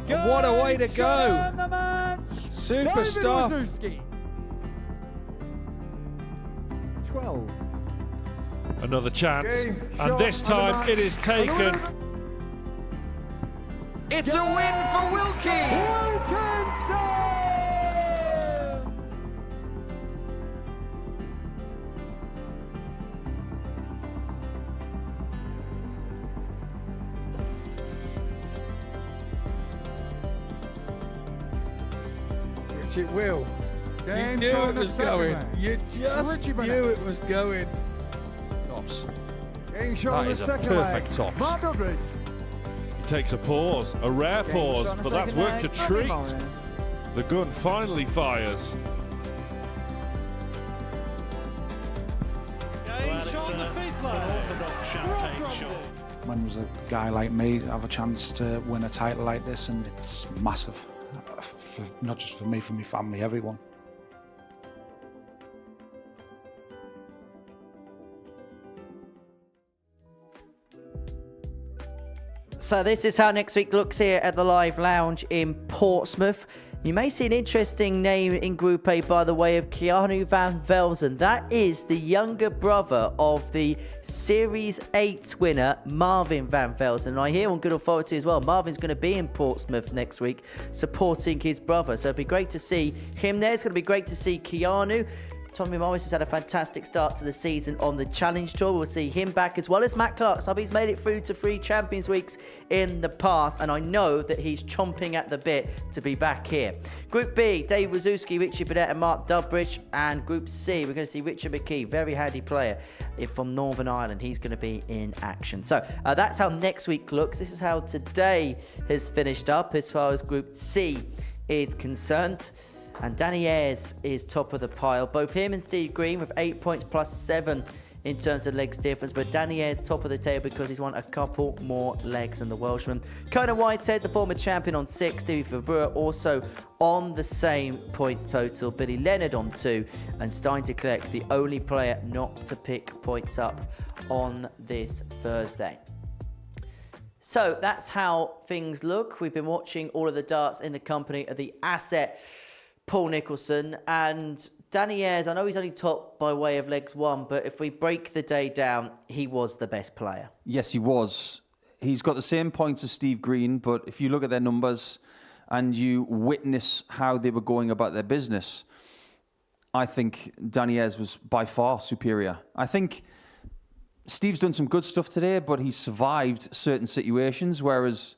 What a way to go! Superstar. 12. Another chance, Game, and shot, this time it is taken. It's a win for Wilkie! It will. You knew it was going. You just knew it was going. Tops. Game shot That on the is a second perfect leg. tops. Modus. He takes a pause, a rare pause, but that's worked a treat. The gun finally fires. Game shot on the fifth leg. Orthodox champagne shot. When was a guy like me have a chance to win a title like this, and it's massive, not just for me, for my family, everyone. So this is how next week looks here at the Live Lounge in Portsmouth. You may see an interesting name in Group A by the way of Keanu Van Velzen. That is the younger brother of the Series 8 winner, Marvin Van Velzen. And I hear on good authority as well, Marvin's going to be in Portsmouth next week supporting his brother. So it'd be great to see him there. It's going to be great to see Keanu. Tommy Morris has had a fantastic start to the season on the Challenge Tour. We'll see him back, as well as Matt Clerck. So he's made it through to 3 Champions Weeks in the past, and I know that he's chomping at the bit to be back here. Group B, Dave Wazowski, Richie Burnett and Mark Dubridge. And Group C, we're going to see Richard McKee, very handy player from Northern Ireland. He's going to be in action. So that's how next week looks. This is how today has finished up as far as Group C is concerned. And Danny Ayres is top of the pile. Both him and Steve Green with 8 points plus 7 in terms of legs difference. But Danny Ayres top of the table because he's won a couple more legs than the Welshman. Conan Whitehead, the former champion, on 6. Stevie Verbrugghe also on the same points total. Billy Leonard on 2. And Stein de Clerck, the only player not to pick points up on this Thursday. So that's how things look. We've been watching all of the darts in the company of the asset Paul Nicholson, and Danny Ayres. I know he's only top by way of legs 1, but if we break the day down, he was the best player. Yes, he was. He's got the same points as Steve Green, but if you look at their numbers and you witness how they were going about their business, I think Danny Ayres was by far superior. I think Steve's done some good stuff today, but he's survived certain situations, whereas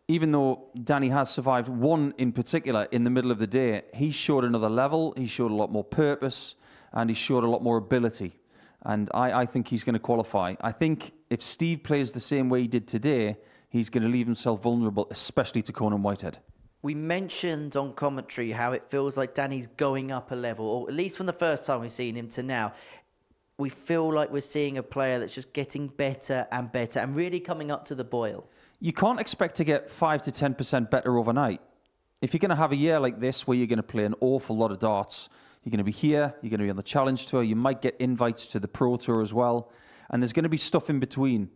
even though Danny has survived one in particular in the middle of the day, he showed another level, he showed a lot more purpose, and he showed a lot more ability. And I think he's going to qualify. I think if Steve plays the same way he did today, he's going to leave himself vulnerable, especially to Conan Whitehead. We mentioned on commentary how it feels like Danny's going up a level, or at least from the first time we've seen him to now. We feel like we're seeing a player that's just getting better and better and really coming up to the boil. You can't expect to get 5 to 10% better overnight. If you're going to have a year like this where you're going to play an awful lot of darts, you're going to be here, you're going to be on the Challenge Tour, you might get invites to the Pro Tour as well, and there's going to be stuff in between.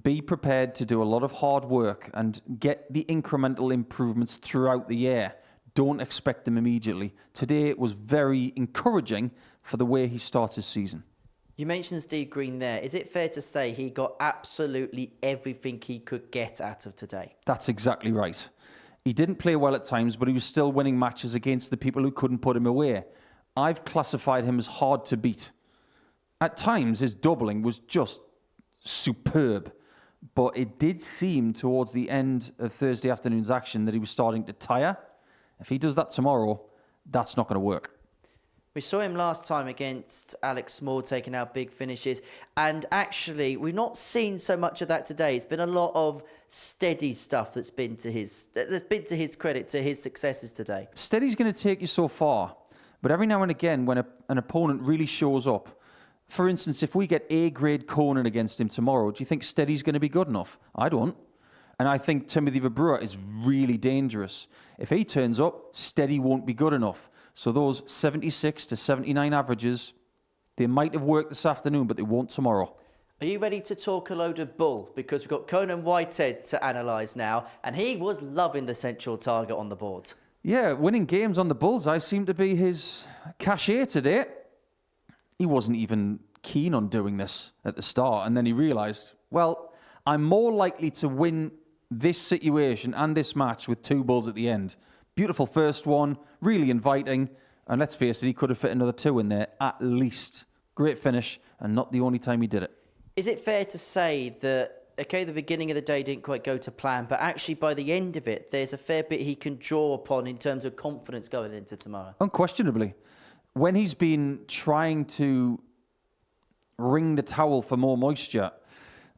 Be prepared to do a lot of hard work and get the incremental improvements throughout the year. Don't expect them immediately. Today it was very encouraging for the way he starts his season. You mentioned Steve Green there. Is it fair to say he got absolutely everything he could get out of today? That's exactly right. He didn't play well at times, but he was still winning matches against the people who couldn't put him away. I've classified him as hard to beat. At times, his doubling was just superb, but it did seem towards the end of Thursday afternoon's action that he was starting to tire. If he does that tomorrow, that's not going to work. We saw him last time against Alex Small taking out big finishes, and actually we've not seen so much of that today. It's been a lot of steady stuff that's been to his credit, to his successes today. Steady's going to take you so far, But every now and again, when an opponent really shows up, for instance, if we get A-grade Conan against him tomorrow, do you think Steady's going to be good enough? I don't. And I think Timothy Verbrugghe is really dangerous. If he turns up, Steady won't be good enough. So those 76 to 79 averages, they might have worked this afternoon, but they won't tomorrow. Are you ready to talk a load of bull? Because we've got Conan Whitehead to analyse now, and he was loving the central target on the board. Yeah, winning games on the bullseye seemed to be his cachet today. He wasn't even keen on doing this at the start, and then he realised, well, I'm more likely to win this situation and this match with 2 bulls at the end. Beautiful first one, really inviting, and let's face it, he could have fit another 2 in there at least. Great finish, and not the only time he did it. Is it fair to say that, okay, the beginning of the day didn't quite go to plan, but actually by the end of it, there's a fair bit he can draw upon in terms of confidence going into tomorrow? Unquestionably. When he's been trying to wring the towel for more moisture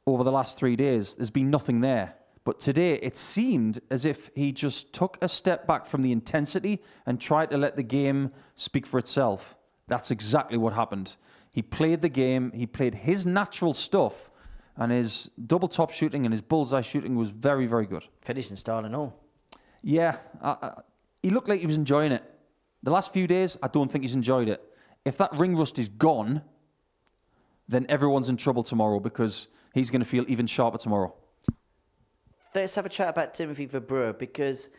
over the last 3 days, there's been nothing there. But today, it seemed as if he just took a step back from the intensity and tried to let the game speak for itself. That's exactly what happened. He played the game, he played his natural stuff, and his double top shooting and his bullseye shooting was very, very good. Finishing style and all. Yeah, he looked like he was enjoying it. The last few days, I don't think he's enjoyed it. If that ring rust is gone, then everyone's in trouble tomorrow because he's going to feel even sharper tomorrow. Let's have a chat about Timothy Verbrugghe because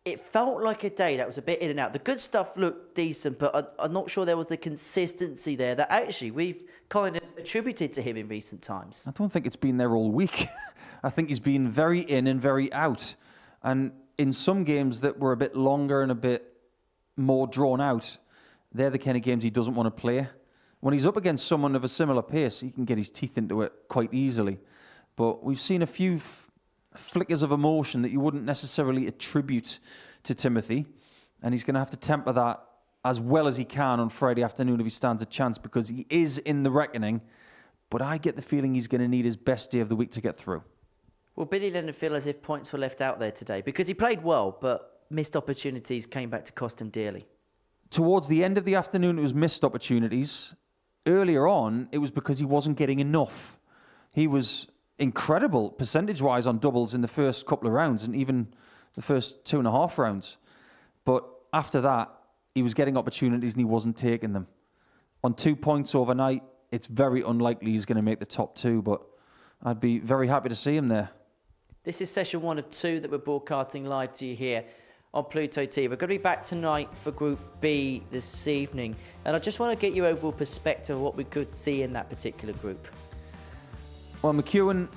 it felt like a day that was a bit in and out. The good stuff looked decent, but I'm not sure there was the consistency there that actually we've kind of attributed to him in recent times. I don't think it's been there all week. I think he's been very in and very out. And in some games that were a bit longer and a bit more drawn out, they're the kind of games he doesn't want to play. When he's up against someone of a similar pace, he can get his teeth into it quite easily. But we've seen a few flickers of emotion that you wouldn't necessarily attribute to Timothy, and he's going to have to temper that as well as he can on Friday afternoon if he stands a chance, because he is in the reckoning, but I get the feeling he's going to need his best day of the week to get through. Will Billy Leonard feel as if points were left out there today? Because he played well, but missed opportunities came back to cost him dearly. Towards the end of the afternoon, it was missed opportunities. Earlier on, it was because he wasn't getting enough. He was incredible percentage-wise on doubles in the first couple of rounds and even the first 2.5 rounds. But after that, he was getting opportunities and he wasn't taking them. On 2 points overnight, it's very unlikely he's going to make the top 2, but I'd be very happy to see him there. This is session 1 of 2 that we're broadcasting live to you here on Pluto TV. We're going to be back tonight for Group B this evening. And I just want to get your overall perspective of what we could see in that particular group. Well, McEwen,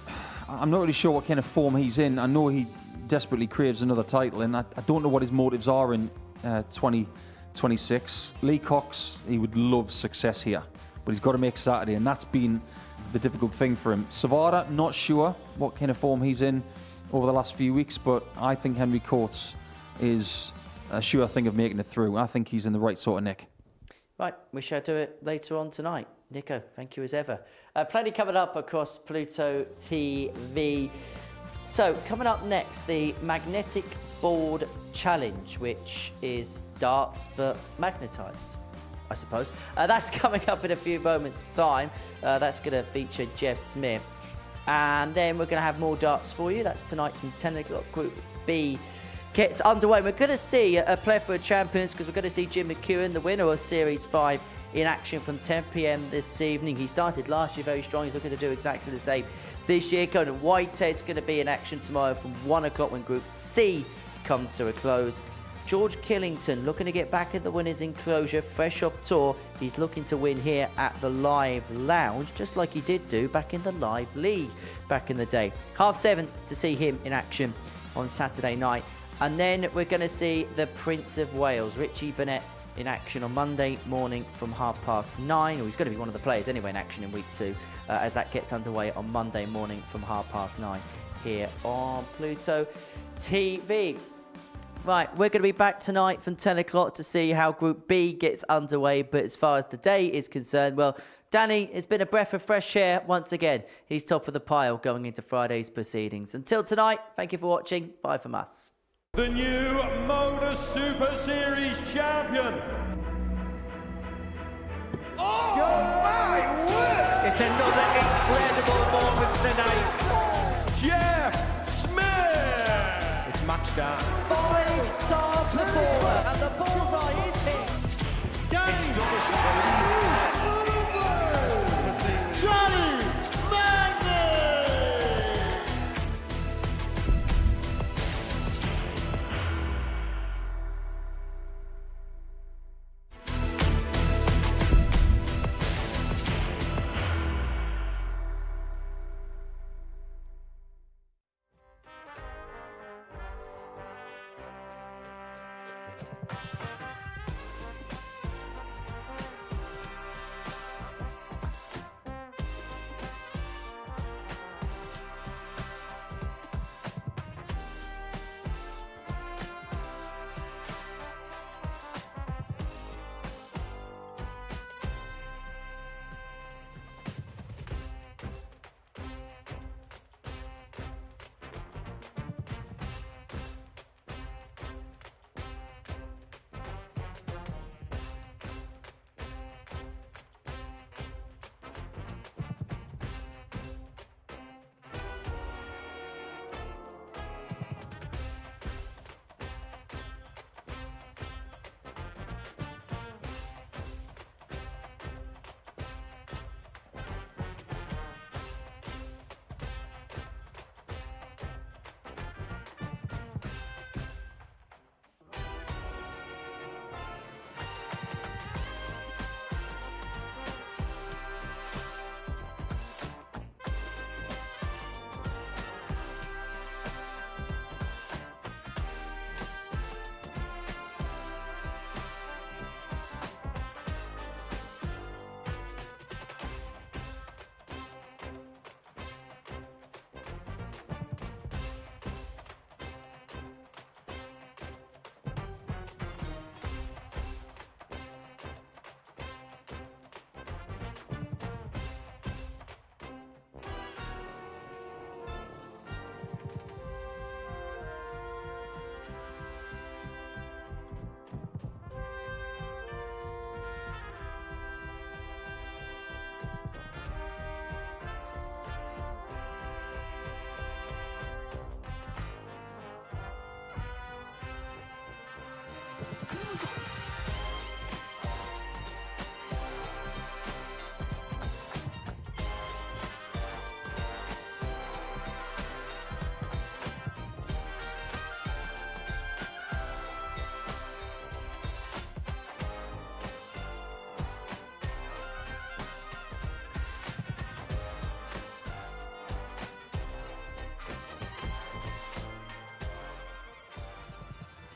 I'm not really sure what kind of form he's in. I know he desperately craves another title, and I don't know what his motives are in 2026. Lee Cox, he would love success here, but he's got to make Saturday, and that's been the difficult thing for him. Savada, not sure what kind of form he's in over the last few weeks, but I think Henry Coates is a sure thing of making it through. I think he's in the right sort of nick. Right, we shall do it later on tonight. Nico, thank you as ever. Plenty coming up across Pluto TV. So, coming up next, the Magnetic Board Challenge, which is darts but magnetised, I suppose. That's coming up in a few moments' time. That's going to feature Jeff Smith. And then we're going to have more darts for you. That's tonight from 10 o'clock. Group B gets underway. We're going to see a plethora of champions because we're going to see Jim McEwen, the winner of Series 5, in action from 10 p.m. this evening. He started last year very strong. He's looking to do exactly the same this year. Conan Whitehead's going to be in action tomorrow from 1 o'clock when Group C comes to a close. George Killington looking to get back at the winners' enclosure, fresh off tour. He's looking to win here at the Live Lounge, just like he did do back in the Live League back in the day. 7:30 to see him in action on Saturday night. And then we're going to see the Prince of Wales, Richie Burnett, in action on Monday morning from 9:30. He's going to be one of the players anyway in action in week 2 as that gets underway on Monday morning from 9:30 here on Pluto TV. Right, we're going to be back tonight from 10 o'clock to see how Group B gets underway. But as far as today is concerned, well, Danny, it's been a breath of fresh air once again. He's top of the pile going into Friday's proceedings. Until tonight, thank you for watching. Bye from us. The new Modus Super Series champion, It's another incredible moment tonight. Jeff Smith! It's match down. 5-star performer, and the bullseye is hit. It's double.